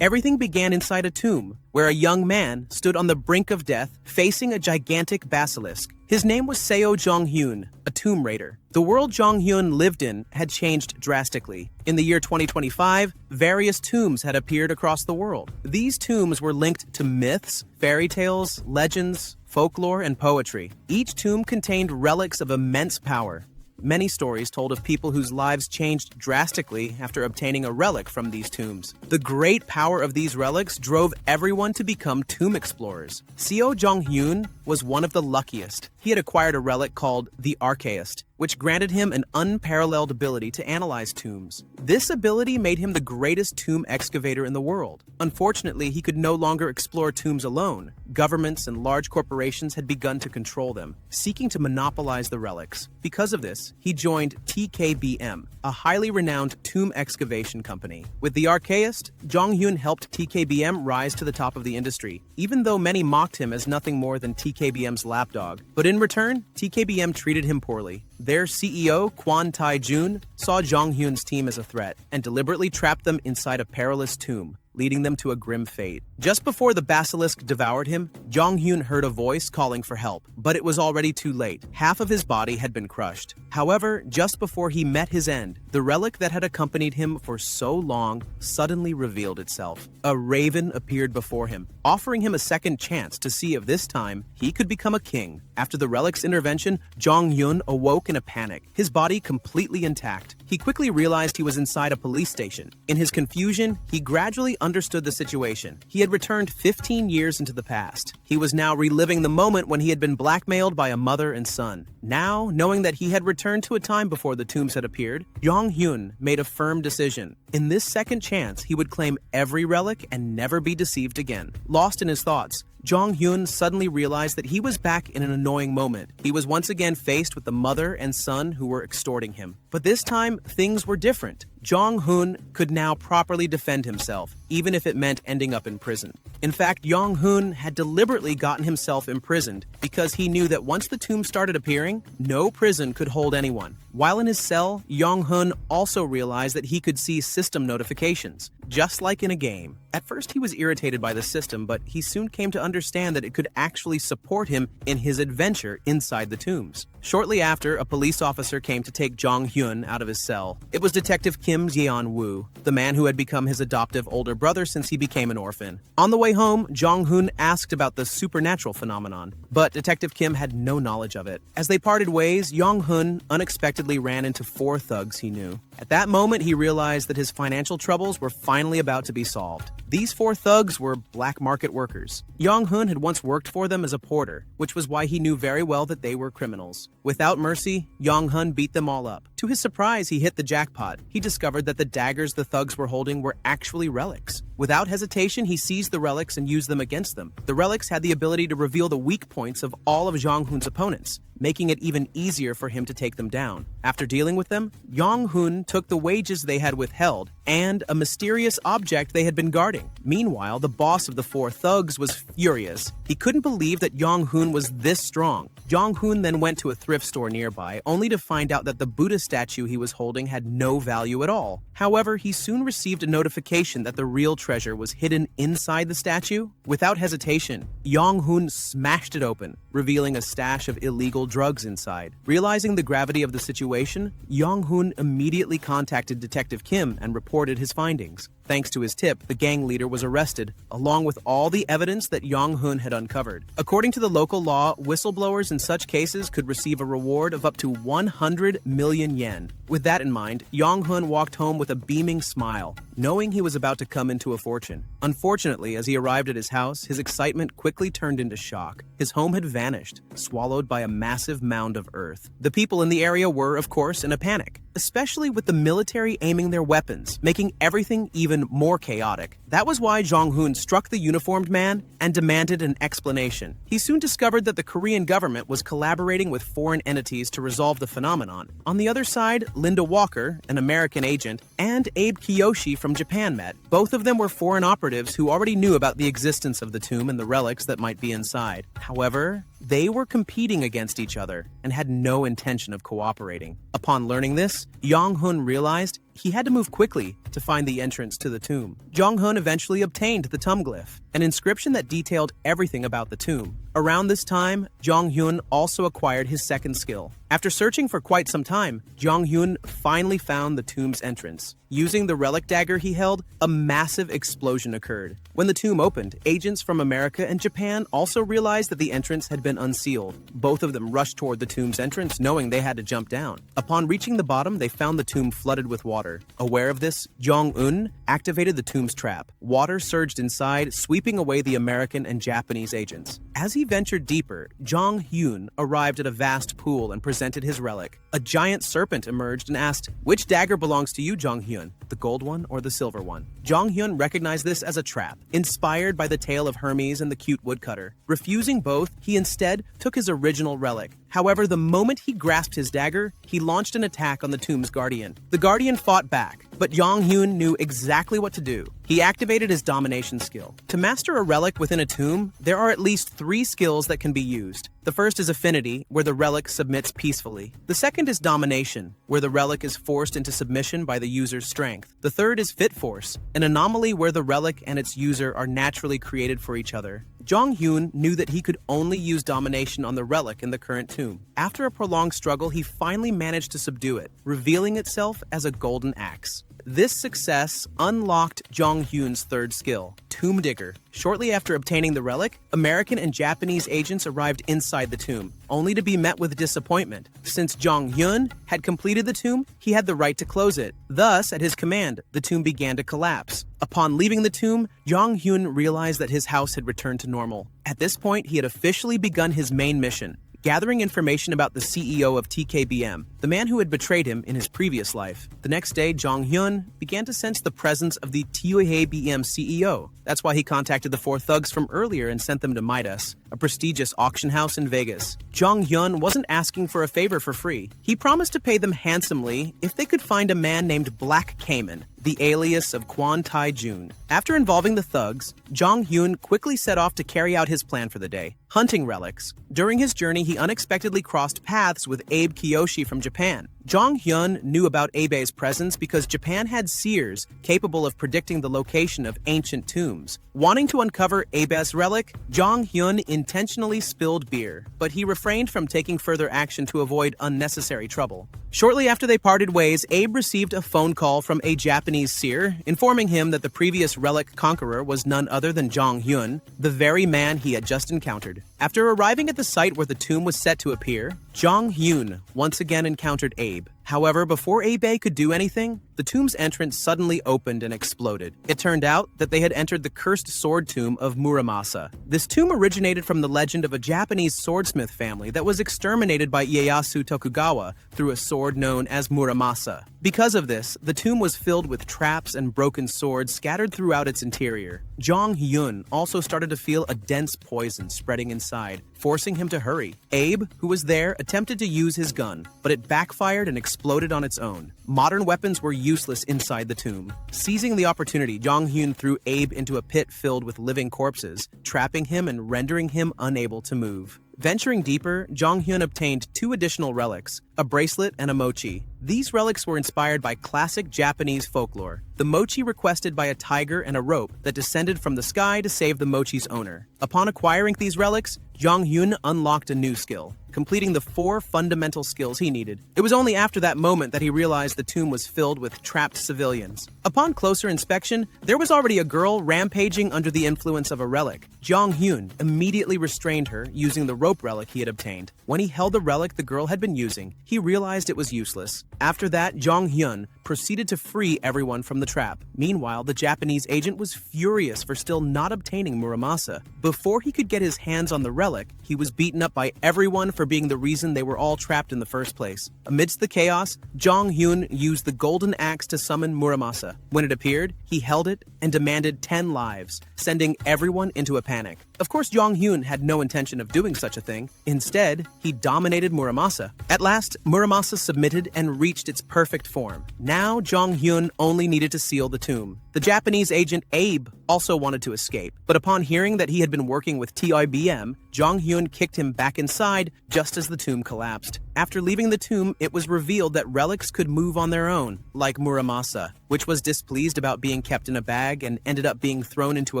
Everything began inside a tomb, where a young man stood on the brink of death, facing a gigantic basilisk. His name was Seo Jong-hyun, a tomb raider. The world Jong-hyun lived in had changed drastically. In the year 2025, various tombs had appeared across the world. These tombs were linked to myths, fairy tales, legends, folklore, and poetry. Each tomb contained relics of immense power. Many stories told of people whose lives changed drastically after obtaining a relic from these tombs. The great power of these relics drove everyone to become tomb explorers. Seo Jong-hyun was one of the luckiest. He had acquired a relic called the Archaeist, which granted him an unparalleled ability to analyze tombs. This ability made him the greatest tomb excavator in the world. Unfortunately, he could no longer explore tombs alone. Governments and large corporations had begun to control them, seeking to monopolize the relics. Because of this, he joined TKBM, a highly renowned tomb excavation company. With the Archaeist, Jong-hyun helped TKBM rise to the top of the industry, even though many mocked him as nothing more than TKBM's lapdog. But in return, TKBM treated him poorly. Their CEO, Kwon Tae-jun, saw Jong-hyun's team as a threat and deliberately trapped them inside a perilous tomb, leading them to a grim fate. Just before the basilisk devoured him, Jong-hyun heard a voice calling for help, but it was already too late. Half of his body had been crushed. However, just before he met his end, the relic that had accompanied him for so long suddenly revealed itself. A raven appeared before him, offering him a second chance to see if this time he could become a king. After the relic's intervention, Jong-hyun awoke in a panic, his body completely intact. He quickly realized he was inside a police station. In his confusion, he gradually understood the situation. He had returned 15 years into the past. He was now reliving the moment when he had been blackmailed by a mother and son. Now, knowing that he had returned to a time before the tombs had appeared, Jong-hyun made a firm decision. In this second chance, he would claim every relic and never be deceived again. Lost in his thoughts, Jong-hyun suddenly realized that he was back in an annoying moment. He was once again faced with the mother and son who were extorting him. But this time, things were different. Jong-hyun could now properly defend himself, even if it meant ending up in prison. In fact, Jong-hyun had deliberately gotten himself imprisoned because he knew that once the tombs started appearing, no prison could hold anyone. While in his cell, Jong-hyun also realized that he could see system notifications, just like in a game. At first, he was irritated by the system, but he soon came to understand that it could actually support him in his adventure inside the tombs. Shortly after, a police officer came to take Jong-hyun out of his cell. It was Detective Kim Jeon-woo, the man who had become his adoptive older brother since he became an orphan. On the way home, Jong-hyun asked about the supernatural phenomenon, but Detective Kim had no knowledge of it. As they parted ways, Jong-hyun unexpectedly ran into 4 thugs he knew. At that moment, he realized that his financial troubles were finally about to be solved. These 4 thugs were black market workers. Jong-hyun had once worked for them as a porter, which was why he knew very well that they were criminals. Without mercy, Jong-hyun beat them all up. To his surprise, he hit the jackpot. He discovered that the daggers the thugs were holding were actually relics. Without hesitation, he seized the relics and used them against them. The relics had the ability to reveal the weak points of all of Jong-hyun's opponents, making it even easier for him to take them down. After dealing with them, Jong-hyun took the wages they had withheld and a mysterious object they had been guarding. Meanwhile, the boss of the 4 thugs was furious. He couldn't believe that Jong-hyun was this strong. Jong-hyun then went to a thrift store nearby, only to find out that the Buddha statue he was holding had no value at all. However, he soon received a notification that the real treasure was hidden inside the statue. Without hesitation, Jong-hyun smashed it open, revealing a stash of illegal drugs inside. Realizing the gravity of the situation, Jong-hyun immediately contacted Detective Kim and reported his findings. Thanks to his tip, the gang leader was arrested, along with all the evidence that Jong-hyun had uncovered. According to the local law, whistleblowers in such cases could receive a reward of up to 100 million yen. With that in mind, Jong-hyun walked home with a beaming smile, knowing he was about to come into a fortune. Unfortunately, as he arrived at his house, his excitement quickly turned into shock. His home had vanished, swallowed by a massive mound of earth. The people in the area were, of course, in a panic, especially with the military aiming their weapons, making everything even more chaotic. That was why Jong-hyun struck the uniformed man and demanded an explanation. He soon discovered that the Korean government was collaborating with foreign entities to resolve the phenomenon. On the other side, Linda Walker, an American agent, and Abe Kiyoshi from Japan met. Both of them were foreign operatives who already knew about the existence of the tomb and the relics that might be inside. However, they were competing against each other and had no intention of cooperating. Upon learning this, Jong-hyun realized he had to move quickly to find the entrance to the tomb. Jong-hun eventually obtained the tomb glyph, an inscription that detailed everything about the tomb. Around this time, Jong-hyun also acquired his second skill. After searching for quite some time, Jong-hyun finally found the tomb's entrance. Using the relic dagger he held, a massive explosion occurred. When the tomb opened, agents from America and Japan also realized that the entrance had been unsealed. Both of them rushed toward the tomb's entrance, knowing they had to jump down. Upon reaching the bottom, they found the tomb flooded with water. Aware of this, Jong-un activated the tomb's trap. Water surged inside, sweeping away the American and Japanese agents. As he ventured deeper, Jong-hyun arrived at a vast pool and presented his relic. A giant serpent emerged and asked, "Which dagger belongs to you, Jong-hyun? The gold one or the silver one?" Jong-hyun recognized this as a trap, inspired by the tale of Hermes and the cute woodcutter. Refusing both, he instead took his original relic. However, the moment he grasped his dagger, he launched an attack on the tomb's guardian. The guardian fought back, but Jong-hyun knew exactly what to do. He activated his domination skill. To master a relic within a tomb, there are at least 3 skills that can be used. The first is affinity, where the relic submits peacefully. The second is domination, where the relic is forced into submission by the user's strength. The third is fit force, an anomaly where the relic and its user are naturally created for each other. Jong-hyun knew that he could only use domination on the relic in the current tomb. After a prolonged struggle, he finally managed to subdue it, revealing itself as a golden axe. This success unlocked Jong-hyun's third skill, Tomb Digger. Shortly after obtaining the relic, American and Japanese agents arrived inside the tomb, only to be met with disappointment. Since Jong-hyun had completed the tomb, he had the right to close it. Thus, at his command, the tomb began to collapse. Upon leaving the tomb, Jong-hyun realized that his house had returned to normal. At this point, he had officially begun his main mission, gathering information about the CEO of TKBM, the man who had betrayed him in his previous life. The next day, Jong-hyun began to sense the presence of the TKBM CEO. That's why he contacted the 4 thugs from earlier and sent them to Midas, a prestigious auction house in Vegas. Jong-hyun wasn't asking for a favor for free. He promised to pay them handsomely if they could find a man named Black Cayman, the alias of Kwon Tae-jun. After involving the thugs, Jong-hyun quickly set off to carry out his plan for the day, hunting relics. During his journey, he unexpectedly crossed paths with Abe Kiyoshi from Japan. Jong-hyun knew about Abe's presence because Japan had seers capable of predicting the location of ancient tombs. Wanting to uncover Abe's relic, Jong-hyun intentionally spilled beer, but he refrained from taking further action to avoid unnecessary trouble. Shortly after they parted ways, Abe received a phone call from a Japanese seer, informing him that the previous relic conqueror was none other than Jong-hyun, the very man he had just encountered. After arriving at the site where the tomb was set to appear, Jong-hyun once again encountered Abe. However, before Abe could do anything, the tomb's entrance suddenly opened and exploded. It turned out that they had entered the cursed sword tomb of Muramasa. This tomb originated from the legend of a Japanese swordsmith family that was exterminated by Ieyasu Tokugawa through a sword known as Muramasa. Because of this, the tomb was filled with traps and broken swords scattered throughout its interior. Jong-hyun also started to feel a dense poison spreading inside, forcing him to hurry. Abe, who was there, attempted to use his gun, but it backfired and exploded on its own. Modern weapons were useless inside the tomb. Seizing the opportunity, Jong-hyun threw Abe into a pit filled with living corpses, trapping him and rendering him unable to move. Venturing deeper, Jong-hyun obtained 2 additional relics, a bracelet and a mochi. These relics were inspired by classic Japanese folklore. The mochi requested by a tiger and a rope that descended from the sky to save the mochi's owner. Upon acquiring these relics, Jong-hyun unlocked a new skill, completing the 4 fundamental skills he needed. It was only after that moment that he realized the tomb was filled with trapped civilians. Upon closer inspection, there was already a girl rampaging under the influence of a relic. Jong-hyun immediately restrained her using the rope relic he had obtained. When he held the relic the girl had been using, he realized it was useless. After that, Jong-hyun proceeded to free everyone from the trap. Meanwhile, the Japanese agent was furious for still not obtaining Muramasa. Before he could get his hands on the relic, he was beaten up by everyone for being the reason they were all trapped in the first place. Amidst the chaos, Jong-hyun used the golden axe to summon Muramasa. When it appeared, he held it and demanded 10 lives, sending everyone into a panic. Of course, Jong-hyun had no intention of doing such a thing. Instead, he dominated Muramasa. At last, Muramasa submitted and reached its perfect form. Now, Jong-hyun only needed to seal the tomb. The Japanese agent Abe also wanted to escape, but upon hearing that he had been working with TIBM, Jong Hyun kicked him back inside just as the tomb collapsed. After leaving the tomb, it was revealed that relics could move on their own, like Muramasa, which was displeased about being kept in a bag and ended up being thrown into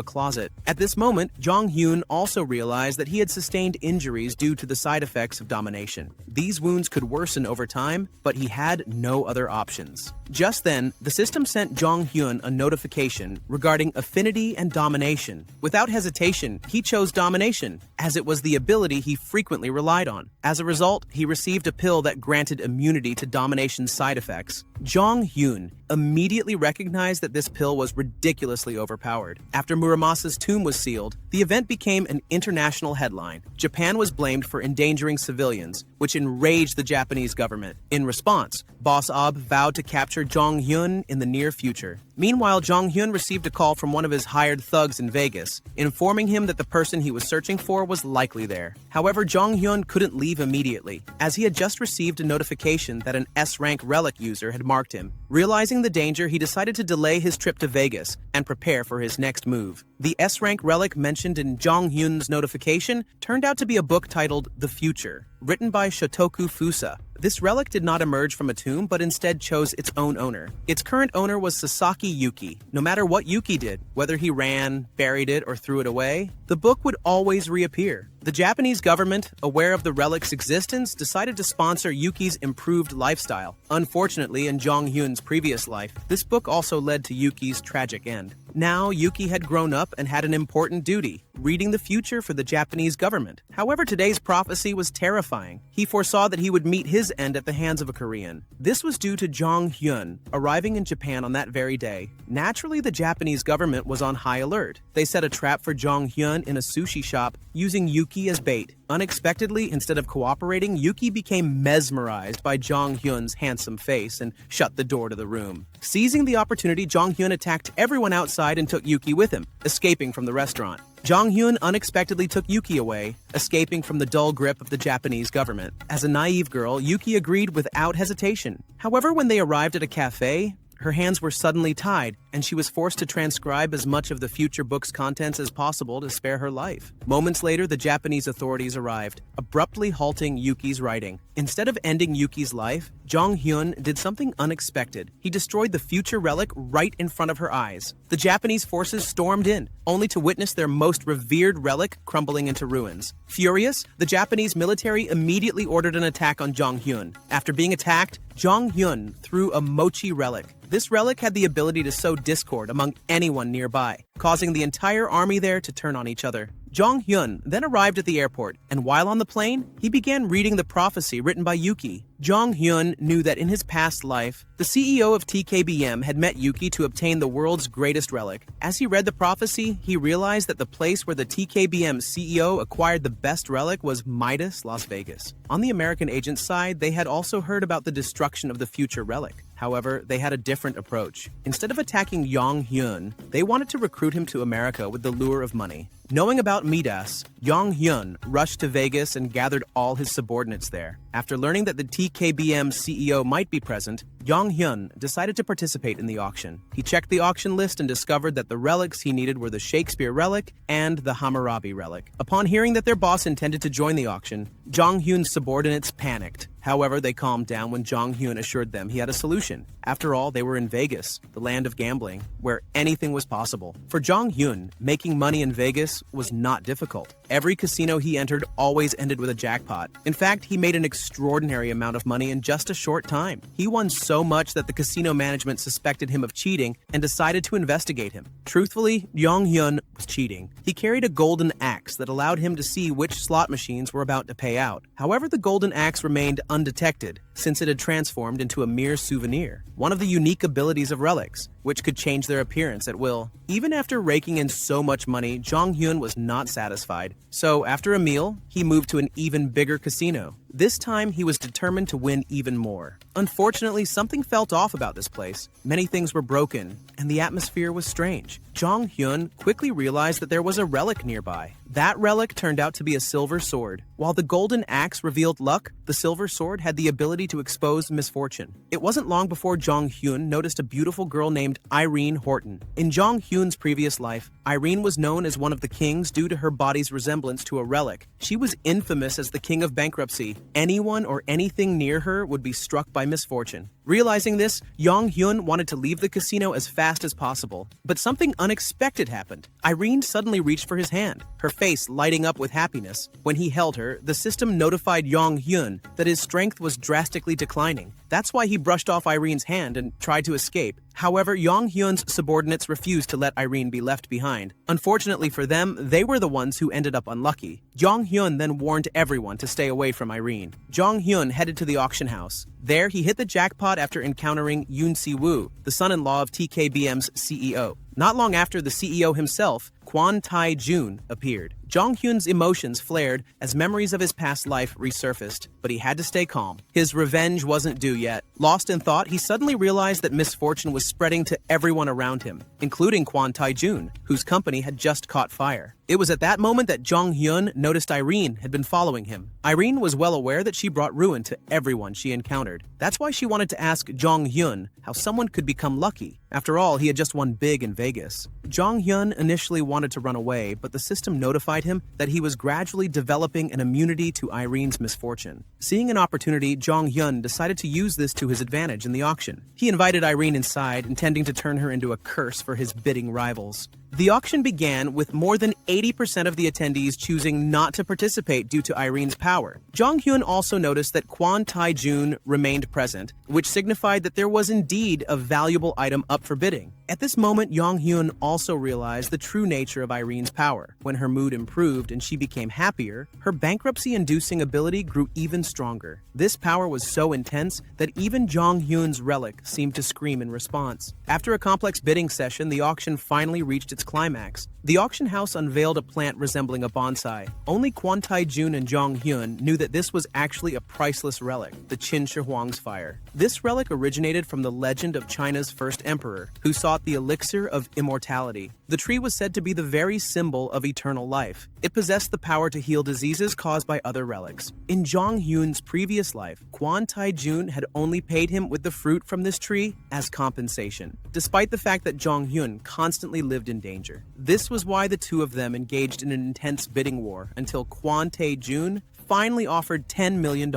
a closet. At this moment, Jong Hyun also realized that he had sustained injuries due to the side effects of domination. These wounds could worsen over time, but he had no other options. Just then, the system sent Jong Hyun a notification regarding affinity and domination. Without hesitation, he chose domination, as it was the ability he frequently relied on. As a result, he received a pill that granted immunity to domination's side effects. Jong Hyun immediately recognized that this pill was ridiculously overpowered. After Muramasa's tomb was sealed, the event became an international headline. Japan was blamed for endangering civilians, which enraged the Japanese government. In response, Boss Ob vowed to capture Jong Hyun in the near future. Meanwhile, Jong Hyun received a call from one of his hired thugs in Vegas, informing him that the person he was searching for was likely there. However, Jong Hyun couldn't leave immediately, as he had just received a notification that an S-rank relic user had marked him. Realizing the danger, he decided to delay his trip to Vegas and prepare for his next move. The S-rank relic mentioned in Jong Hyun's notification turned out to be a book titled The Future, written by Shotoku Fusa. This relic did not emerge from a tomb, but instead chose its own owner. Its current owner was Sasaki Yuki. No matter what Yuki did, whether he ran, buried it, or threw it away, the book would always reappear. The Japanese government, aware of the relic's existence, decided to sponsor Yuki's improved lifestyle. Unfortunately, in Jong Hyun's previous life, this book also led to Yuki's tragic end. Now, Yuki had grown up and had an important duty, reading the future for the Japanese government. However, today's prophecy was terrifying. He foresaw that he would meet his end at the hands of a Korean. This was due to Jong Hyun arriving in Japan on that very day. Naturally, the Japanese government was on high alert. They set a trap for Jong Hyun in a sushi shop, using Yuki as bait. Unexpectedly, instead of cooperating, Yuki became mesmerized by Jong Hyun's handsome face and shut the door to the room. Seizing the opportunity, Jong Hyun attacked everyone outside and took Yuki with him, escaping from the restaurant. Jong Hyun unexpectedly took Yuki away, escaping from the dull grip of the Japanese government. As a naive girl, Yuki agreed without hesitation. However, when they arrived at a cafe, her hands were suddenly tied, and she was forced to transcribe as much of the future book's contents as possible to spare her life. Moments later, the Japanese authorities arrived, abruptly halting Yuki's writing. Instead of ending Yuki's life, Jong Hyun did something unexpected. He destroyed the future relic right in front of her eyes. The Japanese forces stormed in, only to witness their most revered relic crumbling into ruins. Furious, the Japanese military immediately ordered an attack on Jong Hyun. After being attacked, Jong Hyun threw a mochi relic. This relic had the ability to sow discord among anyone nearby, causing the entire army there to turn on each other. Jong Hyun then arrived at the airport, and while on the plane, he began reading the prophecy written by Yuki. Jong Hyun knew that in his past life, the CEO of TKBM had met Yuki to obtain the world's greatest relic. As he read the prophecy, he realized that the place where the TKBM CEO acquired the best relic was Midas, Las Vegas. On the American agent's side, they had also heard about the destruction of the future relic. However, they had a different approach. Instead of attacking Jong Hyun, they wanted to recruit him to America with the lure of money. Knowing about Midas, Jong Hyun rushed to Vegas and gathered all his subordinates there. After learning that the TKBM CEO might be present, Jong Hyun decided to participate in the auction. He checked the auction list and discovered that the relics he needed were the Shakespeare relic and the Hammurabi relic. Upon hearing that their boss intended to join the auction, Jong Hyun's subordinates panicked. However, they calmed down when Jong Hyun assured them he had a solution. After all, they were in Vegas, the land of gambling, where anything was possible. For Jong Hyun, making money in Vegas was not difficult. Every casino he entered always ended with a jackpot. In fact, he made an extraordinary amount of money in just a short time. He won so much that the casino management suspected him of cheating and decided to investigate him. Truthfully, Jong Hyun was cheating. He carried a golden axe that allowed him to see which slot machines were about to pay out. However, the golden axe remained undetected, since it had transformed into a mere souvenir, one of the unique abilities of relics, which could change their appearance at will. Even after raking in so much money, Jong Hyun was not satisfied. So, after a meal, he moved to an even bigger casino. This time, he was determined to win even more. Unfortunately, something felt off about this place. Many things were broken, and the atmosphere was strange. Jong Hyun quickly realized that there was a relic nearby. That relic turned out to be a silver sword. While the golden axe revealed luck, the silver sword had the ability to expose misfortune. It wasn't long before Jong Hyun noticed a beautiful girl named Irene Horton. In Jong Hyun's previous life, Irene was known as one of the kings due to her body's resemblance to a relic. She was infamous as the king of bankruptcy. Anyone or anything near her would be struck by misfortune. Realizing this, Jong Hyun wanted to leave the casino as fast as possible. But something unexpected happened. Irene suddenly reached for his hand, her face lighting up with happiness. When he held her, the system notified Jong Hyun that his strength was drastically declining. That's why he brushed off Irene's hand and tried to escape. However, Jong Hyun's subordinates refused to let Irene be left behind. Unfortunately for them, they were the ones who ended up unlucky. Jong Hyun then warned everyone to stay away from Irene. Jong Hyun headed to the auction house. There, he hit the jackpot after encountering Yoon Si-woo, the son-in-law of TKBM's CEO. Not long after, the CEO himself, Kwon Tae-jun, appeared. Jong Hyun's emotions flared as memories of his past life resurfaced, but he had to stay calm. His revenge wasn't due yet. Lost in thought, he suddenly realized that misfortune was spreading to everyone around him, including Kwon Tae-jun, whose company had just caught fire. It was at that moment that Jong Hyun noticed Irene had been following him. Irene was well aware that she brought ruin to everyone she encountered. That's why she wanted to ask Jong Hyun how someone could become lucky. After all, he had just won big in Vegas. Jong Hyun initially wanted to run away, but the system notified him that he was gradually developing an immunity to Irene's misfortune. Seeing an opportunity, Jong Hyun decided to use this to his advantage in the auction. He invited Irene inside, intending to turn her into a curse for his bidding rivals. The auction began with more than 80% of the attendees choosing not to participate due to Irene's power. Jong Hyun also noticed that Kwon Tae-jun remained present, which signified that there was indeed a valuable item up for bidding. At this moment, Jong Hyun also realized the true nature of Irene's power. When her mood improved and she became happier, her bankruptcy-inducing ability grew even stronger. This power was so intense that even Jong Hyun's relic seemed to scream in response. After a complex bidding session, the auction finally reached its climax. The auction house unveiled a plant resembling a bonsai. Only Kwon Tae-jun and Jong Hyun knew that this was actually a priceless relic, the Qin Shi Huang's fire. This relic originated from the legend of China's first emperor, who sought the elixir of immortality. The tree was said to be the very symbol of eternal life. It possessed the power to heal diseases caused by other relics. In Jong Hyun's previous life, Kwon Tae-jun had only paid him with the fruit from this tree as compensation, despite the fact that Jong Hyun constantly lived in danger. This was why the two of them engaged in an intense bidding war until Kwon Tae-jun finally offered $10 million.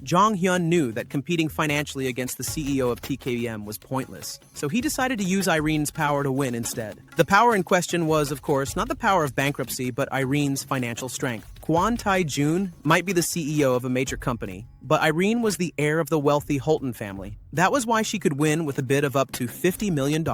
Jong Hyun knew that competing financially against the CEO of TKBM was pointless, so he decided to use Irene's power to win instead. The power in question was, of course, not the power of bankruptcy, but Irene's financial strength. Kwon Tae-jun might be the CEO of a major company, but Irene was the heir of the wealthy Holton family. That was why she could win with a bid of up to $50 million.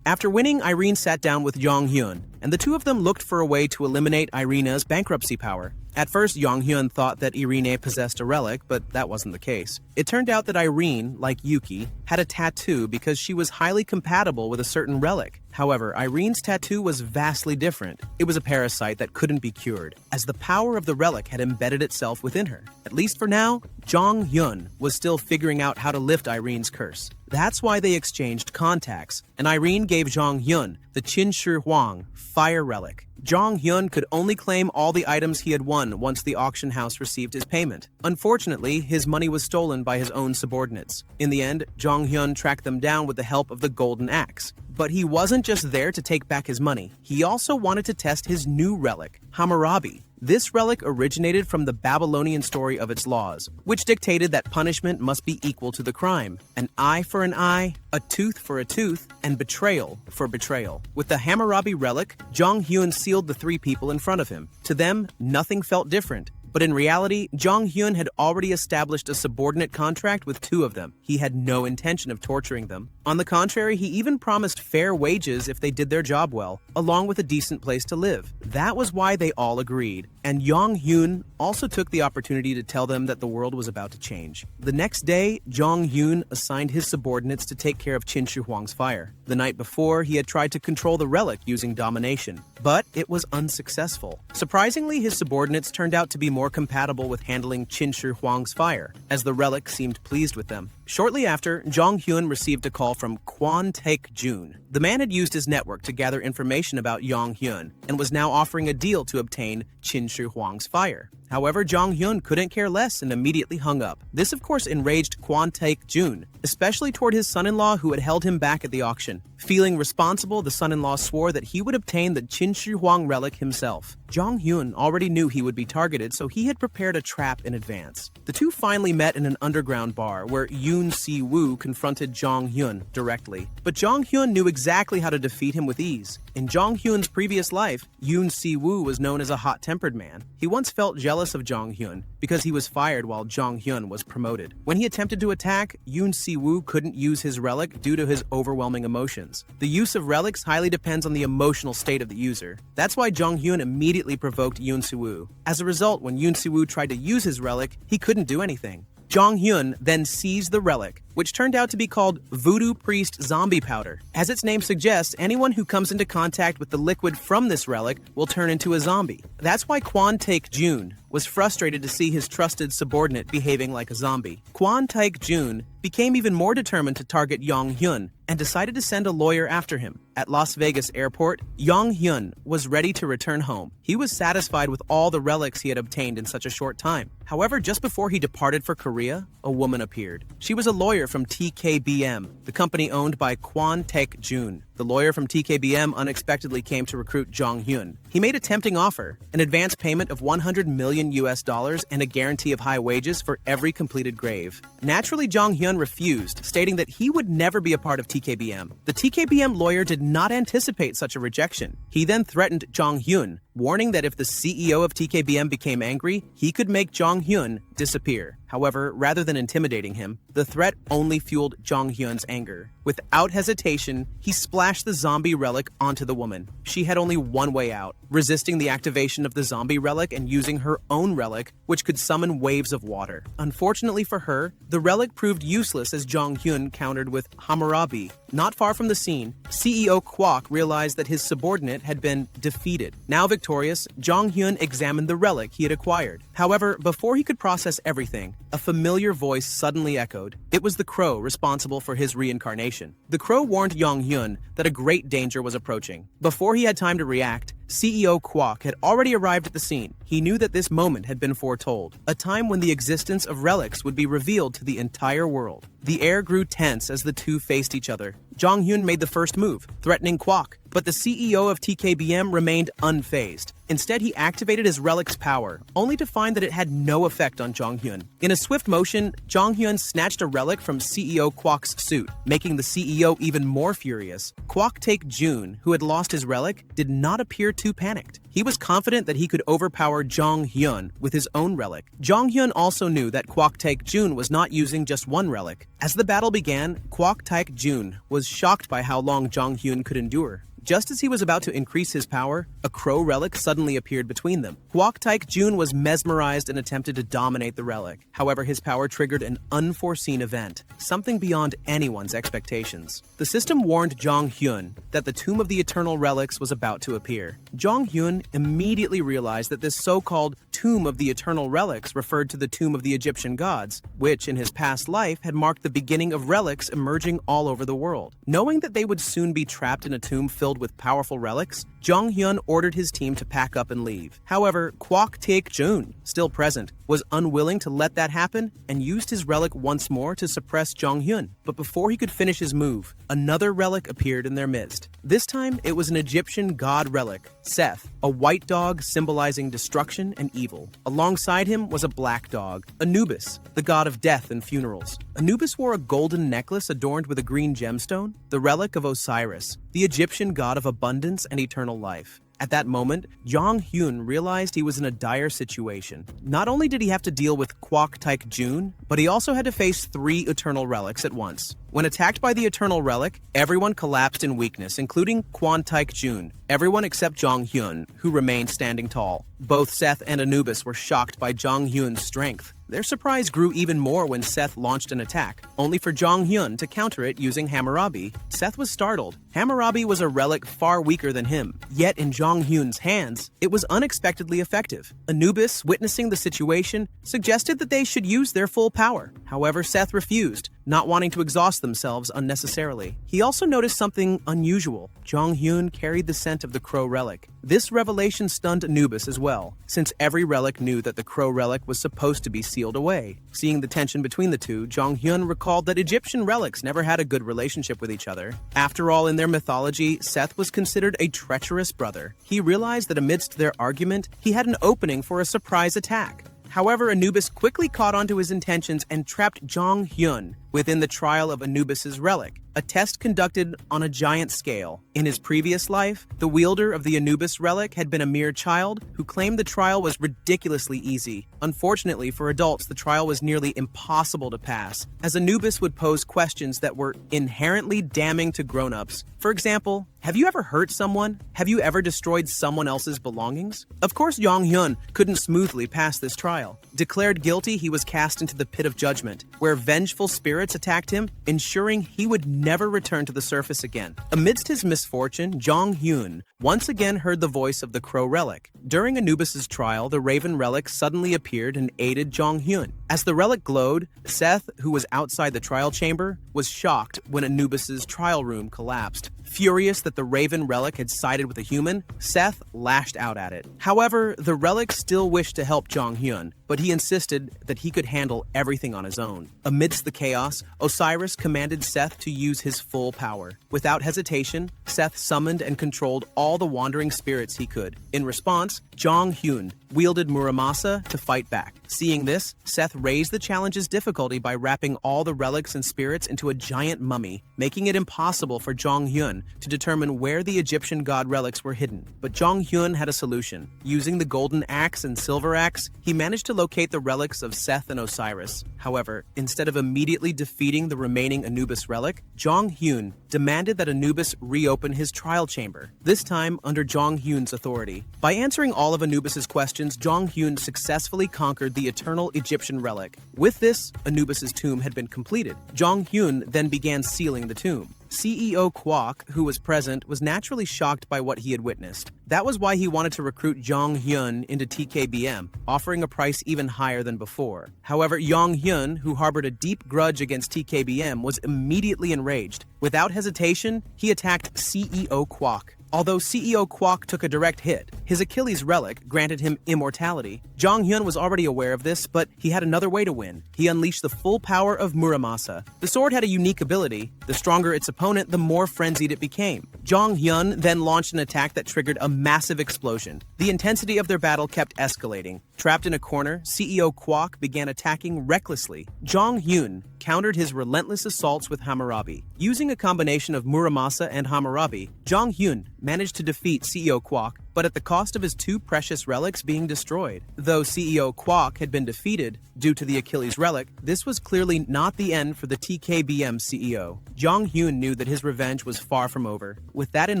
After winning, Irene sat down with Jong Hyun, and the two of them looked for a way to eliminate Irene's bankruptcy power. At first, Jong Hyun thought that Irene possessed a relic, but that wasn't the case. It turned out that Irene, like Yuki, had a tattoo because she was highly compatible with a certain relic. However, Irene's tattoo was vastly different. It was a parasite that couldn't be cured, as the power of the relic had embedded itself within her. At least for now, Jong Hyun was still figuring out how to lift Irene's curse. That's why they exchanged contacts, and Irene gave Jong Hyun the Qin Shi Huang fire relic. Jong Hyun could only claim all the items he had won once the auction house received his payment. Unfortunately, his money was stolen by his own subordinates. In the end, Jong Hyun tracked them down with the help of the golden axe. But he wasn't just there to take back his money. He also wanted to test his new relic, Hammurabi. This relic originated from the Babylonian story of its laws, which dictated that punishment must be equal to the crime. An eye for an eye, a tooth for a tooth, and betrayal for betrayal. With the Hammurabi relic, Jong Hyun sealed the three people in front of him. To them, nothing felt different. But in reality, Jong Hyun had already established a subordinate contract with two of them. He had no intention of torturing them. On the contrary, he even promised fair wages if they did their job well, along with a decent place to live. That was why they all agreed. And Jong Hyun also took the opportunity to tell them that the world was about to change. The next day, Jong Hyun assigned his subordinates to take care of Qin Shi Huang's fire. The night before, he had tried to control the relic using domination, but it was unsuccessful. Surprisingly, his subordinates turned out to be more more compatible with handling Qin Shi Huang's fire, as the relic seemed pleased with them. Shortly after, Zhang Hyun received a call from Kwon Taek-jun. The man had used his network to gather information about Yang Hyun and was now offering a deal to obtain Qin Shi Huang's fire. However, Jong Hyun couldn't care less and immediately hung up. This, of course, enraged Kwon Taek-jun, especially toward his son-in-law who had held him back at the auction. Feeling responsible, the son-in-law swore that he would obtain the Qin Shi Huang relic himself. Jong Hyun already knew he would be targeted, so he had prepared a trap in advance. The two finally met in an underground bar where Yoon Si-woo confronted Jong Hyun directly. But Jong Hyun knew exactly how to defeat him with ease. In Jong Hyun's previous life, Yoon Si-woo was known as a hot-tempered man. He once felt jealous of Jong Hyun because he was fired while Jong Hyun was promoted. When he attempted to attack, Yoon Si-woo couldn't use his relic due to his overwhelming emotions. The use of relics highly depends on the emotional state of the user. That's why Jong Hyun immediately provoked Yoon Si-woo. As a result, when Yoon Si-woo tried to use his relic, he couldn't do anything. Jong Hyun then seized the relic, which turned out to be called Voodoo Priest Zombie Powder. As its name suggests, anyone who comes into contact with the liquid from this relic will turn into a zombie. That's why Kwon Taek-jun was frustrated to see his trusted subordinate behaving like a zombie. Kwon Taek-jun became even more determined to target Jong Hyun and decided to send a lawyer after him. At Las Vegas airport, Jong Hyun was ready to return home. He was satisfied with all the relics he had obtained in such a short time. However, just before he departed for Korea, a woman appeared. She was a lawyer from TKBM, the company owned by Kwon Taek-jun. The lawyer from TKBM unexpectedly came to recruit Jong Hyun. He made a tempting offer, an advance payment of $100 million and a guarantee of high wages for every completed grave. Naturally, Jong Hyun refused, stating that he would never be a part of TKBM. The TKBM lawyer did not anticipate such a rejection. He then threatened Jong Hyun, warning that if the CEO of TKBM became angry, he could make Jong Hyun disappear. However, rather than intimidating him, the threat only fueled Jong Hyun's anger. Without hesitation, he splashed the zombie relic onto the woman. She had only one way out, resisting the activation of the zombie relic and using her own relic, which could summon waves of water. Unfortunately for her, the relic proved useless as Jong Hyun countered with Hammurabi. Not far from the scene, CEO Kwok realized that his subordinate had been defeated. Now victorious, Jong Hyun examined the relic he had acquired. However, before he could process everything, a familiar voice suddenly echoed. It was the crow responsible for his reincarnation. The crow warned Jong Hyun that a great danger was approaching. Before he had time to react, CEO Kwok had already arrived at the scene. He knew that this moment had been foretold, a time when the existence of relics would be revealed to the entire world. The air grew tense as the two faced each other. Jong Hyun made the first move, threatening Kwok, but the CEO of TKBM remained unfazed. Instead, he activated his relic's power, only to find that it had no effect on Jong Hyun. In a swift motion, Jong Hyun snatched a relic from CEO Kwok's suit, making the CEO even more furious. Kwok Taek-jun, who had lost his relic, did not appear too panicked. He was confident that he could overpower Jong Hyun with his own relic. Jong Hyun also knew that Kwok Taek-jun was not using just one relic. As the battle began, Kwok Taek-jun was shocked by how long Jong Hyun could endure. Just as he was about to increase his power, a crow relic suddenly appeared between them. Kwok Taek-jun was mesmerized and attempted to dominate the relic. However, his power triggered an unforeseen event, something beyond anyone's expectations. The system warned Jong Hyun that the Tomb of the Eternal Relics was about to appear. Jong Hyun immediately realized that this so-called Tomb of the Eternal Relics referred to the Tomb of the Egyptian gods, which in his past life had marked the beginning of relics emerging all over the world. Knowing that they would soon be trapped in a tomb filled with powerful relics, Jong Hyun ordered his team to pack up and leave. However, Kwok Taek-jun, still present, was unwilling to let that happen and used his relic once more to suppress Jong Hyun. But before he could finish his move, another relic appeared in their midst. This time, it was an Egyptian god relic, Seth, a white dog symbolizing destruction and evil. Alongside him was a black dog, Anubis, the god of death and funerals. Anubis wore a golden necklace adorned with a green gemstone, the relic of Osiris, the Egyptian god of abundance and eternal life. At that moment, Jong Hyun realized he was in a dire situation. Not only did he have to deal with Kwok Taek-jun, but he also had to face 3 eternal relics at once. When attacked by the eternal relic, everyone collapsed in weakness, including Kwon Taek-jun. Everyone except Jong Hyun, who remained standing tall. Both Seth and Anubis were shocked by Jong Hyun's strength. Their surprise grew even more when Seth launched an attack, only for Jong Hyun to counter it using Hammurabi. Seth was startled. Hammurabi was a relic far weaker than him, yet in Jong Hyun's hands, it was unexpectedly effective. Anubis, witnessing the situation, suggested that they should use their full power. However, Seth refused, not wanting to exhaust themselves unnecessarily. He also noticed something unusual. Jong Hyun carried the scent of the crow relic. This revelation stunned Anubis as well, since every relic knew that the crow relic was supposed to be sealed away. Seeing the tension between the two, Jong Hyun recalled that Egyptian relics never had a good relationship with each other. After all, in their mythology, Seth was considered a treacherous brother. He realized that amidst their argument, he had an opening for a surprise attack. However, Anubis quickly caught on to his intentions and trapped Jong Hyun within the trial of Anubis's relic, a test conducted on a giant scale. In his previous life, the wielder of the Anubis relic had been a mere child who claimed the trial was ridiculously easy. Unfortunately for adults, the trial was nearly impossible to pass, as Anubis would pose questions that were inherently damning to grown-ups. For example, have you ever hurt someone? Have you ever destroyed someone else's belongings? Of course, Jong Hyun couldn't smoothly pass this trial. Declared guilty, he was cast into the pit of judgment, where vengeful spirits attacked him, ensuring he would never return to the surface again. Amidst his misfortune, Jong Hyun once again heard the voice of the crow relic. During Anubis's trial, the raven relic suddenly appeared and aided Jong Hyun. As the relic glowed, Seth, who was outside the trial chamber, was shocked when Anubis's trial room collapsed. Furious that the raven relic had sided with a human, Seth lashed out at it. However, the relic still wished to help Jong Hyun, but he insisted that he could handle everything on his own. Amidst the chaos, Osiris commanded Seth to use his full power. Without hesitation, Seth summoned and controlled all the wandering spirits he could. In response, Jong Hyun wielded Muramasa to fight back. Seeing this, Seth raised the challenge's difficulty by wrapping all the relics and spirits into a giant mummy, making it impossible for Jong Hyun to determine where the Egyptian god relics were hidden. But Jong Hyun had a solution. Using the golden axe and silver axe, he managed to locate the relics of Seth and Osiris. However, instead of immediately defeating the remaining Anubis relic, Jong Hyun demanded that Anubis reopen his trial chamber, this time under Jong Hyun's authority. By answering all of Anubis's questions, Jong Hyun successfully conquered the eternal Egyptian relic. With this, Anubis's tomb had been completed. Jong Hyun then began sealing the tomb. CEO Kwok, who was present, was naturally shocked by what he had witnessed. That was why he wanted to recruit Jong Hyun into TKBM, offering a price even higher than before. However, Jong Hyun, who harbored a deep grudge against TKBM, was immediately enraged. Without hesitation, he attacked CEO Kwok. Although CEO Kwok took a direct hit, his Achilles relic granted him immortality. Jong Hyun was already aware of this, but he had another way to win. He unleashed the full power of Muramasa. The sword had a unique ability. The stronger its opponent, the more frenzied it became. Jong Hyun then launched an attack that triggered a massive explosion. The intensity of their battle kept escalating. Trapped in a corner, CEO Kwok began attacking recklessly. Jong Hyun countered his relentless assaults with Hammurabi. Using a combination of Muramasa and Hammurabi, Jong Hyun managed to defeat CEO Kwok, but at the cost of his two precious relics being destroyed. Though CEO Kwok had been defeated due to the Achilles relic, this was clearly not the end for the TKBM CEO. Jong Hyun knew that his revenge was far from over. With that in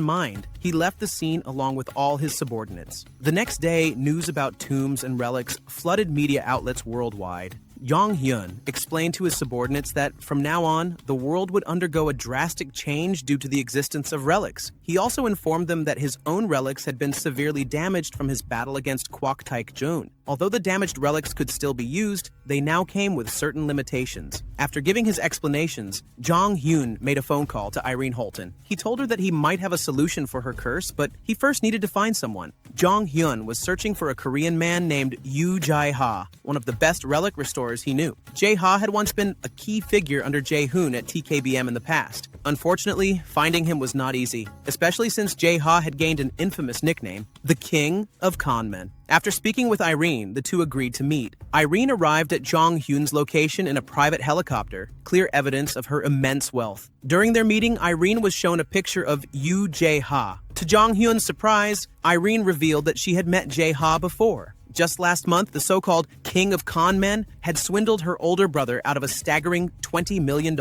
mind, he left the scene along with all his subordinates. The next day, news about tombs and relics flooded media outlets worldwide. Jong Hyun explained to his subordinates that from now on, the world would undergo a drastic change due to the existence of relics. He also informed them that his own relics had been severely damaged from his battle against Kwok Taek Joon. Although the damaged relics could still be used, they now came with certain limitations. After giving his explanations, Jong Hyun made a phone call to Irene Holton. He told her that he might have a solution for her curse, but he first needed to find someone. Jong Hyun was searching for a Korean man named Yoo Jae-ha, one of the best relic restorers he knew. Jae-ha had once been a key figure under Jae-hoon at TKBM in the past. Unfortunately, finding him was not easy, especially since Jae-ha had gained an infamous nickname, the King of Conmen. After speaking with Irene, the two agreed to meet. Irene arrived at Jong Hyun's location in a private helicopter, clear evidence of her immense wealth. During their meeting, Irene was shown a picture of Yoo Jae-ha. To Jong Hyun's surprise, Irene revealed that she had met Jae-ha before. Just last month, the so-called King of Con Men had swindled her older brother out of a staggering $20 million,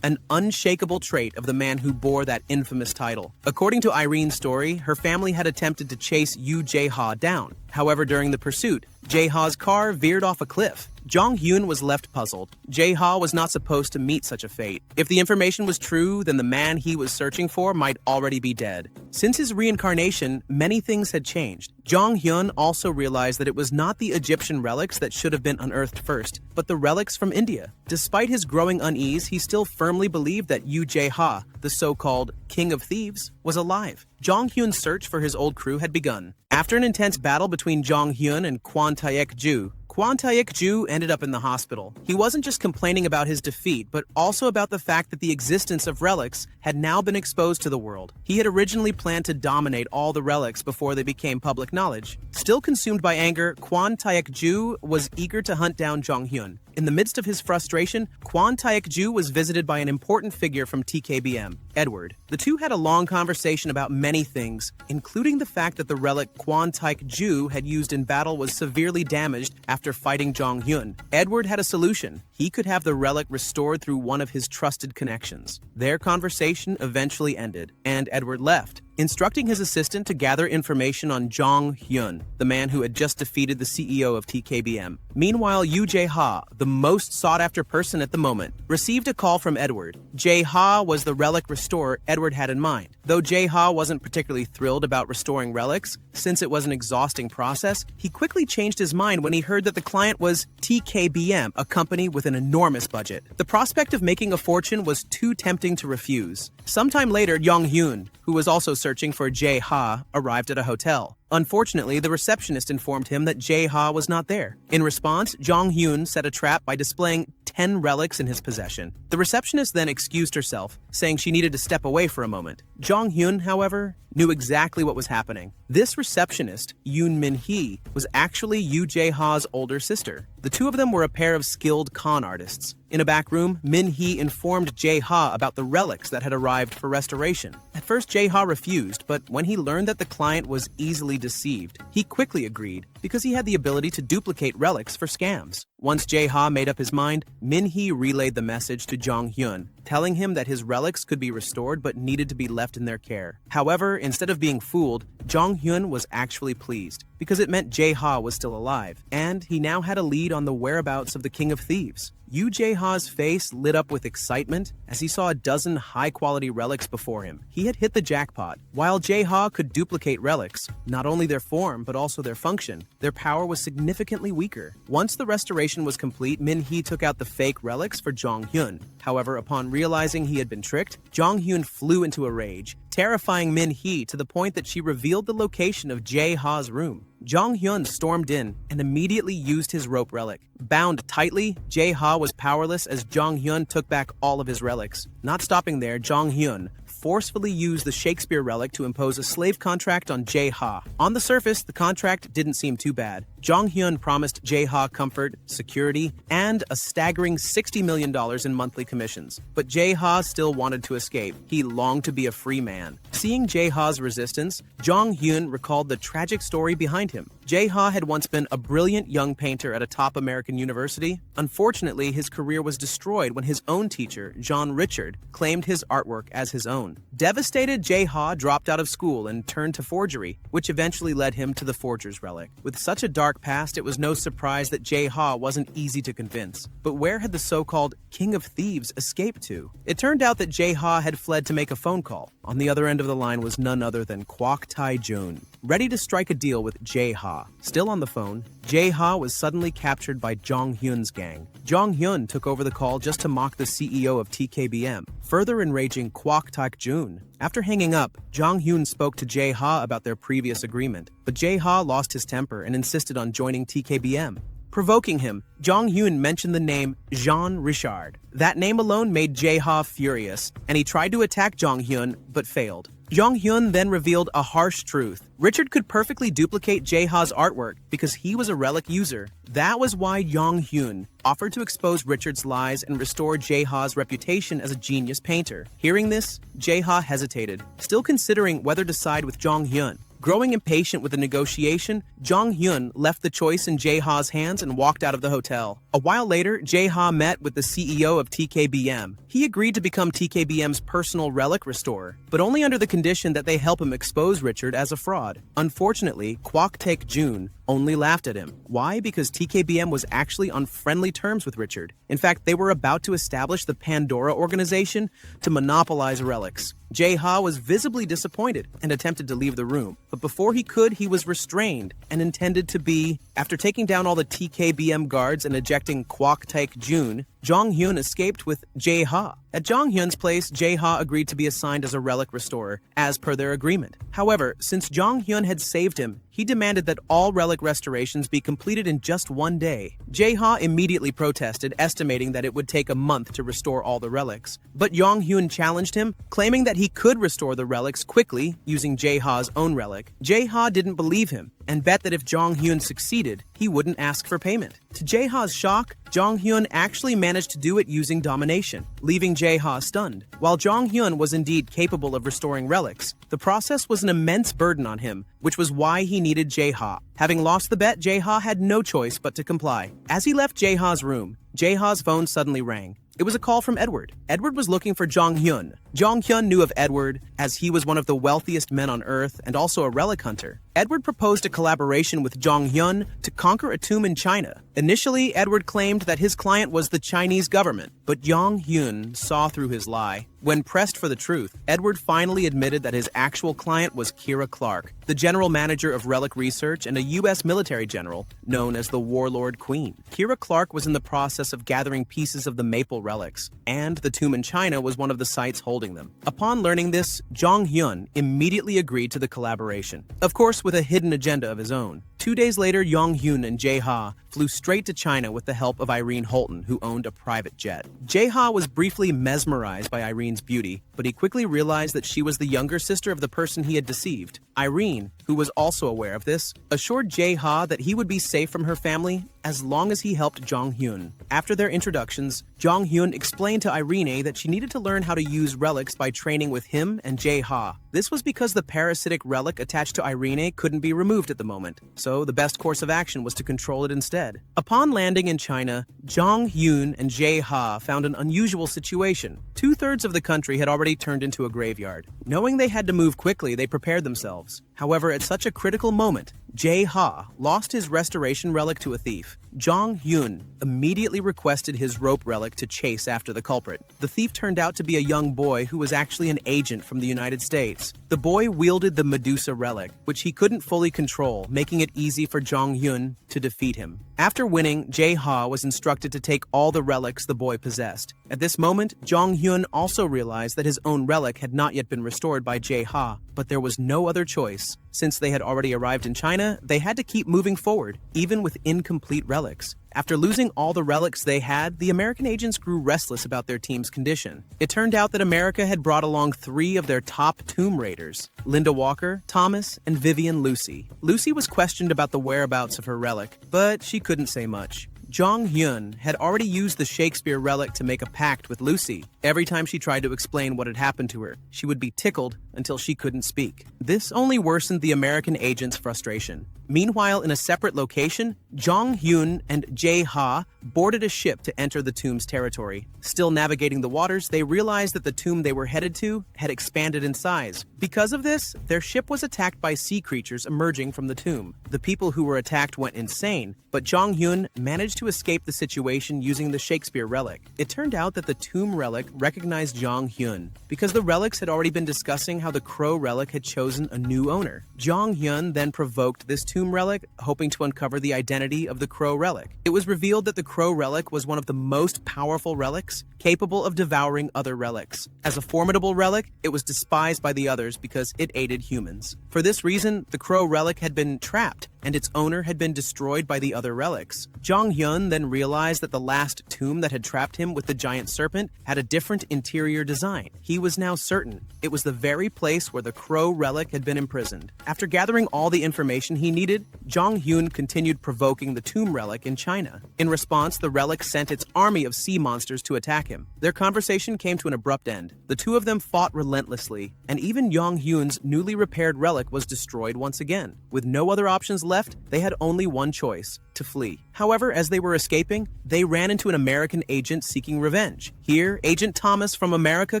an unshakable trait of the man who bore that infamous title. According to Irene's story, her family had attempted to chase Yoo Jae-ha down. However, during the pursuit, Jae-ha's car veered off a cliff. Jong Hyun was left puzzled. Jae-ha was not supposed to meet such a fate. If the information was true, then the man he was searching for might already be dead. Since his reincarnation, many things had changed. Jong Hyun also realized that it was not the Egyptian relics that should have been unearthed first, but the relics from India. Despite his growing unease, he still firmly believed that Yu Jae-ha, the so-called King of Thieves, was alive. Jong Hyun's search for his old crew had begun. After an intense battle between Jong Hyun and Kwon Taek-ju, Kwon Taek-ju ended up in the hospital. He wasn't just complaining about his defeat, but also about the fact that the existence of relics had now been exposed to the world. He had originally planned to dominate all the relics before they became public knowledge. Still consumed by anger, Kwon Taek-ju was eager to hunt down Jong Hyun. In the midst of his frustration, Kwon Taek-ju was visited by an important figure from TKBM, Edward. The two had a long conversation about many things, including the fact that the relic Kwon Taek-ju had used in battle was severely damaged after fighting Jong Hyun. Edward had a solution. He could have the relic restored through one of his trusted connections. Their conversation eventually ended, and Edward left, instructing his assistant to gather information on Jong Hyun, the man who had just defeated the CEO of TKBM. Meanwhile, Yu Jae-ha, the most sought-after person at the moment, received a call from Edward. Jae-ha was the relic restorer Edward had in mind. Though Jae-ha wasn't particularly thrilled about restoring relics, since it was an exhausting process, he quickly changed his mind when he heard that the client was TKBM, a company with an enormous budget. The prospect of making a fortune was too tempting to refuse. Sometime later, Jong Hyun, who was also searching for Jae-ha, arrived at a hotel. Unfortunately, the receptionist informed him that Jae-ha was not there. In response, Jong Hyun set a trap by displaying 10 relics in his possession. The receptionist then excused herself, saying she needed to step away for a moment. Jong Hyun, however, knew exactly what was happening. This receptionist, Yoon Min-hee, was actually Yu Jae-ha's older sister. The two of them were a pair of skilled con artists. In a back room, Min-hee informed Jae-ha about the relics that had arrived for restoration. At first, Jae-ha refused, but when he learned that the client was easily deceived, he quickly agreed, because he had the ability to duplicate relics for scams. Once Jae-ha made up his mind, Min-hee relayed the message to Jong Hyun, telling him that his relics could be restored but needed to be left in their care. However, instead of being fooled, Jong Hyun was actually pleased, because it meant Jae-ha was still alive, and he now had a lead on the whereabouts of the King of Thieves. Yu Jae-ha's face lit up with excitement as he saw a dozen high-quality relics before him. He had hit the jackpot. While Jae-ha could duplicate relics, not only their form but also their function, their power was significantly weaker. Once the restoration was complete, Min-hee took out the fake relics for Jong Hyun. However, upon realizing he had been tricked, Jong Hyun flew into a rage, terrifying Min-hee to the point that she revealed the location of Jae-ha's room. Jong Hyun stormed in and immediately used his rope relic. Bound tightly, Jae-ha was powerless as Jong Hyun took back all of his relics. Not stopping there, Jong Hyun forcefully used the Shakespeare relic to impose a slave contract on Jae-ha. On the surface, the contract didn't seem too bad. Jong Hyun promised Jae-ha comfort, security, and a staggering $60 million in monthly commissions. But Jae-ha still wanted to escape. He longed to be a free man. Seeing Jae-ha's resistance, Jong Hyun recalled the tragic story behind him. Jae-ha had once been a brilliant young painter at a top American university. Unfortunately, his career was destroyed when his own teacher, John Richard, claimed his artwork as his own. Devastated, Jae-ha dropped out of school and turned to forgery, which eventually led him to the forger's relic. With such a dark past, it was no surprise that Jae-ha wasn't easy to convince. But where had the so-called King of Thieves escaped to? It turned out that Jae-ha had fled to make a phone call. On the other end of the line was none other than Kwok Tae-joon, ready to strike a deal with Jae-ha. Still on the phone, Jae-ha was suddenly captured by Jong Hyun's gang. Jong Hyun took over the call just to mock the CEO of TKBM, further enraging Kwok Taek-joon. After hanging up, Jong Hyun spoke to Jae-ha about their previous agreement, but Jae-ha lost his temper and insisted on joining TKBM. Provoking him, Jong Hyun mentioned the name Jean Richard. That name alone made Jae-ha furious, and he tried to attack Jong Hyun, but failed. Jong Hyun then revealed a harsh truth. Richard could perfectly duplicate Jae-ha's artwork because he was a relic user. That was why Jong Hyun offered to expose Richard's lies and restore Jae-ha's reputation as a genius painter. Hearing this, Jae-ha hesitated, still considering whether to side with Jong Hyun. Growing impatient with the negotiation, Jong Hyun left the choice in Jae-ha's hands and walked out of the hotel. A while later, Jae-ha met with the CEO of TKBM. He agreed to become TKBM's personal relic restorer, but only under the condition that they help him expose Richard as a fraud. Unfortunately, Kwok Taek-jun only laughed at him. Why? Because TKBM was actually on friendly terms with Richard. In fact, they were about to establish the Pandora organization to monopolize relics. Jae-ha was visibly disappointed and attempted to leave the room. But before he could, he was restrained and intended to be... After taking down all the TKBM guards and ejecting Kwok Taek-jun, Jong Hyun escaped with Jae-ha. At Jong Hyun's place, Jae-ha agreed to be assigned as a relic restorer, as per their agreement. However, since Jong Hyun had saved him, he demanded that all relic restorations be completed in just one day. Jae-ha immediately protested, estimating that it would take a month to restore all the relics. But Jong Hyun challenged him, claiming that he could restore the relics quickly using Jae-ha's own relic. Jae-ha didn't believe him and bet that if Jong Hyun succeeded, he wouldn't ask for payment. To Jae-ha's shock, Jong Hyun actually managed to do it using domination, leaving Jae-ha stunned. While Jong Hyun was indeed capable of restoring relics, the process was an immense burden on him, which was why he needed Jae-ha. Having lost the bet, Jae-ha had no choice but to comply. As he left Jae-ha's room, Jae-ha's phone suddenly rang. It was a call from Edward. Edward was looking for Jong Hyun. Jong Hyun knew of Edward, as he was one of the wealthiest men on Earth and also a relic hunter. Edward proposed a collaboration with Jong Hyun to conquer a tomb in China. Initially, Edward claimed that his client was the Chinese government, but Jong Hyun saw through his lie. When pressed for the truth, Edward finally admitted that his actual client was Kira Clark, the general manager of relic research and a U.S. military general known as the Warlord Queen. Kira Clark was in the process of gathering pieces of the Maple relics, and the tomb in China was one of the sites holding them. Upon learning this, Jong Hyun immediately agreed to the collaboration, of course with a hidden agenda of his own. 2 days later, Jong Hyun and Jae-ha flew straight to China with the help of Irene Holton, who owned a private jet. Jae-ha was briefly mesmerized by Irene's beauty, but he quickly realized that she was the younger sister of the person he had deceived. Irene, who was also aware of this, assured Jae-ha that he would be safe from her family as long as he helped Jong Hyun. After their introductions, Jong Hyun explained to Irene that she needed to learn how to use relics by training with him and Jae-ha. This was because the parasitic relic attached to Irene couldn't be removed at the moment, so the best course of action was to control it instead. Upon landing in China, Jong Hyun and Jae-ha found an unusual situation. 2/3 of the country had already turned into a graveyard. Knowing they had to move quickly, they prepared themselves. However, at such a critical moment, Jae-ha lost his restoration relic to a thief. Jong Hyun immediately requested his rope relic to chase after the culprit. The thief turned out to be a young boy who was actually an agent from the United States. The boy wielded the Medusa relic, which he couldn't fully control, making it easy for Jong Hyun to defeat him. After winning, Jae-ha was instructed to take all the relics the boy possessed. At this moment, Jong Hyun also realized that his own relic had not yet been restored by Jae-ha, but there was no other choice. Since they had already arrived in China, they had to keep moving forward, even with incomplete relics. After losing all the relics they had, the American agents grew restless about their team's condition. It turned out that America had brought along 3 of their top tomb raiders, Linda Walker, Thomas, and Vivian Lucy. Lucy was questioned about the whereabouts of her relic, but she couldn't say much. Jong Hyun had already used the Shakespeare relic to make a pact with Lucy. Every time she tried to explain what had happened to her, she would be tickled until she couldn't speak. This only worsened the American agent's frustration. Meanwhile, in a separate location, Jong Hyun and Jae-ha boarded a ship to enter the tomb's territory. Still navigating the waters, they realized that the tomb they were headed to had expanded in size. Because of this, their ship was attacked by sea creatures emerging from the tomb. The people who were attacked went insane, but Jong Hyun managed to escape the situation using the Shakespeare relic. It turned out that the tomb relic recognized Jong Hyun, because the relics had already been discussing how the crow relic had chosen a new owner. Jong Hyun then provoked this tomb relic, hoping to uncover the identity of the crow relic. It was revealed that the crow relic was one of the most powerful relics, capable of devouring other relics. As a formidable relic, it was despised by the others because it aided humans. For this reason, the crow relic had been trapped, and its owner had been destroyed by the other relics. Jong Hyun then realized that the last tomb that had trapped him with the giant serpent had a different interior design. He was now certain it was the very place where the crow relic had been imprisoned. After gathering all the information he needed, Jong Hyun continued provoking the tomb relic in China. In response, the relic sent its army of sea monsters to attack him. Their conversation came to an abrupt end. The two of them fought relentlessly, and even Jong Hyun's newly repaired relic was destroyed once again. With no other options left, they had only one choice: to flee. However, as they were escaping, they ran into an American agent seeking revenge. Here, Agent Thomas from America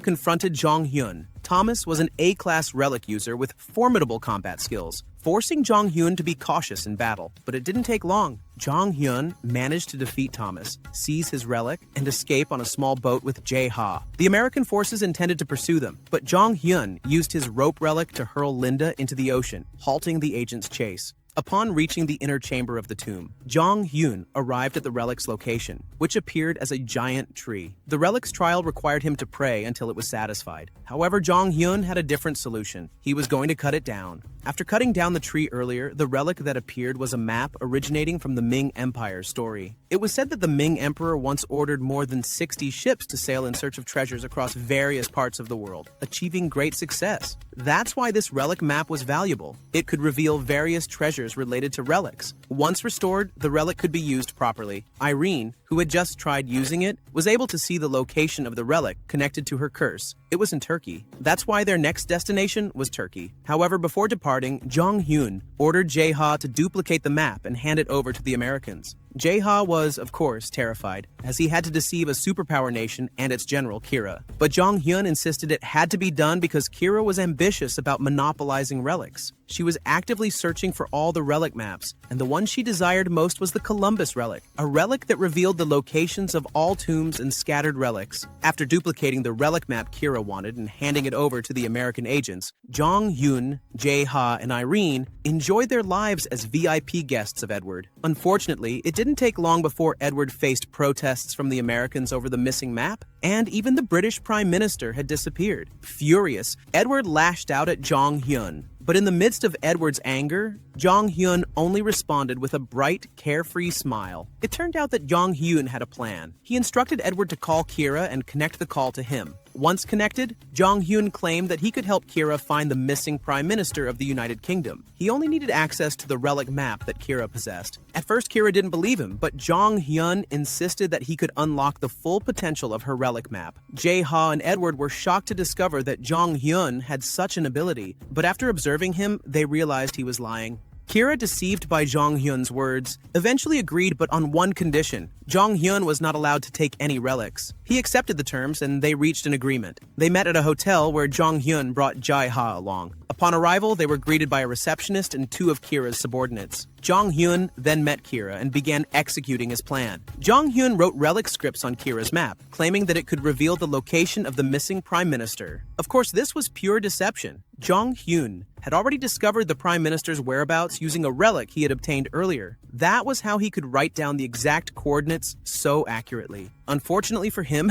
confronted Jong Hyun. Thomas was an A-class relic user with formidable combat skills, forcing Jong Hyun to be cautious in battle. But it didn't take long. Jong Hyun managed to defeat Thomas, seize his relic, and escape on a small boat with Jae-ha. The American forces intended to pursue them, but Jong Hyun used his rope relic to hurl Linda into the ocean, halting the agent's chase. Upon reaching the inner chamber of the tomb, Jong Hyun arrived at the relic's location, which appeared as a giant tree. The relic's trial required him to pray until it was satisfied. However, Jong Hyun had a different solution. He was going to cut it down. After cutting down the tree earlier, the relic that appeared was a map originating from the Ming Empire's story. It was said that the Ming Emperor once ordered more than 60 ships to sail in search of treasures across various parts of the world, achieving great success. That's why this relic map was valuable. It could reveal various treasures related to relics. Once restored, the relic could be used properly. Irene, who had just tried using it, was able to see the location of the relic connected to her curse. It was in Turkey. That's why their next destination was Turkey. However, before departing, Jong Hyun ordered Jae-ha to duplicate the map and hand it over to the Americans. Jae-ha was, of course, terrified, as he had to deceive a superpower nation and its general, Kira. But Jong Hyun insisted it had to be done because Kira was ambitious about monopolizing relics. She was actively searching for all the relic maps, and the one she desired most was the Columbus relic, a relic that revealed the locations of all tombs and scattered relics. After duplicating the relic map Kira wanted and handing it over to the American agents, Jong Hyun, Jae-ha, and Irene enjoyed their lives as VIP guests of Edward. Unfortunately, it didn't take long before Edward faced protests from the Americans over the missing map, and even the British Prime Minister had disappeared. Furious, Edward lashed out at Jong Hyun. But in the midst of Edward's anger, Jong Hyun only responded with a bright, carefree smile. It turned out that Jong Hyun had a plan. He instructed Edward to call Kira and connect the call to him. Once connected, Jong Hyun claimed that he could help Kira find the missing Prime Minister of the United Kingdom. He only needed access to the relic map that Kira possessed. At first, Kira didn't believe him, but Jong Hyun insisted that he could unlock the full potential of her relic map. Jae-ha and Edward were shocked to discover that Jong Hyun had such an ability, but after observing him, they realized he was lying. Kira, deceived by Jong Hyun's words, eventually agreed, but on one condition. Jong Hyun was not allowed to take any relics. He accepted the terms and they reached an agreement. They met at a hotel where Jong Hyun brought Jae-ha along. Upon arrival, they were greeted by a receptionist and two of Kira's subordinates. Jong Hyun then met Kira and began executing his plan. Jong Hyun wrote relic scripts on Kira's map, claiming that it could reveal the location of the missing Prime Minister. Of course, this was pure deception. Jong Hyun had already discovered the Prime Minister's whereabouts using a relic he had obtained earlier. That was how he could write down the exact coordinates so accurately. Unfortunately for him,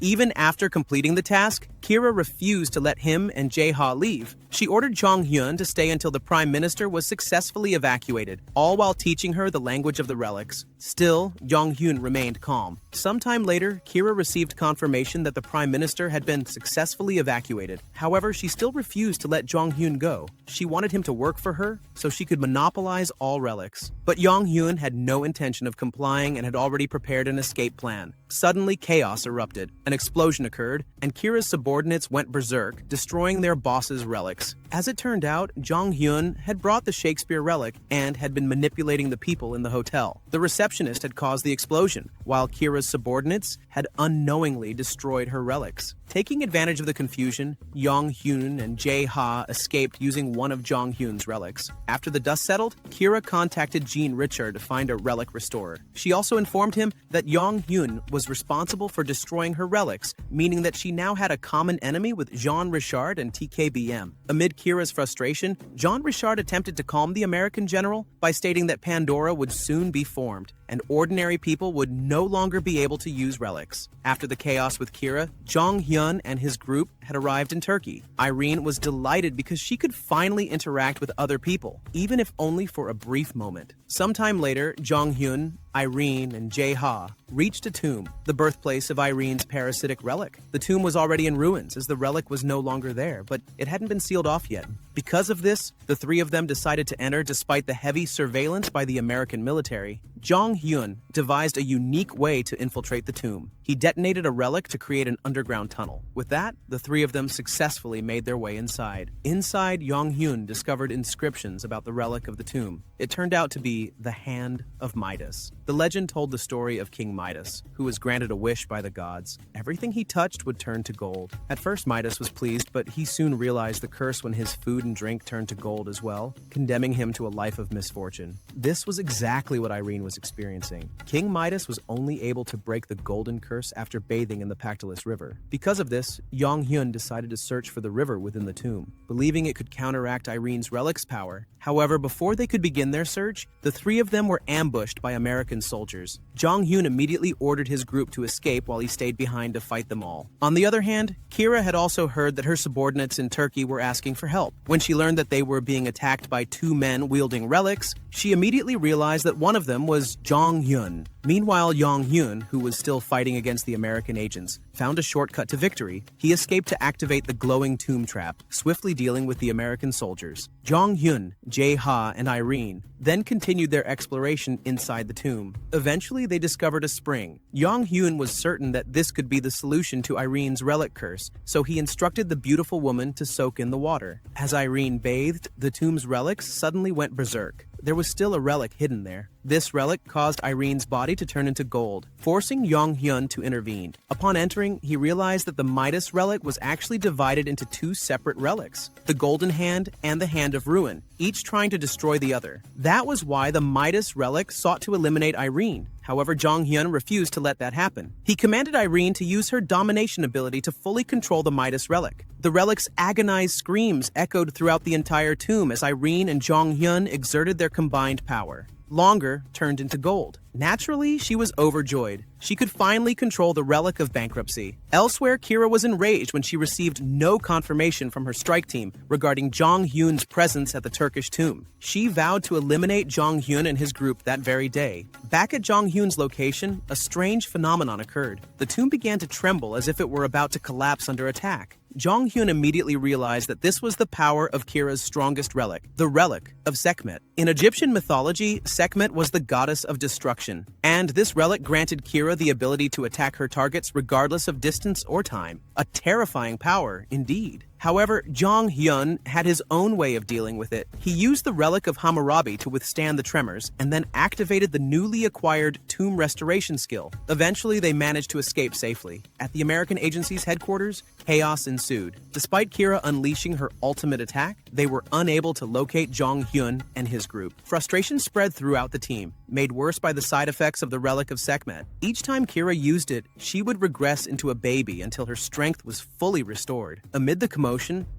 even after completing the task, Kira refused to let him and Jae-ha leave. She ordered Jong Hyun to stay until the Prime Minister was successfully evacuated, all while teaching her the language of the relics. Still, Jong Hyun remained calm. Sometime later, Kira received confirmation that the Prime Minister had been successfully evacuated. However, she still refused to let Jong Hyun go. She wanted him to work for her so she could monopolize all relics. But Jong Hyun had no intention of complying and had already prepared an escape plan. Suddenly, chaos erupted. An explosion occurred, and Kira's subordinates went berserk, destroying their boss's relics. As it turned out, Jong Hyun had brought the Shakespeare relic and had been manipulating the people in the hotel. The receptionist had caused the explosion, while Kira's subordinates had unknowingly destroyed her relics. Taking advantage of the confusion, Jong Hyun and Jae-ha escaped using one of Jong Hyun's relics. After the dust settled, Kira contacted Jean Richard to find a relic restorer. She also informed him that Jong Hyun was responsible for destroying her relics, meaning that she now had a common enemy with Jean Richard and TKBM. Amid Kira's frustration, Jean Richard attempted to calm the American general by stating that Pandora would soon be formed. and ordinary people would no longer be able to use relics. After the chaos with Kira, Jong Hyun and his group had arrived in Turkey. Irene was delighted because she could finally interact with other people, even if only for a brief moment. Sometime later, Jong Hyun, Irene, and Jae-ha reached a tomb, the birthplace of Irene's parasitic relic. The tomb was already in ruins, as the relic was no longer there, but it hadn't been sealed off yet. Because of this, the three of them decided to enter despite the heavy surveillance by the American military. Jong Hyun devised a unique way to infiltrate the tomb. He detonated a relic to create an underground tunnel. With that, the three of them successfully made their way inside. Inside, Jong Hyun discovered inscriptions about the relic of the tomb. It turned out to be the Hand of Midas. The legend told the story of King Midas, who was granted a wish by the gods. Everything he touched would turn to gold. At first, Midas was pleased, but he soon realized the curse when his food and drink turned to gold as well, condemning him to a life of misfortune. This was exactly what Irene was experiencing. King Midas was only able to break the golden curse after bathing in the Pactolus River. Because of this, Jong Hyun decided to search for the river within the tomb, believing it could counteract Irene's relic's power. However, before they could begin their search, the three of them were ambushed by American soldiers. Jong Hyun immediately ordered his group to escape while he stayed behind to fight them all. On the other hand, Kira had also heard that her subordinates in Turkey were asking for help. When she learned that they were being attacked by two men wielding relics, she immediately realized that one of them was Jong Hyun. Meanwhile, Jong Hyun, who was still fighting against the American agents, found a shortcut to victory. He escaped to activate the glowing tomb trap, swiftly dealing with the American soldiers. Jong Hyun, Jae-ha, and Irene then continued their exploration inside the tomb. Eventually, they discovered a spring. Jong Hyun was certain that this could be the solution to Irene's relic curse, so he instructed the beautiful woman to soak in the water. As Irene bathed, the tomb's relics suddenly went berserk. There was still a relic hidden there. This relic caused Irene's body to turn into gold, forcing Jong Hyun to intervene. Upon entering, he realized that the Midas relic was actually divided into two separate relics, the Golden Hand and the Hand of Ruin, each trying to destroy the other. That was why the Midas relic sought to eliminate Irene. However, Jong Hyun refused to let that happen. He commanded Irene to use her domination ability to fully control the Midas relic. The relic's agonized screams echoed throughout the entire tomb as Irene and Jong Hyun exerted their combined power. Longer turned into gold. Naturally, she was overjoyed. She could finally control the relic of bankruptcy. Elsewhere, Kira was enraged when she received no confirmation from her strike team regarding Jong Hyun's presence at the Turkish tomb. She vowed to eliminate Jong Hyun and his group that very day. Back at Jong Hyun's location, a strange phenomenon occurred. The tomb began to tremble as if it were about to collapse under attack. Jong Hyun immediately realized that this was the power of Kira's strongest relic, the relic of Sekhmet. In Egyptian mythology, Sekhmet was the goddess of destruction, and this relic granted Kira the ability to attack her targets regardless of distance or time. A terrifying power, indeed. However, Jong Hyun had his own way of dealing with it. He used the relic of Hammurabi to withstand the tremors, and then activated the newly acquired tomb restoration skill. Eventually, they managed to escape safely. At the American agency's headquarters, chaos ensued. Despite Kira unleashing her ultimate attack, they were unable to locate Jong Hyun and his group. Frustration spread throughout the team, made worse by the side effects of the relic of Sekhmet. Each time Kira used it, she would regress into a baby until her strength was fully restored. Amid the commotion,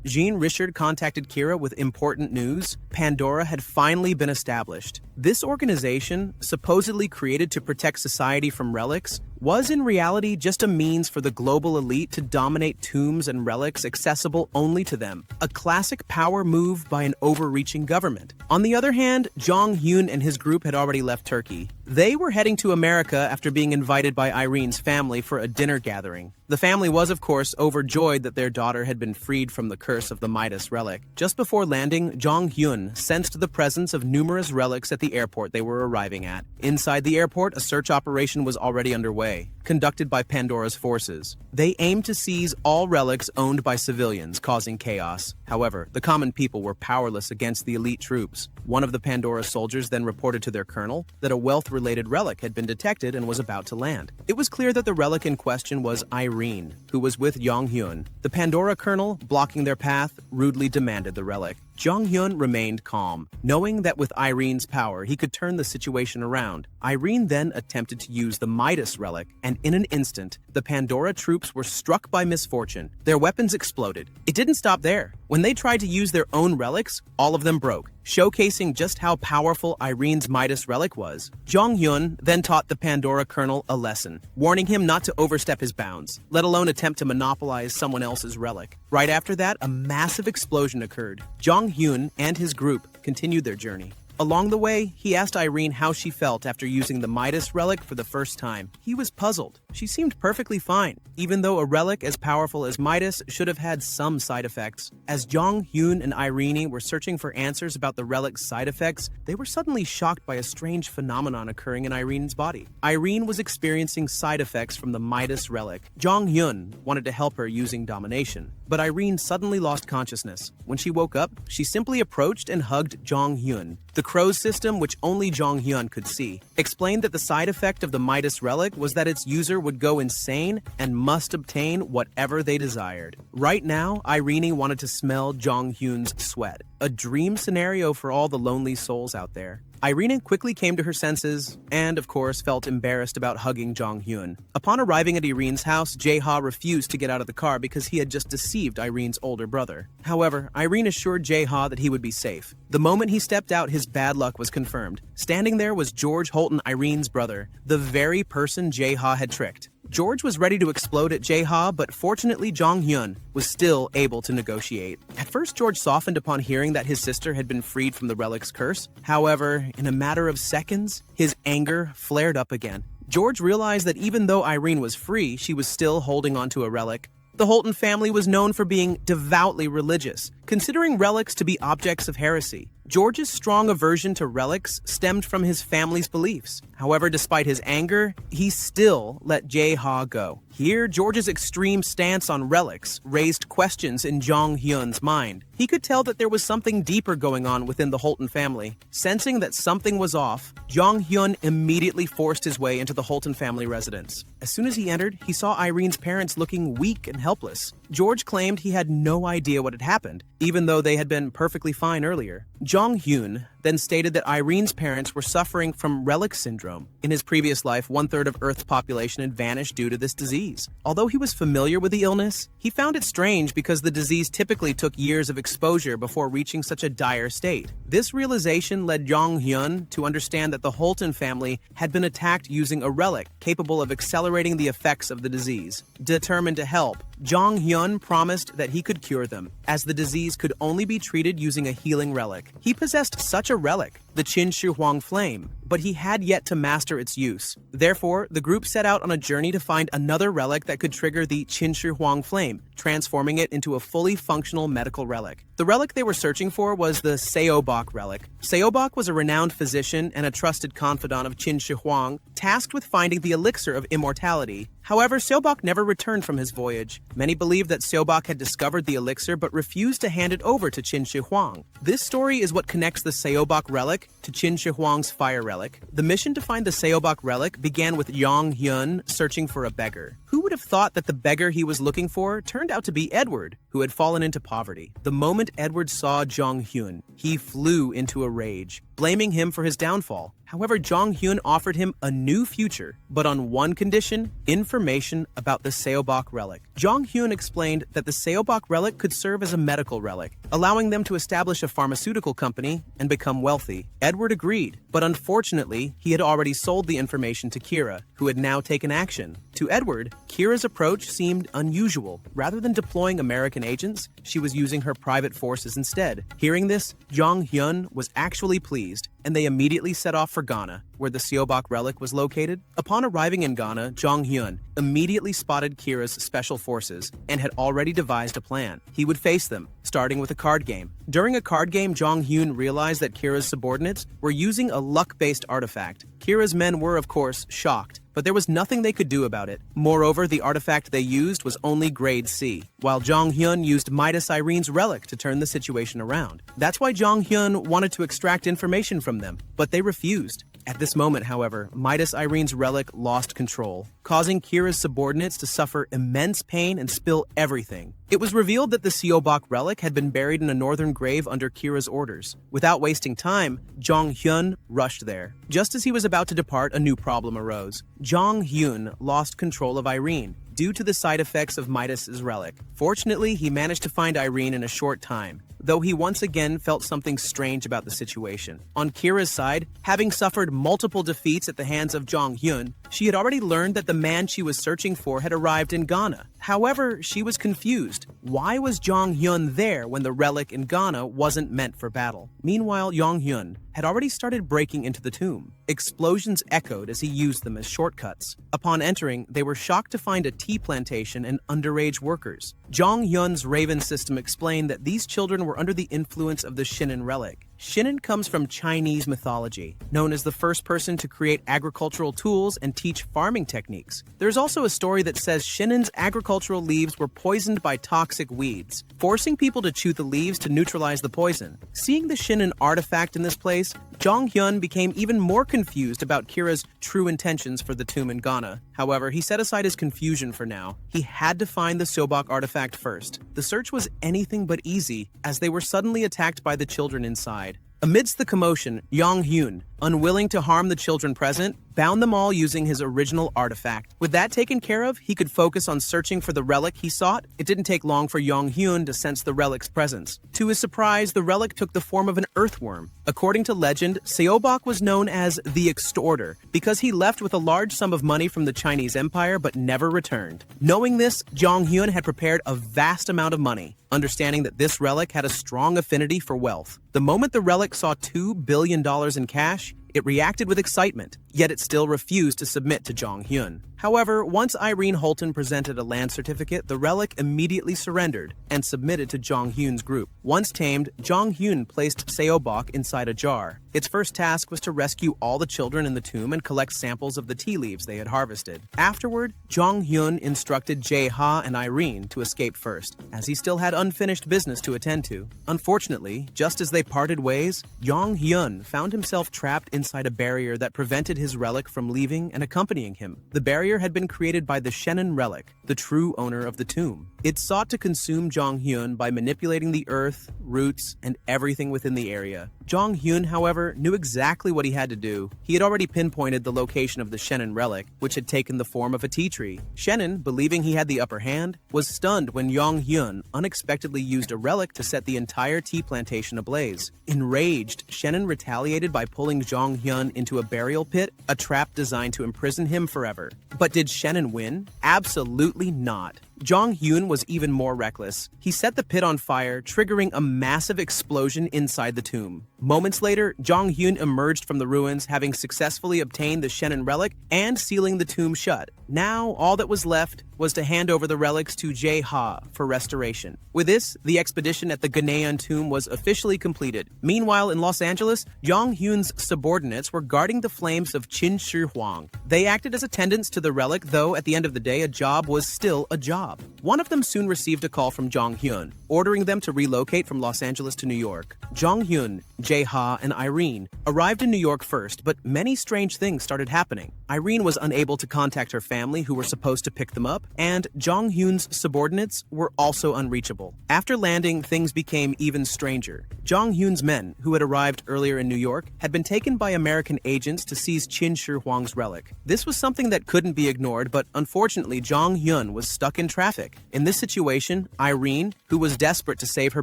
Jean Richard contacted Kira with important news. Pandora had finally been established. This organization, supposedly created to protect society from relics, was in reality just a means for the global elite to dominate tombs and relics accessible only to them. A classic power move by an overreaching government. On the other hand, Jong Hyun and his group had already left Turkey. They were heading to America after being invited by Irene's family for a dinner gathering. The family was, of course, overjoyed that their daughter had been freed from the curse of the Midas relic. Just before landing, Jong Hyun sensed the presence of numerous relics at the airport they were arriving at. Inside the airport, a search operation was already underway, conducted by Pandora's forces. They aimed to seize all relics owned by civilians, causing chaos. However, the common people were powerless against the elite troops. One of the Pandora soldiers then reported to their colonel that a wealth-related relic had been detected and was about to land. It was clear that the relic in question was Irene, who was with Jong Hyun. The Pandora colonel, blocking their path, rudely demanded the relic. Jong Hyun remained calm, knowing that with Irene's power, he could turn the situation around. Irene then attempted to use the Midas relic, and in an instant, the Pandora troops were struck by misfortune. Their weapons exploded. It didn't stop there. When they tried to use their own relics, all of them broke, showcasing just how powerful Irene's Midas relic was. Jong-hyun then taught the Pandora Colonel a lesson, warning him not to overstep his bounds, let alone attempt to monopolize someone else's relic. Right after that, a massive explosion occurred. Jong-hyun and his group continued their journey. Along the way, he asked Irene how she felt after using the Midas relic for the first time. He was puzzled. She seemed perfectly fine, even though a relic as powerful as Midas should have had some side effects. As Jong-hyun and Irene were searching for answers about the relic's side effects, they were suddenly shocked by a strange phenomenon occurring in Irene's body. Irene was experiencing side effects from the Midas relic. Jong-hyun wanted to help her using domination, but Irene suddenly lost consciousness. When she woke up, she simply approached and hugged Jong-hyun. The crow's system, which only Jong-hyun could see, explained that the side effect of the Midas relic was that its user would go insane and must obtain whatever they desired. Right now, Irene wanted to smell Jong-hyun's sweat, a dream scenario for all the lonely souls out there. Irene quickly came to her senses and, of course, felt embarrassed about hugging Jong-hyun. Upon arriving at Irene's house, Jae-ha refused to get out of the car because he had just deceived Irene's older brother. However, Irene assured Jae-ha that he would be safe. The moment he stepped out, his bad luck was confirmed. Standing there was George Holton, Irene's brother, the very person Jae-ha had tricked. George was ready to explode at Jae-ha, but fortunately Jong-hyun was still able to negotiate. At first, George softened upon hearing that his sister had been freed from the relic's curse. However, in a matter of seconds, his anger flared up again. George realized that even though Irene was free, she was still holding onto a relic. The Holton family was known for being devoutly religious, considering relics to be objects of heresy. George's strong aversion to relics stemmed from his family's beliefs. However, despite his anger, he still let Jae-ha go. Here, George's extreme stance on relics raised questions in Jong-hyun's mind. He could tell that there was something deeper going on within the Holton family. Sensing that something was off, Jong-hyun immediately forced his way into the Holton family residence. As soon as he entered, he saw Irene's parents looking weak and helpless. George claimed he had no idea what had happened, even though they had been perfectly fine earlier. Jong-hyun then stated that Irene's parents were suffering from relic syndrome. In his previous life, 1/3 of Earth's population had vanished due to this disease. Although he was familiar with the illness, he found it strange because the disease typically took years of exposure before reaching such a dire state. This realization led Jong-hyun to understand that the Holton family had been attacked using a relic capable of accelerating the effects of the disease. Determined to help, Jong-hyun promised that he could cure them, as the disease could only be treated using a healing relic. He possessed such a relic, the Qin Shi Huang Flame, but he had yet to master its use. Therefore, the group set out on a journey to find another relic that could trigger the Qin Shi Huang Flame, transforming it into a fully functional medical relic. The relic they were searching for was the Seobok relic. Seobok was a renowned physician and a trusted confidant of Qin Shi Huang, tasked with finding the elixir of immortality. However, Seobok never returned from his voyage. Many believe that Seobok had discovered the elixir but refused to hand it over to Qin Shi Huang. This story is what connects the Seobok relic to Qin Shi Huang's fire relic. The mission to find the Seobok relic began with Jong-hyun searching for a beggar. Who would have thought that the beggar he was looking for turned out to be Edward, who had fallen into poverty? The moment Edward saw Jong-hyun, he flew into a rage, blaming him for his downfall. However, Jong-hyun offered him a new future, but on one condition: information about the Seobok relic. Jong-hyun explained that the Seobok relic could serve as a medical relic, allowing them to establish a pharmaceutical company and become wealthy. Edward agreed, but unfortunately, he had already sold the information to Kira, who had now taken action. To Edward, Kira's approach seemed unusual. Rather than deploying American agents, she was using her private forces instead. Hearing this, Jong-hyun was actually pleased, and they immediately set off for Ghana, where the Seobok relic was located. Upon arriving in Ghana, Jong-hyun immediately spotted Kira's special forces and had already devised a plan. He would face them, starting with a card game. During a card game, Jong-hyun realized that Kira's subordinates were using a luck-based artifact. Kira's men were, of course, shocked, but there was nothing they could do about it. Moreover, the artifact they used was only grade C, while Jong-hyun used Midas Irene's relic to turn the situation around. That's why Jong-hyun wanted to extract information from them, but they refused. At this moment, however, Midas Irene's relic lost control, causing Kira's subordinates to suffer immense pain and spill everything. It was revealed that the Seobok relic had been buried in a northern grave under Kira's orders. Without wasting time, Jong-hyun rushed there. Just as he was about to depart, a new problem arose. Jong-hyun lost control of Irene. due to the side effects of Midas's relic. Fortunately, he managed to find Irene in a short time, though he once again felt something strange about the situation. On Kira's side, having suffered multiple defeats at the hands of Jong Hyun, she had already learned that the man she was searching for had arrived in Ghana. However, she was confused. Why was Jong Hyun there when the relic in Ghana wasn't meant for battle? Meanwhile, Jong Hyun had already started breaking into the tomb. Explosions echoed as he used them as shortcuts. Upon entering, they were shocked to find a tea plantation and underage workers. Jong Hyun's Raven system explained that these children were under the influence of the Shinin relic. Shinin comes from Chinese mythology, known as the first person to create agricultural tools and teach farming techniques. There's also a story that says Shinin's agricultural leaves were poisoned by toxic weeds, forcing people to chew the leaves to neutralize the poison. Seeing the Shinin artifact in this place, Jong Hyun became even more confused about Kira's true intentions for the tomb in Ghana. However, he set aside his confusion for now. He had to find the Sobok artifact first. The search was anything but easy, as they were suddenly attacked by the children inside. Amidst the commotion, Jong Hyun, unwilling to harm the children present, bound them all using his original artifact. With that taken care of, he could focus on searching for the relic he sought. It didn't take long for Jong Hyun to sense the relic's presence. To his surprise, the relic took the form of an earthworm. According to legend, Seobok was known as the Extorter because he left with a large sum of money from the Chinese Empire but never returned. Knowing this, Jong Hyun had prepared a vast amount of money, understanding that this relic had a strong affinity for wealth. The moment the relic saw $2 billion in cash, it reacted with excitement, yet it still refused to submit to Jong Hyun. However, once Irene Holton presented a land certificate, the relic immediately surrendered and submitted to Jong Hyun's group. Once tamed, Jong Hyun placed Seobok inside a jar. Its first task was to rescue all the children in the tomb and collect samples of the tea leaves they had harvested. Afterward, Jong Hyun instructed Jae-ha and Irene to escape first, as he still had unfinished business to attend to. Unfortunately, just as they parted ways, Jong Hyun found himself trapped inside a barrier that prevented his relic from leaving and accompanying him. The barrier had been created by the Shinin relic, the true owner of the tomb. It sought to consume Jong Hyun by manipulating the earth, roots, and everything within the area. Jong Hyun, however, knew exactly what he had to do. He had already pinpointed the location of the Shinin relic, which had taken the form of a tea tree. Shinin, believing he had the upper hand, was stunned when Jong Hyun unexpectedly used a relic to set the entire tea plantation ablaze. Enraged, Shinin retaliated by pulling Jong Hyun into a burial pit, a trap designed to imprison him forever. But did Shinin win? Absolutely not. Jong Hyun was even more reckless. He set the pit on fire, triggering a massive explosion inside the tomb. Moments later, Jong Hyun emerged from the ruins, having successfully obtained the Shinin relic and sealing the tomb shut. Now, all that was left was to hand over the relics to Jae-ha for restoration. With this, the expedition at the Ghanaian tomb was officially completed. Meanwhile, in Los Angeles, Jong Hyun's subordinates were guarding the flames of Qin Shi Huang. They acted as attendants to the relic, though at the end of the day, a job was still a job. One of them soon received a call from Jong Hyun, ordering them to relocate from Los Angeles to New York. Jong Hyun, Jae-ha, and Irene arrived in New York first, but many strange things started happening. Irene was unable to contact her family, who were supposed to pick them up, and Jong Hyun's subordinates were also unreachable. After landing, things became even stranger. Jong Hyun's men, who had arrived earlier in New York, had been taken by American agents to seize Qin Shi Huang's relic. This was something that couldn't be ignored, but unfortunately, Jong Hyun was stuck in traffic. In this situation, Irene, who was desperate to save her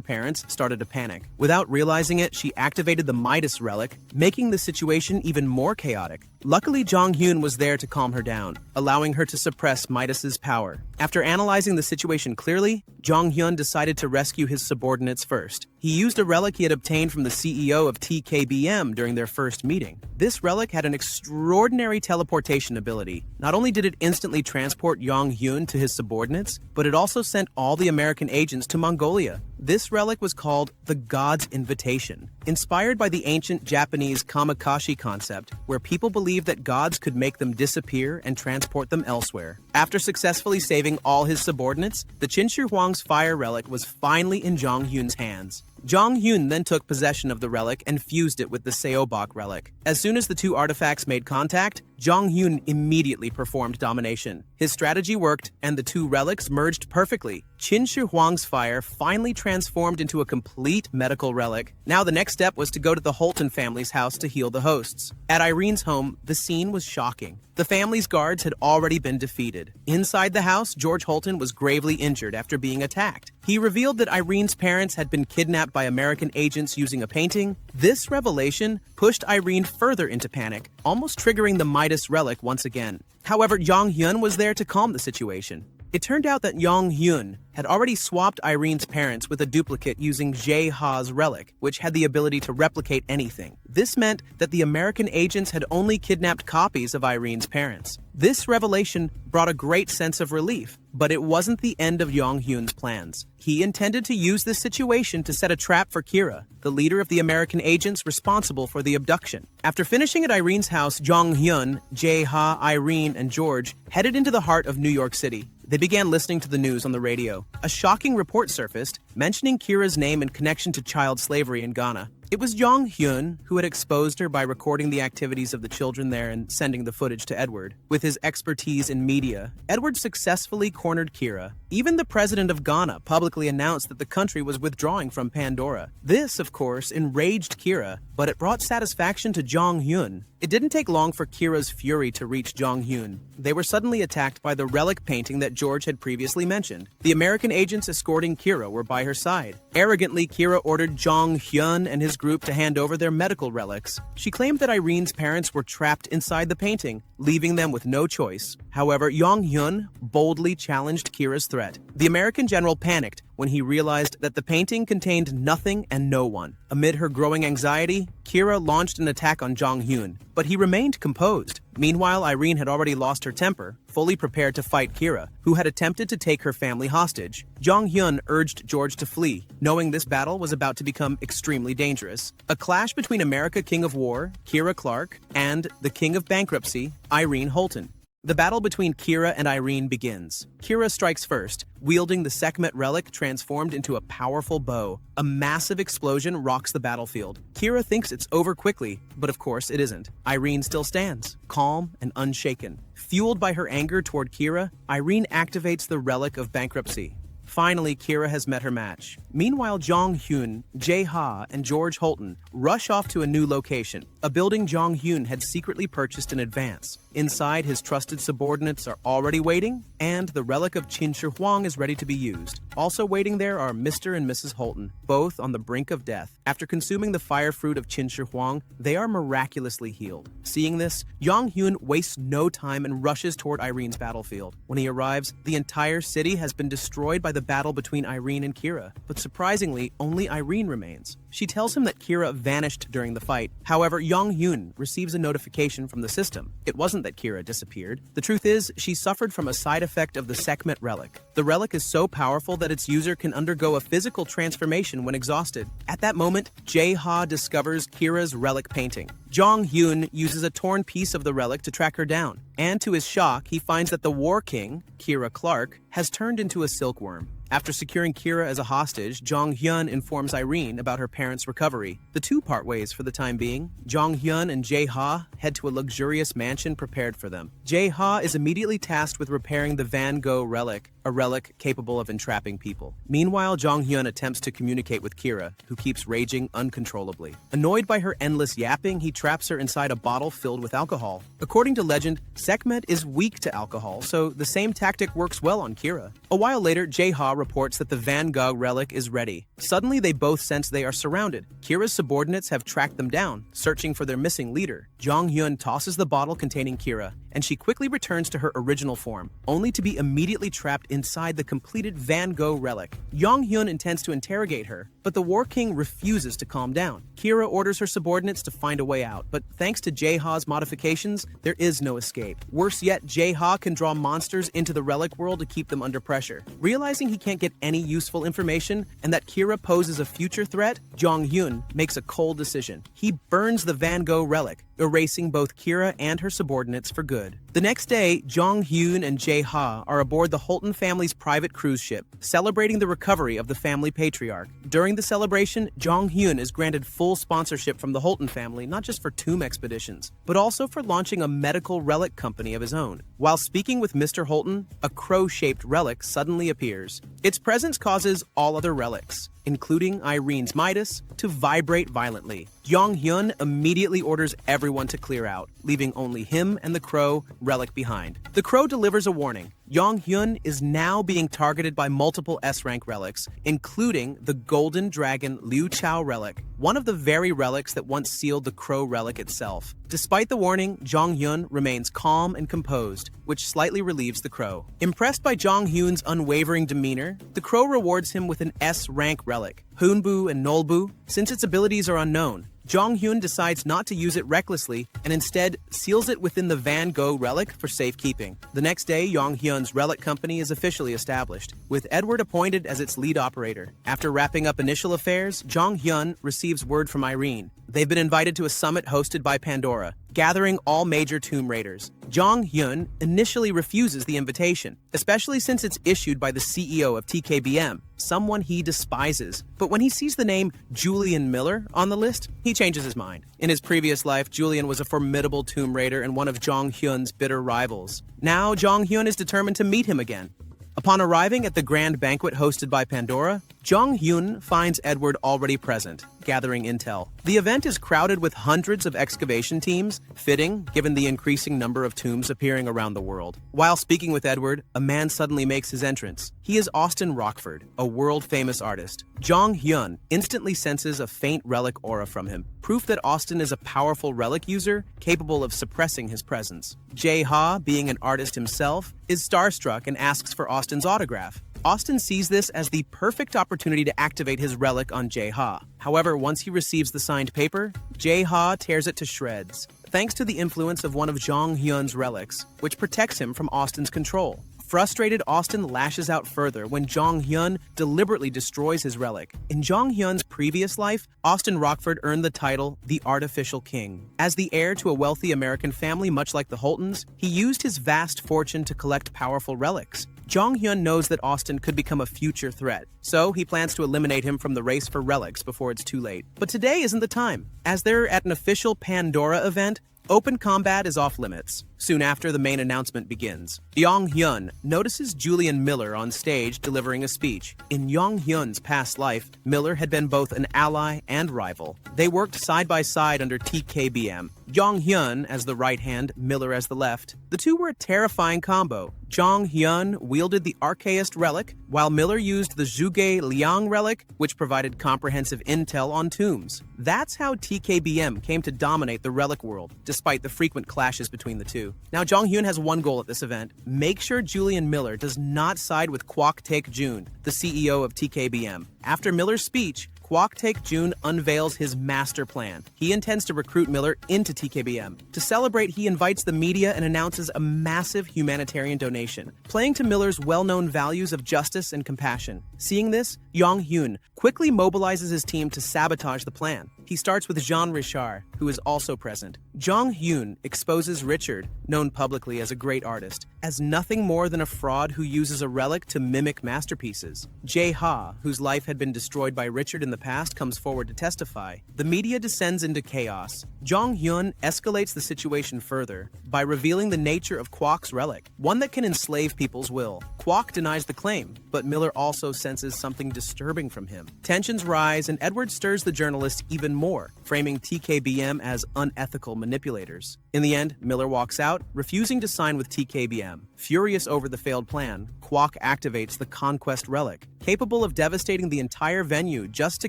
parents, started to panic. Without realizing it, she activated the Midas relic, making the situation even more chaotic. Luckily, Jong Hyun was there to calm her down, allowing her to suppress Midas's power. After analyzing the situation clearly, Jong Hyun decided to rescue his subordinates first. He used a relic he had obtained from the CEO of TKBM during their first meeting. This relic had an extraordinary teleportation ability. Not only did it instantly transport Jong Hyun to his subordinates, but it also sent all the American agents to Mongolia. This relic was called the God's Invitation, inspired by the ancient Japanese kamikaze concept, where people believed that gods could make them disappear and transport them elsewhere. After successfully saving all his subordinates, the Qin Shi Huang's fire relic was finally in Jong Hyun's hands. Jong Hyun then took possession of the relic and fused it with the Seobok relic. As soon as the two artifacts made contact, Jong Hyun immediately performed domination. His strategy worked, and the two relics merged perfectly. Qin Shi Huang's fire finally transformed into a complete medical relic. Now the next step was to go to the Holton family's house to heal the hosts. At Irene's home, the scene was shocking. The family's guards had already been defeated. Inside the house, George Holton was gravely injured after being attacked. He revealed that Irene's parents had been kidnapped by American agents using a painting. This revelation pushed Irene further into panic, almost triggering the Midas relic once again. However, Jong Hyun was there to calm the situation. It turned out that Jong Hyun had already swapped Irene's parents with a duplicate using Jae Ha's relic, which had the ability to replicate anything. This meant that the American agents had only kidnapped copies of Irene's parents. This revelation brought a great sense of relief, but it wasn't the end of Jong Hyun's plans. He intended to use this situation to set a trap for Kira, the leader of the American agents responsible for the abduction. After finishing at Irene's house, Jong Hyun, Jae Ha, Irene, and George headed into the heart of New York City. They began listening to the news on the radio. A shocking report surfaced, mentioning Kira's name in connection to child slavery in Ghana. It was Jong Hyun who had exposed her by recording the activities of the children there and sending the footage to Edward. With his expertise in media, Edward successfully cornered Kira. Even the president of Ghana publicly announced that the country was withdrawing from Pandora. This, of course, enraged Kira, but it brought satisfaction to Jong Hyun. It didn't take long for Kira's fury to reach Jong Hyun. They were suddenly attacked by the relic painting that George had previously mentioned. The American agents escorting Kira were by her side. Arrogantly, Kira ordered Jong Hyun and his group to hand over their medical relics. She claimed that Irene's parents were trapped inside the painting, leaving them with no choice. However, Jong Hyun boldly challenged Kira's threat. The American general panicked when he realized that the painting contained nothing and no one. Amid her growing anxiety, Kira launched an attack on Jong Hyun, but he remained composed. Meanwhile, Irene had already lost her temper, fully prepared to fight Kira, who had attempted to take her family hostage. Jong Hyun urged George to flee, knowing this battle was about to become extremely dangerous. A clash between America King of War, Kira Clark, and the King of Bankruptcy, Irene Holton. The battle between Kira and Irene begins. Kira strikes first, wielding the Sekhmet relic transformed into a powerful bow. A massive explosion rocks the battlefield. Kira thinks it's over quickly, but of course it isn't. Irene still stands, calm and unshaken. Fueled by her anger toward Kira, Irene activates the relic of bankruptcy. Finally, Kira has met her match. Meanwhile, Jong Hyun, Jae Ha, and George Holton rush off to a new location, a building Jong Hyun had secretly purchased in advance. Inside, his trusted subordinates are already waiting, and the relic of Qin Shi Huang is ready to be used. Also waiting there are Mr. and Mrs. Holton, both on the brink of death. After consuming the fire fruit of Qin Shi Huang, they are miraculously healed. Seeing this, Jong Hyun wastes no time and rushes toward Irene's battlefield. When he arrives, the entire city has been destroyed by the battle between Irene and Kira, but surprisingly, only Irene remains. She tells him that Kira vanished during the fight. However, Jong Hyun receives a notification from the system. It wasn't that Kira disappeared. The truth is, she suffered from a side effect of the Sekhmet relic. The relic is so powerful that its user can undergo a physical transformation when exhausted. At that moment, Jae Ha discovers Kira's relic painting. Jong Hyun uses a torn piece of the relic to track her down, and to his shock, he finds that the War King, Kira Clark, has turned into a silkworm. After securing Kira as a hostage, Jong Hyun informs Irene about her parents' recovery. The two part ways for the time being. Jong Hyun and Jae Ha head to a luxurious mansion prepared for them. Jae Ha is immediately tasked with repairing the Van Gogh relic, a relic capable of entrapping people. Meanwhile, Jong Hyun attempts to communicate with Kira, who keeps raging uncontrollably. Annoyed by her endless yapping, he traps her inside a bottle filled with alcohol. According to legend, Sekhmet is weak to alcohol, so the same tactic works well on Kira. A while later, Jae Ha reports that the Van Gogh relic is ready. Suddenly, they both sense they are surrounded. Kira's subordinates have tracked them down, searching for their missing leader. Jong Hyun tosses the bottle containing Kira, and she quickly returns to her original form, only to be immediately trapped inside the completed Van Gogh relic. Jong Hyun intends to interrogate her, but the War King refuses to calm down. Kira orders her subordinates to find a way out, but thanks to Jae Ha's modifications, there is no escape. Worse yet, Jae Ha can draw monsters into the relic world to keep them under pressure. Realizing he can't get any useful information, and that Kira poses a future threat, Jong Hyun makes a cold decision. He burns the Van Gogh relic, erasing both Kira and her subordinates for good. The next day, Jong Hyun and Jae Ha are aboard the Holton family's private cruise ship, celebrating the recovery of the family patriarch. During the celebration, Jong Hyun is granted full sponsorship from the Holton family, not just for tomb expeditions, but also for launching a medical relic company of his own. While speaking with Mr. Holton, a crow-shaped relic suddenly appears. Its presence causes all other relics, including Irene's Midas, to vibrate violently. Jong Hyun immediately orders everyone to clear out, leaving only him and the crow relic behind. The crow delivers a warning. Jong Hyun is now being targeted by multiple S-rank relics, including the Golden Dragon Liu Chao relic, one of the very relics that once sealed the crow relic itself. Despite the warning, Jong Hyun remains calm and composed, which slightly relieves the crow. Impressed by Jong Hyun's unwavering demeanor, the crow rewards him with an S-rank relic, Hoonbu and Nolbu. Since its abilities are unknown, Jong Hyun decides not to use it recklessly and instead seals it within the Van Gogh relic for safekeeping. The next day, Jong Hyun's relic company is officially established, with Edward appointed as its lead operator. After wrapping up initial affairs, Jong Hyun receives word from Irene. They've been invited to a summit hosted by Pandora, gathering all major Tomb Raiders. Jong Hyun initially refuses the invitation, especially since it's issued by the CEO of TKBM, someone he despises. But when he sees the name Julian Miller on the list, he changes his mind. In his previous life, Julian was a formidable Tomb Raider and one of Jong Hyun's bitter rivals. Now, Jong Hyun is determined to meet him again. Upon arriving at the grand banquet hosted by Pandora, Jong Hyun finds Edward already present, gathering intel. The event is crowded with hundreds of excavation teams, fitting given the increasing number of tombs appearing around the world. While speaking with Edward, a man suddenly makes his entrance. He is Austin Rockford, a world-famous artist. Jong Hyun instantly senses a faint relic aura from him, proof that Austin is a powerful relic user capable of suppressing his presence. Jae Ha, being an artist himself, is starstruck and asks for Austin's autograph. Austin sees this as the perfect opportunity to activate his relic on Jae Ha. However, once he receives the signed paper, Jae Ha tears it to shreds, thanks to the influence of one of Jong Hyun's relics, which protects him from Austin's control. Frustrated, Austin lashes out further when Jong Hyun deliberately destroys his relic. In Jong Hyun's previous life, Austin Rockford earned the title the Artificial King. As the heir to a wealthy American family much like the Holtons, he used his vast fortune to collect powerful relics. Jong Hyun knows that Austin could become a future threat, so he plans to eliminate him from the race for relics before it's too late. But today isn't the time. As they're at an official Pandora event, open combat is off limits. Soon after, the main announcement begins. Jong Hyun notices Julian Miller on stage delivering a speech. In Jong Hyun's past life, Miller had been both an ally and rival. They worked side by side under TKBM. Jong Hyun as the right hand, Miller as the left. The two were a terrifying combo. Jong Hyun wielded the Archaist relic, while Miller used the Zhuge Liang relic, which provided comprehensive intel on tombs. That's how TKBM came to dominate the relic world, despite the frequent clashes between the two. Now, Jong Hyun has one goal at this event. Make sure Julian Miller does not side with Kwok Taek-jun, the CEO of TKBM. After Miller's speech, Kwok Taek-jun unveils his master plan. He intends to recruit Miller into TKBM. To celebrate, he invites the media and announces a massive humanitarian donation, playing to Miller's well-known values of justice and compassion. Seeing this, Jong Hyun quickly mobilizes his team to sabotage the plan. He starts with Jean Richard, who is also present. Jong Hyun exposes Richard, known publicly as a great artist, as nothing more than a fraud who uses a relic to mimic masterpieces. Jae Ha, whose life had been destroyed by Richard in the past, comes forward to testify. The media descends into chaos. Jong Hyun escalates the situation further by revealing the nature of Kwok's relic, one that can enslave people's will. Kwok denies the claim, but Miller also senses something disturbing from him. Tensions rise, and Edward stirs the journalists even more, framing TKBM as unethical manipulators. In the end, Miller walks out, refusing to sign with TKBM. Furious over the failed plan, Kwok activates the Conquest relic, capable of devastating the entire venue just to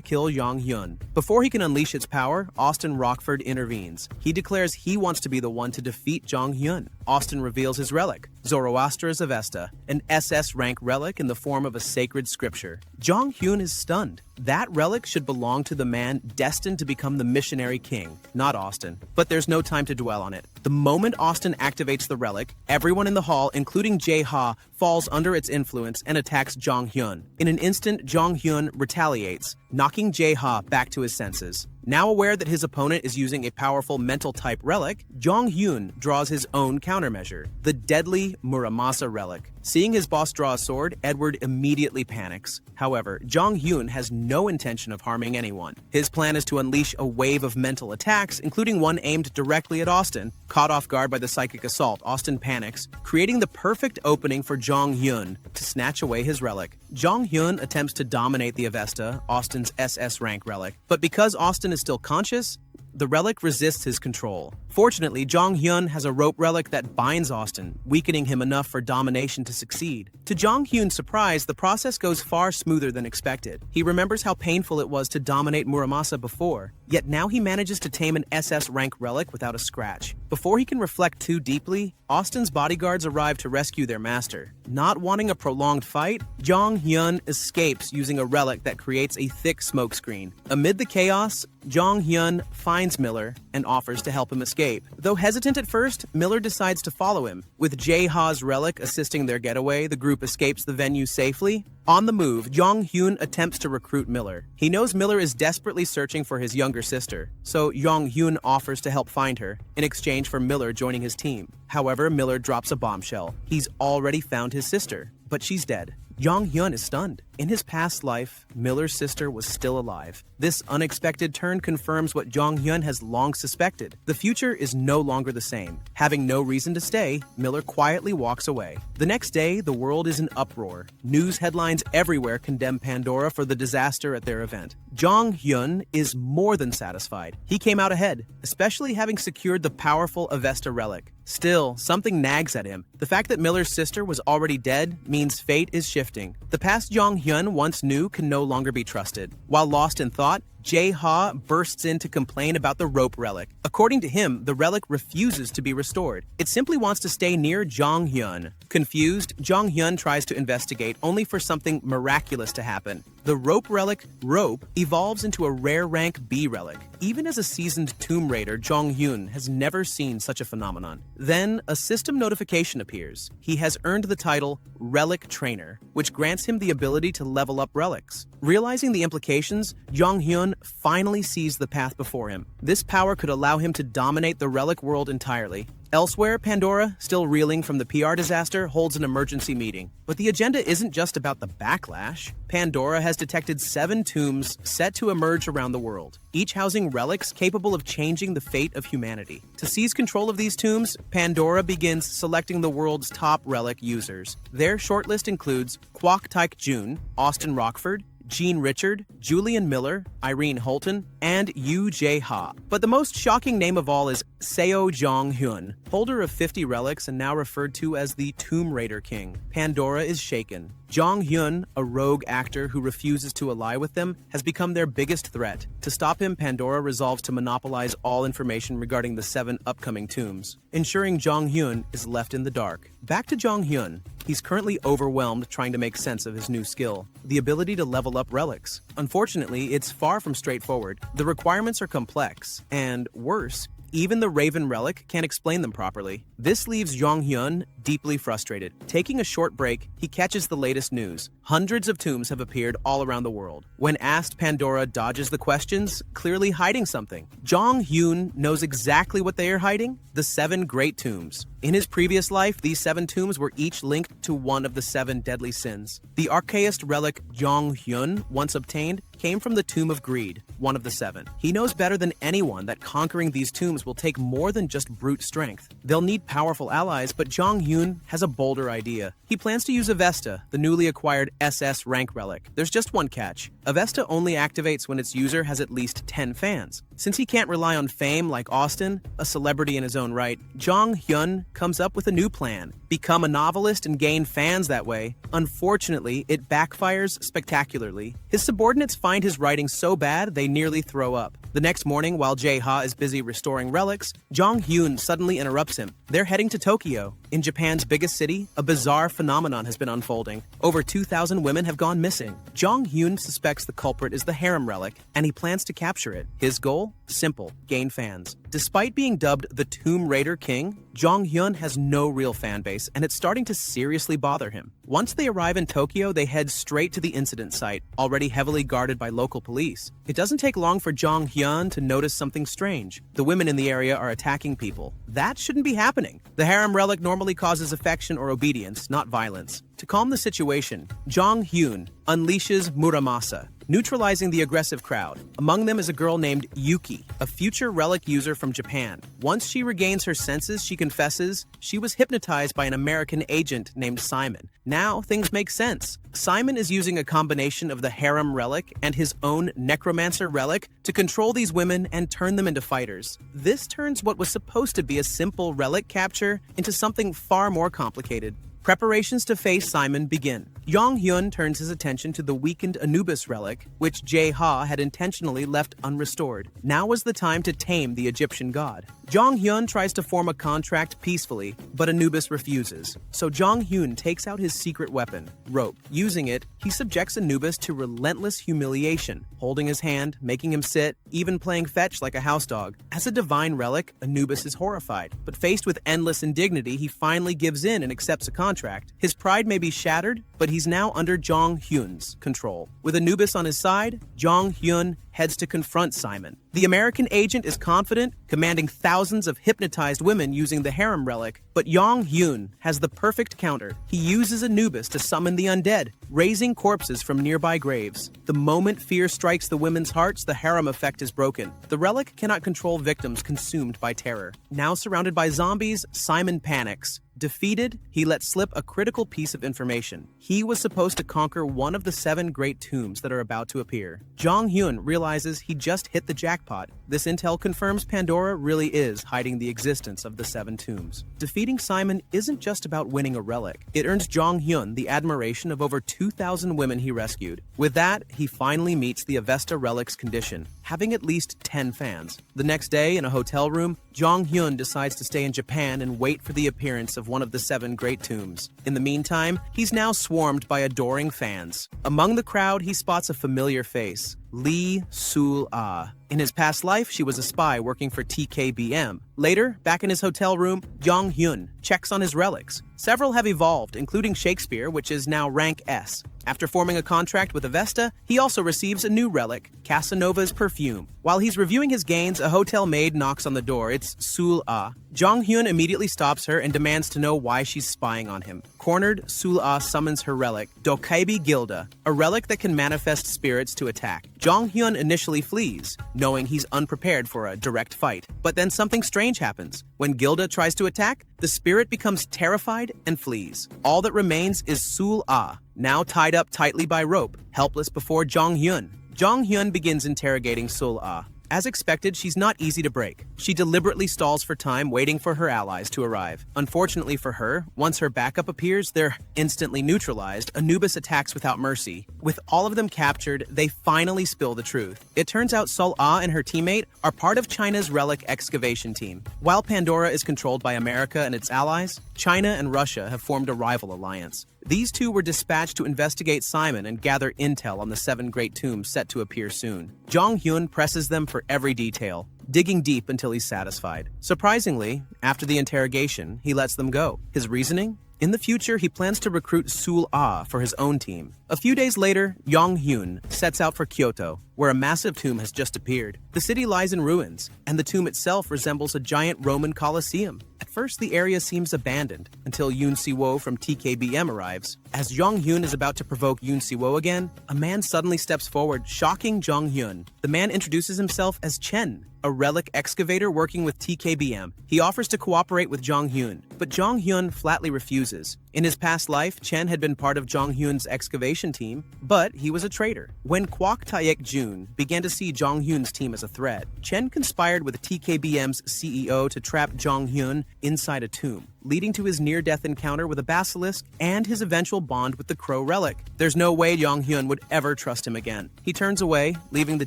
kill Jong Hyun. Before he can unleash its power, Austin Rockford intervenes. He declares he wants to be the one to defeat Jong Hyun. Austin reveals his relic, Zoroaster's Avesta, an SS rank relic in the form of a sacred scripture. Jong Hyun is stunned. That relic should belong to the man destined to become the missionary king, not Austin. But there's no time to dwell on it. The moment Austin activates the relic, everyone in the hall, including Jae Ha, falls under its influence and attacks Jong Hyun. In an instant, Jong Hyun retaliates, knocking Jae-ha back to his senses. Now aware that his opponent is using a powerful mental-type relic, Jong-hyun draws his own countermeasure, the deadly Muramasa relic. Seeing his boss draw a sword, Edward immediately panics. However, Jong-hyun has no intention of harming anyone. His plan is to unleash a wave of mental attacks, including one aimed directly at Austin. Caught off guard by the psychic assault, Austin panics, creating the perfect opening for Jong-hyun to snatch away his relic. Jong-hyun attempts to dominate the Avesta, Austin's SS rank relic, but because Austin is still conscious, the relic resists his control. Fortunately, Jong-hyun has a rope relic that binds Austin, weakening him enough for domination to succeed. To Jong-hyun's surprise, the process goes far smoother than expected. He remembers how painful it was to dominate Muramasa before, yet now he manages to tame an SS rank relic without a scratch. Before he can reflect too deeply, Austin's bodyguards arrive to rescue their master. Not wanting a prolonged fight, Jong-hyun escapes using a relic that creates a thick smokescreen. Amid the chaos, Jong-hyun finds Miller and offers to help him escape. Though hesitant at first, Miller decides to follow him. With Jae-ha's relic assisting their getaway, the group escapes the venue safely. On the move, Jong-hyun attempts to recruit Miller. He knows Miller is desperately searching for his younger sister, so Jong-hyun offers to help find her, in exchange for Miller joining his team. However, Miller drops a bombshell. He's already found his sister, but she's dead. Jong-hyun is stunned. In his past life, Miller's sister was still alive. This unexpected turn confirms what Jong-hyun has long suspected. The future is no longer the same. Having no reason to stay, Miller quietly walks away. The next day, the world is in uproar. News headlines everywhere condemn Pandora for the disaster at their event. Jong-hyun is more than satisfied. He came out ahead, especially having secured the powerful Avesta relic. Still, something nags at him. The fact that Miller's sister was already dead means fate is shifting. The past Jong-hyun once knew can no longer be trusted. While lost in thought, Jae-ha bursts in to complain about the rope relic. According to him, the relic refuses to be restored. It simply wants to stay near Jong-hyun. Confused, Jong-hyun tries to investigate, only for something miraculous to happen. The rope relic, Rope, evolves into a rare rank B relic. Even as a seasoned tomb raider, Jong-hyun has never seen such a phenomenon. Then, a system notification appears. He has earned the title Relic Trainer, which grants him the ability to level up relics. Realizing the implications, Jong-hyun finally sees the path before him. This power could allow him to dominate the relic world entirely. Elsewhere, Pandora, still reeling from the PR disaster, holds an emergency meeting. But the agenda isn't just about the backlash. Pandora has detected 7 tombs set to emerge around the world, each housing relics capable of changing the fate of humanity. To seize control of these tombs, Pandora begins selecting the world's top relic users. Their shortlist includes Kwok Taek-jun, Austin Rockford, Jean Richard, Julian Miller, Irene Holton, and Yu Jae-ha. But the most shocking name of all is Seo Jong-hyun, holder of 50 relics and now referred to as the Tomb Raider King. Pandora is shaken. Jong-hyun, a rogue actor who refuses to ally with them, has become their biggest threat. To stop him, Pandora resolves to monopolize all information regarding the 7 upcoming tombs, ensuring Jong-hyun is left in the dark. Back to Jong-hyun. He's currently overwhelmed trying to make sense of his new skill, the ability to level up relics. Unfortunately, it's far from straightforward. The requirements are complex, and worse, even the Raven relic can't explain them properly. This leaves Jong-hyun deeply frustrated. Taking a short break, he catches the latest news. Hundreds of tombs have appeared all around the world. When asked, Pandora dodges the questions, clearly hiding something. Jong-hyun knows exactly what they are hiding: the 7 great tombs. In his previous life, these 7 tombs were each linked to one of the 7 deadly sins. The archaist relic Jong-hyun once obtained came from the Tomb of Greed, one of the 7. He knows better than anyone that conquering these tombs will take more than just brute strength. They'll need powerful allies, but Jong-hyun has a bolder idea. He plans to use Avesta, the newly acquired SS rank relic. There's just one catch. Avesta only activates when its user has at least 10 fans. Since he can't rely on fame like Austin, a celebrity in his own right, Jong-hyun comes up with a new plan: become a novelist and gain fans that way. Unfortunately, it backfires spectacularly. His subordinates find his writing so bad they nearly throw up. The next morning, while Jae-ha is busy restoring relics, Jong-hyun suddenly interrupts him. They're heading to Tokyo. In Japan's biggest city, a bizarre phenomenon has been unfolding. Over 2,000 women have gone missing. Jong Hyun suspects the culprit is the harem relic, and he plans to capture it. His goal? Simple: gain fans. Despite being dubbed the Tomb Raider King, Jong Hyun has no real fan base, and it's starting to seriously bother him. Once they arrive in Tokyo, they head straight to the incident site, already heavily guarded by local police. It doesn't take long for Jong Hyun to notice something strange. The women in the area are attacking people. That shouldn't be happening. The harem relic normally causes affection or obedience, not violence. To calm the situation, Jong Hyun unleashes Muramasa, neutralizing the aggressive crowd. Among them is a girl named Yuki, a future relic user from Japan. Once she regains her senses, she confesses she was hypnotized by an American agent named Simon. Now things make sense. Simon is using a combination of the harem relic and his own necromancer relic to control these women and turn them into fighters. This turns what was supposed to be a simple relic capture into something far more complicated. Preparations to face Simon begin. Jong Hyun turns his attention to the weakened Anubis relic, which Jae-ha had intentionally left unrestored. Now was the time to tame the Egyptian god. Jong Hyun tries to form a contract peacefully, but Anubis refuses. So Jong Hyun takes out his secret weapon, rope. Using it, he subjects Anubis to relentless humiliation, holding his hand, making him sit, even playing fetch like a house dog. As a divine relic, Anubis is horrified, but faced with endless indignity, he finally gives in and accepts a contract. His pride may be shattered, but he's now under Jong Hyun's control. With Anubis on his side, Jong Hyun heads to confront Simon. The American agent is confident, commanding thousands of hypnotized women using the harem relic, but Jong Hyun has the perfect counter. He uses Anubis to summon the undead, raising corpses from nearby graves. The moment fear strikes the women's hearts, the harem effect is broken. The relic cannot control victims consumed by terror. Now surrounded by zombies, Simon panics. Defeated, he let slip a critical piece of information. He was supposed to conquer one of the 7 great tombs that are about to appear. Jong Hyun realizes he just hit the jackpot. This intel confirms Pandora really is hiding the existence of the 7 tombs. Defeating Simon isn't just about winning a relic. It earns Jong Hyun the admiration of over 2,000 women he rescued. With that, he finally meets the Avesta relic's condition, having at least 10 fans. The next day, in a hotel room, Jong Hyun decides to stay in Japan and wait for the appearance of one of the 7 great tombs. In the meantime, he's now swarmed by adoring fans. Among the crowd, he spots a familiar face, Lee Sul-ah. In his past life, she was a spy working for TKBM. Later, back in his hotel room, Jong Hyun checks on his relics. Several have evolved, including Shakespeare, which is now rank S. After forming a contract with Avesta, he also receives a new relic, Casanova's perfume. While he's reviewing his gains, a hotel maid knocks on the door. It's Sul-ah. Jong Hyun immediately stops her and demands to know why she's spying on him. Cornered, Sul-ah summons her relic, Dokaibi Gilda, a relic that can manifest spirits to attack. Jong Hyun initially flees, knowing he's unprepared for a direct fight. But then something strange happens. When Gilda tries to attack, the spirit becomes terrified and flees. All that remains is Sul-ah, now tied up tightly by rope, helpless before Jong Hyun. Jong Hyun begins interrogating Sul-ah. As expected, she's not easy to break. She deliberately stalls for time, waiting for her allies to arrive. Unfortunately for her, once her backup appears, they're instantly neutralized. Anubis attacks without mercy. With all of them captured, they finally spill the truth. It turns out Sul-ah and her teammate are part of China's relic excavation team. While Pandora is controlled by America and its allies, China and Russia have formed a rival alliance. These two were dispatched to investigate Simon and gather intel on the 7 great tombs set to appear soon. Jong Hyun presses them for every detail, digging deep until he's satisfied. Surprisingly, after the interrogation, he lets them go. His reasoning? In the future, he plans to recruit Sul-ah for his own team. A few days later, Jong Hyun sets out for Kyoto, where a massive tomb has just appeared. The city lies in ruins, and the tomb itself resembles a giant Roman Colosseum. At first, the area seems abandoned, until Yoon Si-wo from TKBM arrives. As Jong Hyun is about to provoke Yoon Si-wo again, a man suddenly steps forward, shocking Jong Hyun. The man introduces himself as Chen, a relic excavator working with TKBM. He offers to cooperate with Jong Hyun, but Jong Hyun flatly refuses. In his past life, Chen had been part of Jong Hyun's excavation team, but he was a traitor. When Kwok Taek-jun began to see Jong Hyun's team as a threat, Chen conspired with TKBM's CEO to trap Jong Hyun inside a tomb, leading to his near-death encounter with a basilisk and his eventual bond with the Crow relic. There's no way Jong Hyun would ever trust him again. He turns away, leaving the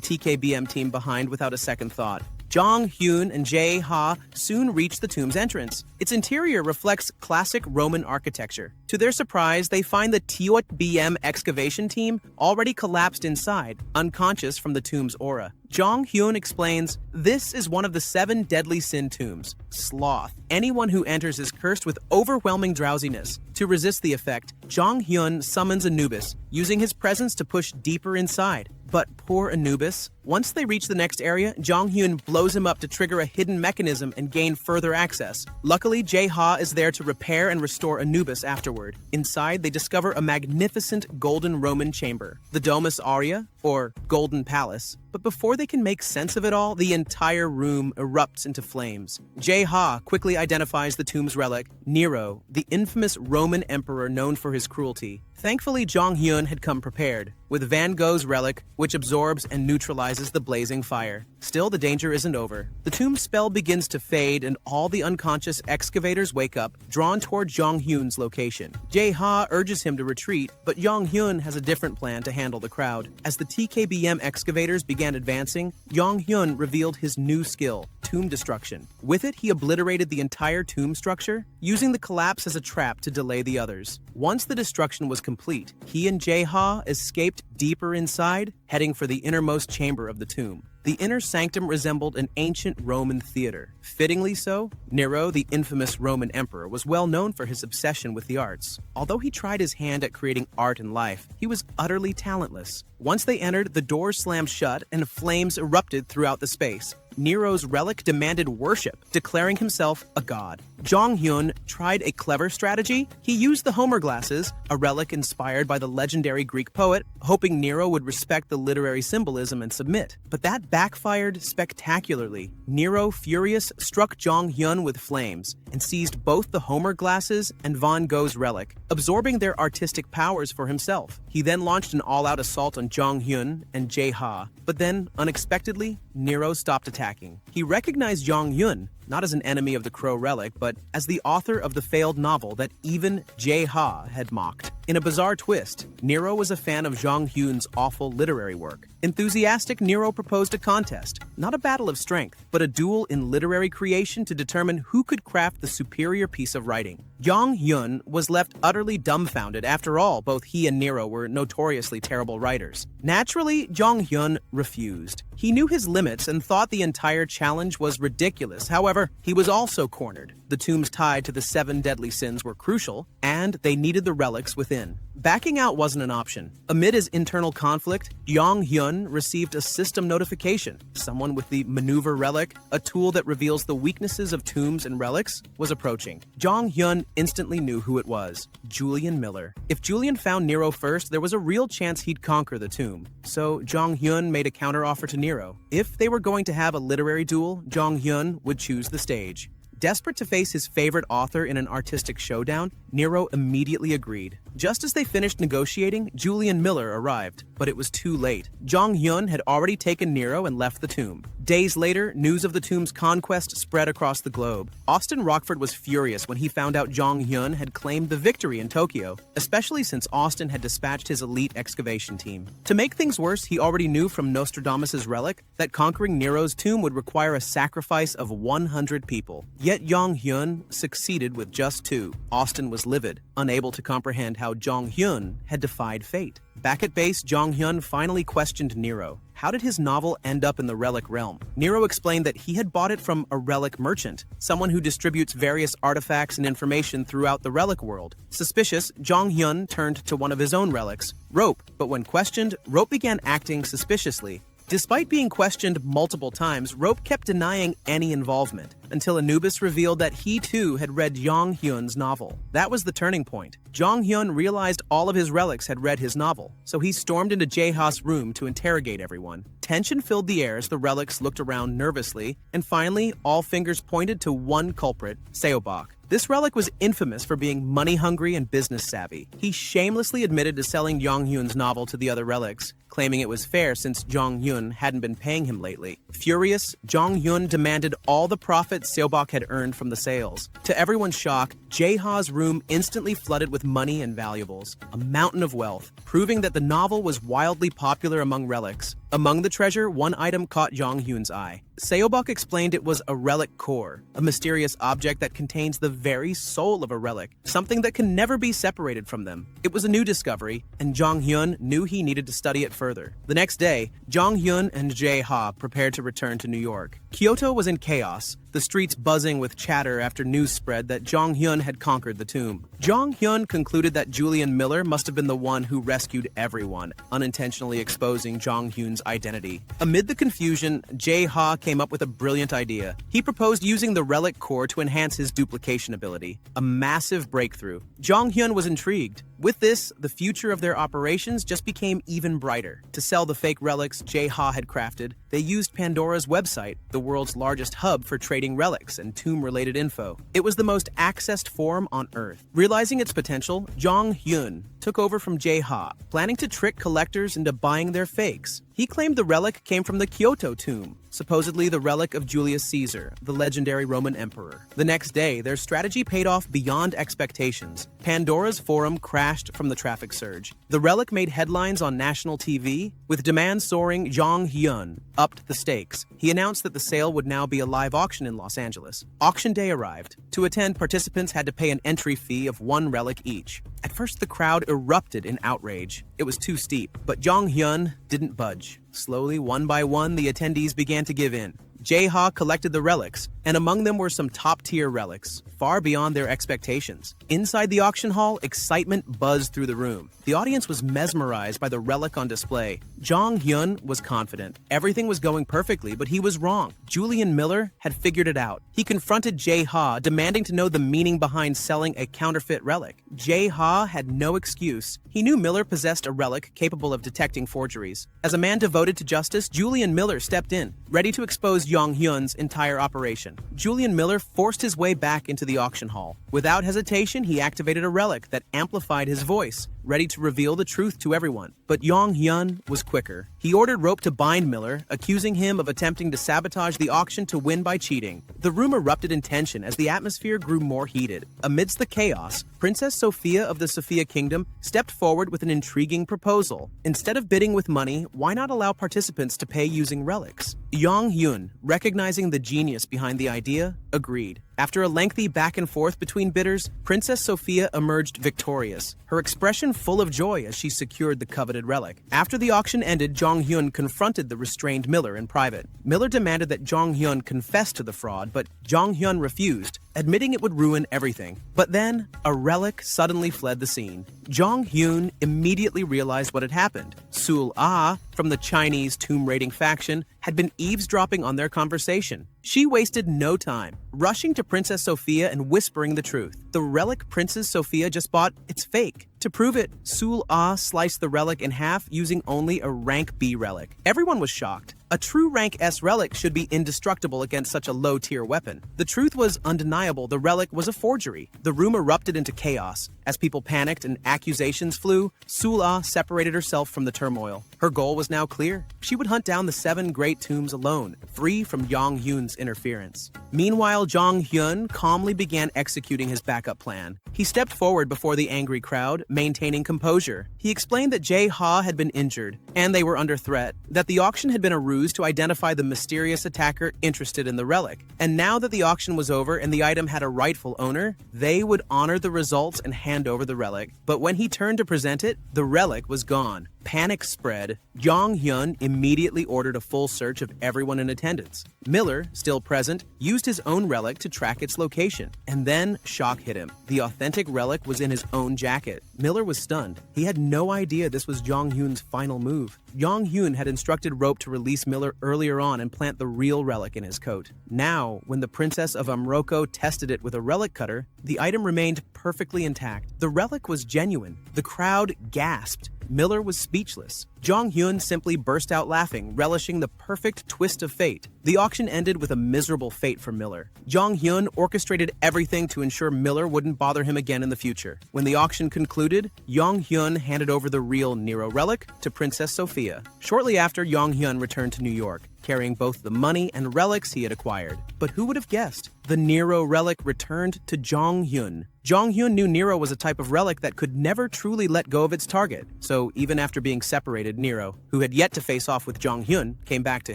TKBM team behind without a second thought. Jong Hyun and Jae Ha soon reach the tomb's entrance. Its interior reflects classic Roman architecture. To their surprise, they find the Tiot BM excavation team already collapsed inside, unconscious from the tomb's aura. Jong Hyun explains, "This is one of the 7 deadly sin tombs, sloth. Anyone who enters is cursed with overwhelming drowsiness. To resist the effect, Jong Hyun summons Anubis, using his presence to push deeper inside. But poor Anubis. Once they reach the next area, Jong Hyun blows him up to trigger a hidden mechanism and gain further access. Luckily, Jae Ha is there to repair and restore Anubis afterward. Inside, they discover a magnificent golden Roman chamber, the Domus Aurea, or Golden Palace. But before they can make sense of it all, the entire room erupts into flames. Jae Ha quickly identifies the tomb's relic, Nero, the infamous Roman emperor known for his cruelty. Thankfully, Jong Hyun had come prepared, with Van Gogh's relic, which absorbs and neutralizes the blazing fire. Still, the danger isn't over. The tomb's spell begins to fade, and all the unconscious excavators wake up, drawn toward Jong Hyun's location. Jae Ha urges him to retreat, but Jong Hyun has a different plan to handle the crowd. As the TKBM excavators began advancing, Jong Hyun revealed his new skill, tomb destruction. With it, he obliterated the entire tomb structure, using the collapse as a trap to delay the others. Once the destruction was complete, he and Jae Ha escaped deeper inside, heading for the innermost chamber of the tomb. The inner sanctum resembled an ancient Roman theater. Fittingly so, Nero, the infamous Roman emperor, was well known for his obsession with the arts. Although he tried his hand at creating art and life, he was utterly talentless. Once they entered, the doors slammed shut and flames erupted throughout the space. Nero's relic demanded worship, declaring himself a god. Jong Hyun tried a clever strategy. He used the Homer glasses, a relic inspired by the legendary Greek poet, hoping Nero would respect the literary symbolism and submit. But that backfired spectacularly. Nero, furious, struck Jong Hyun with flames and seized both the Homer glasses and Van Gogh's relic, absorbing their artistic powers for himself. He then launched an all-out assault on Jong Hyun and Jae Ha, but then, unexpectedly, Nero stopped attacking. He recognized Jong Hyun, not as an enemy of the Crow relic, but as the author of the failed novel that even Jae Ha had mocked. In a bizarre twist, Nero was a fan of Jong Hyun's awful literary work. Enthusiastic, Nero proposed a contest, not a battle of strength, but a duel in literary creation to determine who could craft the superior piece of writing. Jong Hyun was left utterly dumbfounded. After all, both he and Nero were notoriously terrible writers. Naturally, Jong Hyun refused. He knew his limits and thought the entire challenge was ridiculous. However, he was also cornered. The tombs tied to the 7 deadly sins were crucial, and they needed the relics within. Backing out wasn't an option. Amid his internal conflict, Jong Hyun received a system notification. Someone with the maneuver relic, a tool that reveals the weaknesses of tombs and relics, was approaching. Jong Hyun instantly knew who it was: Julian Miller. If Julian found Nero first, there was a real chance he'd conquer the tomb. So Jong Hyun made a counteroffer to Nero. If they were going to have a literary duel, Jong Hyun would choose the stage. Desperate to face his favorite author in an artistic showdown, Nero immediately agreed. Just as they finished negotiating, Julian Miller arrived, but it was too late. Jong Hyun had already taken Nero and left the tomb. Days later, news of the tomb's conquest spread across the globe. Austin Rockford was furious when he found out Jong Hyun had claimed the victory in Tokyo, especially since Austin had dispatched his elite excavation team. To make things worse, he already knew from Nostradamus' relic that conquering Nero's tomb would require a sacrifice of 100 people. Yet Jong Hyun succeeded with just 2. Austin was livid, unable to comprehend how Jong Hyun had defied fate. Back at base, Jong Hyun finally questioned Nero. How did his novel end up in the relic realm? Nero explained that he had bought it from a relic merchant, someone who distributes various artifacts and information throughout the relic world. Suspicious, Jong Hyun turned to one of his own relics, Rope, but when questioned, Rope began acting suspiciously. Despite being questioned multiple times, Rope kept denying any involvement, until Anubis revealed that he too had read Jong Hyun's novel. That was the turning point. Jong Hyun realized all of his relics had read his novel, so he stormed into Jae Ha's room to interrogate everyone. Tension filled the air as the relics looked around nervously, and finally, all fingers pointed to one culprit, Seobok. This relic was infamous for being money-hungry and business-savvy. He shamelessly admitted to selling Jong Hyun's novel to the other relics, claiming it was fair since Jong Hyun hadn't been paying him lately. Furious, Jong Hyun demanded all the profit Seobok had earned from the sales. To everyone's shock, Jae Ha's room instantly flooded with money and valuables, a mountain of wealth, proving that the novel was wildly popular among relics. Among the treasure, one item caught Jong Hyun's eye. Seobok explained it was a relic core, a mysterious object that contains the very soul of a relic, something that can never be separated from them. It was a new discovery, and Jong Hyun knew he needed to study it further. The next day, Jong Hyun and Jae-ha prepared to return to New York. Kyoto was in chaos, the streets buzzing with chatter after news spread that Jong Hyun had conquered the tomb. Jong Hyun concluded that Julian Miller must have been the one who rescued everyone, unintentionally exposing Jong Hyun's identity. Amid the confusion, Jae-ha came up with a brilliant idea. He proposed using the relic core to enhance his duplication ability, a massive breakthrough. Jong Hyun was intrigued. With this, the future of their operations just became even brighter. To sell the fake relics Jae-ha had crafted, they used Pandora's website, the world's largest hub for trading relics and tomb-related info. It was the most accessed forum on Earth. Realizing its potential, Jong Hyun took over from Jae-ha, planning to trick collectors into buying their fakes. He claimed the relic came from the Kyoto tomb, supposedly the relic of Julius Caesar, the legendary Roman emperor. The next day, their strategy paid off beyond expectations. Pandora's forum crashed from the traffic surge. The relic made headlines on national TV, with demand soaring. Jong Hyun upped the stakes. He announced that the sale would now be a live auction in Los Angeles. Auction day arrived. To attend, participants had to pay an entry fee of one relic each. At first, the crowd erupted in outrage. It was too steep, but Jong Hyun didn't budge. Slowly, one by one, the attendees began to give in. Jae-ha collected the relics, and among them were some top-tier relics, far beyond their expectations. Inside the auction hall, excitement buzzed through the room. The audience was mesmerized by the relic on display. Jong Hyun was confident. Everything was going perfectly, but he was wrong. Julian Miller had figured it out. He confronted Jae-ha, demanding to know the meaning behind selling a counterfeit relic. Jae-ha had no excuse. He knew Miller possessed a relic capable of detecting forgeries. As a man devoted to justice, Julian Miller stepped in, ready to expose Jong Hyun's entire operation. Julian Miller forced his way back into the auction hall. Without hesitation, he activated a relic that amplified his voice, ready to reveal the truth to everyone. But Jong Hyun was quicker. He ordered rope to bind Miller, accusing him of attempting to sabotage the auction to win by cheating. The room erupted in tension as the atmosphere grew more heated. Amidst the chaos, Princess Sophia of the Sophia Kingdom stepped forward with an intriguing proposal. Instead of bidding with money, why not allow participants to pay using relics? Jong Hyun, recognizing the genius behind the idea, agreed. After a lengthy back and forth between bidders, Princess Sophia emerged victorious, her expression full of joy as she secured the coveted relic. After the auction ended, Jong Hyun confronted the restrained Miller in private. Miller demanded that Jong Hyun confess to the fraud, but Jong Hyun refused, admitting it would ruin everything. But then, a relic suddenly fled the scene. Jong Hyun immediately realized what had happened. Sul-ah, from the Chinese tomb-raiding faction, had been eavesdropping on their conversation. She wasted no time, rushing to Princess Sophia and whispering the truth. The relic Princess Sophia just bought, it's fake. To prove it, Sul-ah sliced the relic in half using only a rank B relic. Everyone was shocked. A true rank S relic should be indestructible against such a low-tier weapon. The truth was undeniable. The relic was a forgery. The room erupted into chaos. As people panicked and accusations flew, Sul-ah separated herself from the turmoil. Her goal was now clear. She would hunt down the 7 great tombs alone, free from Jong Hyun's interference. Meanwhile, Jong Hyun calmly began executing his backup plan. He stepped forward before the angry crowd, maintaining composure. He explained that Jae-ha had been injured, and they were under threat, that the auction had been a ruse to identify the mysterious attacker interested in the relic. And now that the auction was over and the item had a rightful owner, they would honor the results and hand over the relic. But when he turned to present it, the relic was gone. Panic spread. Jong Hyun immediately ordered a full search of everyone in attendance. Miller, still present, used his own relic to track its location. And then shock hit him. The authentic relic was in his own jacket. Miller was stunned. He had no idea this was Jong Hyun's final move. Jong Hyun had instructed Rope to release Miller earlier on and plant the real relic in his coat. Now, when the Princess of Amroko tested it with a relic cutter, the item remained perfectly intact. The relic was genuine. The crowd gasped. Miller was speechless. Jong Hyun simply burst out laughing, relishing the perfect twist of fate. The auction ended with a miserable fate for Miller. Jong Hyun orchestrated everything to ensure Miller wouldn't bother him again in the future. When the auction concluded, Jong Hyun handed over the real Nero relic to Princess Sophia. Shortly after, Jong Hyun returned to New York. carrying both the money and relics he had acquired. But who would have guessed? The Nero relic returned to Jong Hyun. Jong Hyun knew Nero was a type of relic that could never truly let go of its target. So even after being separated, Nero, who had yet to face off with Jong Hyun, came back to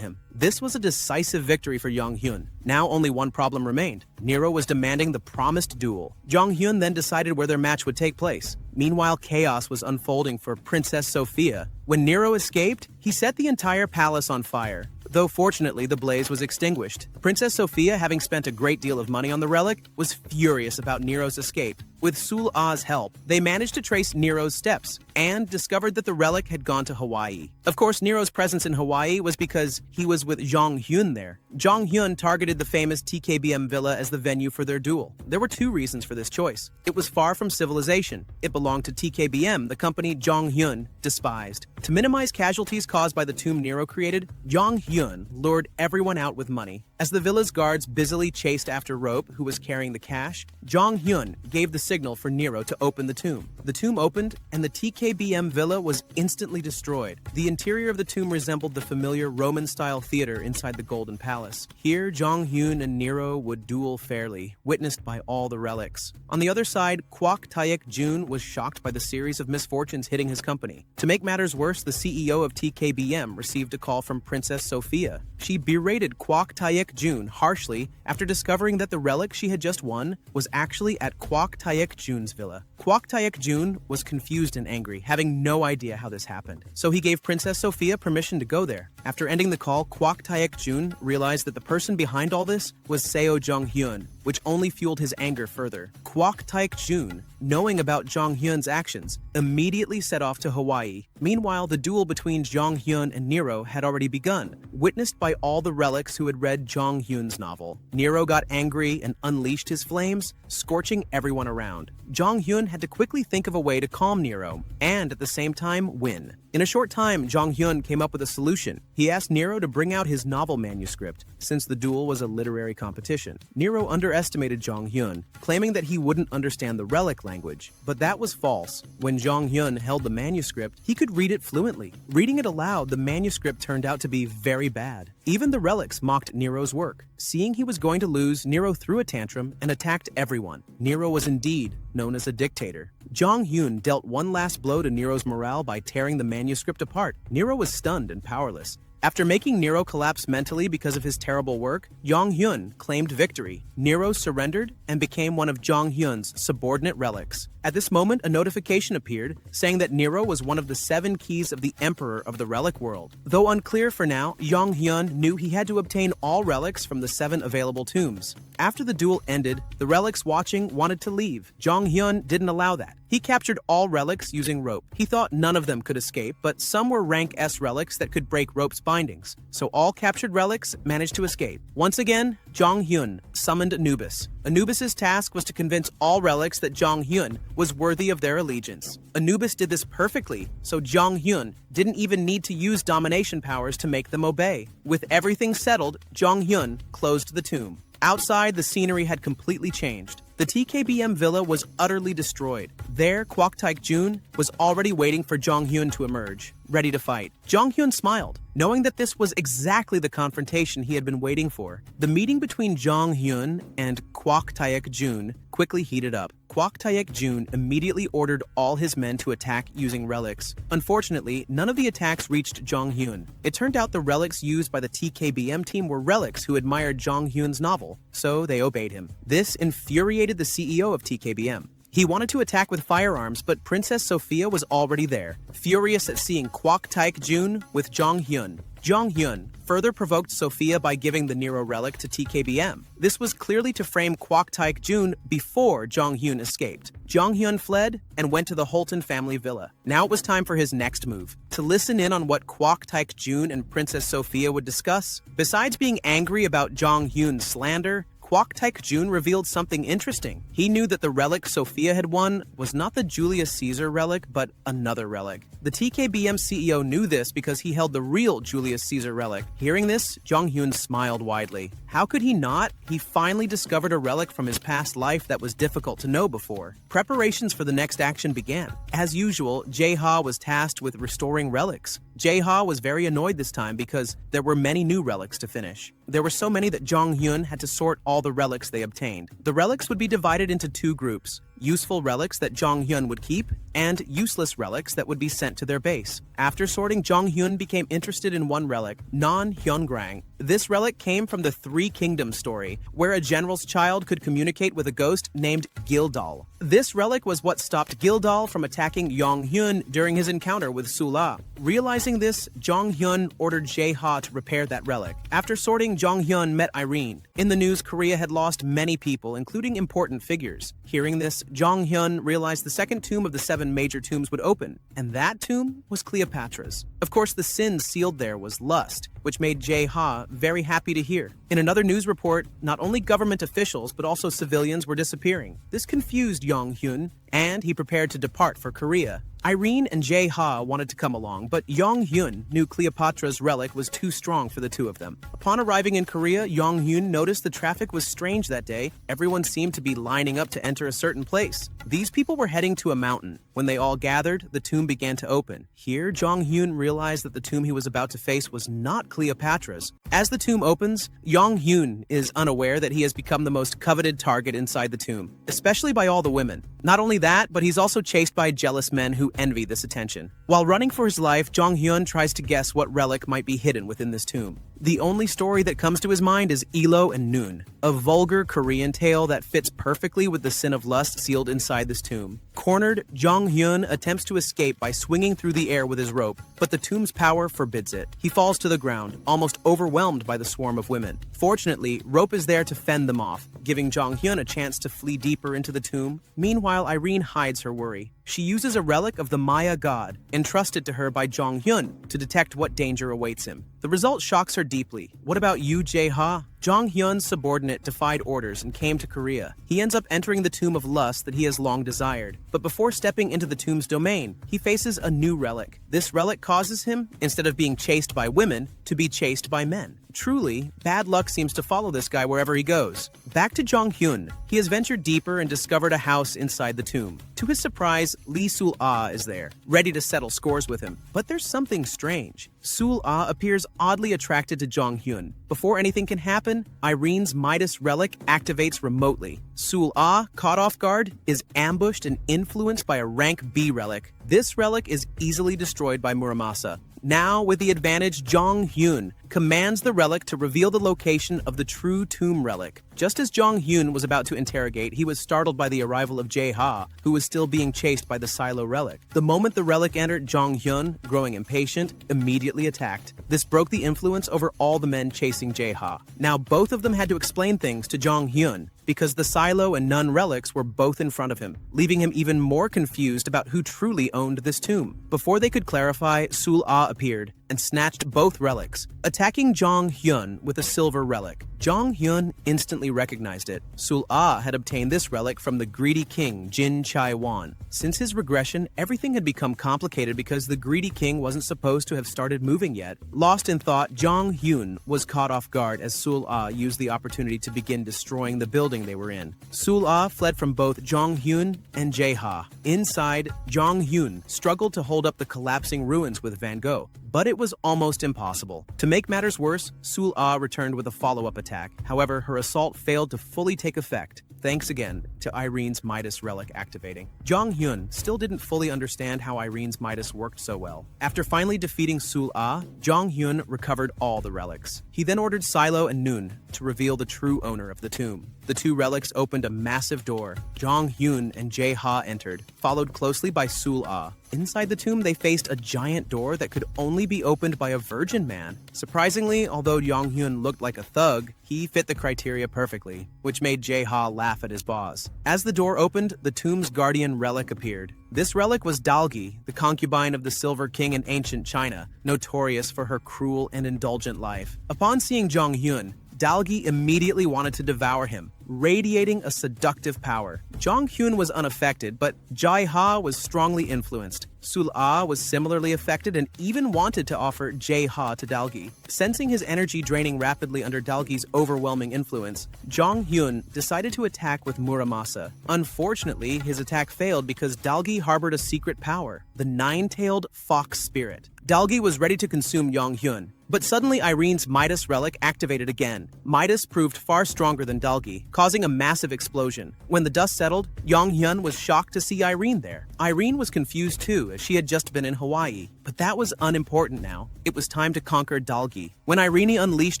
him. This was a decisive victory for Jong Hyun. Now only one problem remained. Nero was demanding the promised duel. Jong Hyun then decided where their match would take place. Meanwhile, chaos was unfolding for Princess Sophia. When Nero escaped, he set the entire palace on fire. Though fortunately, the blaze was extinguished. Princess Sophia, having spent a great deal of money on the relic, was furious about Nero's escape. With Sul Ah's help, they managed to trace Nero's steps and discovered that the relic had gone to Hawaii. Of course, Nero's presence in Hawaii was because he was with Jong Hyun there. Jong Hyun targeted the famous TKBM villa as the venue for their duel. There were two reasons for this choice. It was far from civilization. It belonged to TKBM, the company Jong Hyun despised. To minimize casualties caused by the tomb Nero created, Jong Hyun lured everyone out with money. As the villa's guards busily chased after Rope, who was carrying the cash, Jong Hyun gave the signal for Nero to open the tomb. The tomb opened, and the TKBM villa was instantly destroyed. The interior of the tomb resembled the familiar Roman-style theater inside the Golden Palace. Here, Jong Hyun and Nero would duel fairly, witnessed by all the relics. On the other side, Kwok Taek Jun was shocked by the series of misfortunes hitting his company. To make matters worse, the CEO of TKBM received a call from Princess Sophia. She berated Kwok Taek Jun harshly after discovering that the relic she had just won was actually at Kwok Taek Jun's villa. Kwok Taek Jun was confused and angry, having no idea how this happened. So he gave Princess Sophia permission to go there. After ending the call, Kwok Taek Jun realized that the person behind all this was Seo Jong Hyun, which only fueled his anger further. Kwok Taek Jun, knowing about Jong Hyun's actions, immediately set off to Hawaii. Meanwhile, the duel between Jong Hyun and Nero had already begun, witnessed by all the relics who had read Jong Hyun's novel. Nero got angry and unleashed his flames, scorching everyone around. Jong Hyun had to quickly think of a way to calm Nero, and at the same time, win. In a short time, Jong Hyun came up with a solution. He asked Nero to bring out his novel manuscript, since the duel was a literary competition. Nero underestimated Jong Hyun, claiming that he wouldn't understand the relic language. But that was false. When Jong Hyun held the manuscript, he could read it fluently. Reading it aloud, the manuscript turned out to be very bad. Even the relics mocked Nero's work. Seeing he was going to lose, Nero threw a tantrum and attacked everyone. Nero was indeed known as a dictator. Jong Hyun dealt one last blow to Nero's morale by tearing the manuscript apart. Nero was stunned and powerless. After making Nero collapse mentally because of his terrible work, Jong Hyun claimed victory. Nero surrendered and became one of Jong Hyun's subordinate relics. At this moment, a notification appeared saying that Nero was one of the 7 keys of the Emperor of the Relic World. Though unclear for now, Jong Hyun knew he had to obtain all relics from the 7 available tombs. After the duel ended, the relics watching wanted to leave. Jong Hyun didn't allow that. He captured all relics using rope. He thought none of them could escape, but some were rank S relics that could break rope's bindings. So all captured relics managed to escape. Once again, Jong Hyun summoned Anubis. Anubis's task was to convince all relics that Jong Hyun was worthy of their allegiance. Anubis did this perfectly, so Jong Hyun didn't even need to use domination powers to make them obey. With everything settled, Jong Hyun closed the tomb. Outside, the scenery had completely changed. The TKBM villa was utterly destroyed. There, Kwok Taek Jun was already waiting for Jong Hyun to emerge, ready to fight. Jong Hyun smiled, knowing that this was exactly the confrontation he had been waiting for. The meeting between Jong Hyun and Kwok Taek Jun quickly heated up. Kwok Taek Jun immediately ordered all his men to attack using relics. Unfortunately, none of the attacks reached Jong Hyun. It turned out the relics used by the TKBM team were relics who admired Jong Hyun's novel, so they obeyed him. This infuriated the CEO of TKBM. He wanted to attack with firearms, but Princess Sophia was already there, furious at seeing Kwok Taek Jun with Jong Hyun. Jong Hyun further provoked Sophia by giving the Nero relic to TKBM. This was clearly to frame Kwok Taek Jun before Jong Hyun escaped. Jong Hyun fled and went to the Holton family villa. Now it was time for his next move, to listen in on what Kwok Taek Jun and Princess Sophia would discuss. Besides being angry about Jong Hyun's slander, Kwok Taek Jun revealed something interesting. He knew that the relic Sophia had won was not the Julius Caesar relic, but another relic. The TKBM CEO knew this because he held the real Julius Caesar relic. Hearing this, Jong Hyun smiled widely. How could he not? He finally discovered a relic from his past life that was difficult to know before. Preparations for the next action began. As usual, Jae-ha was tasked with restoring relics. Jae-ha was very annoyed this time because there were many new relics to finish. There were so many that Jong-hyun had to sort all the relics they obtained. The relics would be divided into two groups: useful relics that Jong-hyun would keep, and useless relics that would be sent to their base. After sorting, Jong-hyun became interested in one relic, Non-hyungrang. This relic came from the Three Kingdoms story, where a general's child could communicate with a ghost named Gildal. This relic was what stopped Gildal from attacking Jong-hyun during his encounter with Sula. Realizing this, Jong-hyun ordered Jae-ha to repair that relic. After sorting, Jong-hyun met Irene. In the news, Korea had lost many people, including important figures. Hearing this, Jong-hyun realized the second tomb of the 7 major tombs would open, and that tomb was Cleopatra's. Of course, the sin sealed there was lust, which made Jae-ha very happy to hear. In another news report, not only government officials but also civilians were disappearing. This confused Jong-hyun, and he prepared to depart for Korea. Irene and Jae-ha wanted to come along, but Jong-hyun knew Cleopatra's relic was too strong for the two of them. Upon arriving in Korea, Jong-hyun noticed the traffic was strange that day. Everyone seemed to be lining up to enter a certain place. These people were heading to a mountain. When they all gathered, the tomb began to open. Here, Jong-hyun realized that the tomb he was about to face was not Cleopatra's. As the tomb opens, Jong-hyun is unaware that he has become the most coveted target inside the tomb, especially by all the women. Not only that, but he's also chased by jealous men who envy this attention. While running for his life, Jong-hyun tries to guess what relic might be hidden within this tomb. The only story that comes to his mind is Ilo and Noon, a vulgar Korean tale that fits perfectly with the sin of lust sealed inside this tomb. Cornered, Jong-hyun attempts to escape by swinging through the air with his rope, but the tomb's power forbids it. He falls to the ground, almost overwhelmed by the swarm of women. Fortunately, Rope is there to fend them off, giving Jong-hyun a chance to flee deeper into the tomb. Meanwhile, Irene hides her worry. She uses a relic of the Maya god, entrusted to her by Jong-hyun, to detect what danger awaits him. The result shocks her deeply. What about you, Jae-ha? Jong-hyun's subordinate defied orders and came to Korea. He ends up entering the Tomb of Lust that he has long desired. But before stepping into the tomb's domain, he faces a new relic. This relic causes him, instead of being chased by women, to be chased by men. Truly, bad luck seems to follow this guy wherever he goes. Back to Jong-hyun. He has ventured deeper and discovered a house inside the tomb. To his surprise, Lee Sul-ah is there, ready to settle scores with him. But there's something strange. Sul-ah appears oddly attracted to Jong-hyun. Before anything can happen, Irene's Midas relic activates remotely. Sul-ah, caught off guard, is ambushed and influenced by a rank B relic. This relic is easily destroyed by Muramasa. Now, with the advantage, Jong-hyun commands the relic to reveal the location of the true tomb relic. Just as Jong-hyun was about to interrogate, he was startled by the arrival of Jae-ha, who was still being chased by the silo relic. The moment the relic entered, Jong-hyun, growing impatient, immediately attacked. This broke the influence over all the men chasing Jae-ha. Now both of them had to explain things to Jong-hyun, because the silo and nun relics were both in front of him, leaving him even more confused about who truly owned this tomb. Before they could clarify, Sul-ah appeared and snatched both relics, attacking Jong-hyun with a silver relic. Jong-hyun instantly recognized it. Sul-ah had obtained this relic from the greedy king, Jin Chai-wan. Since his regression, everything had become complicated because the greedy king wasn't supposed to have started moving yet. Lost in thought, Jong-hyun was caught off guard as Sul-ah used the opportunity to begin destroying the building they were in. Sul-ah fled from both Jong-hyun and Jae-ha. Inside, Jong-hyun struggled to hold up the collapsing ruins with Van Gogh, but it was almost impossible. To make matters worse, Sul-ah returned with a follow-up attack. However, her assault failed to fully take effect, thanks again to Irene's Midas relic activating. Jong-hyun still didn't fully understand how Irene's Midas worked so well. After finally defeating Sul-ah, Jong-hyun recovered all the relics. He then ordered Silo and Noon to reveal the true owner of the tomb. The two relics opened a massive door. Jong-hyun and Jae-ha entered, followed closely by Sul-ah. Inside the tomb, they faced a giant door that could only be opened by a virgin man. Surprisingly, although Jong-hyun looked like a thug, he fit the criteria perfectly, which made Jae-ha laugh at his boss. As the door opened, the tomb's guardian relic appeared. This relic was Dalgi, the concubine of the Silver King in ancient China, notorious for her cruel and indulgent life. Upon seeing Jong-hyun, Dalgi immediately wanted to devour him, radiating a seductive power. Jong Hyun was unaffected, but Jae Ha was strongly influenced. Sul Ah was similarly affected and even wanted to offer Jae Ha to Dalgi. Sensing his energy draining rapidly under Dalgi's overwhelming influence, Jong Hyun decided to attack with Muramasa. Unfortunately, his attack failed because Dalgi harbored a secret power, the nine-tailed fox spirit. Dalgi was ready to consume Jong Hyun, but suddenly Irene's Midas relic activated again. Midas proved far stronger than Dalgi, causing a massive explosion. When the dust settled, Jong Hyun was shocked to see Irene there. Irene was confused too, as she had just been in Hawaii. But that was unimportant now. It was time to conquer Dalgi. When Irene unleashed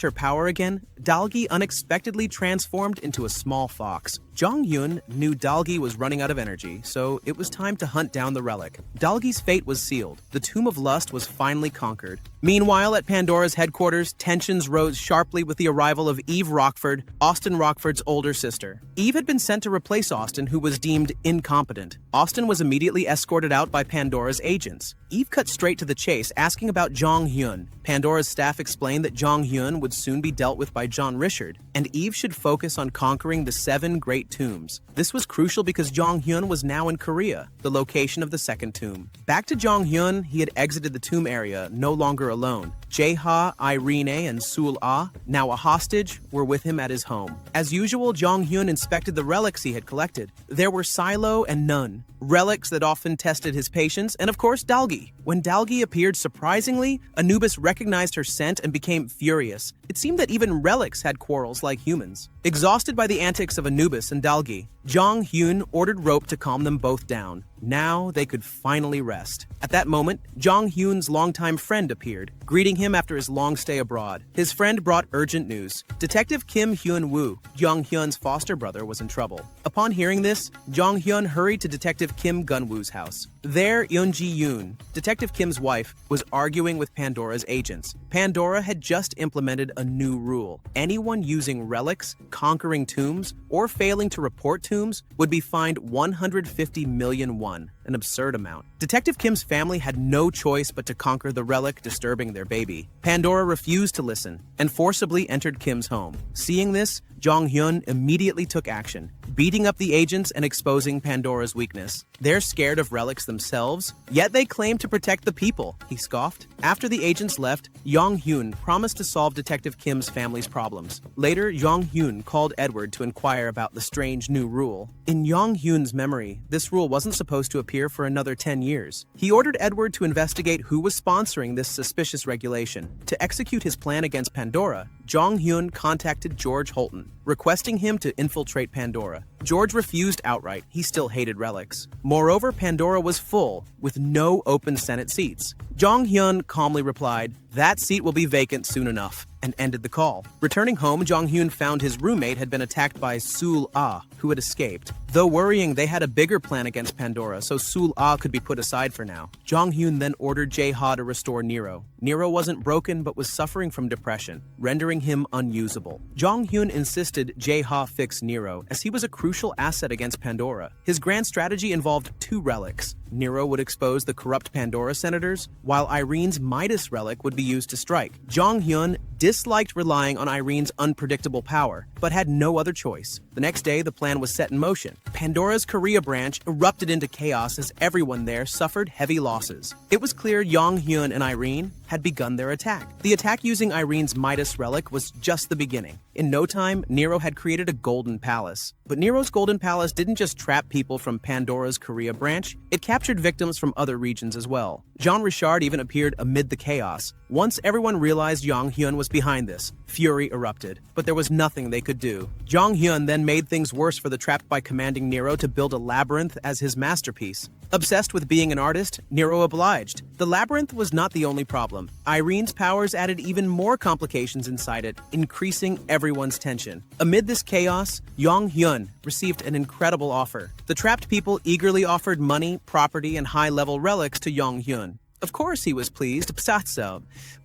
her power again, Dalgi unexpectedly transformed into a small fox. Jong Hyun knew Dalgi was running out of energy, so it was time to hunt down the relic. Dalgi's fate was sealed. The Tomb of Lust was finally conquered. Meanwhile, at Pandora's headquarters, tensions rose sharply with the arrival of Eve Rockford, Austin Rockford's older sister. Eve had been sent to replace Austin, who was deemed incompetent. Austin was immediately escorted out by Pandora's agents. Eve cut straight to the chase, asking about Jong Hyun. Pandora's staff explained that Jong Hyun would soon be dealt with by John Richard, and Eve should focus on conquering the 7 great tombs. This was crucial because Jong Hyun was now in Korea, the location of the second tomb. Back to Jong Hyun, he had exited the tomb area, no longer alone. Jae Ha, Irene, and Sul Ah, now a hostage, were with him at his home. As usual, Jong Hyun inspected the relics he had collected. There were Silo and Nun, relics that often tested his patience, and of course Dalgi. When Dalgi appeared surprisingly, Anubis recognized her scent and became furious. It seemed that even relics had quarrels like humans. Exhausted by the antics of Anubis and Dalgi, Jong Hyun ordered Rope to calm them both down. Now they could finally rest. At that moment, Jong Hyun's longtime friend appeared, greeting him after his long stay abroad. His friend brought urgent news. Detective Kim Hyun-woo, Jong Hyun's foster brother, was in trouble. Upon hearing this, Jong Hyun hurried to Detective Kim Gun-woo's house. There, Yeon-ji-yoon, Detective Kim's wife, was arguing with Pandora's agents. Pandora had just implemented a new rule. Anyone using relics, conquering tombs, or failing to report tombs would be fined 150 million won, an absurd amount. Detective Kim's family had no choice but to conquer the relic disturbing their baby. Pandora refused to listen and forcibly entered Kim's home. Seeing this, Jong Hyun immediately took action, beating up the agents and exposing Pandora's weakness. They're scared of relics themselves, yet they claim to protect the people, he scoffed. After the agents left, Jong Hyun promised to solve Detective Kim's family's problems. Later, Jong Hyun called Edward to inquire about the strange new rule. In Jong Hyun's memory, this rule wasn't supposed to appear for another 10 years. He ordered Edward to investigate who was sponsoring this suspicious regulation. To execute his plan against Pandora, Jong Hyun contacted George Holton, requesting him to infiltrate Pandora. George refused outright. He still hated relics. Moreover, Pandora was full, with no open Senate seats. Jong Hyun calmly replied, "That seat will be vacant soon enough," and ended the call. Returning home, Jong Hyun found his roommate had been attacked by Sul Ah, who had escaped. Though worrying, they had a bigger plan against Pandora, so Sul Ah could be put aside for now. Jong Hyun then ordered Jae Ha to restore Nero. Nero wasn't broken, but was suffering from depression, rendering him unusable. Jong Hyun insisted Jae Ha fix Nero, as he was a crucial asset against Pandora. His grand strategy involved 2 relics. Nero would expose the corrupt Pandora senators, while Irene's Midas relic would be used to strike. Jong Hyun disliked relying on Irene's unpredictable power, but had no other choice. The next day, the plan was set in motion. Pandora's Korea branch erupted into chaos as everyone there suffered heavy losses. It was clear Jong Hyun and Irene had begun their attack. The attack using Irene's Midas relic was just the beginning. In no time, Nero had created a golden palace. But Nero's golden palace didn't just trap people from Pandora's Korea branch, it captured victims from other regions as well. Jean Richard even appeared amid the chaos. Once everyone realized Jong Hyun was behind this, fury erupted. But there was nothing they could do. Jong Hyun then made things worse for the trapped by commanding Nero to build a labyrinth as his masterpiece. Obsessed with being an artist, Nero obliged. The labyrinth was not the only problem. Irene's powers added even more complications inside it, increasing everyone's tension. Amid this chaos, Jong Hyun received an incredible offer. The trapped people eagerly offered money, property, and high-level relics to Jong Hyun. Of course he was pleased,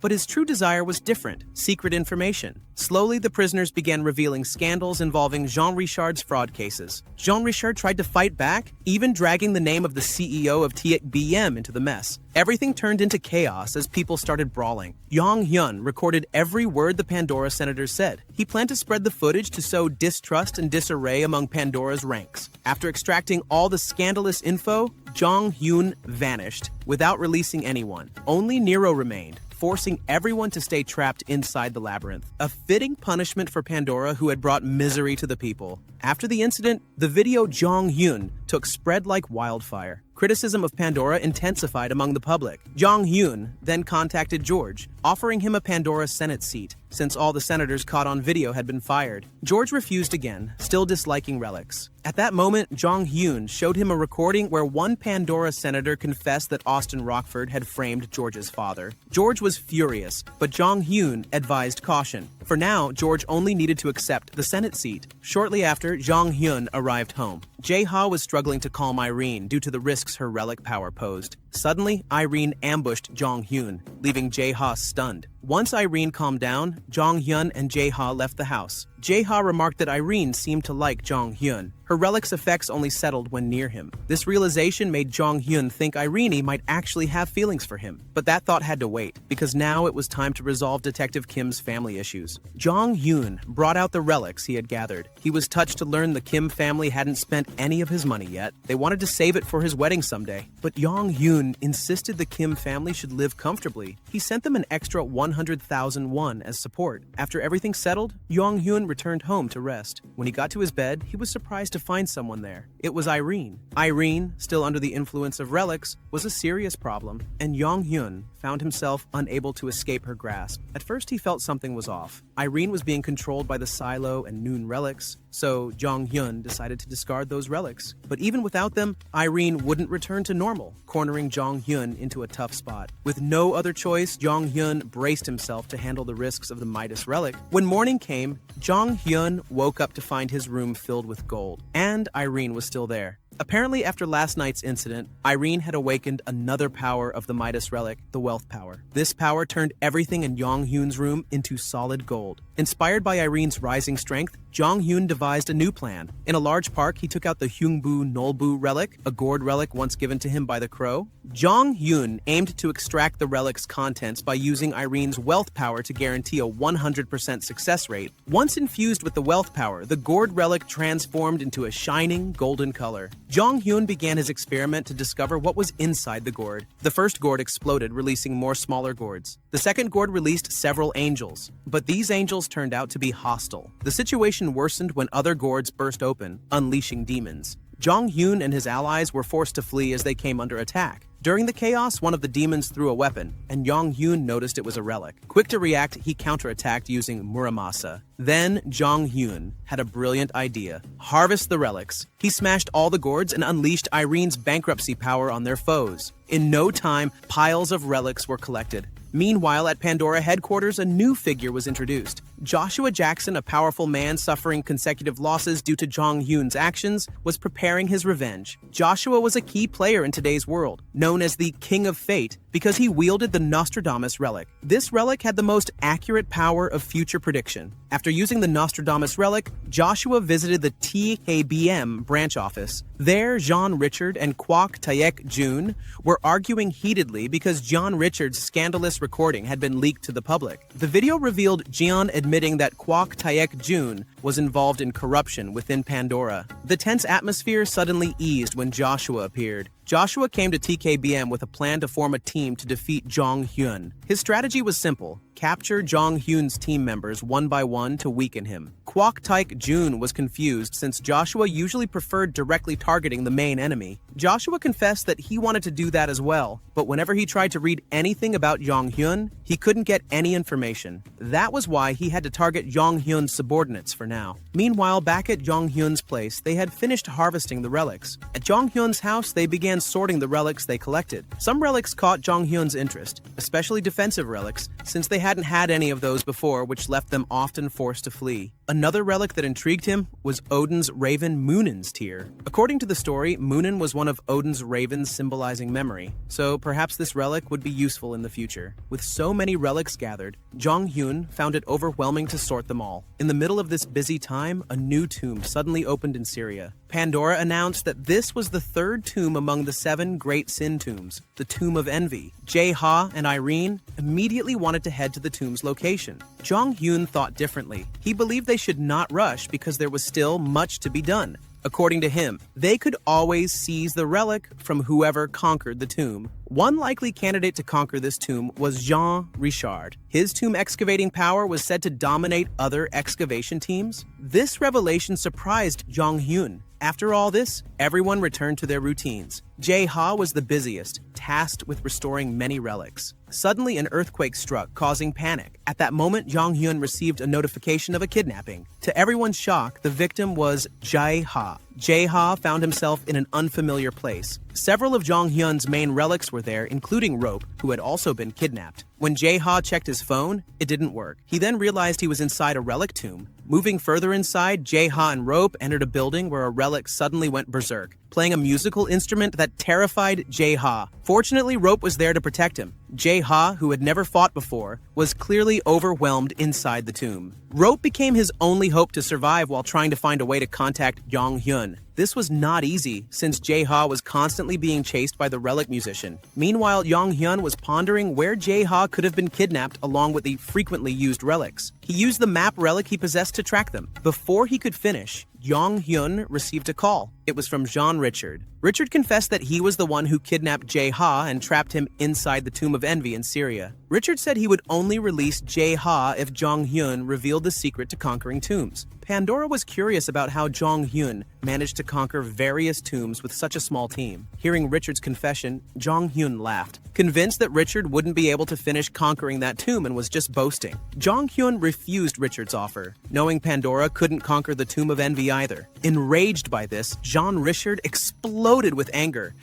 but his true desire was different, secret information. Slowly, the prisoners began revealing scandals involving Jean Richard's fraud cases. Jean Richard tried to fight back, even dragging the name of the CEO of TIC BM into the mess. Everything turned into chaos as people started brawling. Jong Hyun recorded every word the Pandora senators said. He planned to spread the footage to sow distrust and disarray among Pandora's ranks. After extracting all the scandalous info, Jong Hyun vanished without releasing anyone. Only Nero remained, forcing everyone to stay trapped inside the labyrinth. A fitting punishment for Pandora, who had brought misery to the people. After the incident, the video Jong Hyun took spread like wildfire. Criticism of Pandora intensified among the public. Jong Hyun then contacted George, offering him a Pandora Senate seat, since all the senators caught on video had been fired. George refused again, still disliking relics. At that moment, Jong Hyun showed him a recording where one Pandora senator confessed that Austin Rockford had framed George's father. George was furious, but Jong Hyun advised caution. For now, George only needed to accept the Senate seat. Shortly after, Jong Hyun arrived home. Jae-ha was struggling to calm Irene due to the risks her relic power posed. Suddenly, Irene ambushed Jong Hyun, leaving Jae-ha stunned. Once Irene calmed down, Jong Hyun and Jae-ha left the house. Jae-ha remarked that Irene seemed to like Jong Hyun. Her relic's effects only settled when near him. This realization made Jong Hyun think Irene might actually have feelings for him. But that thought had to wait, because now it was time to resolve Detective Kim's family issues. Jong Hyun brought out the relics he had gathered. He was touched to learn the Kim family hadn't spent any of his money yet. They wanted to save it for his wedding someday. But Jong Hyun insisted the Kim family should live comfortably. He sent them an extra 100,000 won as support. After everything settled, Jong Hyun returned home to rest. When he got to his bed, he was surprised to find someone there. It was Irene. Irene, still under the influence of relics, was a serious problem, and Jong Hyun found himself unable to escape her grasp. At first, he felt something was off. Irene was being controlled by the Silo and Noon relics, so Jong Hyun decided to discard those relics. But even without them, Irene wouldn't return to normal, cornering Jong Hyun into a tough spot. With no other choice, Jong Hyun braced himself to handle the risks of the Midas relic. When morning came, Jong Hyun woke up to find his room filled with gold, and Irene was still there. Apparently, after last night's incident, Irene had awakened another power of the Midas relic, the wealth power. This power turned everything in Jong Hyun's room into solid gold. Inspired by Irene's rising strength, Jong Hyun devised a new plan. In a large park, he took out the Hyungbu Nolbu relic, a gourd relic once given to him by the crow. Jong Hyun aimed to extract the relic's contents by using Irene's wealth power to guarantee a 100% success rate. Once infused with the wealth power, the gourd relic transformed into a shining golden color. Jong Hyun began his experiment to discover what was inside the gourd. The first gourd exploded, releasing more smaller gourds. The second gourd released several angels, but these angels turned out to be hostile. The situation worsened when other gourds burst open, unleashing demons. Jong Hyun and his allies were forced to flee as they came under attack. During the chaos, one of the demons threw a weapon, and Jong Hyun noticed it was a relic. Quick to react, he counterattacked using Muramasa. Then, Jong Hyun had a brilliant idea. Harvest the relics. He smashed all the gourds and unleashed Irene's bankruptcy power on their foes. In no time, piles of relics were collected. Meanwhile, at Pandora headquarters, a new figure was introduced. Joshua Jackson, a powerful man suffering consecutive losses due to Jong Hyun's actions, was preparing his revenge. Joshua was a key player in today's world, known as the King of Fate, because he wielded the Nostradamus relic. This relic had the most accurate power of future prediction. After using the Nostradamus relic, Joshua visited the TKBM branch office. There, Jean Richard and Kwok Taek Jun were arguing heatedly because John Richard's scandalous recording had been leaked to the public. The video revealed Jeon admitting that Kwok Taek Jun was involved in corruption within Pandora. The tense atmosphere suddenly eased when Joshua appeared. Joshua came to TKBM with a plan to form a team to defeat Jong Hyun. His strategy was simple: capture Jong Hyun's team members one by one to weaken him. Kwok Taek Jun was confused since Joshua usually preferred directly targeting the main enemy. Joshua confessed that he wanted to do that as well, but whenever he tried to read anything about Jong Hyun, he couldn't get any information. That was why he had to target Jong Hyun's subordinates for now. Meanwhile, back at Jong Hyun's place, they had finished harvesting the relics. At Jong Hyun's house, they began sorting the relics they collected. Some relics caught Jong Hyun's interest, especially defensive relics, since they hadn't had any of those before, which left them often forced to flee. Another relic that intrigued him was Odin's raven Munen's tear. According to the story, Munen was one of Odin's ravens symbolizing memory, so perhaps this relic would be useful in the future. With so many relics gathered, Jong Hyun found it overwhelming to sort them all. In the middle of this busy time, a new tomb suddenly opened in Syria. Pandora announced that this was the third tomb among the 7 Great Sin Tombs, the Tomb of Envy. Jae-ha and Irene immediately wanted to head to the tomb's location. Jong-hyun thought differently. He believed they should not rush because there was still much to be done. According to him, they could always seize the relic from whoever conquered the tomb. One likely candidate to conquer this tomb was Jean Richard. His tomb excavating power was said to dominate other excavation teams. This revelation surprised Jong-hyun. After all this, everyone returned to their routines. Jae-ha was the busiest, tasked with restoring many relics. Suddenly, an earthquake struck, causing panic. At that moment, Jong-hyun received a notification of a kidnapping. To everyone's shock, the victim was Jae-ha. Jae-ha found himself in an unfamiliar place. Several of Jong-hyun's main relics were there, including Rope, who had also been kidnapped. When Jae-ha checked his phone, it didn't work. He then realized he was inside a relic tomb. Moving further inside, Jae-ha and Rope entered a building where a relic suddenly went berserk, playing a musical instrument that terrified Jae-ha. Fortunately, Rope was there to protect him. Jae-ha, who had never fought before, was clearly overwhelmed inside the tomb. Rope became his only hope to survive while trying to find a way to contact Jong-hyun. This was not easy, since Jae-ha was constantly being chased by the relic musician. Meanwhile, Jong-hyun was pondering where Jae-ha could have been kidnapped along with the frequently used relics. He used the map relic he possessed to track them. Before he could finish, Jong-hyun received a call. It was from Jean Richard. Richard confessed that he was the one who kidnapped Jae-ha and trapped him inside the Tomb of Envy in Syria. Richard said he would only release Jae-ha if Jong-hyun revealed the secret to conquering tombs. Pandora was curious about how Jong-hyun managed to conquer various tombs with such a small team. Hearing Richard's confession, Jong-hyun laughed, convinced that Richard wouldn't be able to finish conquering that tomb and was just boasting. Jong-hyun refused Richard's offer, knowing Pandora couldn't conquer the Tomb of Envy either. Enraged by this, Jean Richard exploded with anger.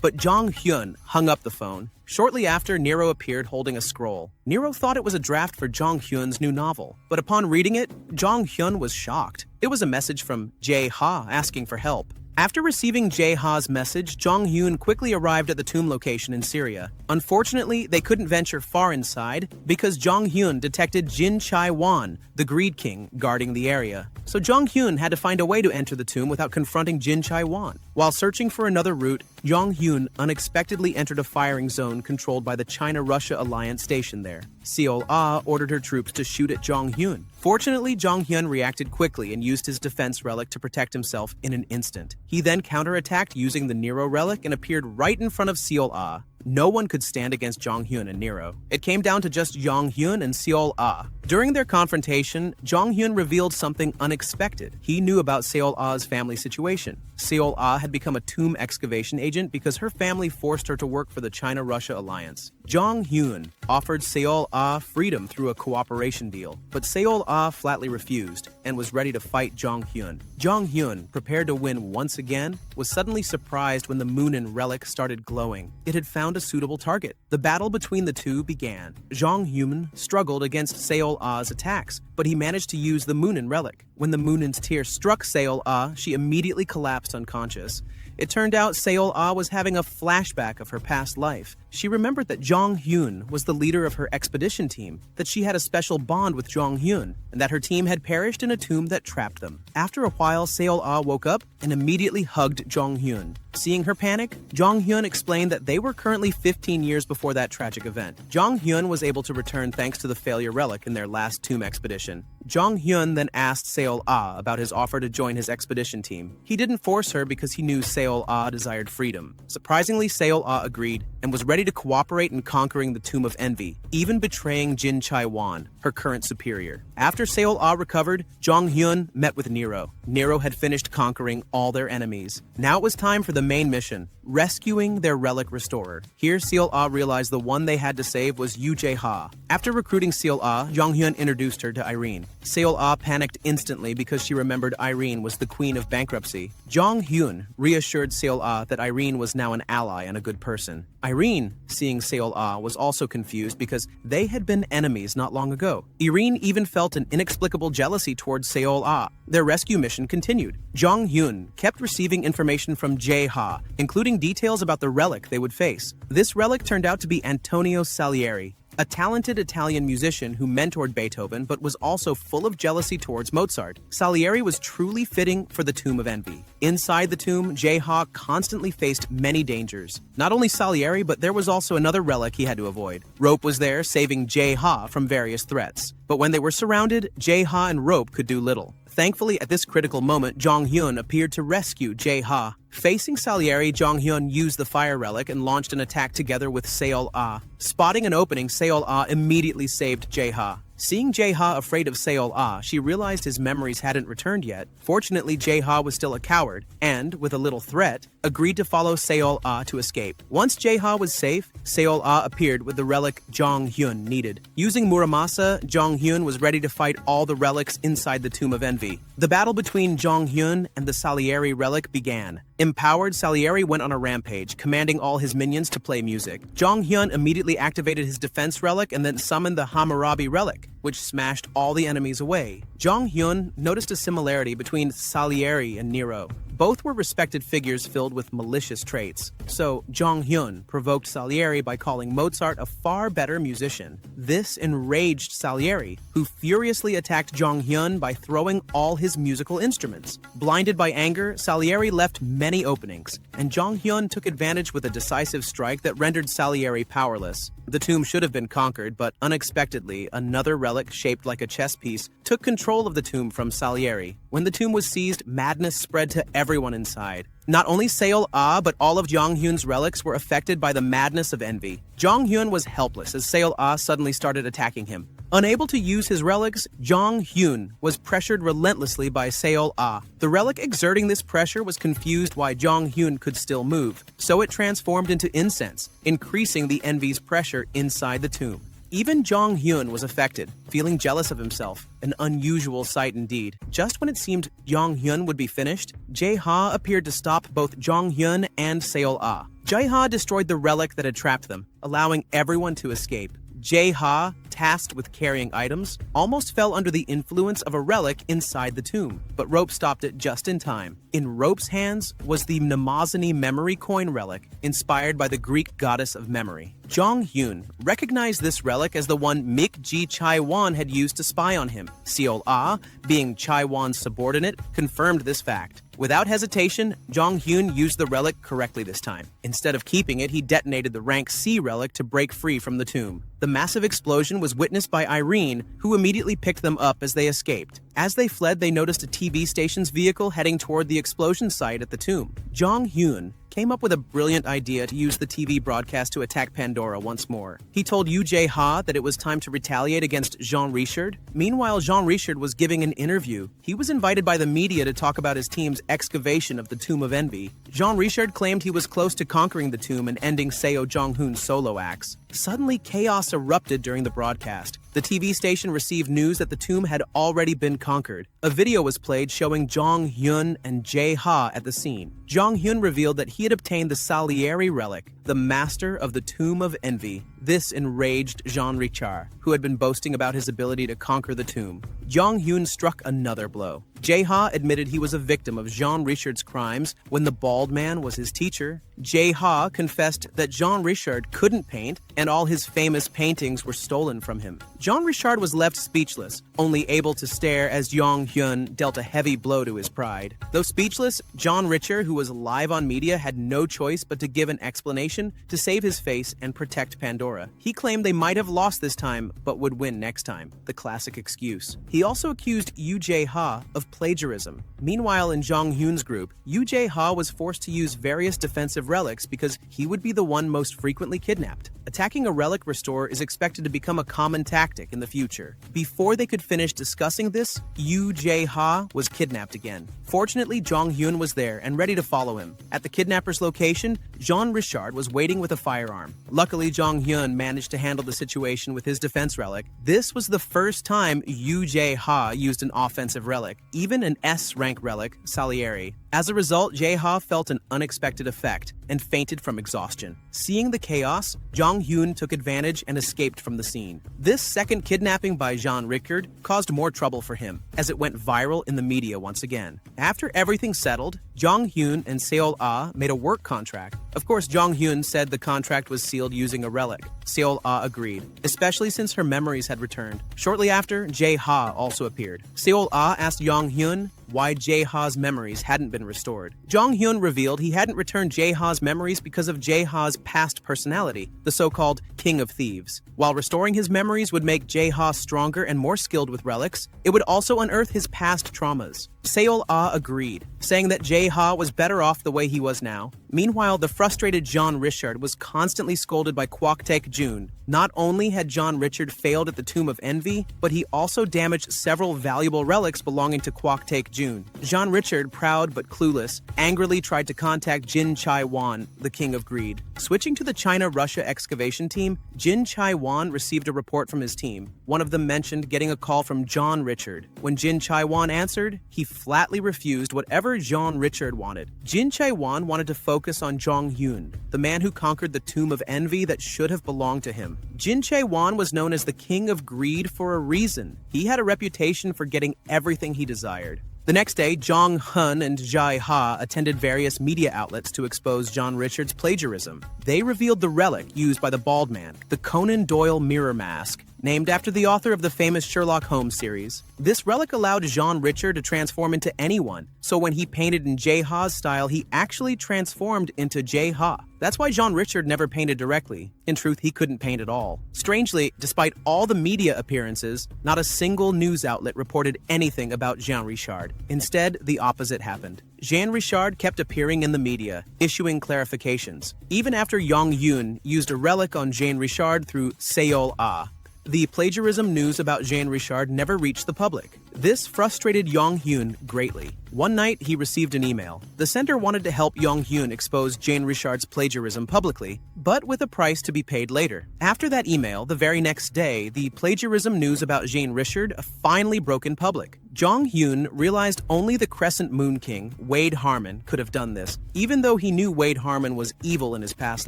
But Jong-hyun hung up the phone. Shortly after, Nero appeared holding a scroll. Nero thought it was a draft for Jong-hyun's new novel, but upon reading it, Jong-hyun was shocked. It was a message from Jae-ha asking for help. After receiving Jae-ha's message, Jong-hyun quickly arrived at the tomb location in Syria. Unfortunately, they couldn't venture far inside because Jong-hyun detected Jin Chai-won, the Greed King, guarding the area. So Jong-hyun had to find a way to enter the tomb without confronting Jin Chai-won. While searching for another route, Jong-hyun unexpectedly entered a firing zone controlled by the China-Russia alliance stationed there. Seol-ah ordered her troops to shoot at Jong-hyun. Fortunately, Jong-hyun reacted quickly and used his defense relic to protect himself in an instant. He then counterattacked using the Nero relic and appeared right in front of Seol-ah. No one could stand against Jong-hyun and Nero. It came down to just Jong-hyun and Seol-ah. During their confrontation, Jong-hyun revealed something unexpected. He knew about Seol-ah's family situation. Seol-ah had become a tomb excavation agent because her family forced her to work for the China-Russia alliance. Jong-hyun offered Seol-ah freedom through a cooperation deal, but Seol-ah flatly refused and was ready to fight Jong-hyun. Jong-hyun, prepared to win once again, was suddenly surprised when the Moonin relic started glowing. It had found a suitable target. The battle between the two began. Jong-hyun struggled against Seol-ah's attacks, but he managed to use the Moonin relic. When the Moonin's tear struck Seol-ah, she immediately collapsed unconscious. It turned out Seol-ah was having a flashback of her past life. She remembered that Jong-hyun was the leader of her expedition team, that she had a special bond with Jong-hyun, and that her team had perished in a tomb that trapped them. After a while, Seol-ah woke up and immediately hugged Jong-hyun. Seeing her panic, Jong-hyun explained that they were currently 15 years before that tragic event. Jong-hyun was able to return thanks to the failure relic in their last tomb expedition. Jong-hyun then asked Seol-ah about his offer to join his expedition team. He didn't force her because he knew Seol-ah desired freedom. Surprisingly, Seol-ah agreed and was ready to cooperate in conquering the Tomb of Envy, even betraying Jin Chai-won, her current superior. After Seol-ah recovered, Jong-hyun met with Nero. Nero had finished conquering all their enemies. Now it was time for the main mission, rescuing their relic restorer. Here, Seol-ah realized the one they had to save was Yu Jae-ha. After recruiting Seol-ah, Jong-hyun introduced her to Irene. Seol-ah panicked instantly because she remembered Irene was the queen of bankruptcy. Jong-hyun reassured Seol-ah that Irene was now an ally and a good person. Irene, seeing Seol-ah, was also confused because they had been enemies not long ago. Irene even felt an inexplicable jealousy towards Seol-ah. Their rescue mission continued. Jong-hyun kept receiving information from Jae-ha, including details about the relic they would face. This relic turned out to be Antonio Salieri. a talented Italian musician who mentored Beethoven but was also full of jealousy towards Mozart. Salieri was truly fitting for the Tomb of Envy. Inside the tomb, Jae-ha constantly faced many dangers. Not only Salieri, but there was also another relic he had to avoid. Rope was there, saving Jae-ha from various threats. But when they were surrounded, Jae-ha and Rope could do little. Thankfully, at this critical moment, Jong-hyun appeared to rescue Jae-ha. Facing Salieri, Jong-hyun used the fire relic and launched an attack together with Seol-ah. Spotting an opening, Seol-ah immediately saved Jae-ha. Seeing Jae-ha afraid of Seol-ah, she realized his memories hadn't returned yet. Fortunately, Jae-ha was still a coward and, with a little threat, agreed to follow Seol-ah to escape. Once Jae-ha was safe, Seol-ah appeared with the relic Jong-hyun needed. Using Muramasa, Jong-hyun was ready to fight all the relics inside the Tomb of Envy. The battle between Jong-hyun and the Salieri relic began. Empowered, Salieri went on a rampage, commanding all his minions to play music. Jong-hyun immediately activated his defense relic and then summoned the Hammurabi relic, which smashed all the enemies away. Jong-hyun noticed a similarity between Salieri and Nero. Both were respected figures filled with malicious traits. So, Jong-hyun provoked Salieri by calling Mozart a far better musician. This enraged Salieri, who furiously attacked Jong-hyun by throwing all his musical instruments. Blinded by anger, Salieri left many openings, and Jong-hyun took advantage with a decisive strike that rendered Salieri powerless. The tomb should have been conquered, but unexpectedly, another relic shaped like a chess piece took control of the tomb from Salieri. When the tomb was seized, madness spread to everyone inside. Not only Seol-ah, but all of Jong-hyun's relics were affected by the madness of envy. Jong-hyun was helpless as Seol-ah suddenly started attacking him. Unable to use his relics, Jong-hyun was pressured relentlessly by Seol-ah. The relic exerting this pressure was confused why Jong-hyun could still move, so it transformed into incense, increasing the envy's pressure inside the tomb. Even Jong-hyun was affected, feeling jealous of himself, an unusual sight indeed. Just when it seemed Jong-hyun would be finished, Jae-ha appeared to stop both Jong-hyun and Seol-ah. Jae-ha destroyed the relic that had trapped them, allowing everyone to escape. Jae-ha, tasked with carrying items, almost fell under the influence of a relic inside the tomb, but Rope stopped it just in time. In Rope's hands was the Mnemosyne memory coin relic, inspired by the Greek goddess of memory. Jong-hyun recognized this relic as the one Mik-ji Chai-won had used to spy on him. Seol-ah, being Chai-won's subordinate, confirmed this fact. Without hesitation, Jong-hyun used the relic correctly this time. Instead of keeping it, he detonated the rank C relic to break free from the tomb. The massive explosion was witnessed by Irene, who immediately picked them up as they escaped. As they fled, they noticed a TV station's vehicle heading toward the explosion site at the tomb. Jong-hyun came up with a brilliant idea to use the TV broadcast to attack Pandora once more. He told Yoo Jae-ha that it was time to retaliate against Jean Richard. Meanwhile, Jean Richard was giving an interview. He was invited by the media to talk about his team's excavation of the Tomb of Envy. Jean Richard claimed he was close to conquering the tomb and ending Seo Jong-hoon's solo acts. Suddenly, chaos erupted during the broadcast. The TV station received news that the tomb had already been conquered. A video was played showing Jong-hyun and Jae-ha at the scene. Jong-hyun revealed that he had obtained the Salieri relic, the master of the Tomb of Envy. This enraged Jean Richard, who had been boasting about his ability to conquer the tomb. Jong-hyun struck another blow. Jae-ha admitted he was a victim of Jean Richard's crimes when the bald man was his teacher. Jae-ha confessed that Jean Richard couldn't paint and all his famous paintings were stolen from him. Jean Richard was left speechless, only able to stare as Jong-hyun dealt a heavy blow to his pride. Though speechless, Jean Richard, who was live on media, had no choice but to give an explanation to save his face and protect Pandora. He claimed they might have lost this time, but would win next time, the classic excuse. He also accused Yoo Jae-ha of plagiarism. Meanwhile, in Jong-hyun's group, Yoo Jae-ha was forced to use various defensive relics because he would be the one most frequently kidnapped. Attacking a relic restorer is expected to become a common tactic in the future. Before they could finish discussing this, Yoo Jae-ha was kidnapped again. Fortunately, Jong-hyun was there and ready to follow him. At the kidnapper's location, Jean Richard was waiting with a firearm. Luckily, Jong-hyun managed to handle the situation with his defense relic. This was the first time Yoo Jae-ha used an offensive relic, even an S-rank relic, Salieri. As a result, Jae-ha felt an unexpected effect and fainted from exhaustion. Seeing the chaos, Jong-hyun took advantage and escaped from the scene. This second kidnapping by Jean Richard caused more trouble for him, as it went viral in the media once again. After everything settled, Jong Hyun and Seol-ah made a work contract. Of course, Jong Hyun said the contract was sealed using a relic. Seol-ah agreed, especially since her memories had returned. Shortly after, Jae-ha also appeared. Seol-ah asked Jong Hyun why Jae-ha's memories hadn't been restored. Jong Hyun revealed he hadn't returned Jae-ha's memories because of Jae-ha's past personality, the so-called King of Thieves. While restoring his memories would make Jae-ha stronger and more skilled with relics, it would also unearth his past traumas. Seol-ah agreed, saying that Jae-ha was better off the way he was now. Meanwhile, the frustrated Jean Richard was constantly scolded by Kwok Taek-jun. Not only had Jean Richard failed at the Tomb of Envy, but he also damaged several valuable relics belonging to Kwok Taek-jun. Jean Richard, proud but clueless, angrily tried to contact Jin Chai-won, the King of Greed. Switching to the China-Russia excavation team, Jin Chai-won received a report from his team. One of them mentioned getting a call from Jean Richard. When Jin Chai-won answered, he flatly refused whatever Jean Richard wanted. Jin Chai-won wanted to focus on Jong Hyun, the man who conquered the Tomb of Envy that should have belonged to him. Jin Chae-won was known as the King of Greed for a reason. He had a reputation for getting everything he desired. The next day, Jong Hun and Jae-ha attended various media outlets to expose John Richard's plagiarism. They revealed the relic used by the bald man, the Conan Doyle mirror mask, named after the author of the famous Sherlock Holmes series. This relic allowed Jean Richard to transform into anyone, so when he painted in Jae-ha's style, he actually transformed into Jae-ha. That's why Jean Richard never painted directly. In truth, he couldn't paint at all. Strangely, despite all the media appearances, not a single news outlet reported anything about Jean Richard. Instead, the opposite happened. Jean Richard kept appearing in the media, issuing clarifications, even after Jong Hyun used a relic on Jean Richard through Seol-ah. The plagiarism news about Jean Richard never reached the public. This frustrated Jong Hyun greatly. One night, he received an email. The center wanted to help Jong Hyun expose Jean Richard's plagiarism publicly, but with a price to be paid later. After that email, the very next day, the plagiarism news about Jean Richard finally broke in public. Jong Hyun realized only the Crescent Moon King, Wade Harmon, could have done this. Even though he knew Wade Harmon was evil in his past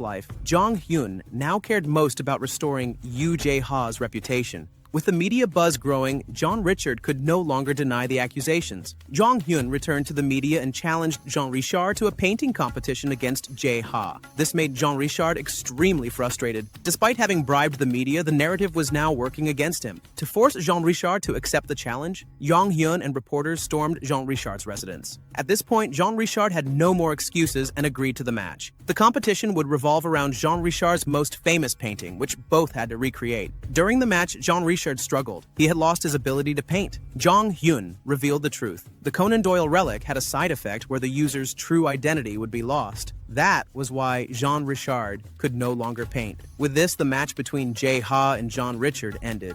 life, Jong Hyun now cared most about restoring Yu Jae-ha's reputation. With the media buzz growing, John Richard could no longer deny the accusations. Jong Hyun returned to the media and challenged Jean Richard to a painting competition against Jae-ha. This made Jean Richard extremely frustrated. Despite having bribed the media, the narrative was now working against him. To force Jean Richard to accept the challenge, Jong Hyun and reporters stormed Jean Richard's residence. At this point, Jean Richard had no more excuses and agreed to the match. The competition would revolve around Jean Richard's most famous painting, which both had to recreate. During the match, Jean Richard struggled. He had lost his ability to paint. Jong Hyun revealed the truth. The Conan Doyle relic had a side effect where the user's true identity would be lost. That was why Jean Richard could no longer paint. With this, the match between Jae-ha and John Richard ended.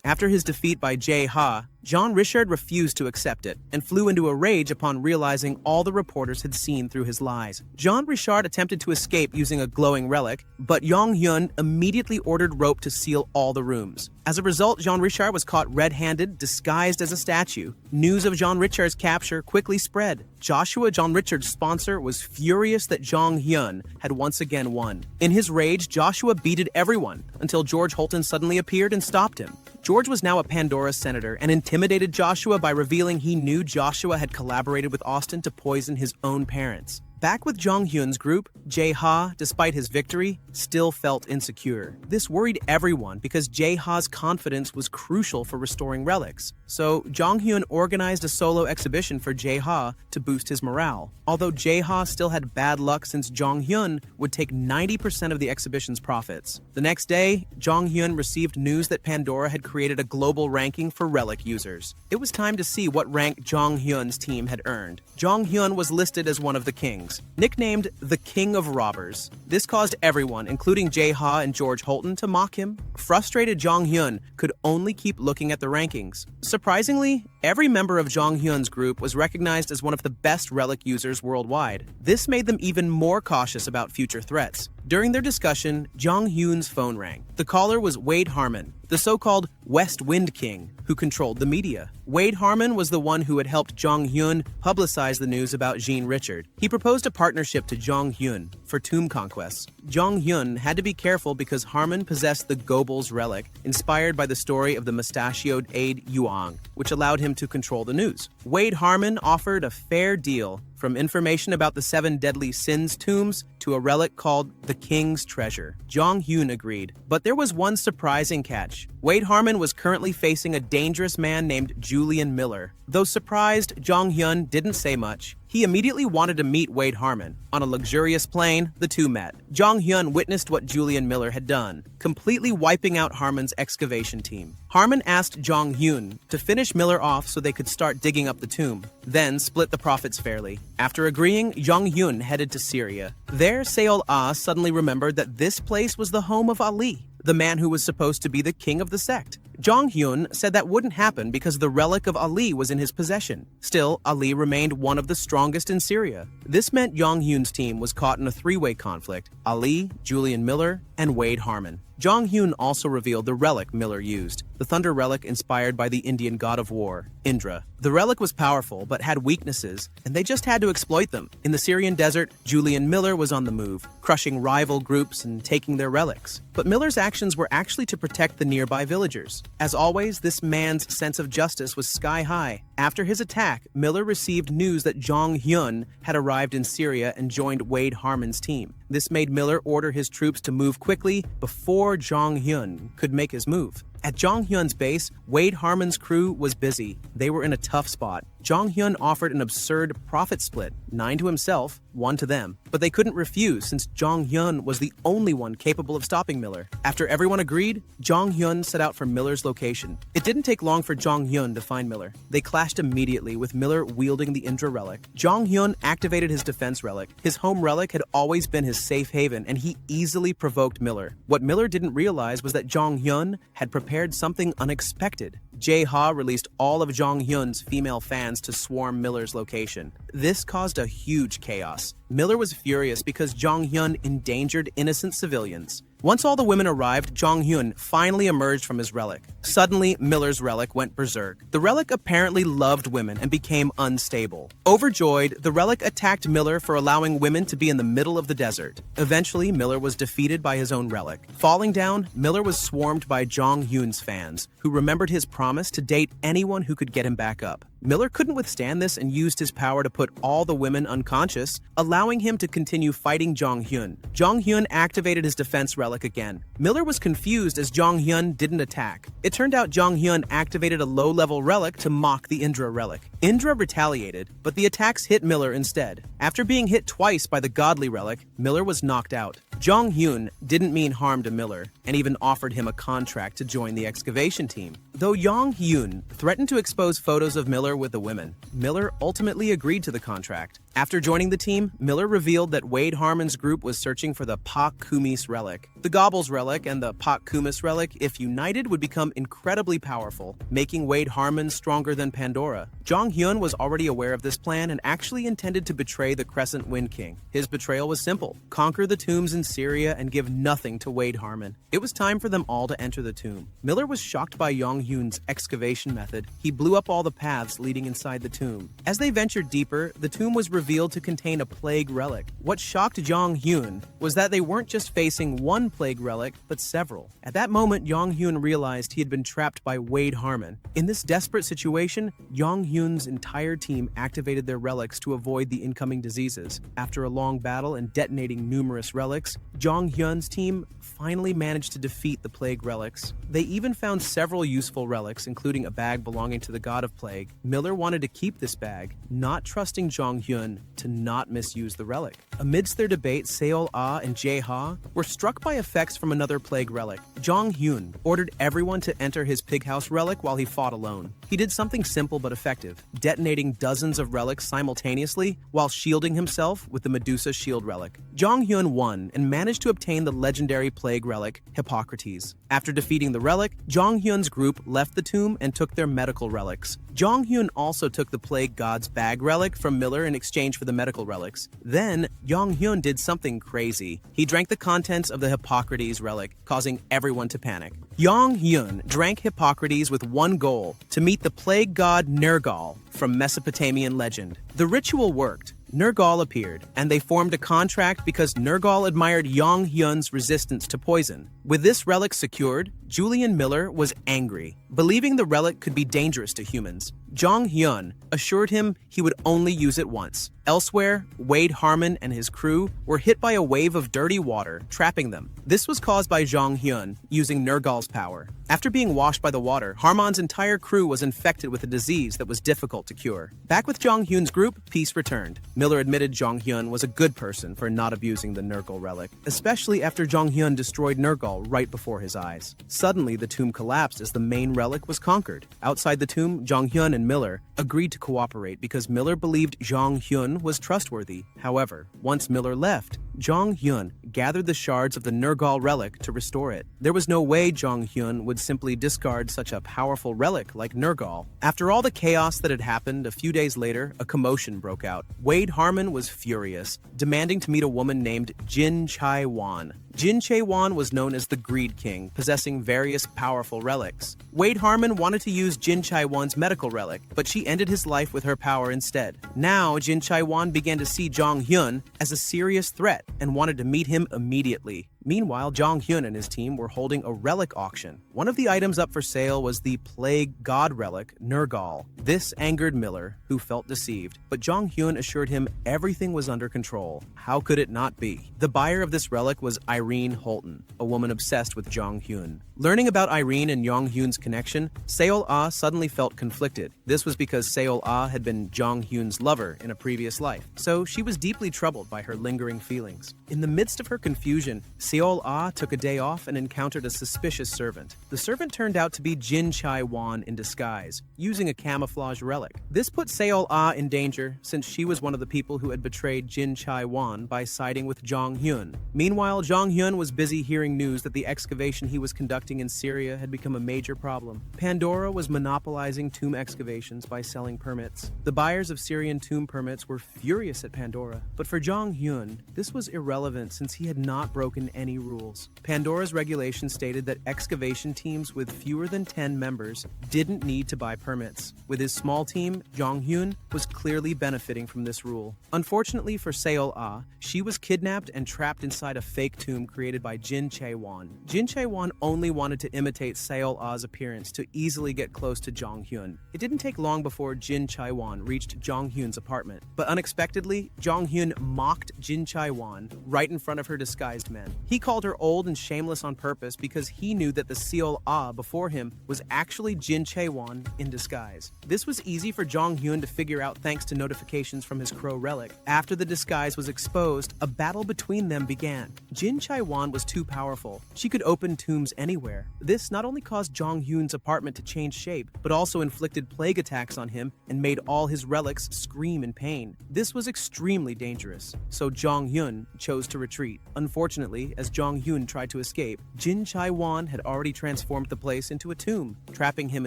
After his defeat by Jae-ha, John Richard refused to accept it and flew into a rage upon realizing all the reporters had seen through his lies. John Richard attempted to escape using a glowing relic, but Jong Hyun immediately ordered rope to seal all the rooms. As a result, Jean Richard was caught red-handed, disguised as a statue. News of Jean Richard's capture quickly spread. Joshua, Jean Richard's sponsor, was furious that Jong Hyun had once again won. In his rage, Joshua beated everyone until George Holton suddenly appeared and stopped him. George was now a Pandora senator and intimidated Joshua by revealing he knew Joshua had collaborated with Austin to poison his own parents. Back with Jong Hyun's group, Jae-ha, despite his victory, still felt insecure. This worried everyone because Jae-ha's confidence was crucial for restoring relics. So, Jong Hyun organized a solo exhibition for Jae-ha to boost his morale. Although Jae-ha still had bad luck since Jong Hyun would take 90% of the exhibition's profits. The next day, Jong Hyun received news that Pandora had created a global ranking for relic users. It was time to see what rank Jong Hyun's team had earned. Jong Hyun was listed as one of the kings, nicknamed the King of Robbers. This caused everyone, including Jae-ha and George Holton, to mock him. Frustrated, Jong Hyun could only keep looking at the rankings. Surprisingly, every member of Jong Hyun's group was recognized as one of the best relic users worldwide. This made them even more cautious about future threats. During their discussion, Jong Hyun's phone rang. The caller was Wade Harmon, the so-called West Wind King, who controlled the media. Wade Harmon was the one who had helped Jong Hyun publicize the news about Jean Richard. He proposed a partnership to Jong Hyun for tomb conquests. Jong Hyun had to be careful because Harmon possessed the Goebbels relic, inspired by the story of the mustachioed aide Yuang, which allowed him to control the news. Wade Harmon offered a fair deal for from information about the 7 deadly sins tombs to a relic called the King's Treasure. Jong Hyun agreed, but there was one surprising catch. Wade Harmon was currently facing a dangerous man named Julian Miller. Though surprised, Jong Hyun didn't say much. He immediately wanted to meet Wade Harmon. On a luxurious plane, the two met. Jong Hyun witnessed what Julian Miller had done, completely wiping out Harmon's excavation team. Harmon asked Jong Hyun to finish Miller off so they could start digging up the tomb, then split the profits fairly. After agreeing, Jong Hyun headed to Syria. There, Seol-ah suddenly remembered that this place was the home of Ali, the man who was supposed to be the king of the sect. Jong Hyun said that wouldn't happen because the relic of Ali was in his possession. Still, Ali remained one of the strongest in Syria. This meant Jong Hyun's team was caught in a three-way conflict: Ali, Julian Miller, and Wade Harmon. Jong Hyun also revealed the relic Miller used, the thunder relic inspired by the Indian god of war, Indra. The relic was powerful but had weaknesses, and they just had to exploit them. In the Syrian desert, Julian Miller was on the move, crushing rival groups and taking their relics. But Miller's actions were actually to protect the nearby villagers. As always, this man's sense of justice was sky high. After his attack, Miller received news that Jong Hyun had arrived in Syria and joined Wade Harmon's team. This made Miller order his troops to move quickly before Jong Hyun could make his move. At Jong Hyun's base, Wade Harmon's crew was busy. They were in a tough spot. Jong Hyun offered an absurd profit split, 9 to himself, 1 to them. But they couldn't refuse since Jong Hyun was the only one capable of stopping Miller. After everyone agreed, Jong Hyun set out for Miller's location. It didn't take long for Jong Hyun to find Miller. They clashed immediately with Miller wielding the Indra relic. Jong Hyun activated his defense relic. His home relic had always been his safe haven, and he easily provoked Miller. What Miller didn't realize was that Jong Hyun had prepared something unexpected. Jae-ha released all of Jong Hyun's female fans to swarm Miller's location. This caused a huge chaos. Miller was furious because Jong Hyun endangered innocent civilians. Once all the women arrived, Jong Hyun finally emerged from his relic. Suddenly, Miller's relic went berserk. The relic apparently loved women and became unstable. Overjoyed, the relic attacked Miller for allowing women to be in the middle of the desert. Eventually, Miller was defeated by his own relic. Falling down, Miller was swarmed by Jong Hyun's fans, who remembered his promise to date anyone who could get him back up. Miller couldn't withstand this and used his power to put all the women unconscious, allowing him to continue fighting Jong Hyun. Jong Hyun activated his defense relic again. Miller was confused as Jong Hyun didn't attack. It turned out Jong Hyun activated a low-level relic to mock the Indra relic. Indra retaliated, but the attacks hit Miller instead. After being hit twice by the godly relic, Miller was knocked out. Jong Hyun didn't mean harm to Miller, and even offered him a contract to join the excavation team. Though Jong Hyun threatened to expose photos of Miller with the women, Miller ultimately agreed to the contract. After joining the team, Miller revealed that Wade Harmon's group was searching for the Pak Kumis relic. The Gobbles relic and the Pak Kumis relic, if united, would become incredibly powerful, making Wade Harmon stronger than Pandora. Jong Hyun was already aware of this plan and actually intended to betray the Crescent Wind King. His betrayal was simple: conquer the tombs in Syria and give nothing to Wade Harmon. It was time for them all to enter the tomb. Miller was shocked by Jong Hyun's excavation method. He blew up all the paths leading inside the tomb. As they ventured deeper, the tomb was revealed to contain a plague relic. What shocked Jong Hyun was that they weren't just facing one plague relic, but several. At that moment, Jong Hyun realized he had been trapped by Wade Harmon. In this desperate situation, Jong Hyun's entire team activated their relics to avoid the incoming diseases. After a long battle and detonating numerous relics, Jong Hyun's team finally managed to defeat the plague relics. They even found several useful relics, including a bag belonging to the god of plague. Miller wanted to keep this bag, not trusting Jong Hyun to not misuse the relic. Amidst their debate, Seol-ah and Jae-ha were struck by effects from another plague relic. Jong Hyun ordered everyone to enter his pig house relic while he fought alone. He did something simple but effective, detonating dozens of relics simultaneously while shielding himself with the Medusa shield relic. Jong Hyun won and managed to obtain the legendary plague relic, Hippocrates. After defeating the relic, Jong Hyun's group left the tomb and took their medical relics. Jong Hyun also took the plague god's bag relic from Miller in exchange for the medical relics. Then, Jong Hyun did something crazy. He drank the contents of the Hippocrates relic, causing everyone to panic. Jong Hyun drank Hippocrates with one goal: to meet the plague god Nergal from Mesopotamian legend. The ritual worked. Nergal appeared, and they formed a contract because Nergal admired Jong Hyun's resistance to poison. With this relic secured, Julian Miller was angry, believing the relic could be dangerous to humans. Jong Hyun assured him he would only use it once. Elsewhere, Wade Harmon and his crew were hit by a wave of dirty water, trapping them. This was caused by Jong Hyun using Nergal's power. After being washed by the water, Harmon's entire crew was infected with a disease that was difficult to cure. Back with Jong Hyun's group, peace returned. Miller admitted Jong Hyun was a good person for not abusing the Nergal relic, especially after Jong Hyun destroyed Nergal right before his eyes. Suddenly, the tomb collapsed as the main relic was conquered. Outside the tomb, Jong Hyun and Miller agreed to cooperate because Miller believed Jong Hyun was trustworthy. However, once Miller left, Jong Hyun gathered the shards of the Nergal relic to restore it. There was no way Jong Hyun would simply discard such a powerful relic like Nergal. After all the chaos that had happened, a few days later, a commotion broke out. Wade Harmon was furious, demanding to meet a woman named Jin Chae-won. Jin Chae-won was known as the Greed King, possessing various powerful relics. Wade Harmon wanted to use Jin Chae-won's medical relic, but she ended his life with her power instead. Now, Jin Chae-won began to see Jong Hyun as a serious threat and wanted to meet him immediately. Meanwhile, Jong Hyun and his team were holding a relic auction. One of the items up for sale was the plague god relic, Nergal. This angered Miller, who felt deceived, but Jong Hyun assured him everything was under control. How could it not be? The buyer of this relic was Irene Holton, a woman obsessed with Jong Hyun. Learning about Irene and Jong Hyun's connection, Seol-ah suddenly felt conflicted. This was because Seol-ah had been Jong Hyun's lover in a previous life, so she was deeply troubled by her lingering feelings. In the midst of her confusion, Seol-ah took a day off and encountered a suspicious servant. The servant turned out to be Jin Chae-won in disguise, using a camouflage relic. This put Seol-ah in danger since she was one of the people who had betrayed Jin Chae-won by siding with Jong Hyun. Meanwhile, Jong Hyun was busy hearing news that the excavation he was conducting in Syria had become a major problem. Pandora was monopolizing tomb excavations by selling permits. The buyers of Syrian tomb permits were furious at Pandora, but for Jong Hyun, this was irrelevant since he had not broken any rules. Pandora's regulation stated that excavation teams with fewer than 10 members didn't need to buy permits. With his small team, Jong Hyun was clearly benefiting from this rule. Unfortunately for Seol-ah, she was kidnapped and trapped inside a fake tomb created by Jin Chae-won. Jin Chae-won only wanted to imitate Seol-ah's appearance to easily get close to Jong Hyun. It didn't take long before Jin Chae-won reached Jong Hyun's apartment, but unexpectedly, Jong Hyun mocked Jin Chae-won right in front of her disguised men. He called her old and shameless on purpose because he knew that the Seol-ah before him was actually Jin Chae-won in disguise. This was easy for Jong Hyun to figure out thanks to notifications from his crow relic. After the disguise was exposed, a battle between them began. Jin Chae-won was too powerful. She could open tombs anywhere. This not only caused Jong Hyun's apartment to change shape, but also inflicted plague attacks on him and made all his relics scream in pain. This was extremely dangerous, so Jong Hyun chose to retreat. Unfortunately, as Jong Hyun tried to escape, Jin Chae-won had already transformed the place into a tomb, trapping him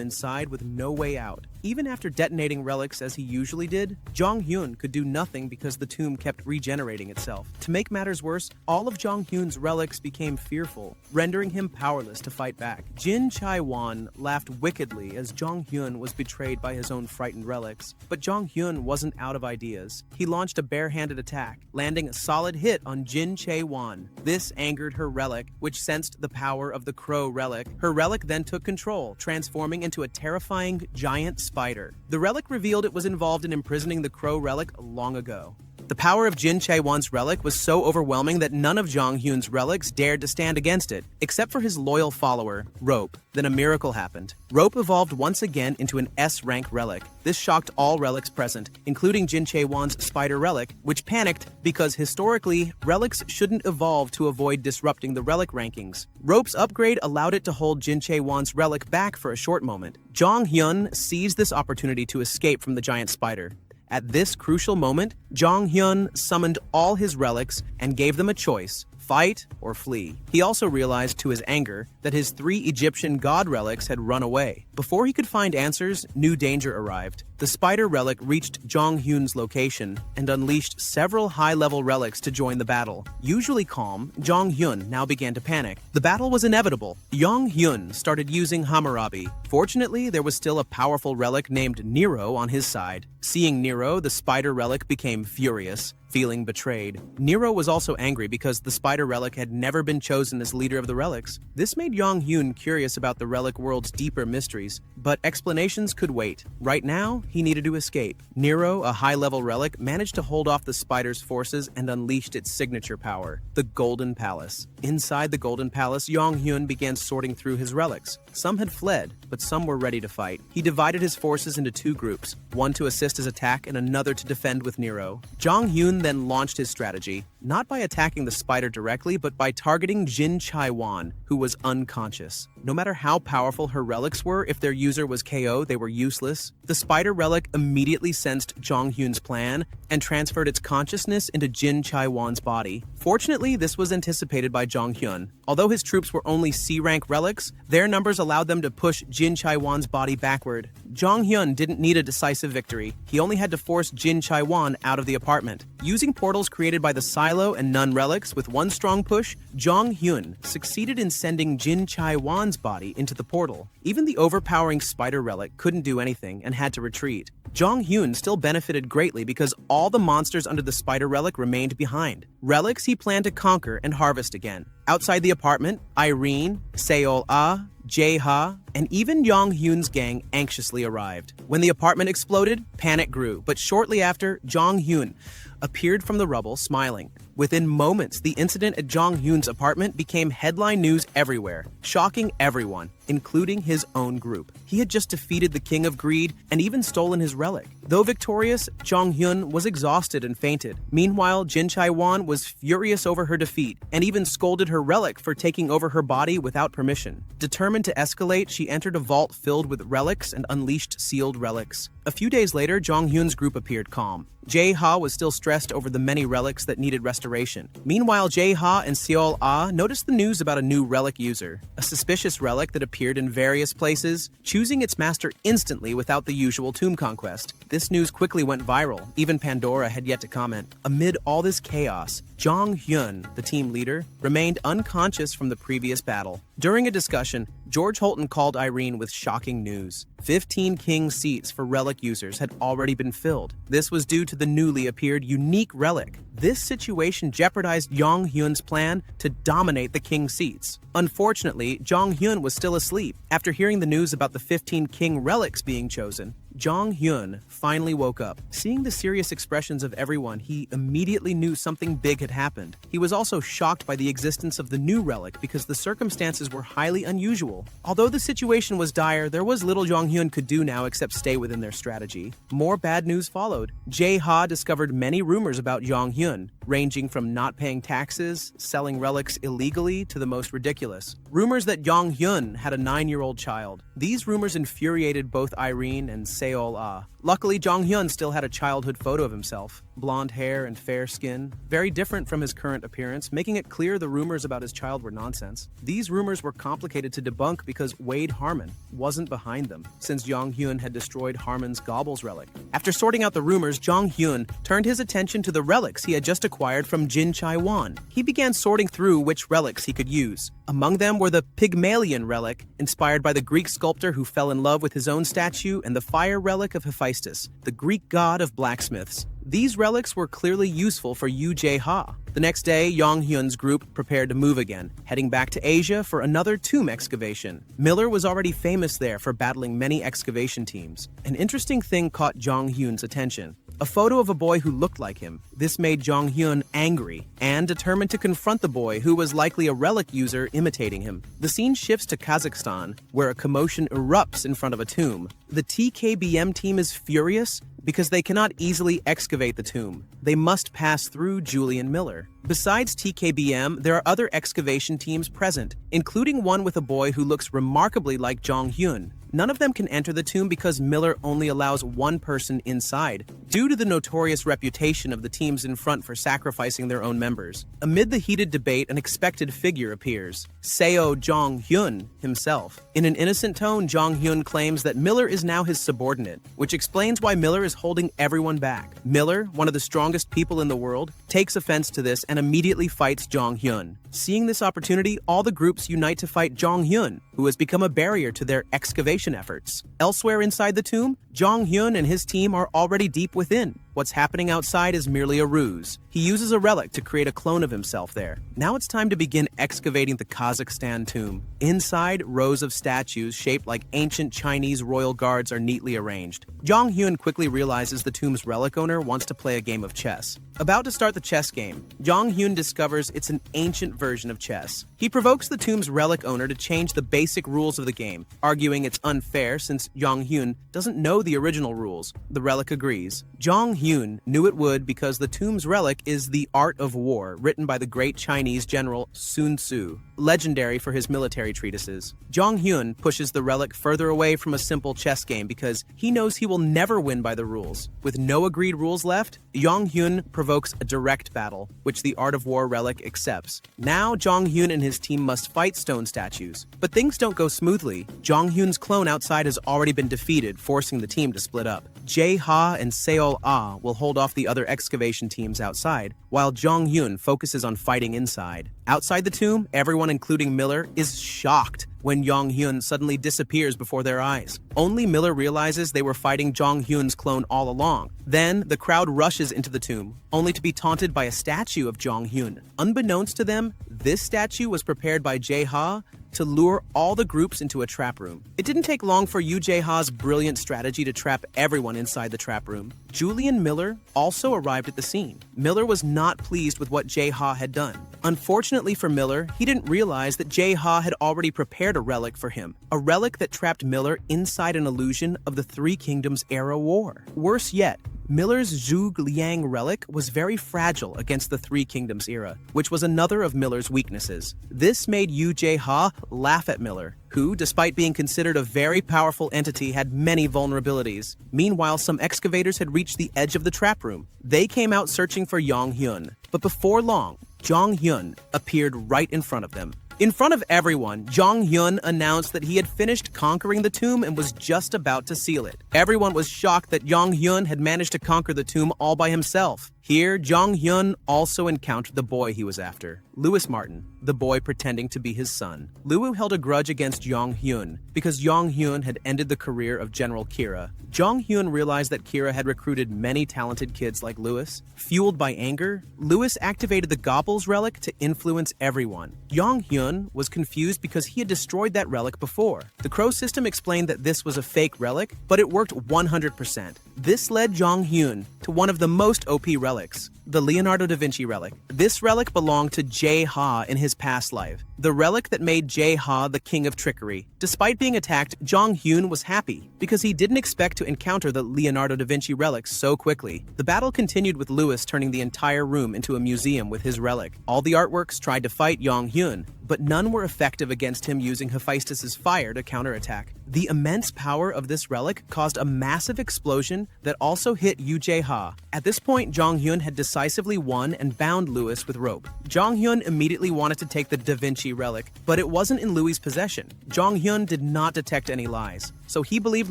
inside with no way out. Even after detonating relics as he usually did, Jong Hyun could do nothing because the tomb kept regenerating itself. To make matters worse, all of Jong Hyun's relics became fearful, rendering him powerless to fight back. Jin Chae-won laughed wickedly as Jong Hyun was betrayed by his own frightened relics. But Jong Hyun wasn't out of ideas. He launched a barehanded attack, landing a solid hit on Jin Chae-won. This angered her relic, which sensed the power of the crow relic. Her relic then took control, transforming into a terrifying giant spider. The relic revealed it was involved in imprisoning the crow relic long ago. The power of Jin Chae-won's relic was so overwhelming that none of Jong Hyun's relics dared to stand against it, except for his loyal follower, Rope. Then a miracle happened. Rope evolved once again into an S-rank relic. This shocked all relics present, including Jin Chae-won's spider relic, which panicked because historically, relics shouldn't evolve to avoid disrupting the relic rankings. Rope's upgrade allowed it to hold Jin Chae-won's relic back for a short moment. Jong Hyun seized this opportunity to escape from the giant spider. At this crucial moment, Jong Hyun summoned all his relics and gave them a choice: fight or flee. He also realized to his anger that his 3 Egyptian god relics had run away. Before he could find answers, new danger arrived. The spider relic reached Jong Hyun's location and unleashed several high-level relics to join the battle. Usually calm, Jong Hyun now began to panic. The battle was inevitable. Jong Hyun started using Hammurabi. Fortunately, there was still a powerful relic named Nero on his side. Seeing Nero, the spider relic became furious, feeling betrayed. Nero was also angry because the spider relic had never been chosen as leader of the relics. This made Jong Hyun curious about the relic world's deeper mysteries, but explanations could wait. Right now, he needed to escape. Nero, a high-level relic, managed to hold off the spider's forces and unleashed its signature power, the Golden Palace. Inside the Golden Palace, Jong Hyun began sorting through his relics. Some had fled, but some were ready to fight. He divided his forces into two groups, one to assist his attack and another to defend with Nero. Jong Hyun then launched his strategy, not by attacking the spider directly, but by targeting Jin Chai-wan, who was unconscious. No matter how powerful her relics were, if their user was KO, they were useless. The spider relic immediately sensed Jong Hyun's plan and transferred its consciousness into Jin Chai-wan's body. Fortunately, this was anticipated by Jong Hyun. Although his troops were only C-rank relics, their numbers allowed them to push Jin Chai-wan's body backward. Jong Hyun didn't need a decisive victory. He only had to force Jin Chai-wan out of the apartment. Using portals created by the Silo and Nun relics with one strong push, Jong Hyun succeeded in sending Jin Chai-wan's body into the portal. Even the overpowering spider relic couldn't do anything and had to retreat. Jong Hyun still benefited greatly because all the monsters under the spider relic remained behind. Relics he planned to conquer and harvest again. Outside the apartment, Irene, Seol-ah, Jae-ha, and even Jong Hyun's gang anxiously arrived. When the apartment exploded, panic grew, but shortly after, Jong Hyun appeared from the rubble smiling. Within moments, the incident at Jong Hyun's apartment became headline news everywhere, shocking everyone, including his own group. He had just defeated the King of Greed and even stolen his relic. Though victorious, Jong Hyun was exhausted and fainted. Meanwhile, Jin Chai-wan was furious over her defeat and even scolded her relic for taking over her body without permission. Determined to escalate, she entered a vault filled with relics and unleashed sealed relics. A few days later, Jong Hyun's group appeared calm. Jae-ha was still stressed over the many relics that needed restoration. Meanwhile, Jae-ha and Seol-ah noticed the news about a new relic user, a suspicious relic that appeared in various places, choosing its master instantly without the usual tomb conquest. This news quickly went viral. Even Pandora had yet to comment. Amid all this chaos, Jong Hyun, the team leader, remained unconscious from the previous battle. During a discussion, George Holton called Irene with shocking news. 15 king seats for relic users had already been filled. This was due to the newly appeared unique relic. This situation jeopardized Jong Hyun's plan to dominate the king seats. Unfortunately, Jong Hyun was still asleep. After hearing the news about the 15 king relics being chosen, Jong Hyun finally woke up. Seeing the serious expressions of everyone, he immediately knew something big had happened. He was also shocked by the existence of the new relic because the circumstances were highly unusual. Although the situation was dire, there was little Jong Hyun could do now except stay within their strategy. More bad news followed. Jae-ha discovered many rumors about Jong Hyun, ranging from not paying taxes, selling relics illegally, to the most ridiculous. Rumors that Jong Hyun had a 9-year-old child. These rumors infuriated both Irene and Seol-ah. Luckily, Jong Hyun still had a childhood photo of himself. Blonde hair and fair skin, very different from his current appearance, making it clear the rumors about his child were nonsense. These rumors were complicated to debunk because Wade Harmon wasn't behind them, since Jong Hyun had destroyed Harmon's Gobble's relic. After sorting out the rumors, Jong Hyun turned his attention to the relics he had just acquired from Jin Chai-wan. He began sorting through which relics he could use. Among them were the Pygmalion relic, inspired by the Greek sculptor who fell in love with his own statue, and the fire relic of Hephaestus, the Greek god of blacksmiths. These relics were clearly useful for Yu Jae-ha. The next day, Jong Hyun's group prepared to move again, heading back to Asia for another tomb excavation. Miller was already famous there for battling many excavation teams. An interesting thing caught Jong Hyun's attention. A photo of a boy who looked like him. This made Jong Hyun angry and determined to confront the boy, who was likely a relic user imitating him. The scene shifts to Kazakhstan, where a commotion erupts in front of a tomb. The TKBM team is furious because they cannot easily excavate the tomb. They must pass through Julian Miller. Besides TKBM, there are other excavation teams present, including one with a boy who looks remarkably like Jong Hyun. None of them can enter the tomb because Miller only allows one person inside, due to the notorious reputation of the teams in front for sacrificing their own members. Amid the heated debate, an expected figure appears, Seo Jong-hyun himself. In an innocent tone, Jong-hyun claims that Miller is now his subordinate, which explains why Miller is holding everyone back. Miller, one of the strongest people in the world, takes offense to this and immediately fights Jong-hyun. Seeing this opportunity, all the groups unite to fight Jong-hyun, who has become a barrier to their excavation efforts. Elsewhere inside the tomb, Jong-hyun and his team are already deep within. What's happening outside is merely a ruse. He uses a relic to create a clone of himself there. Now it's time to begin excavating the Kazakhstan tomb. Inside, rows of statues shaped like ancient Chinese royal guards are neatly arranged. Jong-hyun quickly realizes the tomb's relic owner wants to play a game of chess. About to start the chess game, Jong-hyun discovers it's an ancient version of chess. He provokes the tomb's relic owner to change the basic rules of the game, arguing it's unfair since Jong-hyun doesn't know the original rules. The relic agrees. Jong-hyun knew it would because the tomb's relic is The Art of War, written by the great Chinese general Sun Tzu, legendary for his military treatises. Jong-hyun pushes the relic further away from a simple chess game because he knows he will never win by the rules. With no agreed rules left, Jong-hyun provokes a direct battle, which the Art of War relic accepts. Now, Jong-hyun and his team must fight stone statues. But things don't go smoothly. Jong-hyun's clone outside has already been defeated, forcing the team to split up. Jae-ha and Seol-ah will hold off the other excavation teams outside, while Jong-hyun focuses on fighting inside. Outside the tomb, everyone, including Miller, is shocked when Jong-hyun suddenly disappears before their eyes. Only Miller realizes they were fighting Jong-hyun's clone all along. Then, the crowd rushes into the tomb, only to be taunted by a statue of Jong-hyun. Unbeknownst to them, this statue was prepared by Jae-ha to lure all the groups into a trap room. It didn't take long for Yoo Jae-ha's brilliant strategy to trap everyone inside the trap room. Julian Miller also arrived at the scene. Miller was not pleased with what Jae-ha had done. Unfortunately for Miller, he didn't realize that Jae-ha had already prepared a relic for him, a relic that trapped Miller inside an illusion of the Three Kingdoms era war. Worse yet, Miller's Zhuge Liang relic was very fragile against the Three Kingdoms era, which was another of Miller's weaknesses. This made Yoo Jae-ha laugh at Miller, who, despite being considered a very powerful entity, had many vulnerabilities. Meanwhile, some excavators had reached the edge of the trap room. They came out searching for Jong-hyun, but before long, Jong-hyun appeared right in front of them. In front of everyone, Jong-hyun announced that he had finished conquering the tomb and was just about to seal it. Everyone was shocked that Jong-hyun had managed to conquer the tomb all by himself. Here, Jong-hyun also encountered the boy he was after, Louis Martin, the boy pretending to be his son. Louis held a grudge against Jong-hyun because Jong-hyun had ended the career of General Kira. Jong-hyun realized that Kira had recruited many talented kids like Louis. Fueled by anger, Louis activated the Gobble's relic to influence everyone. Jong-hyun was confused because he had destroyed that relic before. The Crow system explained that this was a fake relic, but it worked 100%. This led Jong-hyun to one of the most OP relics, the Leonardo da Vinci relic. This relic belonged to Jae-ha in his past life, the relic that made Jae-ha the king of trickery. Despite being attacked, Jong-hyun was happy because he didn't expect to encounter the Leonardo da Vinci relic so quickly. The battle continued with Louis turning the entire room into a museum with his relic. All the artworks tried to fight Jong-hyun, but none were effective against him using Hephaestus's fire to counterattack. The immense power of this relic caused a massive explosion that also hit Yoo Jae-ha. At this point, Jong-hyun had decisively won and bound Louis with rope. Jong-hyun immediately wanted to take the Da Vinci relic, but it wasn't in Louis' possession. Jong-hyun did not detect any lies, so he believed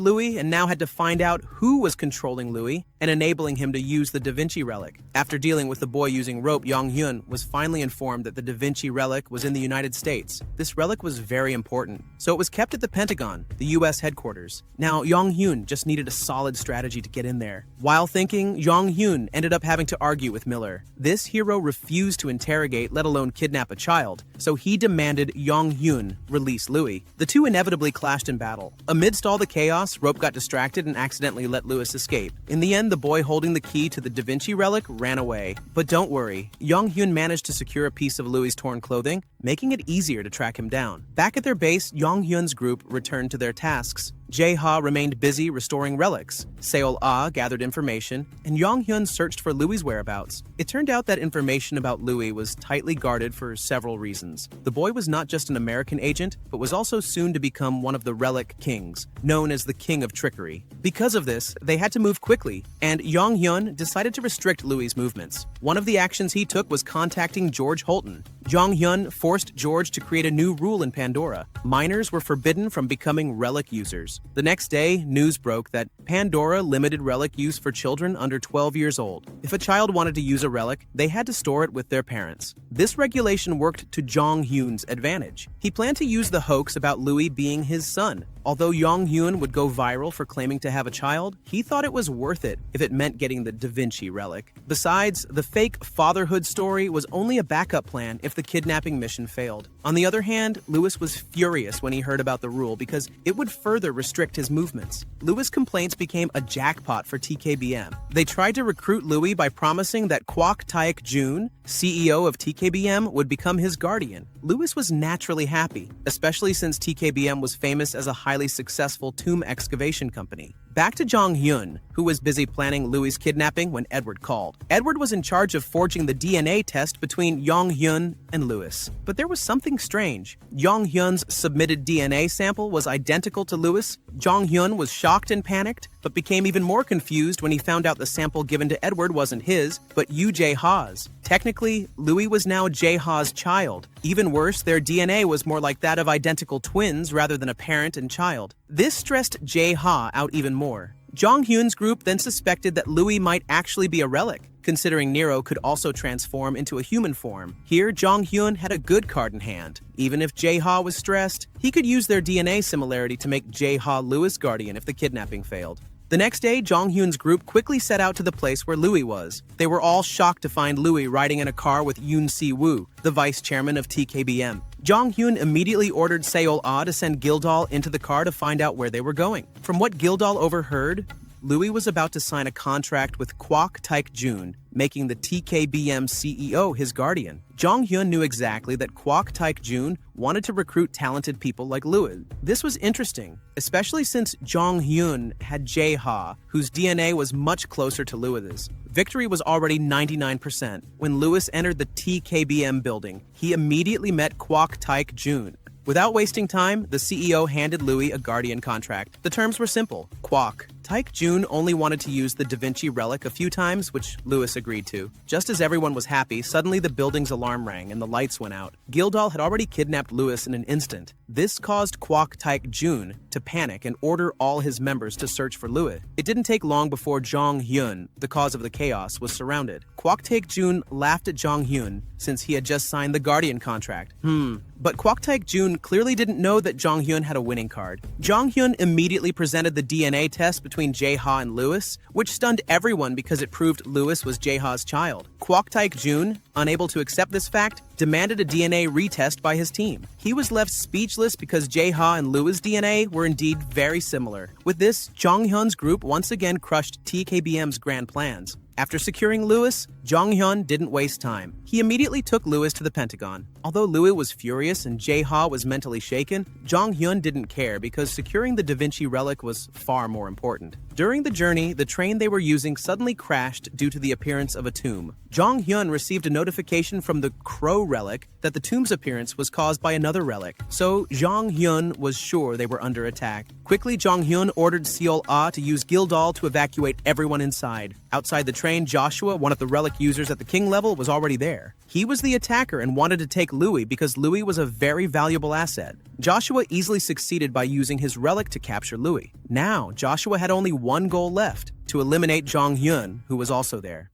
Louis and now had to find out who was controlling Louis and enabling him to use the Da Vinci relic. After dealing with the boy using rope, Jong-hyun was finally informed that the Da Vinci relic was in the United States. This relic was very important, so it was kept at the Pentagon, the US headquarters. Now, Jong-hyun just needed a solid strategy to get in there. While thinking, Jong-hyun ended up having to argue with Miller. This hero refused to interrogate, let alone kidnap a child, so he demanded Jong-hyun release Louis. The two inevitably clashed in battle. Amidst all the chaos, Rope got distracted and accidentally let Louis escape. In the end, the boy holding the key to the Da Vinci relic ran away. But don't worry, Jong-hyun managed to secure a piece of Louis' torn clothing, making it easier to track him down. Back at their base, Jong-hyun's group returned to their tasks. Jae-ha remained busy restoring relics. Seol-ah gathered information, and Yong-hyun searched for Louis's whereabouts. It turned out that information about Louis was tightly guarded for several reasons. The boy was not just an American agent, but was also soon to become one of the Relic Kings, known as the King of Trickery. Because of this, they had to move quickly, and Yong-hyun decided to restrict Louis's movements. One of the actions he took was contacting George Holton. Yong-hyun forced George to create a new rule in Pandora. Minors were forbidden from becoming relic users. The next day, news broke that Pandora limited relic use for children under 12 years old. If a child wanted to use a relic, they had to store it with their parents. This regulation worked to Jong-hyun's advantage. He planned to use the hoax about Louis being his son. Although Yong-hyun would go viral for claiming to have a child, he thought it was worth it if it meant getting the Da Vinci relic. Besides, the fake fatherhood story was only a backup plan if the kidnapping mission failed. On the other hand, Louis was furious when he heard about the rule because it would further restrict his movements. Louis' complaints became a jackpot for TKBM. They tried to recruit Louis by promising that Kwok Taek-jun, CEO of TKBM, would become his guardian. Louis was naturally happy, especially since TKBM was famous as a highly successful tomb excavation company. Back to Jong-hyun, who was busy planning Louis' kidnapping when Edward called. Edward was in charge of forging the DNA test between Yong-hyun and Louis. But there was something strange. Yong-hyun's submitted DNA sample was identical to Louis. Jong-hyun was shocked and panicked, but became even more confused when he found out the sample given to Edward wasn't his, but Yoo Jae-ha's. Technically, Louis was now Jae-ha's child. Even worse, their DNA was more like that of identical twins rather than a parent and child. This stressed Jae-ha out even more. Jong-hyun's group then suspected that Louis might actually be a relic, considering Nero could also transform into a human form. Here, Jong-hyun had a good card in hand. Even if Jae-ha was stressed, he could use their DNA similarity to make Jae-ha Louis' guardian if the kidnapping failed. The next day, Jong-hyun's group quickly set out to the place where Louis was. They were all shocked to find Louis riding in a car with Yoon Si-woo, the vice chairman of TKBM. Jong-hyun immediately ordered Seol-ah to send Gildal into the car to find out where they were going. From what Gildal overheard, Louis was about to sign a contract with Kwok Taek-jun, making the TKBM CEO his guardian. Jong-hyun knew exactly that Kwok Taek-jun wanted to recruit talented people like Louis. This was interesting, especially since Jong-hyun had Jae-ha, whose DNA was much closer to Louis's. Victory was already 99%. When Louis entered the TKBM building, he immediately met Kwok Taek-jun. Without wasting time, the CEO handed Louis a guardian contract. The terms were simple. Kwok Taek-jun only wanted to use the Da Vinci relic a few times, which Louis agreed to. Just as everyone was happy, suddenly the building's alarm rang and the lights went out. Gildal had already kidnapped Louis in an instant. This caused Kwok Taek-jun to panic and order all his members to search for Louis. It didn't take long before Jong-hyun, the cause of the chaos, was surrounded. Kwok Taek-jun laughed at Jong-hyun since he had just signed the guardian contract. But Kwok Taek-jun clearly didn't know that Jong-hyun had a winning card. Jong-hyun immediately presented the DNA test between Jae-ha and Louis, which stunned everyone because it proved Louis was Jae-ha's child. Kwok Taek-jun, unable to accept this fact, demanded a DNA retest by his team. He was left speechless because Jae-ha and Louis' DNA were indeed very similar. With this, Jong-hyun's group once again crushed TKBM's grand plans. After securing Louis, Jong-hyun didn't waste time. He immediately took Louis to the Pentagon. Although Louis was furious and Jae-ha was mentally shaken, Jong-hyun didn't care because securing the Da Vinci relic was far more important. During the journey, the train they were using suddenly crashed due to the appearance of a tomb. Jong-hyun received a notification from the Crow relic that the tomb's appearance was caused by another relic, so Jong-hyun was sure they were under attack. Quickly, Jong-hyun ordered Seol-ah to use Gildal to evacuate everyone inside. Outside the train, Joshua, one of the relic users at the king level, was already there. He was the attacker and wanted to take Louis because Louis was a very valuable asset. Joshua easily succeeded by using his relic to capture Louis. Now, Joshua had only one goal left: to eliminate Jong-hyun, who was also there.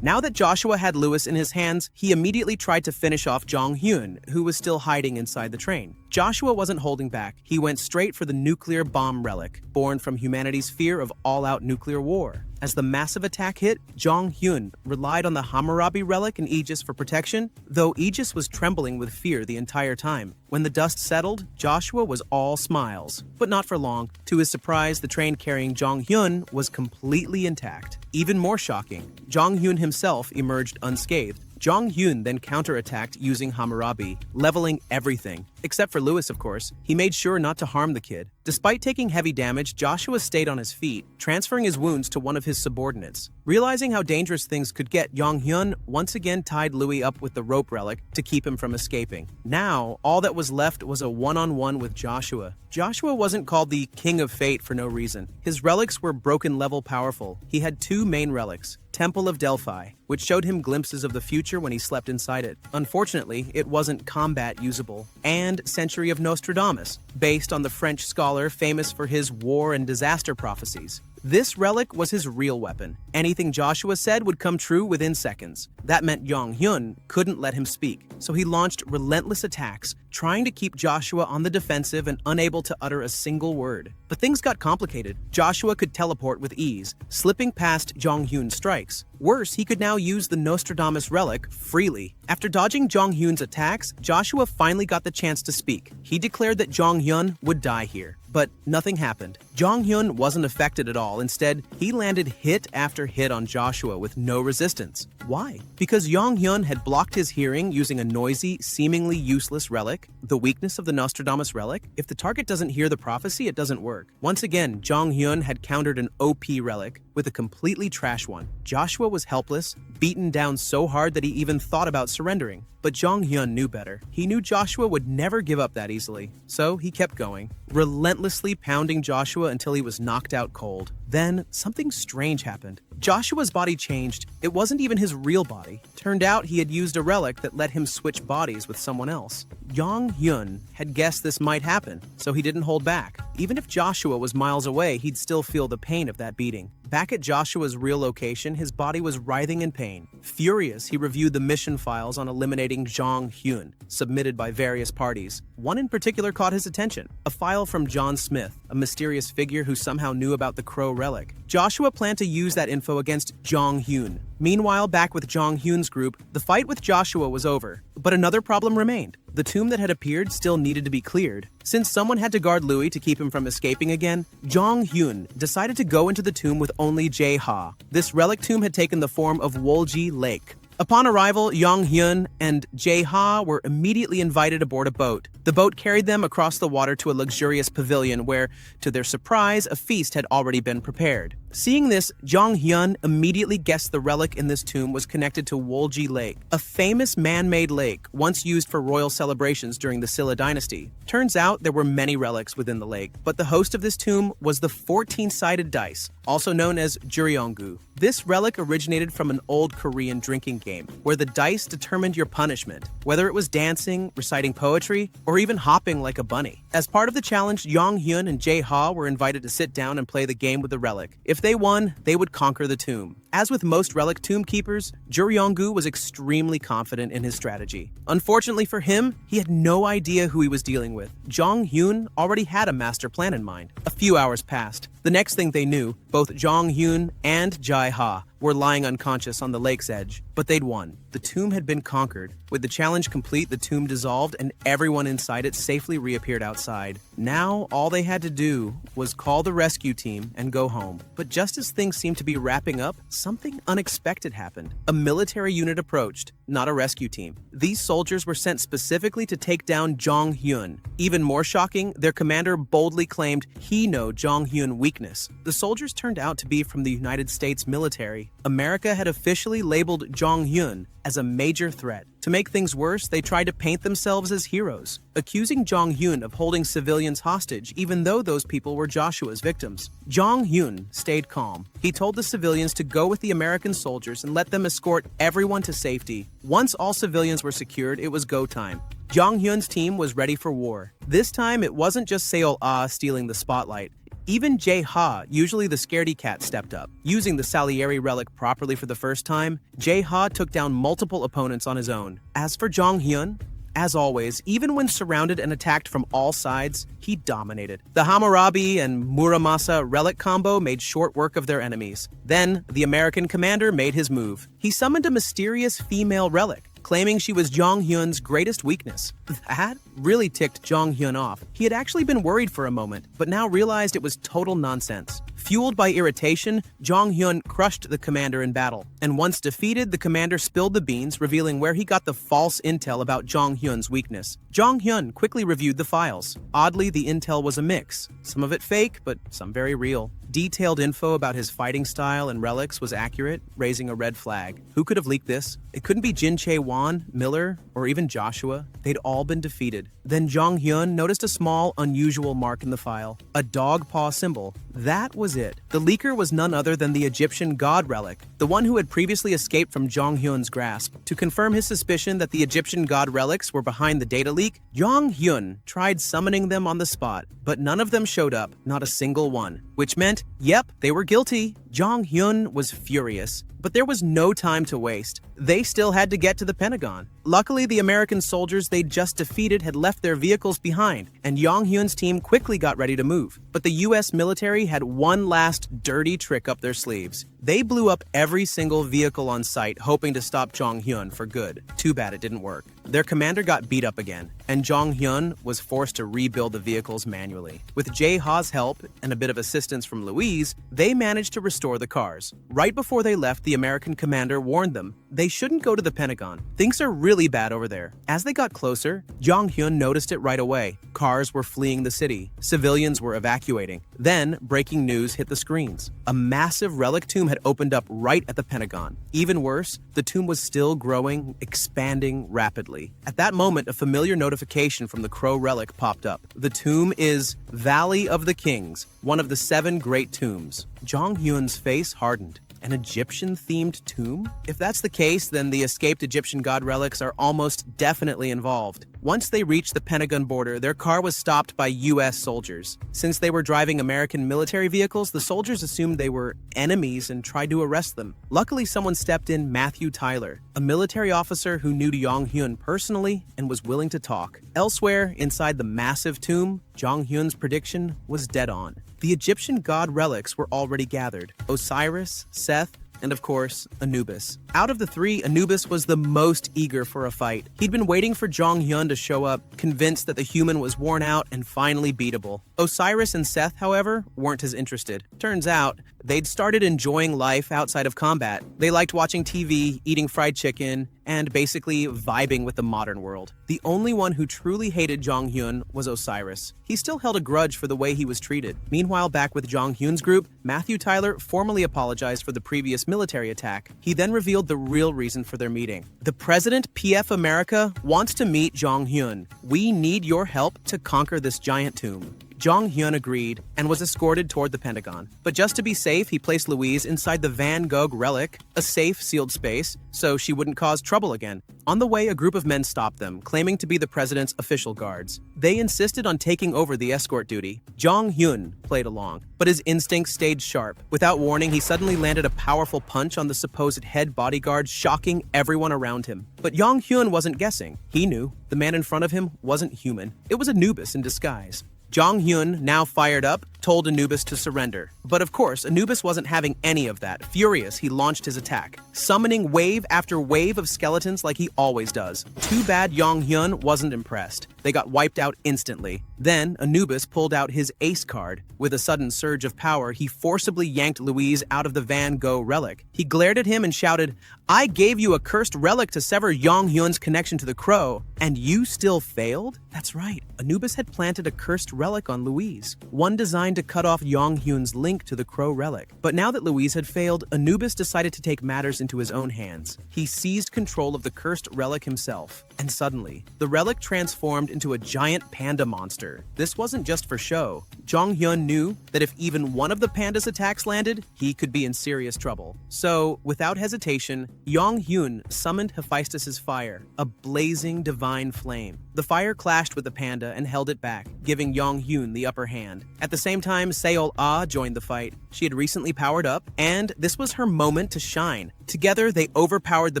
Now that Joshua had Louis in his hands, he immediately tried to finish off Jong-hyun, who was still hiding inside the train. Joshua wasn't holding back. He went straight for the nuclear bomb relic, born from humanity's fear of all-out nuclear war. As the massive attack hit, Jong-hyun relied on the Hammurabi relic and Aegis for protection, though Aegis was trembling with fear the entire time. When the dust settled, Joshua was all smiles. But not for long. To his surprise, the train carrying Jong-hyun was completely intact. Even more shocking, Jong-hyun himself emerged unscathed. Jong-hyun then counterattacked using Hammurabi, leveling everything. Except for Louis, of course. He made sure not to harm the kid. Despite taking heavy damage, Joshua stayed on his feet, transferring his wounds to one of his subordinates. Realizing how dangerous things could get, Jong-hyun once again tied Louis up with the rope relic to keep him from escaping. Now, all that was left was a one-on-one with Joshua. Joshua wasn't called the King of Fate for no reason. His relics were broken-level powerful. He had two main relics, Temple of Delphi, which showed him glimpses of the future when he slept inside it. Unfortunately, it wasn't combat usable, and Century of Nostradamus, based on the French scholar famous for his war and disaster prophecies. This relic was his real weapon. Anything Joshua said would come true within seconds. That meant Jong-hyun couldn't let him speak, so he launched relentless attacks, trying to keep Joshua on the defensive and unable to utter a single word. But things got complicated. Joshua could teleport with ease, slipping past Jong-hyun's strikes. Worse, he could now use the Nostradamus relic freely. After dodging Jong-hyun's attacks, Joshua finally got the chance to speak. He declared that Jong-hyun would die here. But nothing happened. Jong-hyun wasn't affected at all. Instead, he landed hit after hit on Joshua with no resistance. Why? Because Jong-hyun had blocked his hearing using a noisy, seemingly useless relic. The weakness of the Nostradamus relic? If the target doesn't hear the prophecy, it doesn't work. Once again, Jong-hyun had countered an OP relic with a completely trash one. Joshua was helpless, beaten down so hard that he even thought about surrendering. But Jong-hyun knew better. He knew Joshua would never give up that easily, so he kept going, relentlessly pounding Joshua until he was knocked out cold. Then, something strange happened. Joshua's body changed. It wasn't even his real body. Turned out he had used a relic that let him switch bodies with someone else. Jong-hyun had guessed this might happen, so he didn't hold back. Even if Joshua was miles away, he'd still feel the pain of that beating. Back at Joshua's real location, his body was writhing in pain. Furious, he reviewed the mission files on eliminating Jong-hyun, submitted by various parties. One in particular caught his attention, a file from John Smith, a mysterious figure who somehow knew about the Crow relic. Joshua planned to use that info against Jong-hyun. Meanwhile, back with Jong-hyun's group, the fight with Joshua was over. But another problem remained. The tomb that had appeared still needed to be cleared. Since someone had to guard Louis to keep him from escaping again, Jong-hyun decided to go into the tomb with only Jae-ha. This relic tomb had taken the form of Wolji Lake. Upon arrival, Jong-hyun and Jae-ha were immediately invited aboard a boat. The boat carried them across the water to a luxurious pavilion where, to their surprise, a feast had already been prepared. Seeing this, Jong-hyun immediately guessed the relic in this tomb was connected to Wolji Lake, a famous man-made lake once used for royal celebrations during the Silla dynasty. Turns out there were many relics within the lake, but the host of this tomb was the 14-sided dice, also known as Juryeongu. This relic originated from an old Korean drinking game, where the dice determined your punishment, whether it was dancing, reciting poetry, or even hopping like a bunny. As part of the challenge, Jong-hyun and Jae-ha were invited to sit down and play the game with the relic. If they won, they would conquer the tomb. As with most relic tomb keepers, Juryeongu was extremely confident in his strategy. Unfortunately for him, he had no idea who he was dealing with. Jong-hyun already had a master plan in mind. A few hours passed. The next thing they knew, both Jong-hyun and Jae-ha were lying unconscious on the lake's edge, but they'd won. The tomb had been conquered. With the challenge complete, the tomb dissolved and everyone inside it safely reappeared outside. Now, all they had to do was call the rescue team and go home. But just as things seemed to be wrapping up, something unexpected happened. A military unit approached, not a rescue team. These soldiers were sent specifically to take down Jong-hyun. Even more shocking, their commander boldly claimed he knew Jong-hyun's weakness. The soldiers turned out to be from the United States military. America had officially labeled Jong-hyun as a major threat. To make things worse, they tried to paint themselves as heroes, accusing Jong-hyun of holding civilians hostage even though those people were Joshua's victims. Jong-hyun stayed calm. He told the civilians to go with the American soldiers and let them escort everyone to safety. Once all civilians were secured, it was go time. Jong-hyun's team was ready for war. This time, it wasn't just Seol-ah stealing the spotlight. Even Jae-ha, usually the scaredy cat, stepped up. Using the Salieri relic properly for the first time, Jae-ha took down multiple opponents on his own. As for Jong-hyun, as always, even when surrounded and attacked from all sides, he dominated. The Hammurabi and Muramasa relic combo made short work of their enemies. Then, the American commander made his move. He summoned a mysterious female relic, claiming she was Jong-hyun's greatest weakness. That really ticked Jong Hyun off. He had actually been worried for a moment, but now realized it was total nonsense. Fueled by irritation, Jong Hyun crushed the commander in battle. And once defeated, the commander spilled the beans, revealing where he got the false intel about Jong Hyun's weakness. Jong Hyun quickly reviewed the files. Oddly, the intel was a mix. Some of it fake, but some very real. Detailed info about his fighting style and relics was accurate, raising a red flag. Who could have leaked this? It couldn't be Jin Chae-won, Miller, or even Joshua. They'd all been defeated. Then Jong Hyun noticed a small, unusual mark in the file. A dog paw symbol. That was it. The leaker was none other than the Egyptian god relic, the one who had previously escaped from Jong Hyun's grasp. To confirm his suspicion that the Egyptian god relics were behind the data leak, Jong Hyun tried summoning them on the spot, but none of them showed up, not a single one. Which meant, yep, they were guilty. Jong Hyun was furious, but there was no time to waste. They still had to get to the Pentagon. Luckily, the American soldiers they'd just defeated had left their vehicles behind, and Jong Hyun's team quickly got ready to move. But the US military had one last dirty trick up their sleeves. They blew up every single vehicle on site, hoping to stop Jong Hyun for good. Too bad it didn't work. Their commander got beat up again, and Jong Hyun was forced to rebuild the vehicles manually. With Jae Ha's help and a bit of assistance from Louise, they managed to restore the cars. Right before they left, the American commander warned them they shouldn't go to the Pentagon. Things are really bad over there. As they got closer, Jong Hyun noticed it right away. Cars were fleeing the city. Civilians were evacuating. Then, breaking news hit the screens. A massive relic tomb had opened up right at the Pentagon. Even worse, the tomb was still growing, expanding rapidly. At that moment, a familiar notification from the Crow relic popped up. The tomb is Valley of the Kings, one of the 7 great tombs. Jong Hyun's face hardened. An Egyptian-themed tomb? If that's the case, then the escaped Egyptian god relics are almost definitely involved. Once they reached the Pentagon border, their car was stopped by US soldiers. Since they were driving American military vehicles, the soldiers assumed they were enemies and tried to arrest them. Luckily, someone stepped in, Matthew Tyler, a military officer who knew Jong Hyun personally and was willing to talk. Elsewhere, inside the massive tomb, Jong Hyun's prediction was dead on. The Egyptian god relics were already gathered: Osiris, Seth, and of course, Anubis. Out of the 3, Anubis was the most eager for a fight. He'd been waiting for Jong Hyun to show up, convinced that the human was worn out and finally beatable. Osiris and Seth, however, weren't as interested. Turns out, they'd started enjoying life outside of combat. They liked watching TV, eating fried chicken, and basically vibing with the modern world. The only one who truly hated Jong Hyun was Osiris. He still held a grudge for the way he was treated. Meanwhile, back with Jong Hyun's group, Matthew Tyler formally apologized for the previous military attack. He then revealed the real reason for their meeting. The President, PF America, wants to meet Jong Hyun. We need your help to conquer this giant tomb. Jong Hyun agreed and was escorted toward the Pentagon. But just to be safe, he placed Louise inside the Van Gogh relic, a safe, sealed space, so she wouldn't cause trouble again. On the way, a group of men stopped them, claiming to be the president's official guards. They insisted on taking over the escort duty. Jong Hyun played along, but his instincts stayed sharp. Without warning, he suddenly landed a powerful punch on the supposed head bodyguard, shocking everyone around him. But Jong Hyun wasn't guessing. He knew. The man in front of him wasn't human. It was Anubis in disguise. Jong Hyun, now fired up, told Anubis to surrender. But of course, Anubis wasn't having any of that. Furious, he launched his attack, summoning wave after wave of skeletons like he always does. Too bad Jong Hyun wasn't impressed. They got wiped out instantly. Then, Anubis pulled out his ace card. With a sudden surge of power, he forcibly yanked Louise out of the Van Gogh relic. He glared at him and shouted, "I gave you a cursed relic to sever Jong Hyun's connection to the Crow, and you still failed?" That's right, Anubis had planted a cursed relic on Louise, one designed to cut off Jong Hyun's link to the Crow relic. But now that Louise had failed, Anubis decided to take matters into his own hands. He seized control of the cursed relic himself, and suddenly, the relic transformed into a giant panda monster. This wasn't just for show. Jong Hyun knew that if even one of the panda's attacks landed, he could be in serious trouble. So, without hesitation, Jong Hyun summoned Hephaestus's fire, a blazing divine flame. The fire clashed with the panda and held it back, giving Jong Hyun the upper hand. At the same time, Seol Ah joined the fight. She had recently powered up, and this was her moment to shine. Together, they overpowered the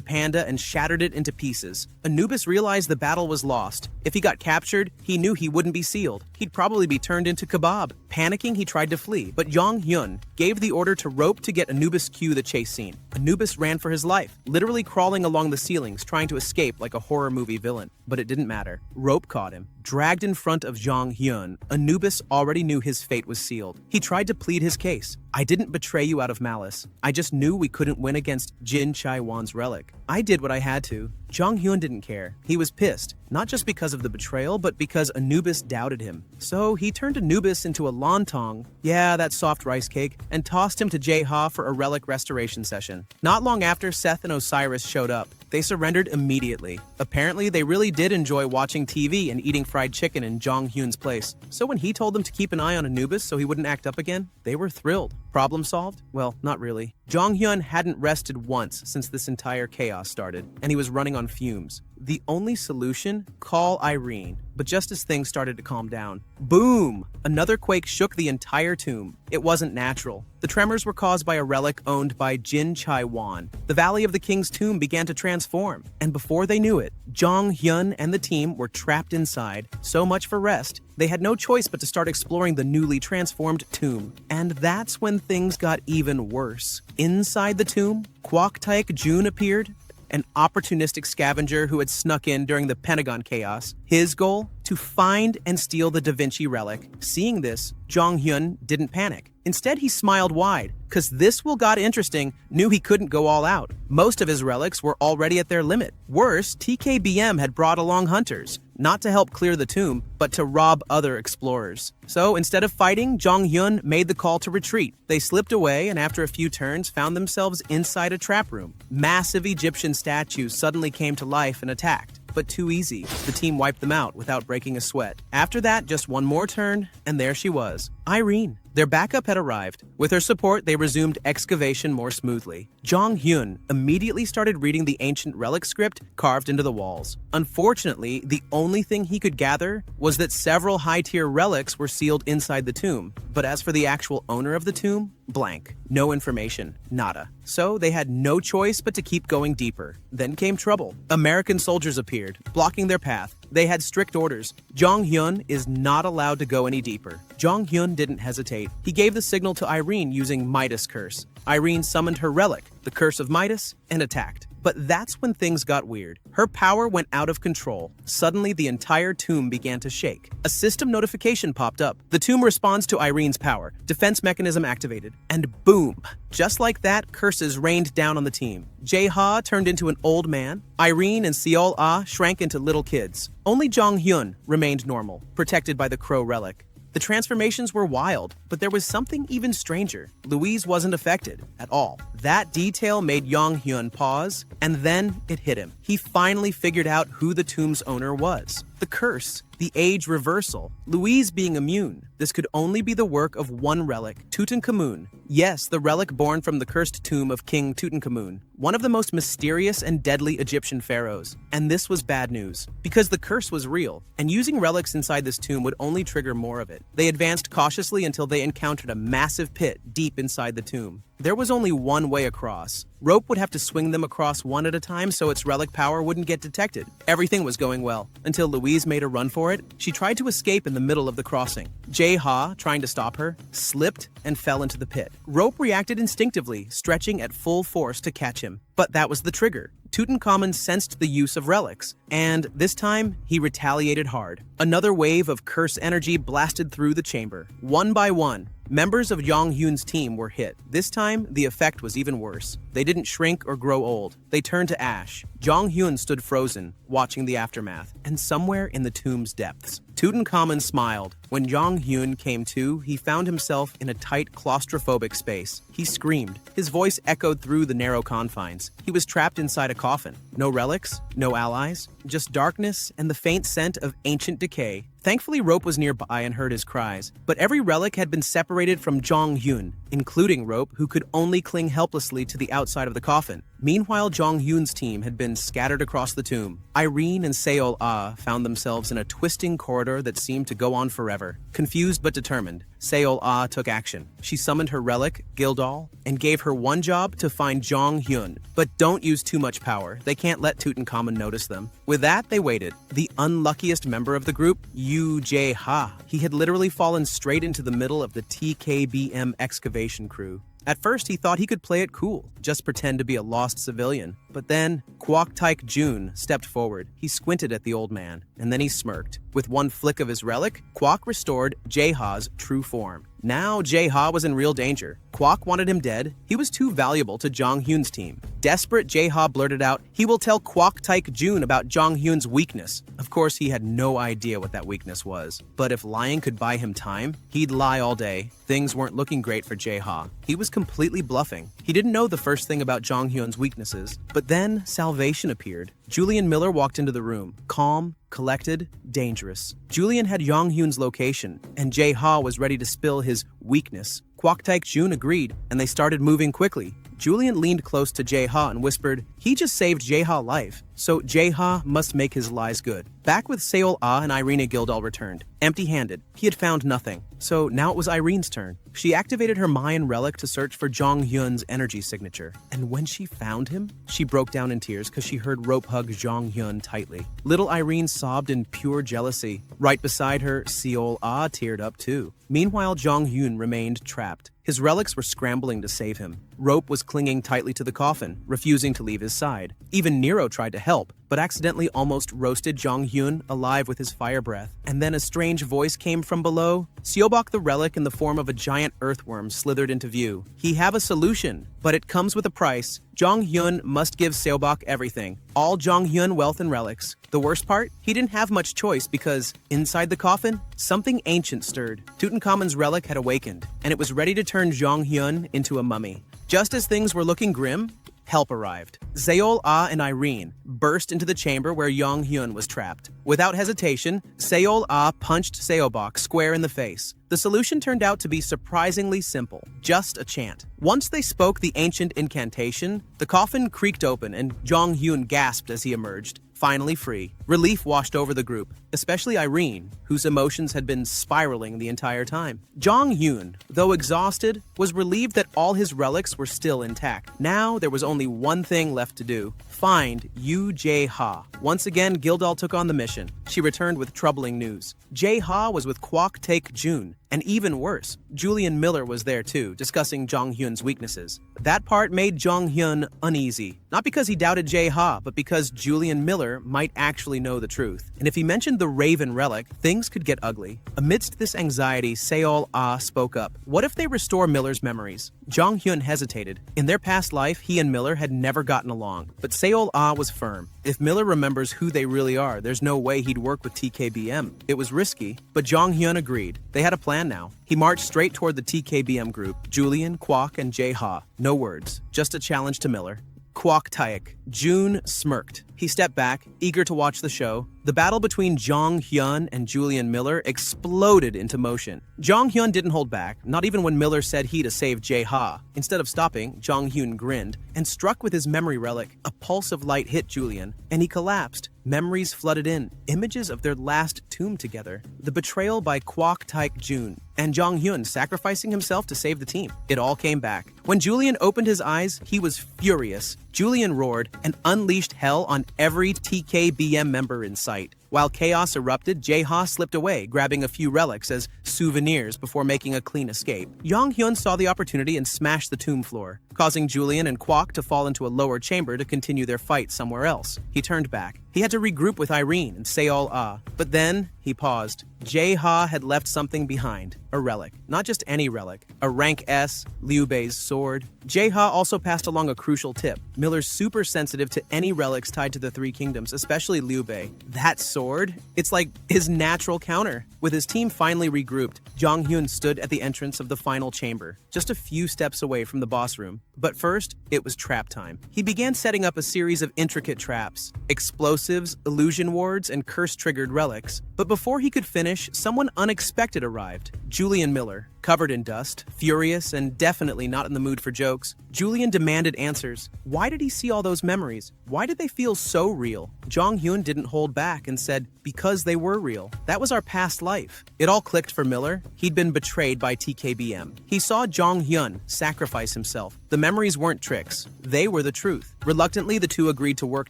panda and shattered it into pieces. Anubis realized the battle was lost. If he got captured, he knew he wouldn't be sealed. He'd probably be turned into kebab. Panicking, he tried to flee, but Jong Hyun gave the order to rope to get Anubis cue the chase scene. Anubis ran for his life, literally crawling along the ceilings, trying to escape like a horror movie villain. But it didn't matter. Rope caught him. Dragged in front of Jong Hyun, Anubis already knew his fate was sealed. He tried to plead his case. I didn't betray you out of malice. I just knew we couldn't win against Jin Chai-won's relic. I did what I had to. Jong Hyun didn't care. He was pissed, not just because of the betrayal, but because Anubis doubted him. So he turned Anubis into a lontong, yeah, that soft rice cake, and tossed him to Jae-ha for a relic restoration session. Not long after, Seth and Osiris showed up. They surrendered immediately. Apparently, they really did enjoy watching TV and eating fried chicken in Jong Hyun's place. So when he told them to keep an eye on Anubis so he wouldn't act up again, they were thrilled. Problem solved? Well, not really. Jong Hyun hadn't rested once since this entire chaos started, and he was running on fumes. The only solution? Call Irene. But just as things started to calm down, boom! Another quake shook the entire tomb. It wasn't natural. The tremors were caused by a relic owned by Jin Chai-won. The Valley of the King's tomb began to transform, and before they knew it, Jong Hyun and the team were trapped inside. So much for rest. They had no choice but to start exploring the newly transformed tomb. And that's when things got even worse. Inside the tomb, Kwok Taek Jun appeared, an opportunistic scavenger who had snuck in during the Pentagon chaos. His goal? To find and steal the Da Vinci relic. Seeing this, Jong Hyun didn't panic. Instead, he smiled wide, cause this will got interesting, knew he couldn't go all out. Most of his relics were already at their limit. Worse, TKBM had brought along hunters, not to help clear the tomb, but to rob other explorers. So instead of fighting, Jong Hyun made the call to retreat. They slipped away and after a few turns found themselves inside a trap room. Massive Egyptian statues suddenly came to life and attacked. But too easy. The team wiped them out without breaking a sweat. After that, just one more turn, and there she was, Irene. Their backup had arrived. With her support, they resumed excavation more smoothly. Jong Hyun immediately started reading the ancient relic script carved into the walls. Unfortunately, the only thing he could gather was that several high-tier relics were sealed inside the tomb. But as for the actual owner of the tomb, blank. No information. Nada. So they had no choice but to keep going deeper. Then came trouble. American soldiers appeared, blocking their path. They had strict orders. Jong Hyun is not allowed to go any deeper. Jong Hyun didn't hesitate. He gave the signal to Irene using Midas Curse. Irene summoned her relic, the Curse of Midas, and attacked. But that's when things got weird. Her power went out of control. Suddenly, the entire tomb began to shake. A system notification popped up. The tomb responds to Irene's power. Defense mechanism activated. And boom! Just like that, curses rained down on the team. Jae-ha turned into an old man. Irene and Seol-ah shrank into little kids. Only Jong Hyun remained normal, protected by the Crow relic. The transformations were wild, but there was something even stranger. Louise wasn't affected at all. That detail made Jong Hyun pause, and then it hit him. He finally figured out who the tomb's owner was. The curse, the age reversal, Louise being immune. This could only be the work of one relic, Tutankhamun. Yes, the relic born from the cursed tomb of King Tutankhamun, one of the most mysterious and deadly Egyptian pharaohs. And this was bad news, because the curse was real, and using relics inside this tomb would only trigger more of it. They advanced cautiously until they encountered a massive pit deep inside the tomb. There was only one way across. Rope would have to swing them across one at a time so its relic power wouldn't get detected. Everything was going well, until Louise made a run for it. She tried to escape in the middle of the crossing. Jae-ha, trying to stop her, slipped and fell into the pit. Rope reacted instinctively, stretching at full force to catch him. But that was the trigger. Tutankhamun sensed the use of relics, and this time, he retaliated hard. Another wave of curse energy blasted through the chamber. One by one, members of Jong Hyun's team were hit. This time, the effect was even worse. They didn't shrink or grow old. They turned to ash. Jong Hyun stood frozen, watching the aftermath, and somewhere in the tomb's depths, Tutankhamun smiled. When Jong Hyun came to, he found himself in a tight, claustrophobic space. He screamed. His voice echoed through the narrow confines. He was trapped inside a coffin. No relics, no allies, just darkness and the faint scent of ancient decay. Thankfully, Rope was nearby and heard his cries, but every relic had been separated from Jong Hyun, including Rope, who could only cling helplessly to the outside of the coffin. Meanwhile, Jong Hyun's team had been scattered across the tomb. Irene and Seol-ah found themselves in a twisting corridor corridor that seemed to go on forever. Confused but determined, Seol-ah took action. She summoned her relic, Gildal, and gave her one job to find Jong-hyun. But don't use too much power. They can't let Tutankhamun notice them. With that, they waited. The unluckiest member of the group, Yoo Jae-ha. He had literally fallen straight into the middle of the TKBM excavation crew. At first, he thought he could play it cool, just pretend to be a lost civilian. But then, Kwok Taek-jun stepped forward. He squinted at the old man, and then he smirked. With one flick of his relic, Kwok restored Jae-ha's true form. Now, Jae-ha was in real danger. Kwok wanted him dead. He was too valuable to Jong-hyun's team. Desperate, Jae-ha blurted out, he will tell Kwok Taek-jun about Jong-hyun's weakness. Of course, he had no idea what that weakness was. But if lying could buy him time, he'd lie all day. Things weren't looking great for Jae-ha. He was completely bluffing. He didn't know the first thing about Jong-hyun's weaknesses. But then, salvation appeared. Julian Miller walked into the room, calm, collected, dangerous. Julian had Jong-hyun's location, and Jae-ha was ready to spill his weakness. Kwok Taek-jun agreed, and they started moving quickly. Julian leaned close to Jae-ha and whispered, he just saved Jae-ha's life, so Jae-ha must make his lies good. Back with Seol-ah and Irina Gildal returned, empty-handed. He had found nothing, so now it was Irene's turn. She activated her Mayan relic to search for Jong-hyun's energy signature, and when she found him, she broke down in tears because she heard Rope hug Jong-hyun tightly. Little Irene sobbed in pure jealousy. Right beside her, Seol-ah teared up too. Meanwhile, Jong-hyun remained trapped. His relics were scrambling to save him. Rope was clinging tightly to the coffin, refusing to leave his side. Even Nero tried to help, but accidentally almost roasted Jong-hyun alive with his fire breath. And then a strange voice came from below. Seobok the relic in the form of a giant earthworm slithered into view. He have a solution, but it comes with a price. Jong-hyun must give Seobok everything. All Jong-hyun wealth and relics. The worst part? He didn't have much choice because, inside the coffin, something ancient stirred. Tutankhamun's relic had awakened, and it was ready to turn Jong-hyun into a mummy. Just as things were looking grim, help arrived. Seol-ah and Irene burst into the chamber where Jong-hyun was trapped. Without hesitation, Seol-ah punched Seobok square in the face. The solution turned out to be surprisingly simple, just a chant. Once they spoke the ancient incantation, the coffin creaked open and Jong-hyun gasped as he emerged. Finally free. Relief washed over the group, especially Irene, whose emotions had been spiraling the entire time. Jong-hyun, though exhausted, was relieved that all his relics were still intact. Now there was only one thing left to do. Find Yoo Jae-ha. Once again, Gildal took on the mission. She returned with troubling news. Jae-ha was with Kwok Taek-jun, and even worse, Julian Miller was there too, discussing Jong-hyun's weaknesses. That part made Jong-hyun uneasy, not because he doubted Jae-ha, but because Julian Miller might actually know the truth. And if he mentioned the Raven relic, things could get ugly. Amidst this anxiety, Seol-ah spoke up. What if they restore Miller's memories? Jong-hyun hesitated. In their past life, he and Miller had never gotten along, but Seol-ah was firm. If Miller remembers who they really are, there's no way he'd work with TKBM. It was risky, but Jong-hyun agreed. They had a plan now. He marched straight toward the TKBM group, Julian, Kwok, and Jae-ha. No words, just a challenge to Miller. Kwok Taek-jun smirked. He stepped back, eager to watch the show. The battle between Jong-hyun and Julian Miller exploded into motion. Jong-hyun didn't hold back, not even when Miller said he to save Jae-ha. Instead of stopping, Jong-hyun grinned and struck with his memory relic. A pulse of light hit Julian, and he collapsed. Memories flooded in, images of their last tomb together. The betrayal by Kwok Taek-jun, and Jong-hyun sacrificing himself to save the team. It all came back. When Julian opened his eyes, he was furious. Julian roared and unleashed hell on every TKBM member in sight. While chaos erupted, Jae-ha slipped away, grabbing a few relics as souvenirs before making a clean escape. Jong-hyun saw the opportunity and smashed the tomb floor, causing Julian and Kwok to fall into a lower chamber to continue their fight somewhere else. He turned back. He had to regroup with Irene and Seol-ah, but then he paused. Jae-ha had left something behind, a relic. Not just any relic, a rank S, Liu Bei's sword. Jae-ha also passed along a crucial tip. Miller's super sensitive to any relics tied to the Three Kingdoms, especially Liu Bei. That sword, it's like his natural counter. With his team finally regrouped, Jong-hyun stood at the entrance of the final chamber, just a few steps away from the boss room. But first, it was trap time. He began setting up a series of intricate traps, explosives, illusion wards, and curse-triggered relics. But before he could finish, someone unexpected arrived. Julian Miller, covered in dust, furious, and definitely not in the mood for jokes. Julian demanded answers. Why did he see all those memories? Why did they feel so real? Jong-hyun didn't hold back and said, because they were real. That was our past life. It all clicked for Miller. He'd been betrayed by TKBM. He saw Jong-hyun sacrifice himself. The memories weren't tricks. They were the truth. Reluctantly, the two agreed to work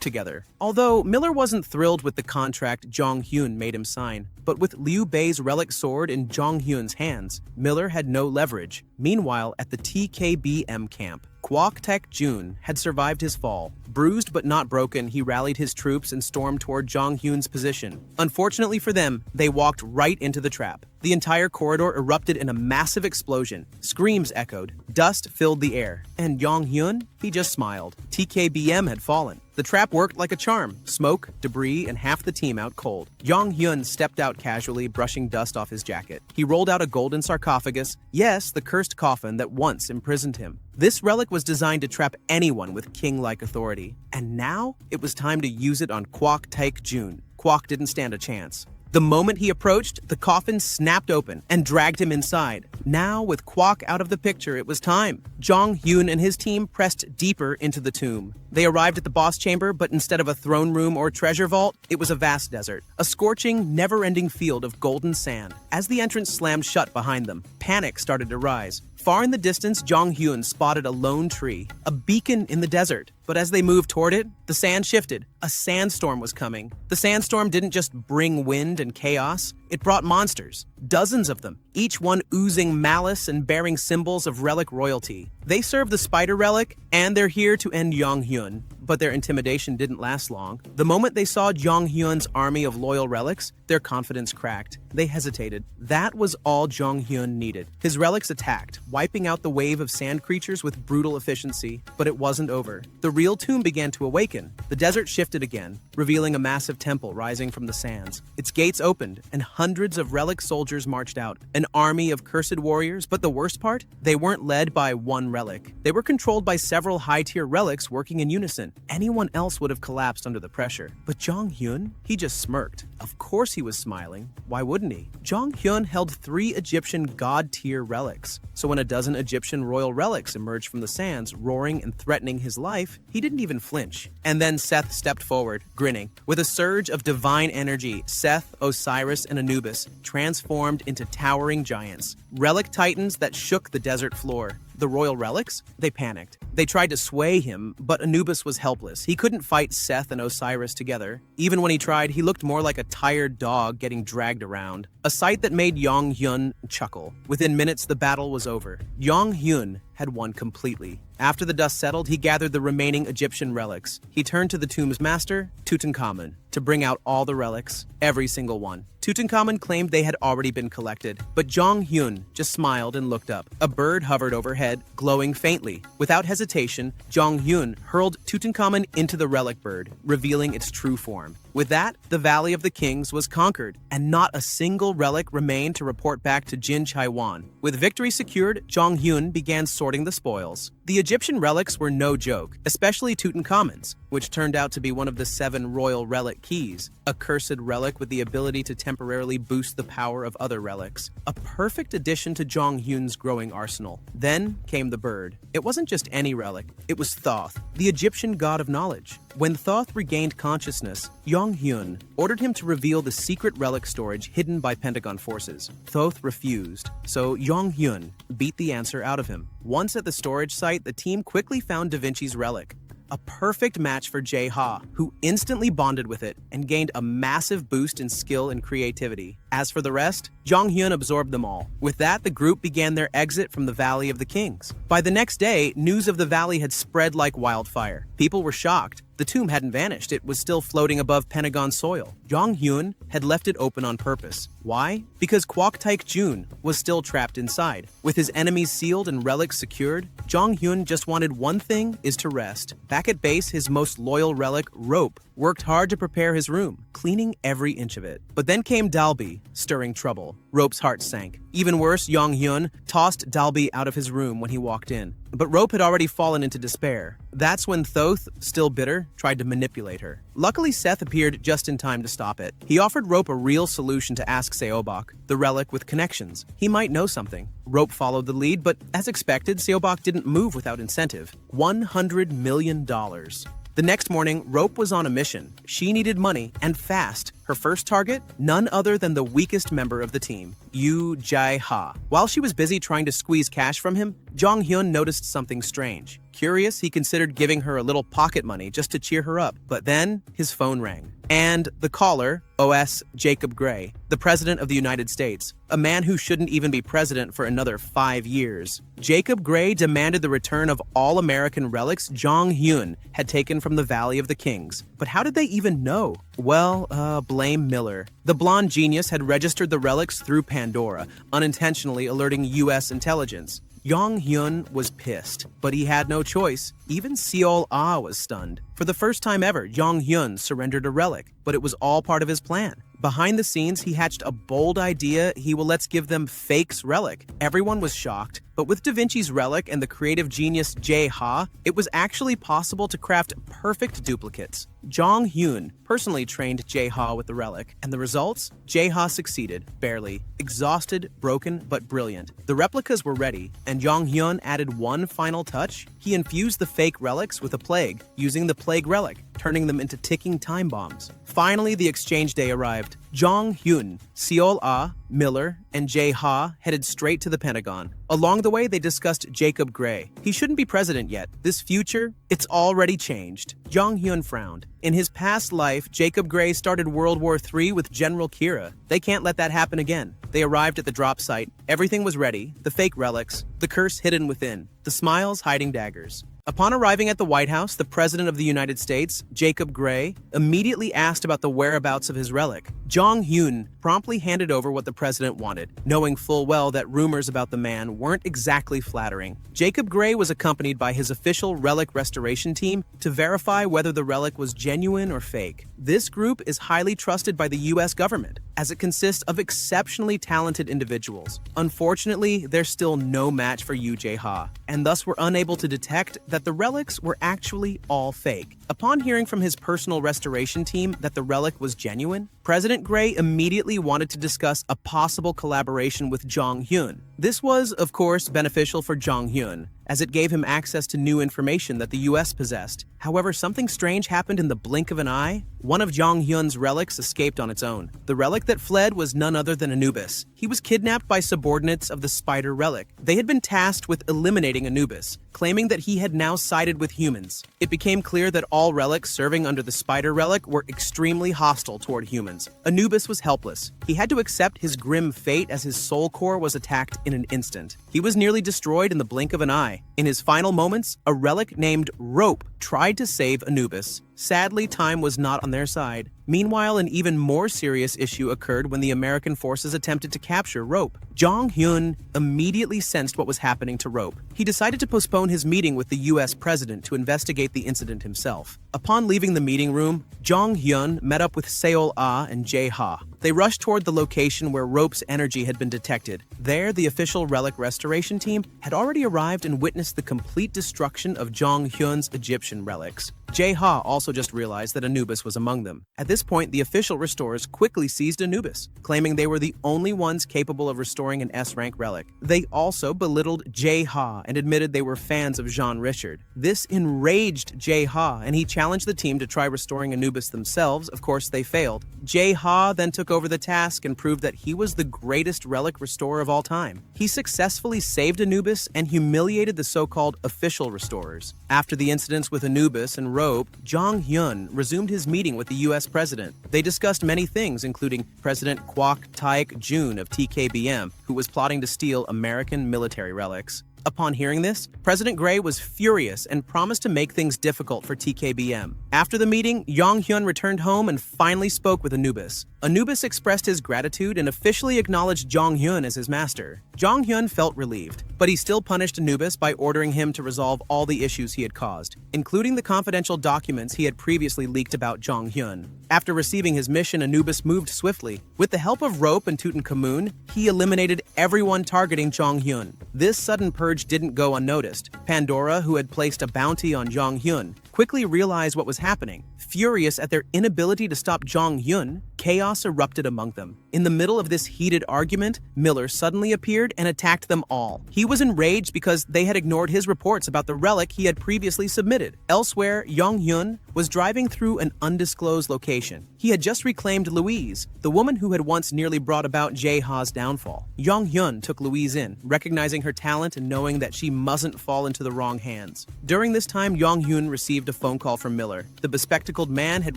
together. Although Miller wasn't thrilled with the contract Jong-hyun made him sign. But with Liu Bei's relic sword in Jong-hyun's hands, Miller had no leverage. Meanwhile, at the TKBM camp, Kwok Taek-jun had survived his fall. Bruised but not broken, he rallied his troops and stormed toward Jong-hyun's position. Unfortunately for them, they walked right into the trap. The entire corridor erupted in a massive explosion. Screams echoed. Dust filled the air. And Jong-hyun? He just smiled. TKBM had fallen. The trap worked like a charm. Smoke, debris, and half the team out cold. Jong-hyun stepped out casually, brushing dust off his jacket. He rolled out a golden sarcophagus. Yes, the cursed coffin that once imprisoned him. This relic was designed to trap anyone with king-like authority. And now, it was time to use it on Kwok Taek-jun. Kwok didn't stand a chance. The moment he approached, the coffin snapped open and dragged him inside. Now, with Kwok out of the picture, it was time. Jong-hyun and his team pressed deeper into the tomb. They arrived at the boss chamber, but instead of a throne room or treasure vault, it was a vast desert. A scorching, never-ending field of golden sand. As the entrance slammed shut behind them, panic started to rise. Far in the distance, Jong-hyun spotted a lone tree, a beacon in the desert. But as they moved toward it, the sand shifted. A sandstorm was coming. The sandstorm didn't just bring wind and chaos, it brought monsters. Dozens of them, each one oozing malice and bearing symbols of relic royalty. They serve the spider relic, and they're here to end Jong-hyun. But their intimidation didn't last long. The moment they saw Jong-hyun's army of loyal relics, their confidence cracked. They hesitated. That was all Jong-hyun needed. His relics attacked, wiping out the wave of sand creatures with brutal efficiency. But it wasn't over. The real tomb began to awaken. The desert shifted again, revealing a massive temple rising from the sands. Its gates opened, and hundreds of relic soldiers marched out. An army of cursed warriors, but the worst part? They weren't led by one relic. They were controlled by several high-tier relics working in unison. Anyone else would have collapsed under the pressure. But Jong-hyun? He just smirked. Of course he was smiling. Why wouldn't he? Jong-hyun held 3 Egyptian god-tier relics. So when a dozen Egyptian royal relics emerged from the sands, roaring and threatening his life, he didn't even flinch. And then Seth stepped forward, grinning. With a surge of divine energy, Seth, Osiris, and Anubis transformed into towering giants. Relic titans that shook the desert floor. The royal relics? They panicked. They tried to sway him, but Anubis was helpless. He couldn't fight Seth and Osiris together. Even when he tried, he looked more like a tired dog getting dragged around. A sight that made Jong-hyun chuckle. Within minutes, the battle was over. Jong-hyun had won completely. After the dust settled, he gathered the remaining Egyptian relics. He turned to the tomb's master, Tutankhamun, to bring out all the relics, every single one. Tutankhamun claimed they had already been collected, but Jong-hyun just smiled and looked up. A bird hovered overhead, glowing faintly. Without hesitation, Jong-hyun hurled Tutankhamun into the relic bird, revealing its true form. With that, the Valley of the Kings was conquered, and not a single relic remained to report back to Jin Chaiwan. With victory secured, Jong-hyun began sorting the spoils. The Egyptian relics were no joke, especially Tutankhamun's, which turned out to be one of the 7 royal relic keys, a cursed relic with the ability to temporarily boost the power of other relics. A perfect addition to Jong-hyun's growing arsenal. Then came the bird. It wasn't just any relic, it was Thoth, the Egyptian god of knowledge. When Thoth regained consciousness, Jong-hyun ordered him to reveal the secret relic storage hidden by Pentagon forces. Thoth refused, so Jong-hyun beat the answer out of him. Once at the storage site, the team quickly found Da Vinci's relic. A perfect match for Jae-ha, who instantly bonded with it and gained a massive boost in skill and creativity. As for the rest, Jong-hyun absorbed them all. With that, the group began their exit from the Valley of the Kings. By the next day, news of the valley had spread like wildfire. People were shocked. The tomb hadn't vanished. It was still floating above Pentagon soil. Jong-hyun had left it open on purpose. Why? Because Kwok Taek-jun was still trapped inside. With his enemies sealed and relics secured, Jong-hyun just wanted one thing, is to rest. Back at base, his most loyal relic, Rope, worked hard to prepare his room, cleaning every inch of it. But then came Dalby, stirring trouble. Rope's heart sank. Even worse, Yong-hyun tossed Dalby out of his room when he walked in. But Rope had already fallen into despair. That's when Thoth, still bitter, tried to manipulate her. Luckily, Seth appeared just in time to stop it. He offered Rope a real solution to ask Seobok, the relic with connections. He might know something. Rope followed the lead, but as expected, Seobok didn't move without incentive. $100 million. The next morning, Rope was on a mission. She needed money, and fast. Her first target? None other than the weakest member of the team, Yoo Jae-ha. While she was busy trying to squeeze cash from him, Jong-hyun noticed something strange. Curious, he considered giving her a little pocket money just to cheer her up. But then, his phone rang. And the caller, OS Jacob Gray, the President of the United States, a man who shouldn't even be president for another 5 years. Jacob Gray demanded the return of all American relics Jong-hyun had taken from the Valley of the Kings. But how did they even know? Well, blame Miller. The blonde genius had registered the relics through Pandora, unintentionally alerting U.S. intelligence. Yong-hyun was pissed, but he had no choice. Even Seol-ah was stunned. For the first time ever, Yong-hyun surrendered a relic, but it was all part of his plan. Behind the scenes, he hatched a bold idea. Let's give them Fake's relic. Everyone was shocked, but with Da Vinci's relic and the creative genius Jae-ha, it was actually possible to craft perfect duplicates. Jong-hyun personally trained Jae-ha with the relic, and the results? Jae-ha succeeded, barely. Exhausted, broken, but brilliant. The replicas were ready, and Jong-hyun added one final touch. He infused the fake relics with a plague, using the plague relic, turning them into ticking time bombs. Finally, the exchange day arrived. Jong-hyun, Seol-ah, Miller, and Jae-ha headed straight to the Pentagon. Along the way, they discussed Jacob Gray. He shouldn't be president yet. This future, it's already changed. Jong-hyun frowned. In his past life, Jacob Gray started World War III with General Kira. They can't let that happen again. They arrived at the drop site. Everything was ready. The fake relics, the curse hidden within, the smiles hiding daggers. Upon arriving at the White House, the President of the United States, Jacob Gray, immediately asked about the whereabouts of his relic. Jong-hyun promptly handed over what the president wanted, knowing full well that rumors about the man weren't exactly flattering. Jacob Gray was accompanied by his official relic restoration team to verify whether the relic was genuine or fake. This group is highly trusted by the U.S. government, as it consists of exceptionally talented individuals. Unfortunately, they're still no match for Yoo Jae-ha, and thus were unable to detect that the relics were actually all fake. Upon hearing from his personal restoration team that the relic was genuine, President Gray immediately wanted to discuss a possible collaboration with Jong-hyun. This was, of course, beneficial for Jong-hyun, as it gave him access to new information that the U.S. possessed. However, something strange happened in the blink of an eye. One of Jong-hyun's relics escaped on its own. The relic that fled was none other than Anubis. He was kidnapped by subordinates of the Spider Relic. They had been tasked with eliminating Anubis, claiming that he had now sided with humans. It became clear that all relics serving under the Spider Relic were extremely hostile toward humans. Anubis was helpless. He had to accept his grim fate as his soul core was attacked in an instant. He was nearly destroyed in the blink of an eye. In his final moments, a relic named Rope tried to save Anubis. Sadly, time was not on their side. Meanwhile, an even more serious issue occurred when the American forces attempted to capture Rope. Jong-hyun immediately sensed what was happening to Rope. He decided to postpone his meeting with the U.S. president to investigate the incident himself. Upon leaving the meeting room, Jong-hyun met up with Seol-ah and Jae-ha. They rushed toward the location where Rope's energy had been detected. There, the official relic restoration team had already arrived and witnessed the complete destruction of Jong-hyun's Egyptian relics. Jae-ha also just realized that Anubis was among them. At this point, the official restorers quickly seized Anubis, claiming they were the only ones capable of restoring an S-rank relic. They also belittled Jae-ha and admitted they were fans of Jean Richard. This enraged Jae-ha, and he challenged the team to try restoring Anubis themselves. Of course, they failed. Jae-ha then took over the task and proved that he was the greatest relic restorer of all time. He successfully saved Anubis and humiliated the so-called official restorers. After the incidents with Anubis and Rope, Jong-hyun resumed his meeting with the U.S. president. They discussed many things, including President Kwok Taek-jun of TKBM, who was plotting to steal American military relics. Upon hearing this, President Gray was furious and promised to make things difficult for TKBM. After the meeting, Yong Hyun returned home and finally spoke with Anubis. Anubis expressed his gratitude and officially acknowledged Jong Hyun as his master. Jong Hyun felt relieved, but he still punished Anubis by ordering him to resolve all the issues he had caused, including the confidential documents he had previously leaked about Jong Hyun. After receiving his mission, Anubis moved swiftly. With the help of Rope and Tutankhamun, he eliminated everyone targeting Jong Hyun. This sudden purge didn't go unnoticed. Pandora, who had placed a bounty on Jong Hyun, quickly realized what was happening. Furious at their inability to stop Jong Hyun, chaos erupted among them. In the middle of this heated argument, Miller suddenly appeared and attacked them all. He was enraged because they had ignored his reports about the relic he had previously submitted. Elsewhere, Jong Hyun was driving through an undisclosed location. He had just reclaimed Louise, the woman who had once nearly brought about Jae-ha's downfall. Jong Hyun took Louise in, recognizing her talent and knowing that she mustn't fall into the wrong hands. During this time, Jong Hyun received a phone call from Miller. The bespectacled man had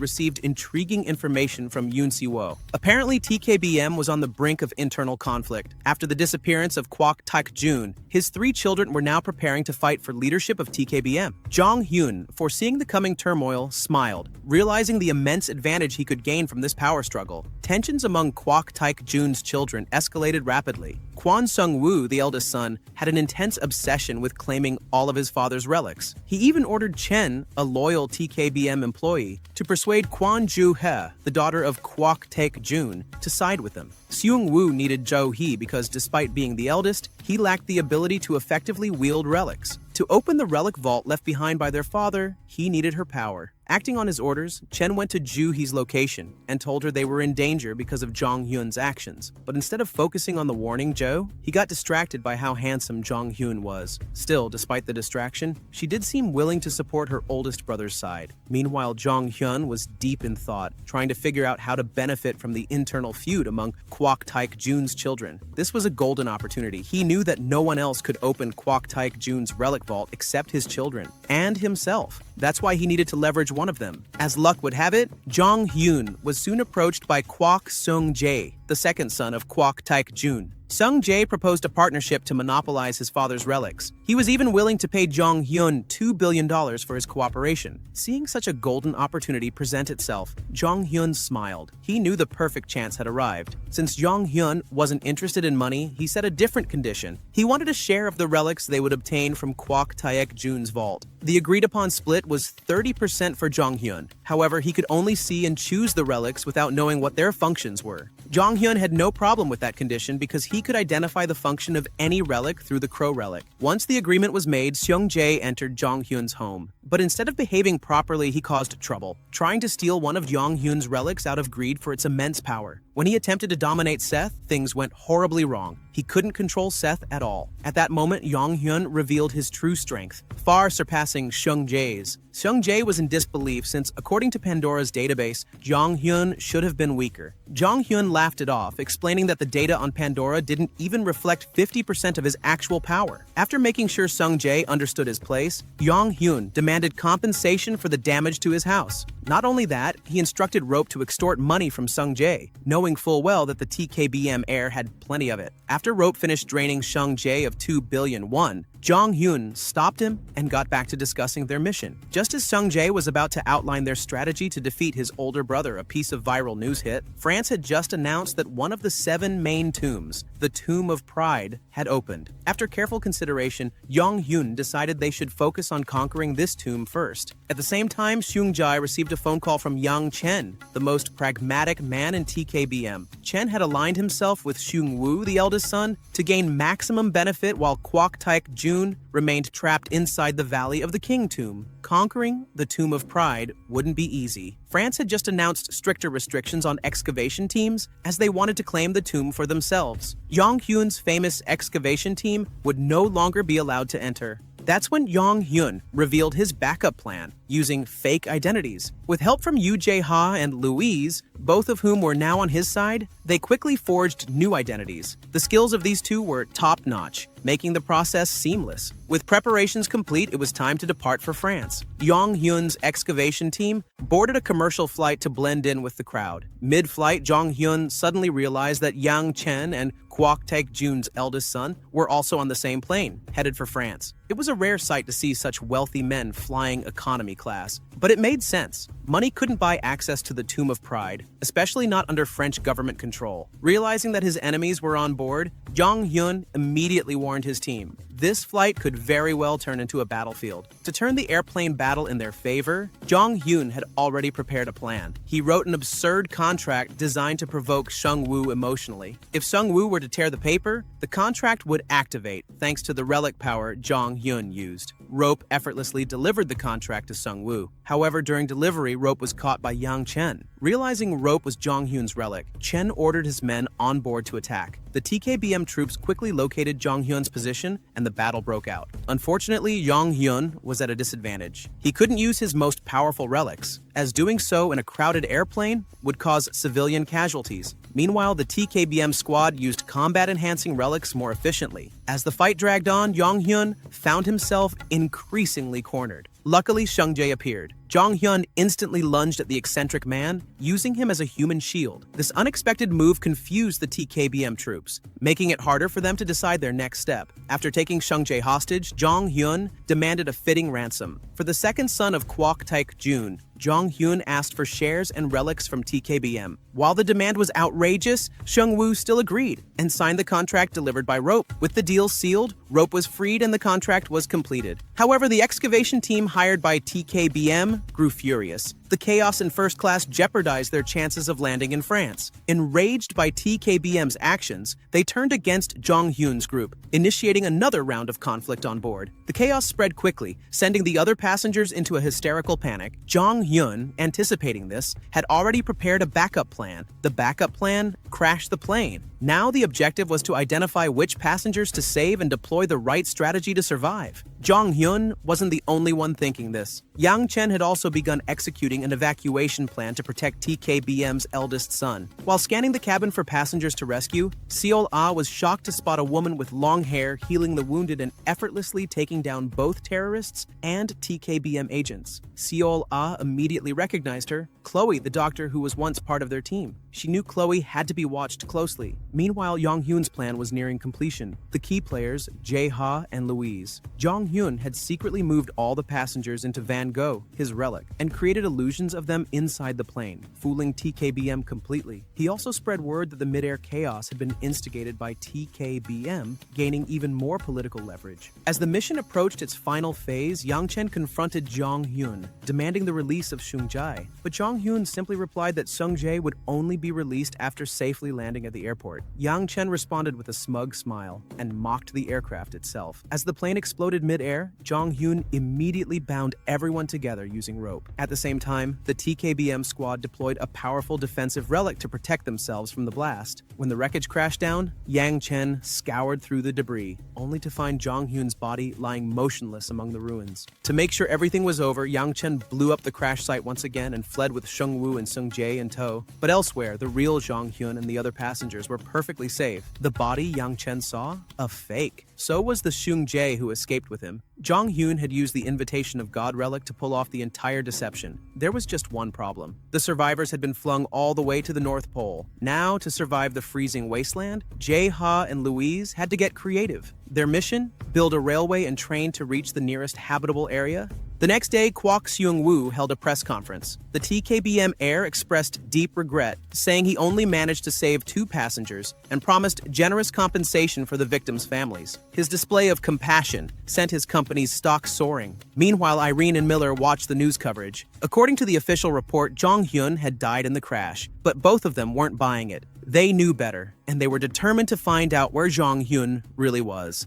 received intriguing information from Yoon Si-wo. Apparently, TKBM was on the brink of internal conflict. After the disappearance of Kwok Tak-jun, his 3 children were now preparing to fight for leadership of TKBM. Jong Hyun, foreseeing the coming turmoil, smiled, realizing the immense advantage he could gain from this power struggle. Tensions among Kwok Tak-jun's children escalated rapidly. Kwon Sung-woo, the eldest son, had an intense obsession with claiming all of his father's relics. He even ordered Chen, a loyal TKBM employee, to persuade Kwon Joo-hee, the daughter of Kwok Tak-jun, to side with him. Seung-woo needed Jo-hee because despite being the eldest, he lacked the ability to effectively wield relics. To open the relic vault left behind by their father, he needed her power. Acting on his orders, Chen went to Joo-hee's location and told her they were in danger because of Jong Hyun's actions. But instead of focusing on the warning Jo, he got distracted by how handsome Jong Hyun was. Still, despite the distraction, she did seem willing to support her oldest brother's side. Meanwhile, Jong Hyun was deep in thought, trying to figure out how to benefit from the internal feud among Kwok Tak-jun's children. This was a golden opportunity. He knew that no one else could open Kwok Tak-jun's relic vault except his children, and himself. That's why he needed to leverage one of them. As luck would have it, Jong Hyun was soon approached by Kwok Sung-jae, the second son of Kwok Tak-jun. Sung-jae proposed a partnership to monopolize his father's relics. He was even willing to pay Jong Hyun $2 billion for his cooperation. Seeing such a golden opportunity present itself, Jong Hyun smiled. He knew the perfect chance had arrived. Since Jong Hyun wasn't interested in money, he set a different condition. He wanted a share of the relics they would obtain from Kwok Tak-jun's vault. The agreed-upon split was 30% for Jong Hyun. However, he could only see and choose the relics without knowing what their functions were. Jong Hyun had no problem with that condition because he could identify the function of any relic through the Crow relic. Once the agreement was made, Seung-jae entered Jong Hyun's home. But instead of behaving properly, he caused trouble, trying to steal one of Jong Hyun's relics out of greed for its immense power. When he attempted to dominate Seth, things went horribly wrong. He couldn't control Seth at all. At that moment, Jong Hyun revealed his true strength, far surpassing Seung-jae's. Seung-jae was in disbelief since, according to Pandora's database, Jong Hyun should have been weaker. Jong Hyun laughed it off, explaining that the data on Pandora didn't even reflect 50% of his actual power. After making sure Seung-jae understood his place, Jong Hyun demanded compensation for the damage to his house. Not only that, he instructed Rope to extort money from Seung-jae, knowing full well that the TKBM heir had plenty of it. After Rope finished draining Seung-jae of 2 billion won, Jong Hyun stopped him and got back to discussing their mission. Just as Seung-jae was about to outline their strategy to defeat his older brother, a piece of viral news hit, France had just announced that one of the 7 main tombs, the Tomb of Pride, had opened. After careful consideration, Jong Hyun decided they should focus on conquering this tomb first. At the same time, Seung-jae received a phone call from Yang Chen, the most pragmatic man in TKBM. Chen had aligned himself with Seung-woo, the eldest son, to gain maximum benefit while Kwok Tak-jun remained trapped inside the Valley of the King tomb. Conquering the Tomb of Pride wouldn't be easy. France had just announced stricter restrictions on excavation teams as they wanted to claim the tomb for themselves. Jong Hyun's famous excavation team would no longer be allowed to enter. That's when Jong Hyun revealed his backup plan, using fake identities. With help from Yoo Jae-ha and Louise, both of whom were now on his side, they quickly forged new identities. The skills of these two were top-notch. making the process seamless. With preparations complete, it was time to depart for France. Jong Hyun's excavation team boarded a commercial flight to blend in with the crowd. Mid-flight, Jong Hyun suddenly realized that Yang Chen and Kwok Taek-jun's eldest son were also on the same plane, headed for France. It was a rare sight to see such wealthy men flying economy class, but it made sense. Money couldn't buy access to the Tomb of Pride, especially not under French government control. Realizing that his enemies were on board, Jong Hyun immediately warned his team. This flight could very well turn into a battlefield. To turn the airplane battle in their favor, Jong Hyun had already prepared a plan. He wrote an absurd contract designed to provoke Sung Woo emotionally. If Sung Woo were to tear the paper, the contract would activate thanks to the relic power Jong Hyun used. Rope effortlessly delivered the contract to Sung Woo. However, during delivery, Rope was caught by Yang Chen. Realizing Rope was Jong Hyun's relic, Chen ordered his men on board to attack. The TKBM troops quickly located Jong Hyun's position, and the battle broke out. Unfortunately, Jong Hyun was at a disadvantage. He couldn't use his most powerful relics, as doing so in a crowded airplane would cause civilian casualties. Meanwhile, the TKBM squad used combat-enhancing relics more efficiently. As the fight dragged on, Jong Hyun found himself increasingly cornered. Luckily, Sung Jae appeared. Jong Hyun instantly lunged at the eccentric man, using him as a human shield. This unexpected move confused the TKBM troops, making it harder for them to decide their next step. After taking Sung Jae hostage, Jong Hyun demanded a fitting ransom. For the second son of Kwok Taek-jun, Jong Hyun asked for shares and relics from TKBM. While the demand was outrageous, Sung Woo still agreed and signed the contract delivered by Rope. With the deal sealed, Rope was freed and the contract was completed. However, the excavation team hired by TKBM grew furious. The chaos in first class jeopardized their chances of landing in France. Enraged by TKBM's actions, they turned against Jong Hyun's group, initiating another round of conflict on board. The chaos spread quickly, sending the other passengers into a hysterical panic. Jong Hyun, anticipating this, had already prepared a backup plan. The backup plan crashed the plane. Now the objective was to identify which passengers to save and deploy the right strategy to survive. Jong Hyun wasn't the only one thinking this. Yang Chen had also begun executing an evacuation plan to protect TKBM's eldest son. While scanning the cabin for passengers to rescue, Seol Ah was shocked to spot a woman with long hair healing the wounded and effortlessly taking down both terrorists and TKBM agents. Seol Ah immediately recognized her, Chloe, the doctor who was once part of their team. She knew Chloe had to be watched closely. Meanwhile, Jong Hyun's plan was nearing completion. The key players, Jae-ha and Louise. Jong Hyun had secretly moved all the passengers into Van Gogh, his relic, and created illusions of them inside the plane, fooling TKBM completely. He also spread word that the mid-air chaos had been instigated by TKBM, gaining even more political leverage. As the mission approached its final phase, Yang Chen confronted Jong Hyun, demanding the release of Sung Jae. But Jong Hyun simply replied that Sung Jae would only be released after safely landing at the airport. Yang Chen responded with a smug smile and mocked the aircraft itself. As the plane exploded mid-air, Jong Hyun immediately bound everyone together using rope. At the same time, the TKBM squad deployed a powerful defensive relic to protect themselves from the blast. When the wreckage crashed down, Yang Chen scoured through the debris, only to find Jong Hyun's body lying motionless among the ruins. To make sure everything was over, Yang Chen blew up the crash site once again and fled with Sung Woo and Sung Jae in tow. But elsewhere, the real Jong Hyun and the other passengers were perfectly safe. The body Yang Chen saw? A fake. So was the Sung Jae who escaped with him. Jong Hyun had used the Invitation of God relic to pull off the entire deception. There was just one problem. The survivors had been flung all the way to the North Pole. Now, to survive the freezing wasteland, Jae-ha and Louise had to get creative. Their mission? Build a railway and train to reach the nearest habitable area? The next day, Kwok Seung-woo held a press conference. The TKBM heir expressed deep regret, saying he only managed to save 2 passengers and promised generous compensation for the victims' families. His display of compassion sent his company's stock soaring. Meanwhile, Irene and Miller watched the news coverage. According to the official report, Jong Hyun had died in the crash, but both of them weren't buying it. They knew better, and they were determined to find out where Jong Hyun really was.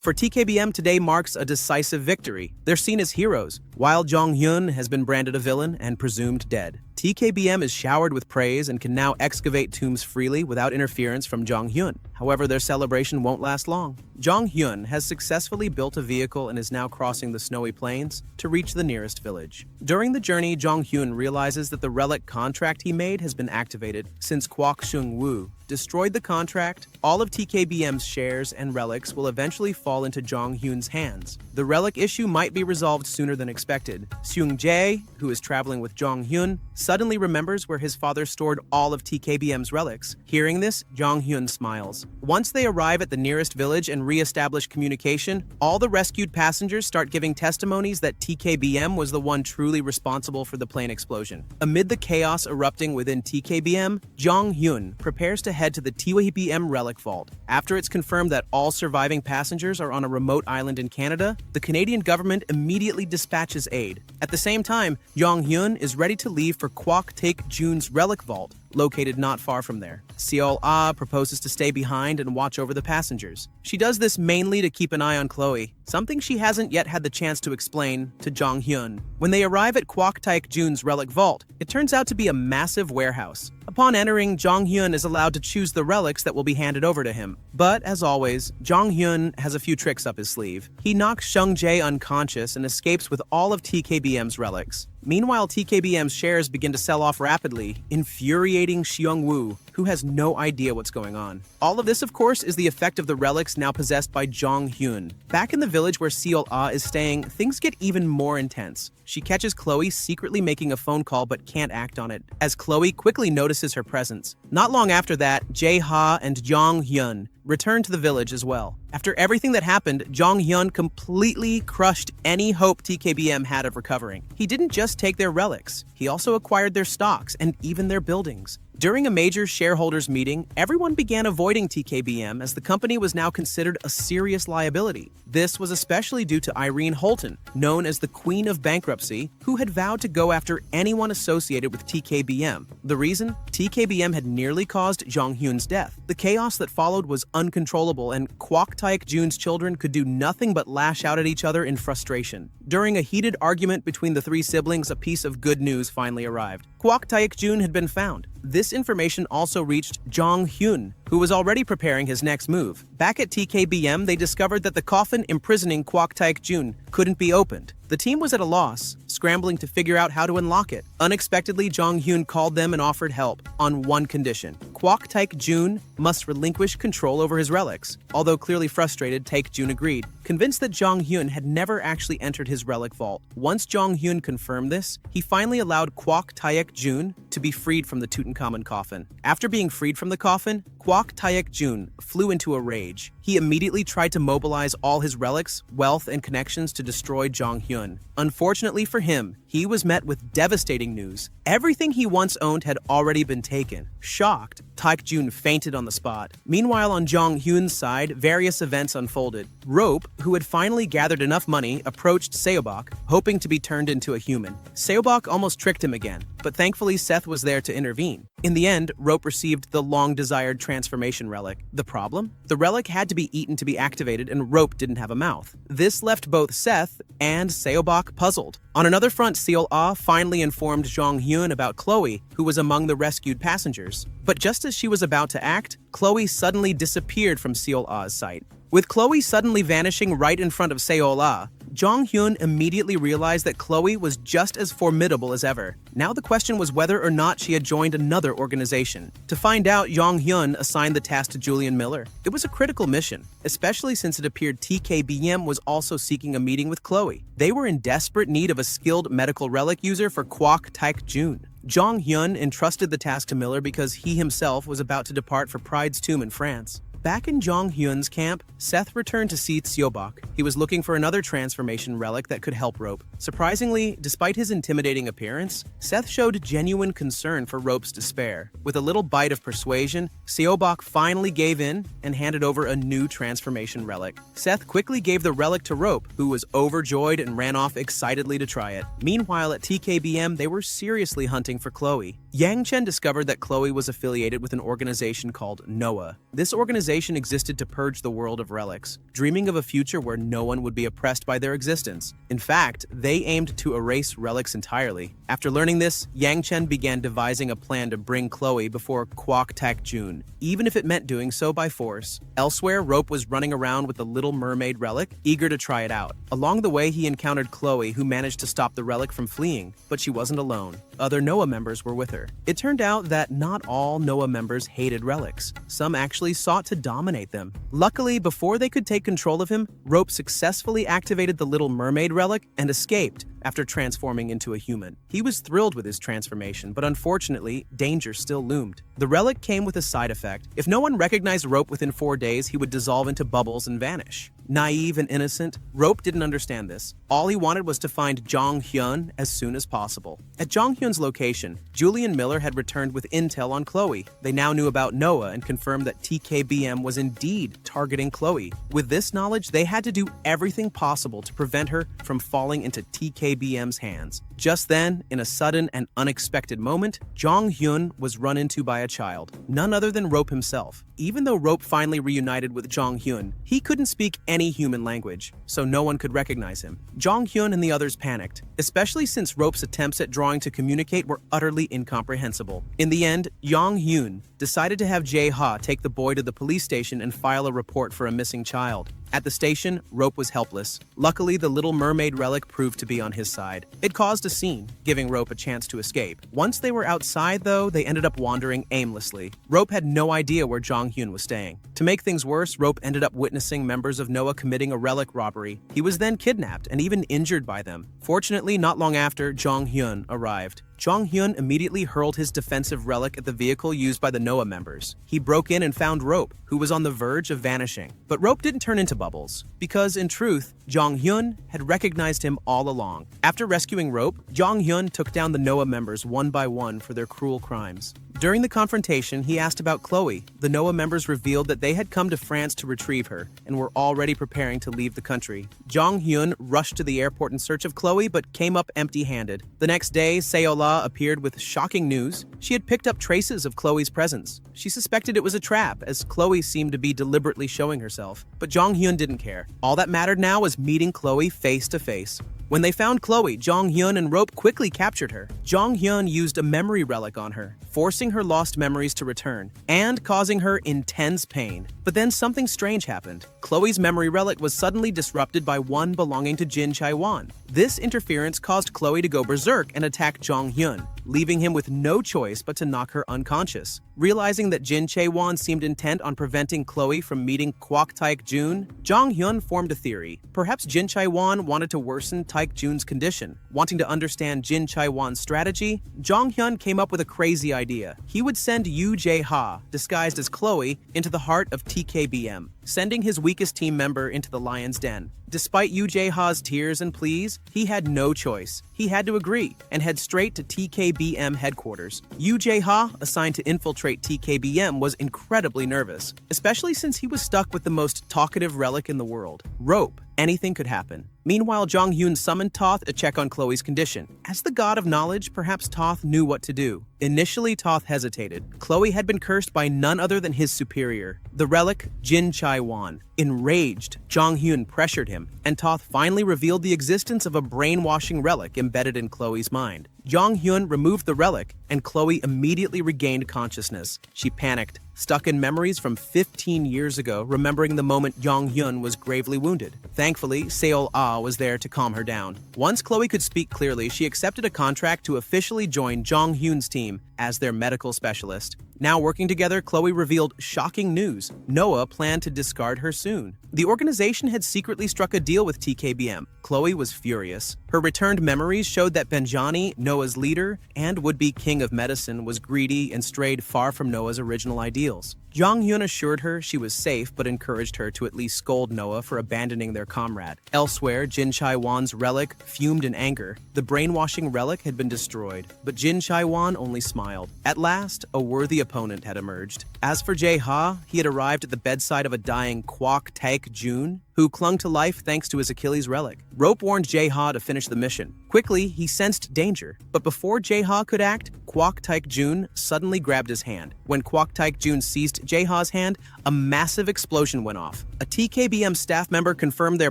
For TKBM, today marks a decisive victory. They're seen as heroes, while Jong Hyun has been branded a villain and presumed dead. TKBM is showered with praise and can now excavate tombs freely without interference from Jong-hyun. However, their celebration won't last long. Jong-hyun has successfully built a vehicle and is now crossing the snowy plains to reach the nearest village. During the journey, Jong-hyun realizes that the relic contract he made has been activated. Since Kwok Seung-woo destroyed the contract, all of TKBM's shares and relics will eventually fall into Jong-hyun's hands. The relic issue might be resolved sooner than expected. Seung-jae, who is traveling with Jong-hyun, suddenly remembers where his father stored all of TKBM's relics. Hearing this, Jong-hyun smiles. Once they arrive at the nearest village and re-establish communication, all the rescued passengers start giving testimonies that TKBM was the one truly responsible for the plane explosion. Amid the chaos erupting within TKBM, Jong-hyun prepares to head to the TKBM relic vault. After it's confirmed that all surviving passengers are on a remote island in Canada, the Canadian government immediately dispatches aid. At the same time, Jong-hyun is ready to leave for Kwok Taek-jun's relic vault, located not far from there. Seol-ah proposes to stay behind and watch over the passengers. She does this mainly to keep an eye on Chloe, something she hasn't yet had the chance to explain to Jong-hyun. When they arrive at Kwok Taek-jun's relic vault, it turns out to be a massive warehouse. Upon entering, Jong-hyun is allowed to choose the relics that will be handed over to him. But, as always, Jong-hyun has a few tricks up his sleeve. He knocks Seung-jae unconscious and escapes with all of TKBM's relics. Meanwhile, TKBM's shares begin to sell off rapidly, infuriating Seung-woo, who has no idea what's going on. All of this, of course, is the effect of the relics now possessed by Jong-hyun. Back in the village where Seol-ah is staying, things get even more intense. She catches Chloe secretly making a phone call but can't act on it, as Chloe quickly notices her presence. Not long after that, Jae-ha and Jong-hyun return to the village as well. After everything that happened, Jong-hyun completely crushed any hope TKBM had of recovering. He didn't just take their relics, he also acquired their stocks and even their buildings. During a major shareholders meeting, everyone began avoiding TKBM as the company was now considered a serious liability. This was especially due to Irene Holton, known as the Queen of Bankruptcy, who had vowed to go after anyone associated with TKBM. The reason? TKBM had nearly caused Jong-hyun's death. The chaos that followed was uncontrollable, and Kwok Taek-jun's children could do nothing but lash out at each other in frustration. During a heated argument between the three siblings, a piece of good news finally arrived. Kwok Taek-jun had been found. This information also reached Jong-hyun, who was already preparing his next move. Back at TKBM, they discovered that the coffin imprisoning Kwok Taek-jun couldn't be opened. The team was at a loss, scrambling to figure out how to unlock it. Unexpectedly, Jong-hyun called them and offered help, on one condition. Kwok Taek-jun must relinquish control over his relics. Although clearly frustrated, Taek-jun agreed, convinced that Jong-hyun had never actually entered his relic vault. Once Jong-hyun confirmed this, he finally allowed Kwok Taek-jun to be freed from the Tutankhamun coffin. After being freed from the coffin, Kwok Taek-jun flew into a rage. He immediately tried to mobilize all his relics, wealth, and connections to destroy Jong-hyun. Unfortunately for him, he was met with devastating news. Everything he once owned had already been taken. Shocked, Taek-jun fainted on the spot. Meanwhile, on Jong-hyun's side, various events unfolded. Rope, who had finally gathered enough money, approached Seobok, hoping to be turned into a human. Seobok almost tricked him again, but thankfully Seth was there to intervene. In the end, Rope received the long-desired transformation relic. The problem? The relic had to be eaten to be activated, and Rope didn't have a mouth. This left both Seth and Seobok puzzled. On another front, Seol-ah finally informed Jong-hyun about Chloe, who was among the rescued passengers. But just as she was about to act, Chloe suddenly disappeared from Seol-ah's sight. With Chloe suddenly vanishing right in front of Seol-ah, Jong-hyun immediately realized that Chloe was just as formidable as ever. Now the question was whether or not she had joined another organization. To find out, Jong-hyun assigned the task to Julian Miller. It was a critical mission, especially since it appeared TKBM was also seeking a meeting with Chloe. They were in desperate need of a skilled medical relic user for Kwok Taek-jun. Jong-hyun entrusted the task to Miller because he himself was about to depart for Pride's tomb in France. Back in Jong-hyun's camp, Seth returned to see Seobok. He was looking for another transformation relic that could help Rope. Surprisingly, despite his intimidating appearance, Seth showed genuine concern for Rope's despair. With a little bite of persuasion, Seobok finally gave in and handed over a new transformation relic. Seth quickly gave the relic to Rope, who was overjoyed and ran off excitedly to try it. Meanwhile, at TKBM, they were seriously hunting for Chloe. Yang Chen discovered that Chloe was affiliated with an organization called Noah. This organization existed to purge the world of relics, dreaming of a future where no one would be oppressed by their existence. In fact, they aimed to erase relics entirely. After learning this, Yang Chen began devising a plan to bring Chloe before Kwok Tak Jun, even if it meant doing so by force. Elsewhere, Rope was running around with the Little Mermaid relic, eager to try it out. Along the way, he encountered Chloe, who managed to stop the relic from fleeing, but she wasn't alone. Other Noah members were with her. It turned out that not all Noah members hated relics. Some actually sought to dominate them. Luckily, before they could take control of him, Rope successfully activated the Little Mermaid relic and escaped after transforming into a human. He was thrilled with his transformation, but unfortunately, danger still loomed. The relic came with a side effect. If no one recognized Rope within 4 days, he would dissolve into bubbles and vanish. Naive and innocent, Rope didn't understand this. All he wanted was to find Jong Hyun as soon as possible. At Jong Hyun's location, Julian Miller had returned with intel on Chloe. They now knew about Noah and confirmed that TKBM was indeed targeting Chloe. With this knowledge, they had to do everything possible to prevent her from falling into TKBM's hands. Just then, in a sudden and unexpected moment, Jong Hyun was run into by a child, none other than Rope himself. Even though Rope finally reunited with Jong Hyun, he couldn't speak any human language, so no one could recognize him. Jong Hyun and the others panicked, especially since Rope's attempts at drawing to communicate were utterly incomprehensible. In the end, Jong Hyun decided to have Jae Ha take the boy to the police station and file a report for a missing child. At the station, Rope was helpless. Luckily, the Little Mermaid relic proved to be on his side. It caused a scene, giving Rope a chance to escape. Once they were outside, though, they ended up wandering aimlessly. Rope had no idea where Jong Hyun was staying. To make things worse, Rope ended up witnessing members of Noah committing a relic robbery. He was then kidnapped and even injured by them. Fortunately, not long after, Jong Hyun arrived. Jong Hyun immediately hurled his defensive relic at the vehicle used by the Noah members. He broke in and found Rope, who was on the verge of vanishing. But Rope didn't turn into bubbles, because in truth, Jong Hyun had recognized him all along. After rescuing Rope, Jong Hyun took down the Noah members one by one for their cruel crimes. During the confrontation, he asked about Chloe. The Noah members revealed that they had come to France to retrieve her and were already preparing to leave the country. Jong Hyun rushed to the airport in search of Chloe but came up empty-handed. The next day, Seola appeared with shocking news. She had picked up traces of Chloe's presence. She suspected it was a trap, as Chloe seemed to be deliberately showing herself. But Jong Hyun didn't care. All that mattered now was meeting Chloe face to face. When they found Chloe, Jong Hyun and Rope quickly captured her. Jong Hyun used a memory relic on her, forcing her lost memories to return, and causing her intense pain. But then something strange happened. Chloe's memory relic was suddenly disrupted by one belonging to Jin Chae-won. This interference caused Chloe to go berserk and attack Jong Hyun, leaving him with no choice but to knock her unconscious. Realizing that Jin Chae-won seemed intent on preventing Chloe from meeting Kwok Tak Jun, Jong Hyun formed a theory. Perhaps Jin Chae-won wanted to worsen Tak Jun's condition. Wanting to understand Jin Chae-won's strategy, Jong Hyun came up with a crazy idea. He would send Yoo Jae-ha, disguised as Chloe, into the heart of TKBM, sending his weakest team member into the lion's den. Despite Yoo Jae-ha's tears and pleas, he had no choice. He had to agree and head straight to TKBM headquarters. Yoo Jae-ha, assigned to infiltrate TKBM, was incredibly nervous, especially since he was stuck with the most talkative relic in the world, Rope. Anything could happen. Meanwhile, Jong Hyun summoned Toth to check on Chloe's condition. As the god of knowledge, perhaps Toth knew what to do. Initially, Toth hesitated. Chloe had been cursed by none other than his superior, the relic Jin Chae-won. Enraged, Jong Hyun pressured him, and Toth finally revealed the existence of a brainwashing relic embedded in Chloe's mind. Jong Hyun removed the relic, and Chloe immediately regained consciousness. She panicked, stuck in memories from 15 years ago, remembering the moment Jong Hyun was gravely wounded. Thankfully, Seol-ah was there to calm her down. Once Chloe could speak clearly, she accepted a contract to officially join Jong Hyun's team as their medical specialist. Now working together, Chloe revealed shocking news. Noah planned to discard her soon. The organization had secretly struck a deal with TKBM. Chloe was furious. Her returned memories showed that Benjani, Noah's leader and would-be king of medicine, was greedy and strayed far from Noah's original ideals. Jong Hyun assured her she was safe but encouraged her to at least scold Noah for abandoning their comrade. Elsewhere, Jin Chae-won's relic fumed in anger. The brainwashing relic had been destroyed, but Jin Chae-won only smiled. At last, a worthy opponent had emerged. As for Jae-ha, he had arrived at the bedside of a dying Kwok Tak Jun, who who clung to life thanks to his Achilles relic. Rope warned Jae-ha to finish the mission. Quickly, he sensed danger, but before Jae-ha could act, Kwok Taek-jun suddenly grabbed his hand. When Kwok Taek-jun seized Jae-ha's hand, a massive explosion went off. A TKBM staff member confirmed their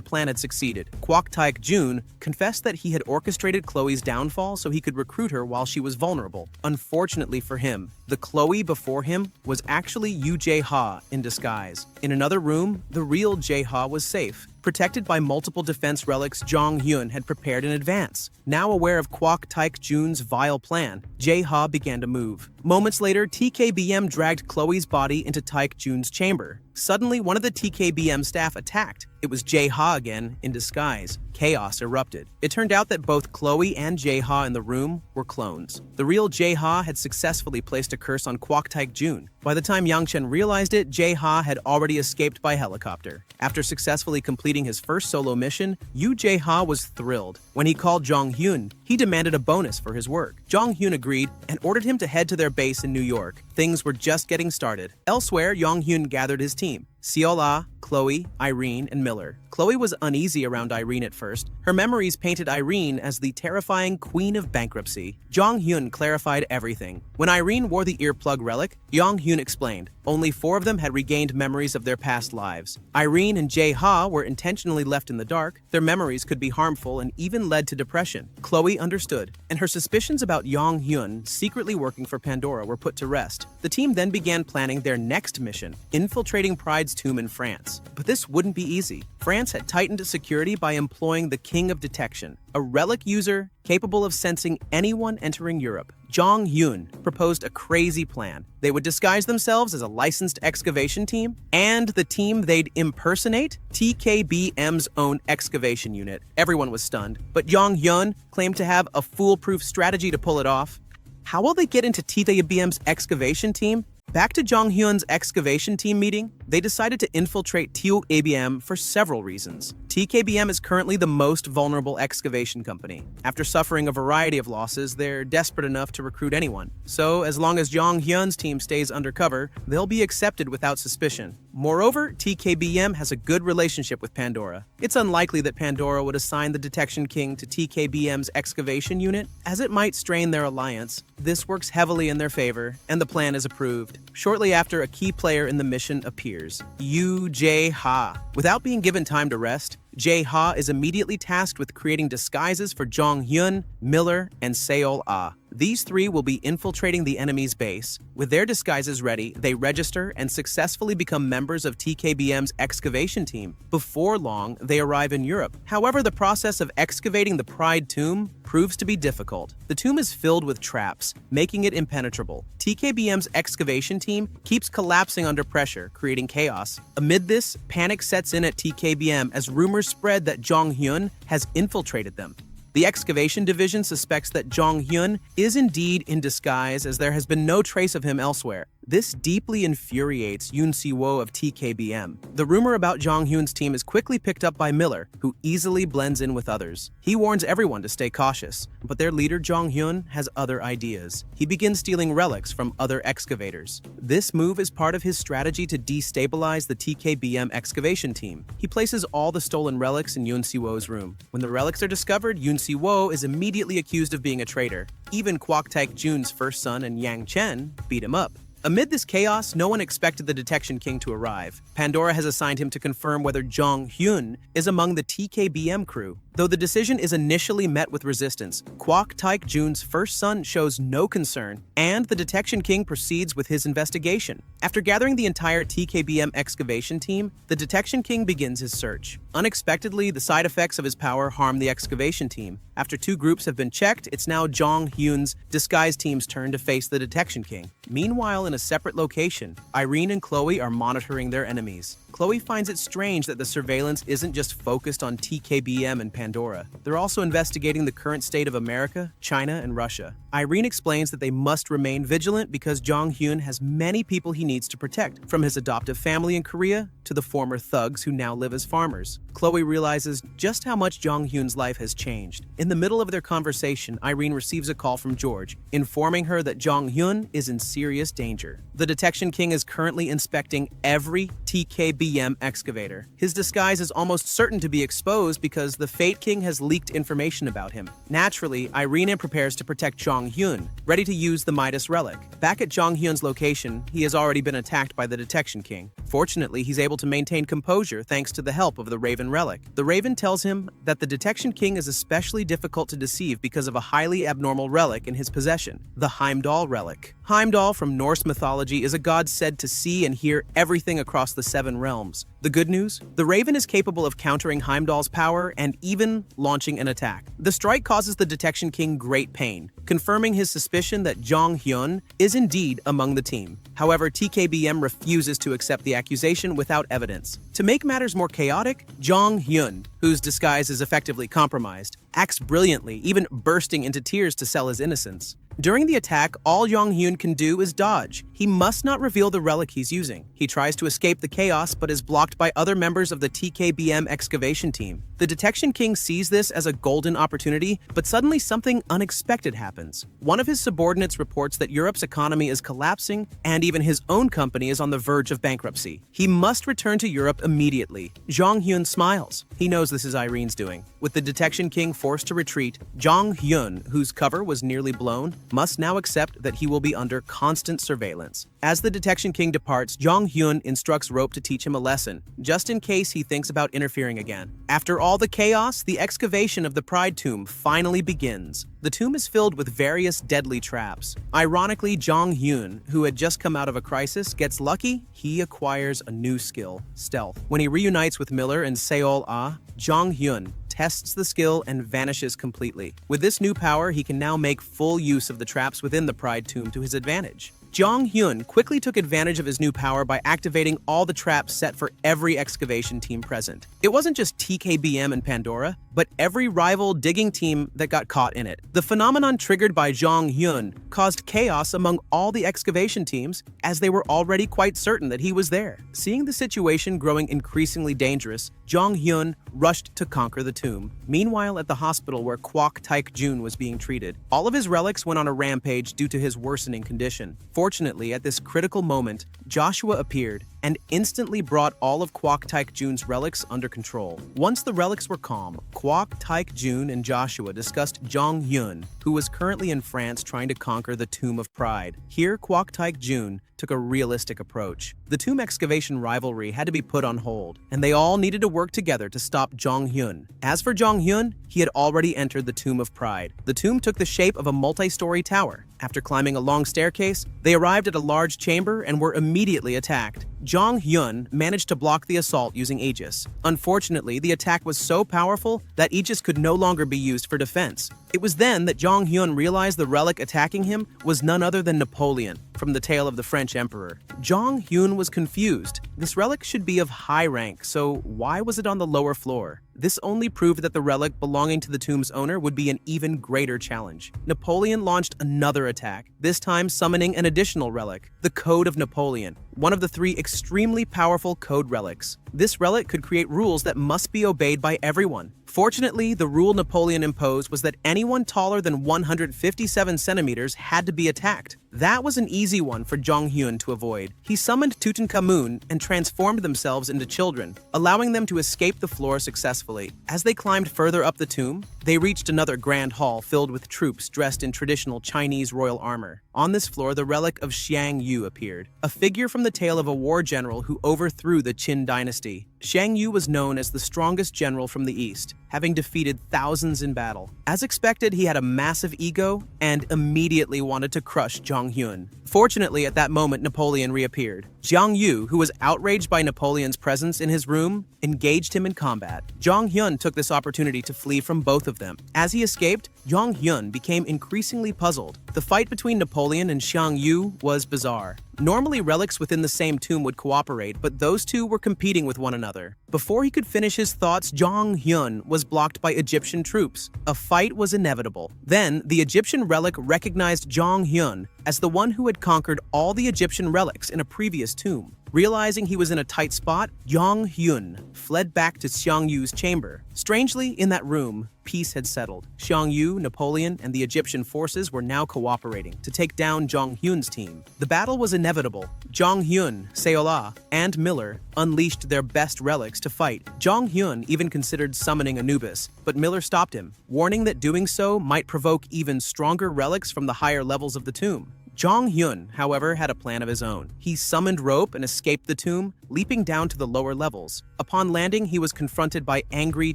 plan had succeeded. Kwok Taek-jun confessed that he had orchestrated Chloe's downfall so he could recruit her while she was vulnerable. Unfortunately for him, the Chloe before him was actually Yoo Jae-ha in disguise. In another room, the real Jae-ha was safe, protected by multiple defense relics Jong Hyun had prepared in advance. Now aware of Kwok Taek-jun's vile plan, Jae-ha began to move. Moments later, TKBM dragged Chloe's body into Taek-jun's chamber. Suddenly, one of the TKBM staff attacked. It was Jae-ha again, in disguise. Chaos erupted. It turned out that both Chloe and Jae-ha in the room were clones. The real Jae-ha had successfully placed a curse on Kwok Taek-jun. By the time Yang Chen realized it, Jae-ha had already escaped by helicopter. After successfully completing his first solo mission, Yoo Jae-ha was thrilled. When he called Jong Hyun, he demanded a bonus for his work. Jong Hyun agreed and ordered him to head to their base in New York. Things were just getting started. Elsewhere, Jong Hyun gathered his team: Seol-ah, Chloe, Irene, and Miller. Chloe was uneasy around Irene at first. Her memories painted Irene as the terrifying queen of bankruptcy. Jong Hyun clarified everything. When Irene wore the earplug relic, Jong Hyun explained. Only 4 of them had regained memories of their past lives. Irene and Jae-ha were intentionally left in the dark. Their memories could be harmful and even led to depression. Chloe understood, and her suspicions about Jong Hyun secretly working for Pandora were put to rest. The team then began planning their next mission, infiltrating Pride's tomb in France. But this wouldn't be easy. France had tightened security by employing the King of Detection, a relic user capable of sensing anyone entering Europe. Jong Hyun proposed a crazy plan. They would disguise themselves as a licensed excavation team, and the team they'd impersonate, TKBM's own excavation unit. Everyone was stunned, but Jong Hyun claimed to have a foolproof strategy to pull it off. How will they get into TKBM's excavation team? Back to Jong Hyun's excavation team meeting, they decided to infiltrate TKBM for several reasons. TKBM is currently the most vulnerable excavation company. After suffering a variety of losses, they're desperate enough to recruit anyone. So, as long as Jong Hyun's team stays undercover, they'll be accepted without suspicion. Moreover, TKBM has a good relationship with Pandora. It's unlikely that Pandora would assign the Detection King to TKBM's excavation unit, as it might strain their alliance. This works heavily in their favor, and the plan is approved. Shortly after, a key player in the mission appears: Yoo Jae-ha. Without being given time to rest, Jae-ha is immediately tasked with creating disguises for Jong Hyun, Miller, and Seol-ah. These 3 will be infiltrating the enemy's base. With their disguises ready, they register and successfully become members of TKBM's excavation team. Before long, they arrive in Europe. However, the process of excavating the Pride tomb proves to be difficult. The tomb is filled with traps, making it impenetrable. TKBM's excavation team keeps collapsing under pressure, creating chaos. Amid this, panic sets in at TKBM as rumors spread that Jong Hyun has infiltrated them. The excavation division suspects that Jong Hyun is indeed in disguise, as there has been no trace of him elsewhere. This deeply infuriates Yoon Si-wo of TKBM. The rumor about Jong Hyun's team is quickly picked up by Miller, who easily blends in with others. He warns everyone to stay cautious, but their leader Jong Hyun has other ideas. He begins stealing relics from other excavators. This move is part of his strategy to destabilize the TKBM excavation team. He places all the stolen relics in Yoon Si-wo's room. When the relics are discovered, Yoon Si-wo is immediately accused of being a traitor. Even Kwok Taek-jun's first son and Yang Chen beat him up. Amid this chaos, no one expected the Detection King to arrive. Pandora has assigned him to confirm whether Jong Hyun is among the TKBM crew. Though the decision is initially met with resistance, Kwok Taek-jun's first son shows no concern, and the Detection King proceeds with his investigation. After gathering the entire TKBM excavation team, the Detection King begins his search. Unexpectedly, the side effects of his power harm the excavation team. After 2 groups have been checked, it's now Jong Hyun's disguise team's turn to face the Detection King. Meanwhile, in a separate location, Irene and Chloe are monitoring their enemies. Chloe finds it strange that the surveillance isn't just focused on TKBM and Pandora. They're also investigating the current state of America, China, and Russia. Irene explains that they must remain vigilant because Jong Hyun has many people he needs to protect, from his adoptive family in Korea to the former thugs who now live as farmers. Chloe realizes just how much Jong Hyun's life has changed. In the middle of their conversation, Irene receives a call from George, informing her that Jong Hyun is in serious danger. The Detection King is currently inspecting every TKBM excavator. His disguise is almost certain to be exposed because the Fate King has leaked information about him. Naturally, Irene prepares to protect Jong Hyun, ready to use the Midas relic. Back at Jong Hyun's location, he has already been attacked by the Detection King. Fortunately, he's able to maintain composure thanks to the help of the Raven relic. The Raven tells him that the Detection King is especially difficult to deceive because of a highly abnormal relic in his possession, the Heimdall relic. Heimdall from Norse mythology is a god said to see and hear everything across the 7 realms. The good news? The Raven is capable of countering Heimdall's power and even launching an attack. The strike causes the Detection King great pain, confirming his suspicion that Jong Hyun is indeed among the team. However, TKBM refuses to accept the accusation without evidence. To make matters more chaotic, Jong Hyun, whose disguise is effectively compromised, acts brilliantly, even bursting into tears to sell his innocence. During the attack, all Jong Hyun can do is dodge. He must not reveal the relic he's using. He tries to escape the chaos but is blocked by other members of the TKBM excavation team. The Detection King sees this as a golden opportunity, but suddenly something unexpected happens. One of his subordinates reports that Europe's economy is collapsing and even his own company is on the verge of bankruptcy. He must return to Europe immediately. Jong Hyun smiles. He knows this is Irene's doing. With the Detection King forced to retreat, Jong Hyun, whose cover was nearly blown, must now accept that he will be under constant surveillance. As the Detection King departs, Jong Hyun instructs Rope to teach him a lesson, just in case he thinks about interfering again. After all the chaos, the excavation of the Pride Tomb finally begins. The tomb is filled with various deadly traps. Ironically, Jong Hyun, who had just come out of a crisis, gets lucky. He acquires a new skill, stealth. When he reunites with Miller and Seol Ah, Jong Hyun tests the skill and vanishes completely. With this new power, he can now make full use of the traps within the Pride Tomb to his advantage. Jong Hyun quickly took advantage of his new power by activating all the traps set for every excavation team present. It wasn't just TKBM and Pandora, but every rival digging team that got caught in it. The phenomenon triggered by Jong Hyun caused chaos among all the excavation teams, as they were already quite certain that he was there. Seeing the situation growing increasingly dangerous, Jong Hyun rushed to conquer the tomb. Meanwhile, at the hospital where Kwok Taek-jun was being treated, all of his relics went on a rampage due to his worsening condition. Fortunately, at this critical moment, Joshua appeared and instantly brought all of Kwok Taek-jun's relics under control. Once the relics were calm, Kwok Taek-jun and Joshua discussed Jong Hyun, who was currently in France trying to conquer the Tomb of Pride. Here, Kwok Taek-jun took a realistic approach. The tomb excavation rivalry had to be put on hold, and they all needed to work together to stop Jong Hyun. As for Jong Hyun, he had already entered the Tomb of Pride. The tomb took the shape of a multi-story tower. After climbing a long staircase, they arrived at a large chamber and were immediately attacked. Jong Hyun managed to block the assault using Aegis. Unfortunately, the attack was so powerful that Aegis could no longer be used for defense. It was then that Jong Hyun realized the relic attacking him was none other than Napoleon, from the tale of the French emperor. Jong Hyun was confused. This relic should be of high rank, so why was it on the lower floor? This only proved that the relic belonging to the tomb's owner would be an even greater challenge. Napoleon launched another attack, this time summoning an additional relic, the Code of Napoleon, one of the 3 extremely powerful code relics. This relic could create rules that must be obeyed by everyone. Fortunately, the rule Napoleon imposed was that anyone taller than 157 centimeters had to be attacked. That was an easy one for Jong Hyun to avoid. He summoned Tutankhamun and transformed themselves into children, allowing them to escape the floor successfully. As they climbed further up the tomb, they reached another grand hall filled with troops dressed in traditional Chinese royal armor. On this floor, the relic of Xiang Yu appeared, a figure from the tale of a war general who overthrew the Qin dynasty. Xiang Yu was known as the strongest general from the East, having defeated thousands in battle. As expected, he had a massive ego and immediately wanted to crush Jong Hyun. Fortunately, at that moment, Napoleon reappeared. Jiang Yu, who was outraged by Napoleon's presence in his room, engaged him in combat. Jong Hyun took this opportunity to flee from both of them. As he escaped, Jong Hyun became increasingly puzzled. The fight between Napoleon and Xiang Yu was bizarre. Normally, relics within the same tomb would cooperate, but those two were competing with one another. Before he could finish his thoughts, Jong Hyun was was blocked by Egyptian troops. A fight was inevitable. Then, the Egyptian relic recognized Jong Hyun as the one who had conquered all the Egyptian relics in a previous tomb. Realizing he was in a tight spot, Jong Hyun fled back to Xiang Yu's chamber. Strangely, in that room, peace had settled. Xiang Yu, Napoleon, and the Egyptian forces were now cooperating to take down Jong Hyun's team. The battle was inevitable. Jong Hyun, Seola, and Miller unleashed their best relics to fight. Jong Hyun even considered summoning Anubis, but Miller stopped him, warning that doing so might provoke even stronger relics from the higher levels of the tomb. Jong Hyun, however, had a plan of his own. He summoned rope and escaped the tomb, leaping down to the lower levels. Upon landing, he was confronted by angry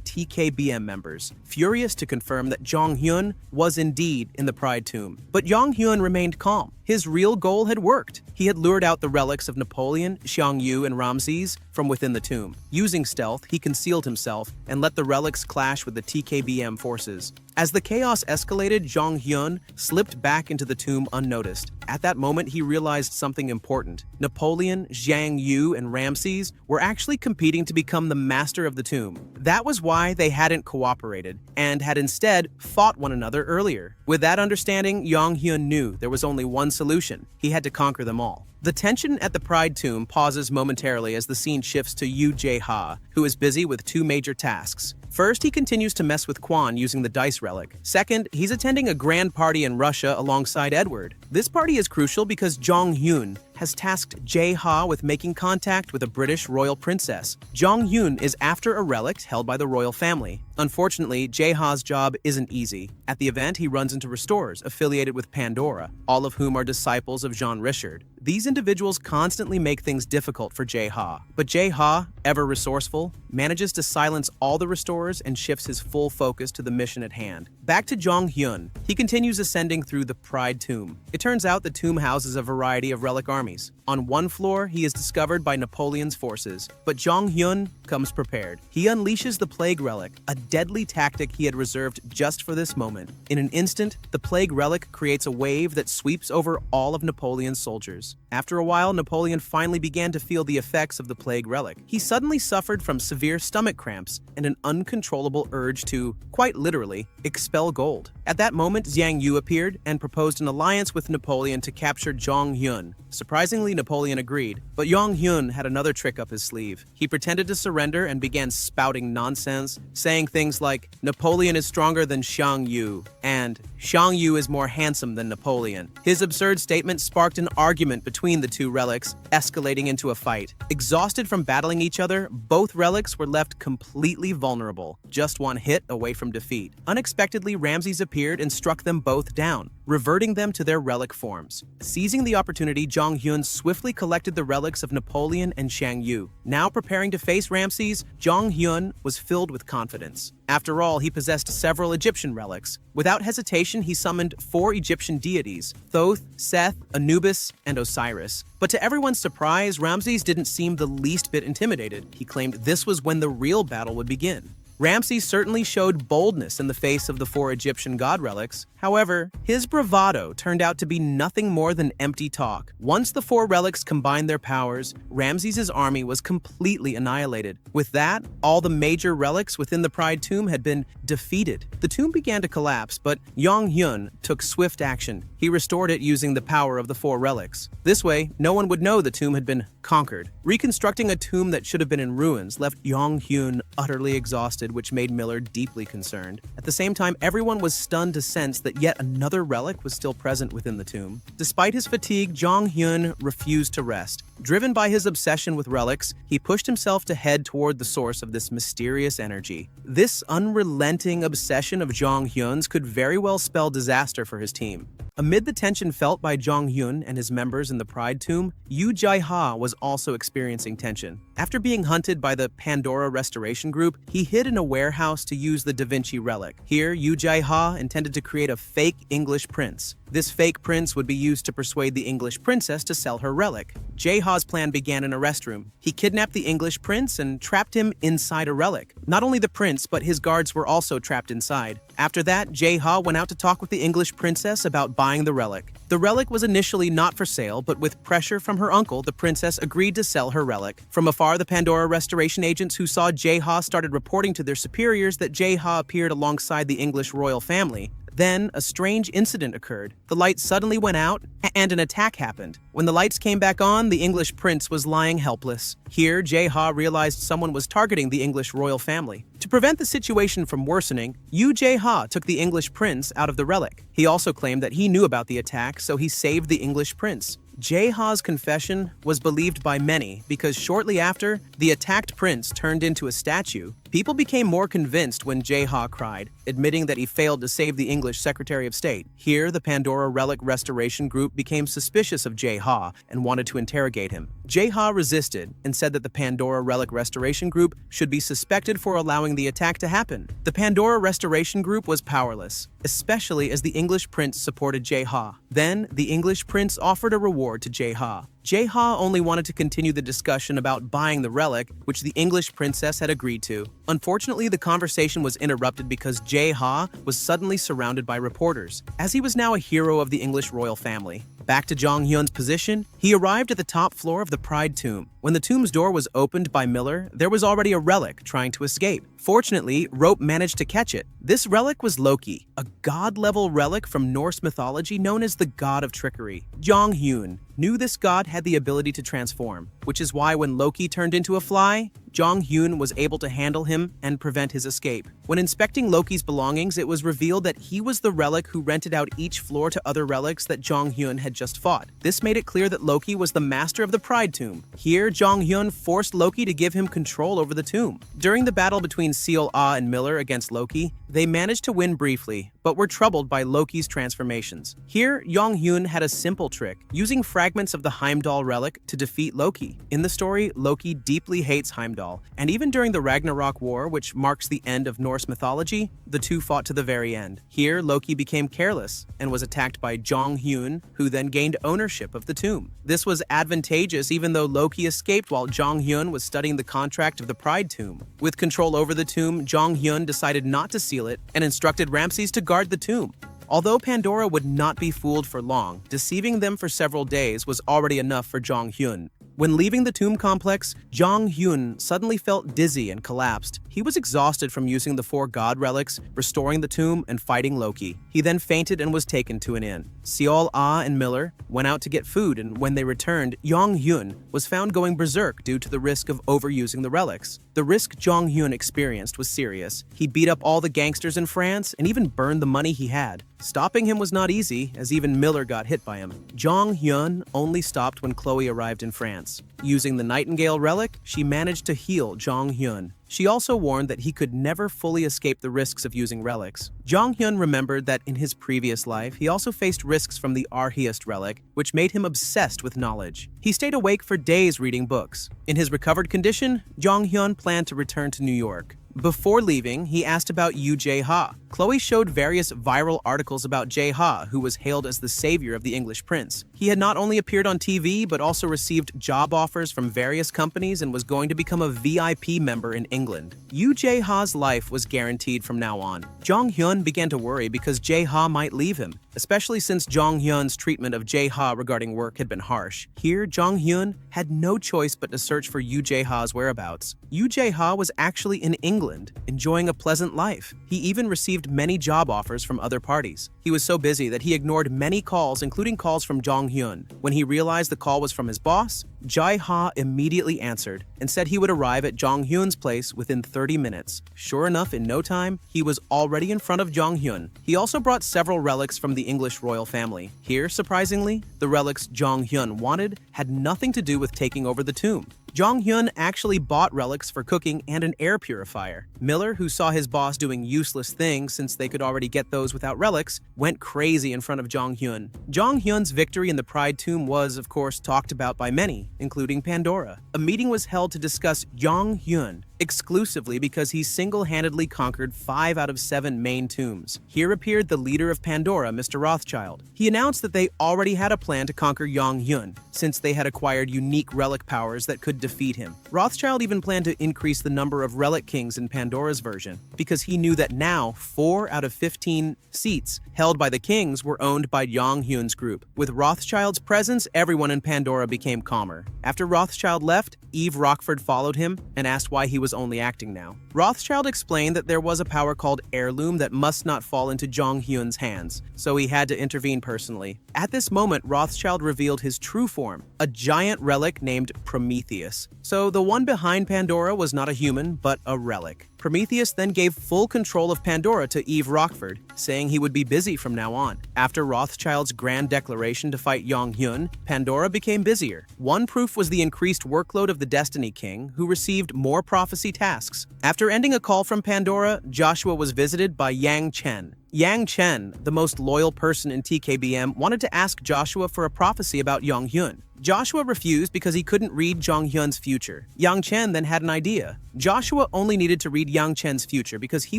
TKBM members, furious to confirm that Jong Hyun was indeed in the Pride Tomb. But Jong Hyun remained calm. His real goal had worked. He had lured out the relics of Napoleon, Xiang Yu, and Ramses from within the tomb. Using stealth, he concealed himself and let the relics clash with the TKBM forces. As the chaos escalated, Jong Hyun slipped back into the tomb unnoticed. At that moment, he realized something important. Napoleon, Xiang Yu, and Ramses were actually competing to become the master of the tomb. That was why they hadn't cooperated, and had instead fought one another earlier. With that understanding, Jong Hyun knew there was only one solution. He had to conquer them all. The tension at the Pride Tomb pauses momentarily as the scene shifts to Yu Jae-ha, who is busy with two major tasks. First, he continues to mess with Kwan using the dice relic. Second, he's attending a grand party in Russia alongside Edward. This party is crucial because Jong Hyun has tasked Jae-ha with making contact with a British royal princess. Jong Hyun is after a relic held by the royal family. Unfortunately, Jae-ha's job isn't easy. At the event, he runs into restorers affiliated with Pandora, all of whom are disciples of Jean Richard. These individuals constantly make things difficult for Jae-ha, but Jae-ha, ever resourceful, manages to silence all the restorers and shifts his full focus to the mission at hand. Back to Jong Hyun. He continues ascending through the Pride Tomb. It turns out the tomb houses a variety of relic armies. On one floor, he is discovered by Napoleon's forces, but Jong Hyun comes prepared. He unleashes the Plague Relic, a deadly tactic he had reserved just for this moment. In an instant, the Plague Relic creates a wave that sweeps over all of Napoleon's soldiers. After a while, Napoleon finally began to feel the effects of the Plague Relic. He suddenly suffered from severe stomach cramps and an uncontrollable urge to, quite literally, expel gold. At that moment, Xiang Yu appeared and proposed an alliance with Napoleon to capture Jong Hyun. Surprisingly, Napoleon agreed, but Jong Hyun had another trick up his sleeve. He pretended to surrender and began spouting nonsense, saying things like, "Napoleon is stronger than Xiang Yu," and "Xiang Yu is more handsome than Napoleon." His absurd statement sparked an argument between the two relics, escalating into a fight. Exhausted from battling each other, both relics were left completely vulnerable, just one hit away from defeat. Unexpectedly, Ramses appeared and struck them both down, reverting them to their relic forms. Seizing the opportunity, Jong Hyun swiftly collected the relics of Napoleon and Xiang Yu. Now preparing to face Ramses, Jong Hyun was filled with confidence. After all, he possessed several Egyptian relics. Without hesitation, he summoned 4 Egyptian deities: Thoth, Seth, Anubis, and Osiris. But to everyone's surprise, Ramses didn't seem the least bit intimidated. He claimed this was when the real battle would begin. Ramses certainly showed boldness in the face of the 4 Egyptian god relics. However, his bravado turned out to be nothing more than empty talk. Once the 4 relics combined their powers, Ramses' army was completely annihilated. With that, all the major relics within the Pride Tomb had been defeated. The tomb began to collapse, but Jong Hyun took swift action. He restored it using the power of the 4 relics. This way, no one would know the tomb had been conquered. Reconstructing a tomb that should have been in ruins left Jong Hyun utterly exhausted, which made Miller deeply concerned. At the same time, everyone was stunned to sense that yet another relic was still present within the tomb. Despite his fatigue, Jong Hyun refused to rest. Driven by his obsession with relics, he pushed himself to head toward the source of this mysterious energy. This unrelenting obsession of Jong Hyun's could very well spell disaster for his team. Amid the tension felt by Jong Hyun and his members in the Pride Tomb, Yu Jae-ha was also experiencing tension. After being hunted by the Pandora Restoration Group, he hid in a warehouse to use the Da Vinci relic. Here, Yu Jae-ha intended to create a fake English prince. This fake prince would be used to persuade the English princess to sell her relic. Jae-ha's plan began in a restroom. He kidnapped the English prince and trapped him inside a relic. Not only the prince, but his guards were also trapped inside. After that, Jae-ha went out to talk with the English princess about buying the relic. The relic was initially not for sale, but with pressure from her uncle, the princess agreed to sell her relic. From afar, the Pandora restoration agents who saw Jae-ha started reporting to their superiors that Jae-ha appeared alongside the English royal family. Then, a strange incident occurred. The lights suddenly went out, and an attack happened. When the lights came back on, the English prince was lying helpless. Here, Jae-ha realized someone was targeting the English royal family. To prevent the situation from worsening, Jae-ha took the English prince out of the relic. He also claimed that he knew about the attack, so he saved the English prince. Jae-ha's confession was believed by many because shortly after, the attacked prince turned into a statue. People became more convinced when Jae-ha cried, admitting that he failed to save the English Secretary of State. Here, the Pandora Relic Restoration Group became suspicious of Jae-ha and wanted to interrogate him. Jae-ha resisted and said that the Pandora Relic Restoration Group should be suspected for allowing the attack to happen. The Pandora Restoration Group was powerless, especially as the English prince supported Jae-ha. Then, the English prince offered a reward to Jae-ha. Jae-ha only wanted to continue the discussion about buying the relic, which the English princess had agreed to. Unfortunately, the conversation was interrupted because Jae-ha was suddenly surrounded by reporters, as he was now a hero of the English royal family. Back to Jong-hyun's position, he arrived at the top floor of the Pride Tomb. When the tomb's door was opened by Miller, there was already a relic trying to escape. Fortunately, Rope managed to catch it. This relic was Loki, a god-level relic from Norse mythology known as the god of trickery. Jong-hyun knew this god had the ability to transform, which is why when Loki turned into a fly, Jong-hyun was able to handle him and prevent his escape. When inspecting Loki's belongings, it was revealed that he was the relic who rented out each floor to other relics that Jong-hyun had just fought. This made it clear that Loki was the master of the Pride Tomb. Here, Jong-hyun forced Loki to give him control over the tomb. During the battle between Seol-ah and Miller against Loki, they managed to win briefly, but were troubled by Loki's transformations. Here, Jong-hyun had a simple trick, using fragments of the Heimdall relic to defeat Loki. In the story, Loki deeply hates Heimdall, and even during the Ragnarok War, which marks the end of Norse mythology, the two fought to the very end. Here, Loki became careless and was attacked by Jong-hyun, who then gained ownership of the tomb. This was advantageous even though Loki escaped while Jong-hyun was studying the contract of the Pride Tomb. With control over the tomb, Jong-hyun decided not to seal it and instructed Ramses to guard the tomb. Although Pandora would not be fooled for long, deceiving them for several days was already enough for Jong-hyun. When leaving the tomb complex, Jong-hyun suddenly felt dizzy and collapsed. He was exhausted from using the 4 god relics, restoring the tomb, and fighting Loki. He then fainted and was taken to an inn. Seol-ah and Miller went out to get food, and when they returned, Jong-hyun was found going berserk due to the risk of overusing the relics. The risk Jong-hyun experienced was serious. He beat up all the gangsters in France and even burned the money he had. Stopping him was not easy, as even Miller got hit by him. Jong-hyun only stopped when Chloe arrived in France. Using the Nightingale relic, she managed to heal Jong-hyun. She also warned that he could never fully escape the risks of using relics. Jong-hyun remembered that in his previous life, he also faced risks from the Arheist relic, which made him obsessed with knowledge. He stayed awake for days reading books. In his recovered condition, Jong-hyun planned to return to New York. Before leaving, he asked about Jae-ha. Chloe showed various viral articles about Jae-ha, who was hailed as the savior of the English prince. He had not only appeared on TV, but also received job offers from various companies and was going to become a VIP member in England. Jae-ha's life was guaranteed from now on. Jong-hyun began to worry because Jae-ha might leave him, especially since Jong-hyun's treatment of Jae-ha regarding work had been harsh. Here, Jong-hyun had no choice but to search for Jae-ha's whereabouts. Jae-ha was actually in England, enjoying a pleasant life. He even received many job offers from other parties. He was so busy that he ignored many calls, including calls from Jong-hyun. When he realized the call was from his boss, Jae-ha immediately answered and said he would arrive at Jong-hyun's place within 30 minutes. Sure enough, in no time, he was already in front of Jong-hyun. He also brought several relics from the English royal family. Here, surprisingly, the relics Jong-hyun wanted had nothing to do with taking over the tomb. Jong-hyun actually bought relics for cooking and an air purifier. Miller, who saw his boss doing useless things since they could already get those without relics, went crazy in front of Jong-hyun. Jong-hyun's victory in the Pride Tomb was, of course, talked about by many, including Pandora. A meeting was held to discuss Jong-hyun exclusively because he single-handedly conquered 5 out of 7 main tombs. Here appeared the leader of Pandora, Mr. Rothschild. He announced that they already had a plan to conquer Yang Hyun, since they had acquired unique relic powers that could defeat him. Rothschild even planned to increase the number of relic kings in Pandora's version, because he knew that now 4 out of 15 seats held by the kings were owned by Yang Hyun's group. With Rothschild's presence, everyone in Pandora became calmer. After Rothschild left, Eve Rockford followed him and asked why he was only acting now. Rothschild explained that there was a power called heirloom that must not fall into Jong Hyun's hands, so he had to intervene personally. At this moment, Rothschild revealed his true form, a giant relic named Prometheus. So the one behind Pandora was not a human, but a relic. Prometheus then gave full control of Pandora to Eve Rockford, saying he would be busy from now on. After Rothschild's grand declaration to fight Yang Hyun, Pandora became busier. One proof was the increased workload of the Destiny King, who received more prophecy tasks. After ending a call from Pandora, Joshua was visited by Yang Chen. Yang Chen, the most loyal person in TKBM, wanted to ask Joshua for a prophecy about Yang Hyun. Joshua refused because he couldn't read Jong Hyun's future. Yang Chen then had an idea. Joshua only needed to read Yang Chen's future because he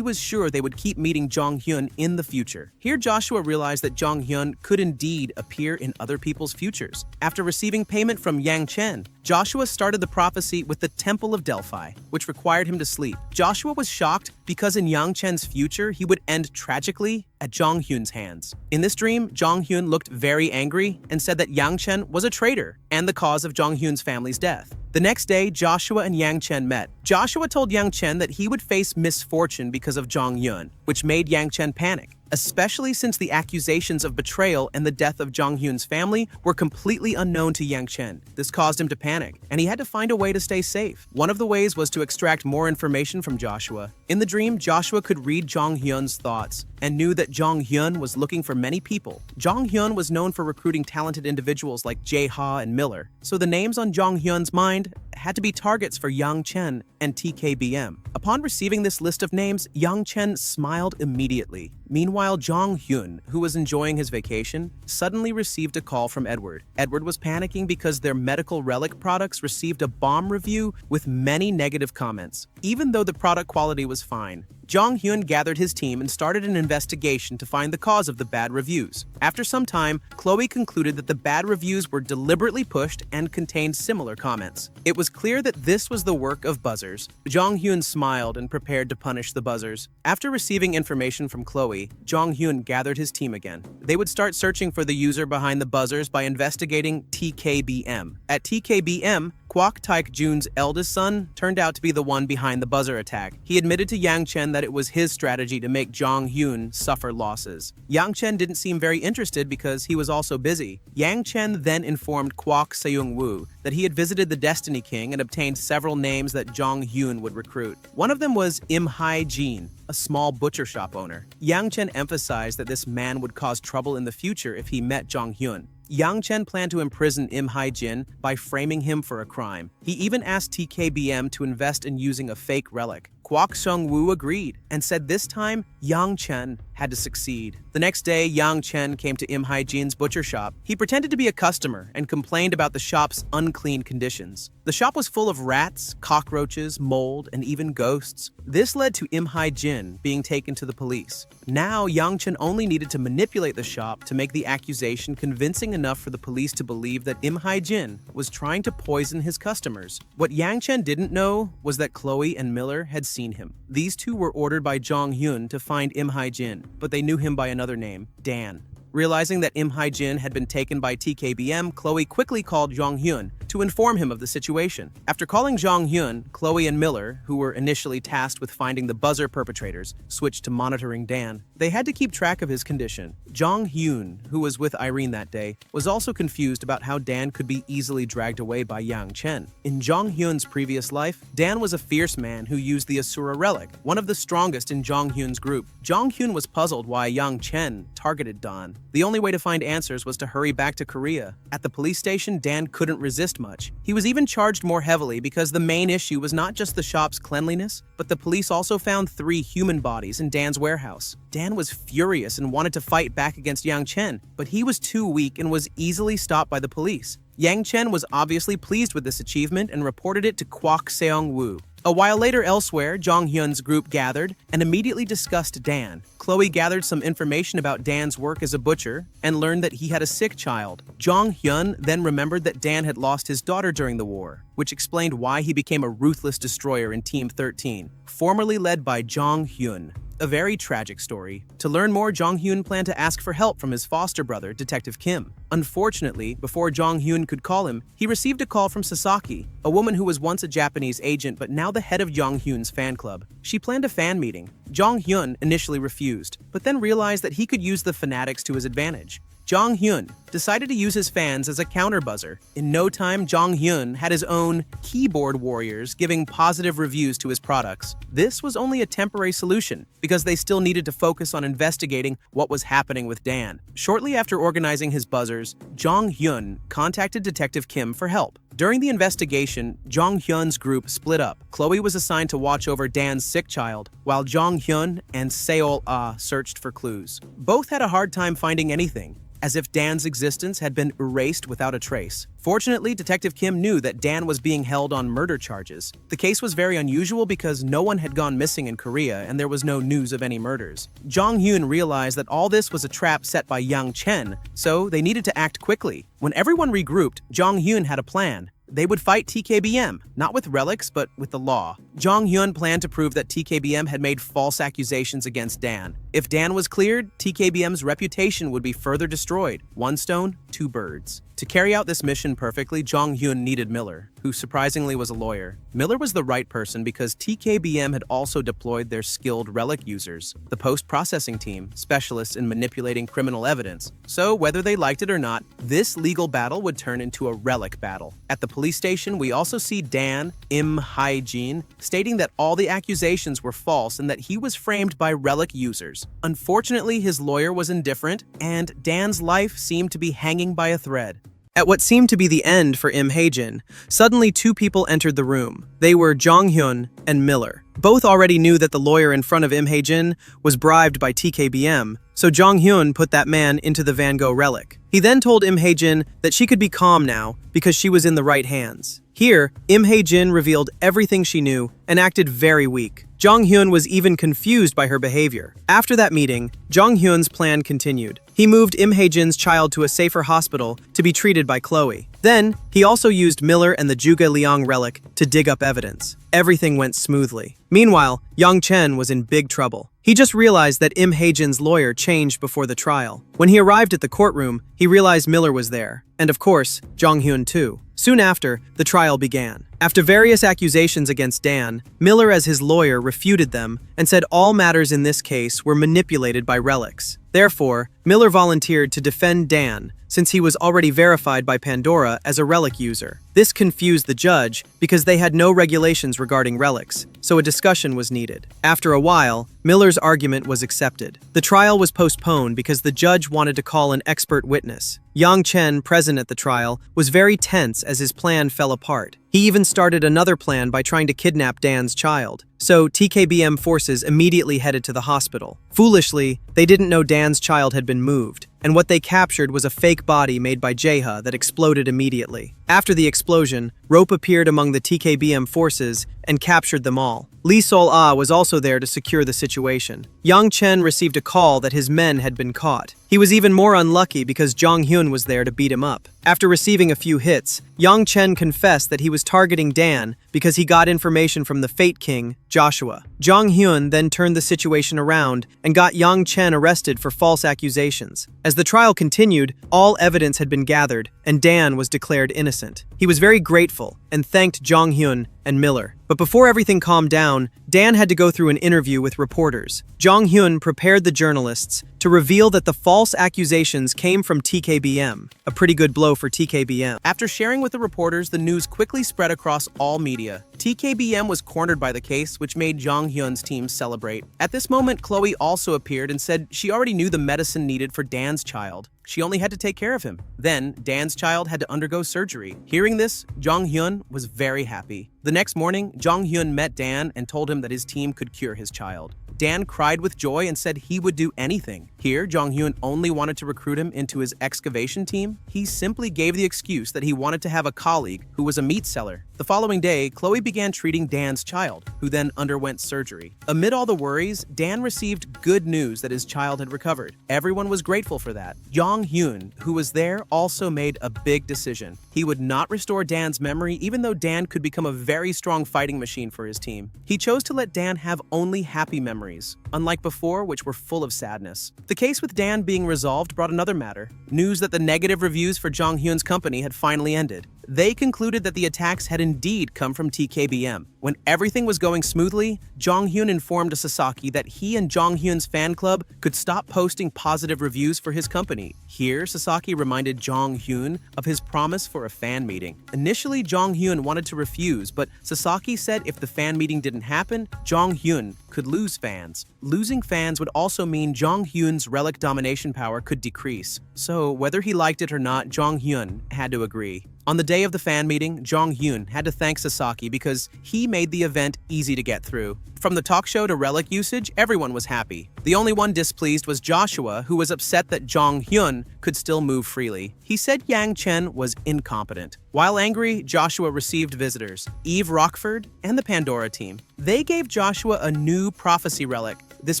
was sure they would keep meeting Jong Hyun in the future. Here Joshua realized that Jong Hyun could indeed appear in other people's futures. After receiving payment from Yang Chen, Joshua started the prophecy with the Temple of Delphi, which required him to sleep. Joshua was shocked because in Yang Chen's future, he would end tragically at Jong Hyun's hands. In this dream, Jong Hyun looked very angry and said that Yang Chen was a traitor and the cause of Jong Hyun's family's death. The next day, Joshua and Yang Chen met. Joshua told Yang Chen that he would face misfortune because of Jong Hyun, which made Yang Chen panic, especially since the accusations of betrayal and the death of Jong Hyun's family were completely unknown to Yang Chen. This caused him to panic, and he had to find a way to stay safe. One of the ways was to extract more information from Joshua. In the dream, Joshua could read Jong Hyun's thoughts and knew that Jong Hyun was looking for many people. Jong Hyun was known for recruiting talented individuals like Jae Ha and Miller, so the names on Jong Hyun's mind had to be targets for Yang Chen and TKBM. Upon receiving this list of names, Yang Chen smiled immediately. Meanwhile, Jong Hyun, who was enjoying his vacation, suddenly received a call from Edward. Edward was panicking because their medical relic products received a bomb review with many negative comments, even though the product quality was fine. Jong Hyun gathered his team and started an investigation to find the cause of the bad reviews. After some time, Chloe concluded that the bad reviews were deliberately pushed and contained similar comments. It was clear that this was the work of buzzers. Jong Hyun smiled and prepared to punish the buzzers. After receiving information from Chloe, Jong Hyun gathered his team again. They would start searching for the user behind the buzzers by investigating TKBM. At TKBM, Kwok Taek Jun's eldest son turned out to be the one behind the buzzer attack. He admitted to Yang Chen that it was his strategy to make Jong Hyun suffer losses. Yang Chen didn't seem very interested because he was also busy. Yang Chen then informed Kwok Seung-woo that he had visited the Destiny King and obtained several names that Jong Hyun would recruit. One of them was Im Hae-jin, a small butcher shop owner. Yang Chen emphasized that this man would cause trouble in the future if he met Jong Hyun. Yang Chen planned to imprison Im Hae-jin by framing him for a crime. He even asked TKBM to invest in using a fake relic. Kwok Seung-woo agreed and said this time Yang Chen had to succeed. The next day, Yang Chen came to Im Hae-jin's butcher shop. He pretended to be a customer and complained about the shop's unclean conditions. The shop was full of rats, cockroaches, mold, and even ghosts. This led to Im Hae-jin being taken to the police. Now, Yang Chen only needed to manipulate the shop to make the accusation convincing enough for the police to believe that Im Hae-jin was trying to poison his customers. What Yang Chen didn't know was that Chloe and Miller had seen him. These two were ordered by Jong Hyun to find Im Hae-jin, but they knew him by another name, Dan. Realizing that Im Hae-jin had been taken by TKBM, Chloe quickly called Jong Hyun to inform him of the situation. After calling Jong Hyun, Chloe and Miller, who were initially tasked with finding the buzzer perpetrators, switched to monitoring Dan. They had to keep track of his condition. Jong Hyun, who was with Irene that day, was also confused about how Dan could be easily dragged away by Yang Chen. In Jong Hyun's previous life, Dan was a fierce man who used the Asura relic, one of the strongest in Jong Hyun's group. Jong Hyun was puzzled why Yang Chen targeted Dan. The only way to find answers was to hurry back to Korea. At the police station, Dan couldn't resist much. He was even charged more heavily because the main issue was not just the shop's cleanliness, but the police also found 3 human bodies in Dan's warehouse. Dan was furious and wanted to fight back against Yang Chen, but he was too weak and was easily stopped by the police. Yang Chen was obviously pleased with this achievement and reported it to Kwok Seung-woo. A while later elsewhere, Jong Hyun's group gathered and immediately discussed Dan. Chloe gathered some information about Dan's work as a butcher and learned that he had a sick child. Jong Hyun then remembered that Dan had lost his daughter during the war, which explained why he became a ruthless destroyer in Team 13, formerly led by Jong Hyun. A very tragic story. To learn more, Jong Hyun planned to ask for help from his foster brother, Detective Kim. Unfortunately, before Jong Hyun could call him, he received a call from Sasaki, a woman who was once a Japanese agent but now the head of Jong Hyun's fan club. She planned a fan meeting. Jong Hyun initially refused, but then realized that he could use the fanatics to his advantage. Jong Hyun decided to use his fans as a counter-buzzer. In no time, Jong Hyun had his own keyboard warriors giving positive reviews to his products. This was only a temporary solution because they still needed to focus on investigating what was happening with Dan. Shortly after organizing his buzzers, Jong Hyun contacted Detective Kim for help. During the investigation, Jong Hyun's group split up. Chloe was assigned to watch over Dan's sick child, while Jong Hyun and Seol Ah searched for clues. Both had a hard time finding anything, as if Dan's existence had been erased without a trace. Fortunately, Detective Kim knew that Dan was being held on murder charges. The case was very unusual because no one had gone missing in Korea and there was no news of any murders. Jong Hyun realized that all this was a trap set by Yang Chen, so they needed to act quickly. When everyone regrouped, Jong Hyun had a plan. They would fight TKBM, not with relics, but with the law. Jong Hyun planned to prove that TKBM had made false accusations against Dan. If Dan was cleared, TKBM's reputation would be further destroyed. One stone, two birds. To carry out this mission perfectly, Jong Hyun needed Miller, who surprisingly was a lawyer. Miller was the right person because TKBM had also deployed their skilled relic users, the post-processing team, specialists in manipulating criminal evidence. So whether they liked it or not, this legal battle would turn into a relic battle. At the police station, we also see Dan Im Hae-jin stating that all the accusations were false and that he was framed by relic users. Unfortunately, his lawyer was indifferent, and Dan's life seemed to be hanging by a thread. At what seemed to be the end for Im Hae-jin, suddenly two people entered the room. They were Jong Hyun and Miller. Both already knew that the lawyer in front of Im Hae-jin was bribed by TKBM, so Jong Hyun put that man into the Van Gogh relic. He then told Im Hae-jin that she could be calm now because she was in the right hands. Here, Im Hae-jin revealed everything she knew and acted very weak. Jong Hyun was even confused by her behavior. After that meeting, Jong Hyun's plan continued. He moved Im Hae-jin's child to a safer hospital to be treated by Chloe. Then, he also used Miller and the Juga Liang relic to dig up evidence. Everything went smoothly. Meanwhile, Yang Chen was in big trouble. He just realized that Im Hae-jin's lawyer changed before the trial. When he arrived at the courtroom, he realized Miller was there. And of course, Jong Hyun too. Soon after, the trial began. After various accusations against Dan, Miller as his lawyer refuted them and said all matters in this case were manipulated by relics. Therefore, Miller volunteered to defend Dan since he was already verified by Pandora as a relic user. This confused the judge because they had no regulations regarding relics, so a discussion was needed. After a while, Miller's argument was accepted. The trial was postponed because the judge wanted to call an expert witness. Yang Chen, present at the trial, was very tense as his plan fell apart. He even started another plan by trying to kidnap Dan's child. So TKBM forces immediately headed to the hospital. Foolishly, they didn't know Dan's child had been moved, and what they captured was a fake body made by Jaeha that exploded immediately. After the explosion, Rope appeared among the TKBM forces and captured them all. Lee Sol-ah was also there to secure the situation. Yang Chen received a call that his men had been caught. He was even more unlucky because Jong Hyun was there to beat him up. After receiving a few hits, Yang Chen confessed that he was targeting Dan because he got information from the Fate King, Joshua. Jong Hyun then turned the situation around and got Yang Chen arrested for false accusations. As the trial continued, all evidence had been gathered and Dan was declared innocent. He was very grateful and thanked Jong Hyun and Miller. But before everything calmed down, Dan had to go through an interview with reporters. Jong Hyun prepared the journalists to reveal that the false accusations came from TKBM, a pretty good blow for TKBM. After sharing with the reporters, the news quickly spread across all media. TKBM was cornered by the case, which made Jong Hyun's team celebrate. At this moment, Chloe also appeared and said she already knew the medicine needed for Dan's child. She only had to take care of him. Then, Dan's child had to undergo surgery. Hearing this, Jong Hyun was very happy. The next morning, Jong Hyun met Dan and told him that his team could cure his child. Dan cried with joy and said he would do anything. Here, Jong Hyun only wanted to recruit him into his excavation team. He simply gave the excuse that he wanted to have a colleague who was a meat seller. The following day, Chloe began treating Dan's child, who then underwent surgery. Amid all the worries, Dan received good news that his child had recovered. Everyone was grateful for that. Jong Hyun, who was there, also made a big decision. He would not restore Dan's memory even though Dan could become a very strong fighting machine for his team. He chose to let Dan have only happy memories, unlike before, which were full of sadness. The case with Dan being resolved brought another matter: news that the negative reviews for Jong Hyun's company had finally ended. They concluded that the attacks had indeed come from TKBM. When everything was going smoothly, Jong Hyun informed Sasaki that he and Jong Hyun's fan club could stop posting positive reviews for his company. Here, Sasaki reminded Jong Hyun of his promise for a fan meeting. Initially, Jong Hyun wanted to refuse, but Sasaki said if the fan meeting didn't happen, Jong Hyun could lose fans. Losing fans would also mean Jong Hyun's relic domination power could decrease. So, whether he liked it or not, Jong Hyun had to agree. On the day of the fan meeting, Jong Hyun had to thank Sasaki because he made the event easy to get through. From the talk show to relic usage, everyone was happy. The only one displeased was Joshua, who was upset that Jong Hyun could still move freely. He said Yang Chen was incompetent. While angry, Joshua received visitors, Eve Rockford and the Pandora team. They gave Joshua a new prophecy relic. This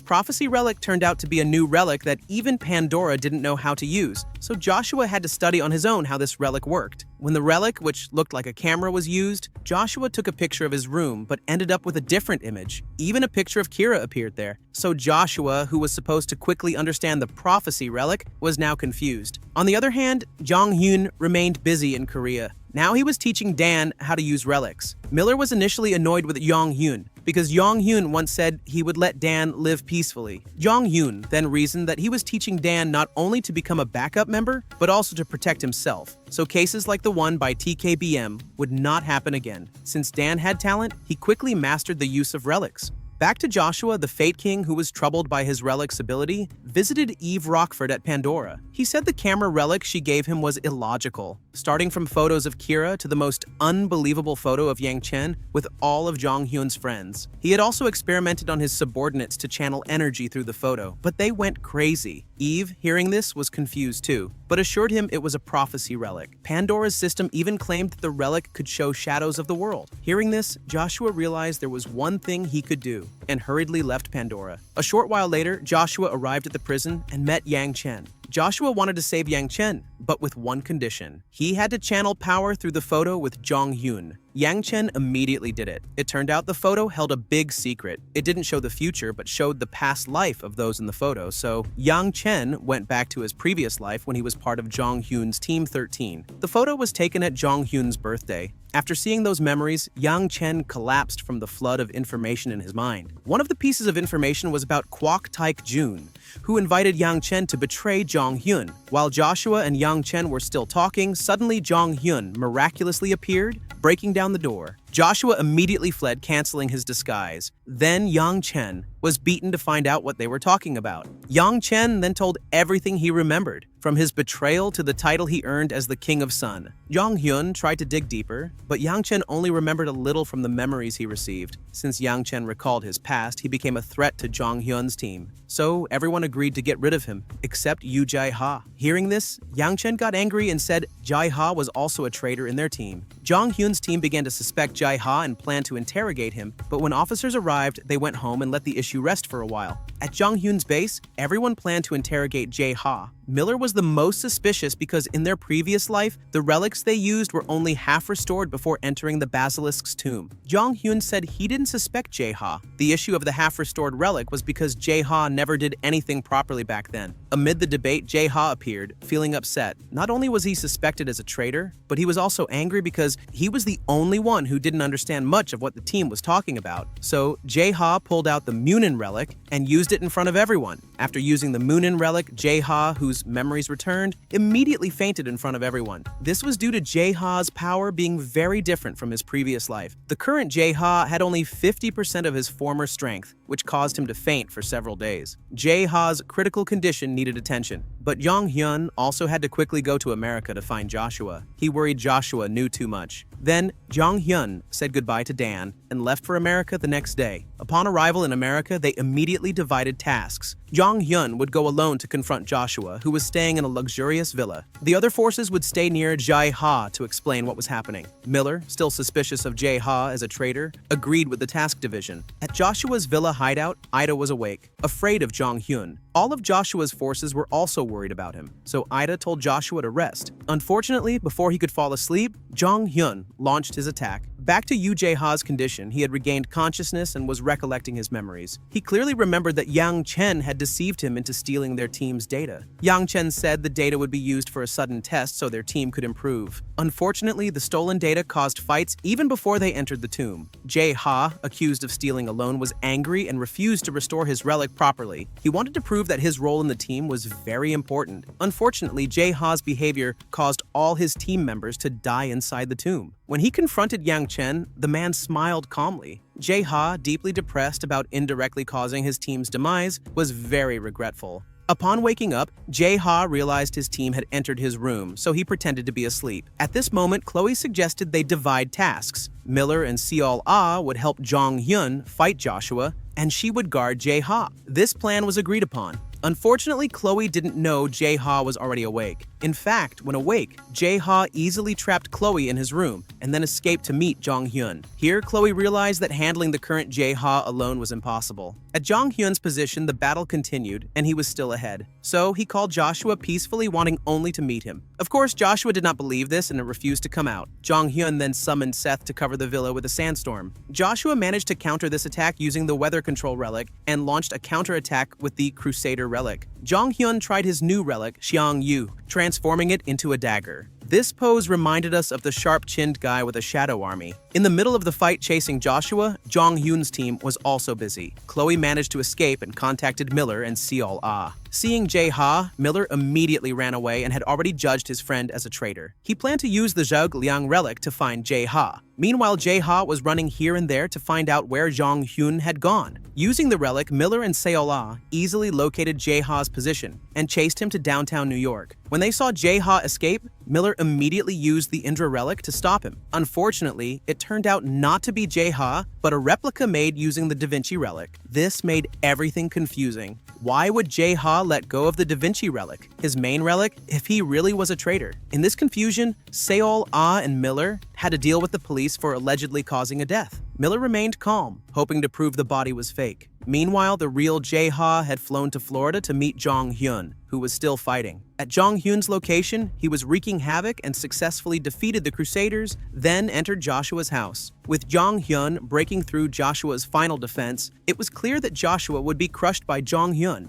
prophecy relic turned out to be a new relic that even Pandora didn't know how to use, so Joshua had to study on his own how this relic worked. When the relic, which looked like a camera, was used, Joshua took a picture of his room but ended up with a different image. Even a picture of Kira appeared there. So Joshua, who was supposed to quickly understand the prophecy relic, was now confused. On the other hand, Jong Hyun remained busy in Korea. Now he was teaching Dan how to use relics. Miller was initially annoyed with Jong Hyun because Jong Hyun once said he would let Dan live peacefully. Jong Hyun then reasoned that he was teaching Dan not only to become a backup member, but also to protect himself. So cases like the one by TKBM would not happen again. Since Dan had talent, he quickly mastered the use of relics. Back to Joshua, the Fate King, who was troubled by his relic's ability, visited Eve Rockford at Pandora. He said the camera relic she gave him was illogical, starting from photos of Kira to the most unbelievable photo of Yang Chen with all of Jong Hyun's friends. He had also experimented on his subordinates to channel energy through the photo, but they went crazy. Eve, hearing this, was confused too, but assured him it was a prophecy relic. Pandora's system even claimed that the relic could show shadows of the world. Hearing this, Joshua realized there was one thing he could do, and hurriedly left Pandora. A short while later, Joshua arrived at the prison and met Yang Chen. Joshua wanted to save Yang Chen, but with one condition. He had to channel power through the photo with Jong Hyun. Yang Chen immediately did it. It turned out the photo held a big secret. It didn't show the future, but showed the past life of those in the photo, so Yang Chen went back to his previous life when he was part of Jong Hyun's Team 13. The photo was taken at Jong Hyun's birthday. After seeing those memories, Yang Chen collapsed from the flood of information in his mind. One of the pieces of information was about Kwok Taek Jun, who invited Yang Chen to betray Jong Hyun. While Joshua and Yang Chen were still talking, suddenly Jong Hyun miraculously appeared, breaking down the door. Joshua immediately fled, canceling his disguise. Then Yang Chen was beaten to find out what they were talking about. Yang Chen then told everything he remembered, from his betrayal to the title he earned as the King of Sun. Jong Hyun tried to dig deeper, but Yang Chen only remembered a little from the memories he received. Since Yang Chen recalled his past, he became a threat to Jong Hyun's team. So everyone agreed to get rid of him, except Yu Jae-ha. Hearing this, Yang Chen got angry and said Jae-ha was also a traitor in their team. Jong Hyun's team began to suspect Jae-ha and planned to interrogate him, but when officers arrived, they went home and let the issue rest for a while. At Jong Hyun's base, everyone planned to interrogate Jae-ha. Miller was the most suspicious because in their previous life, the relics they used were only half restored before entering the basilisk's tomb. Jong Hyun said he didn't suspect Jae-ha. The issue of the half-restored relic was because Jae-ha never did anything properly back then. Amid the debate, Jae-ha appeared, feeling upset. Not only was he suspected as a traitor, but he was also angry because he was the only one who didn't didn't understand much of what the team was talking about. So Jae-ha pulled out the Munin relic and used it in front of everyone. After using the Munin relic, Jae-ha, whose memories returned, immediately fainted in front of everyone. This was due to Jae-ha's power being very different from his previous life. The current Jae-ha had only 50% of his former strength, which caused him to faint for several days. Jae-ha's critical condition needed attention, but Jong-hyun also had to quickly go to America to find Joshua. He worried Joshua knew too much. Then, Jong-hyun said goodbye to Dan and left for America the next day. Upon arrival in America, they immediately divided tasks. Jong-hyun would go alone to confront Joshua, who was staying in a luxurious villa. The other forces would stay near Jae-ha to explain what was happening. Miller, still suspicious of Jae-ha as a traitor, agreed with the task division. At Joshua's villa hideout, Ida was awake, afraid of Jong-hyun. All of Joshua's forces were also worried about him, so Ida told Joshua to rest. Unfortunately, before he could fall asleep, Jong-hyun launched his attack. Back to Yoo Jae-ha's condition, he had regained consciousness and was recollecting his memories. He clearly remembered that Yang Chen had deceived him into stealing their team's data. Yang Chen said the data would be used for a sudden test so their team could improve. Unfortunately, the stolen data caused fights even before they entered the tomb. Jae-ha, accused of stealing alone, was angry and refused to restore his relic properly. He wanted to prove that his role in the team was very important. Unfortunately, Jae-ha's behavior caused all his team members to die inside the tomb. When he confronted Yang Chen, the man smiled calmly. Jae-ha, deeply depressed about indirectly causing his team's demise, was very regretful. Upon waking up, Jae-ha realized his team had entered his room, so he pretended to be asleep. At this moment, Chloe suggested they divide tasks. Miller and Seol-ah would help Jong-hyun fight Joshua, and she would guard Jae-ha. This plan was agreed upon. Unfortunately, Chloe didn't know Jae-ha was already awake. In fact, when awake, Jae-ha easily trapped Chloe in his room and then escaped to meet Jong-hyun. Here, Chloe realized that handling the current Jae-ha alone was impossible. At Jong-hyun's position, the battle continued, and he was still ahead. So he called Joshua peacefully, wanting only to meet him. Of course, Joshua did not believe this and refused to come out. Jong-hyun then summoned Seth to cover the villa with a sandstorm. Joshua managed to counter this attack using the weather control relic and launched a counterattack with the Crusader relic. Jong-hyun tried his new relic, Xiang-yu, transforming it into a dagger. This pose reminded us of the sharp-chinned guy with a shadow army. In the middle of the fight chasing Joshua, Jong-hyun's team was also busy. Chloe managed to escape and contacted Miller and Seol-ah. Seeing Jae-ha, Miller immediately ran away and had already judged his friend as a traitor. He planned to use the Zhug Liang relic to find Jae-ha. Meanwhile, Jae-ha was running here and there to find out where Jong-hyun had gone. Using the relic, Miller and Seol-ah easily located Jae-ha's position and chased him to downtown New York. When they saw Jae-ha escape, Miller immediately used the Indra relic to stop him. Unfortunately, it turned out not to be Jae-ha, but a replica made using the Da Vinci relic. This made everything confusing. Why would Jae-ha let go of the Da Vinci relic, his main relic, if he really was a traitor? In this confusion, Seol-ah and Miller had to deal with the police for allegedly causing a death. Miller remained calm, hoping to prove the body was fake. Meanwhile, the real Jae-ha had flown to Florida to meet Jong-hyun, who was still fighting. At Jong-hyun's location, he was wreaking havoc and successfully defeated the Crusaders, then entered Joshua's house. With Jong-hyun breaking through Joshua's final defense, it was clear that Joshua would be crushed by Jong-hyun.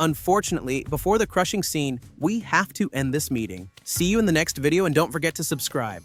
Unfortunately, before the crushing scene, we have to end this meeting. See you in the next video and don't forget to subscribe.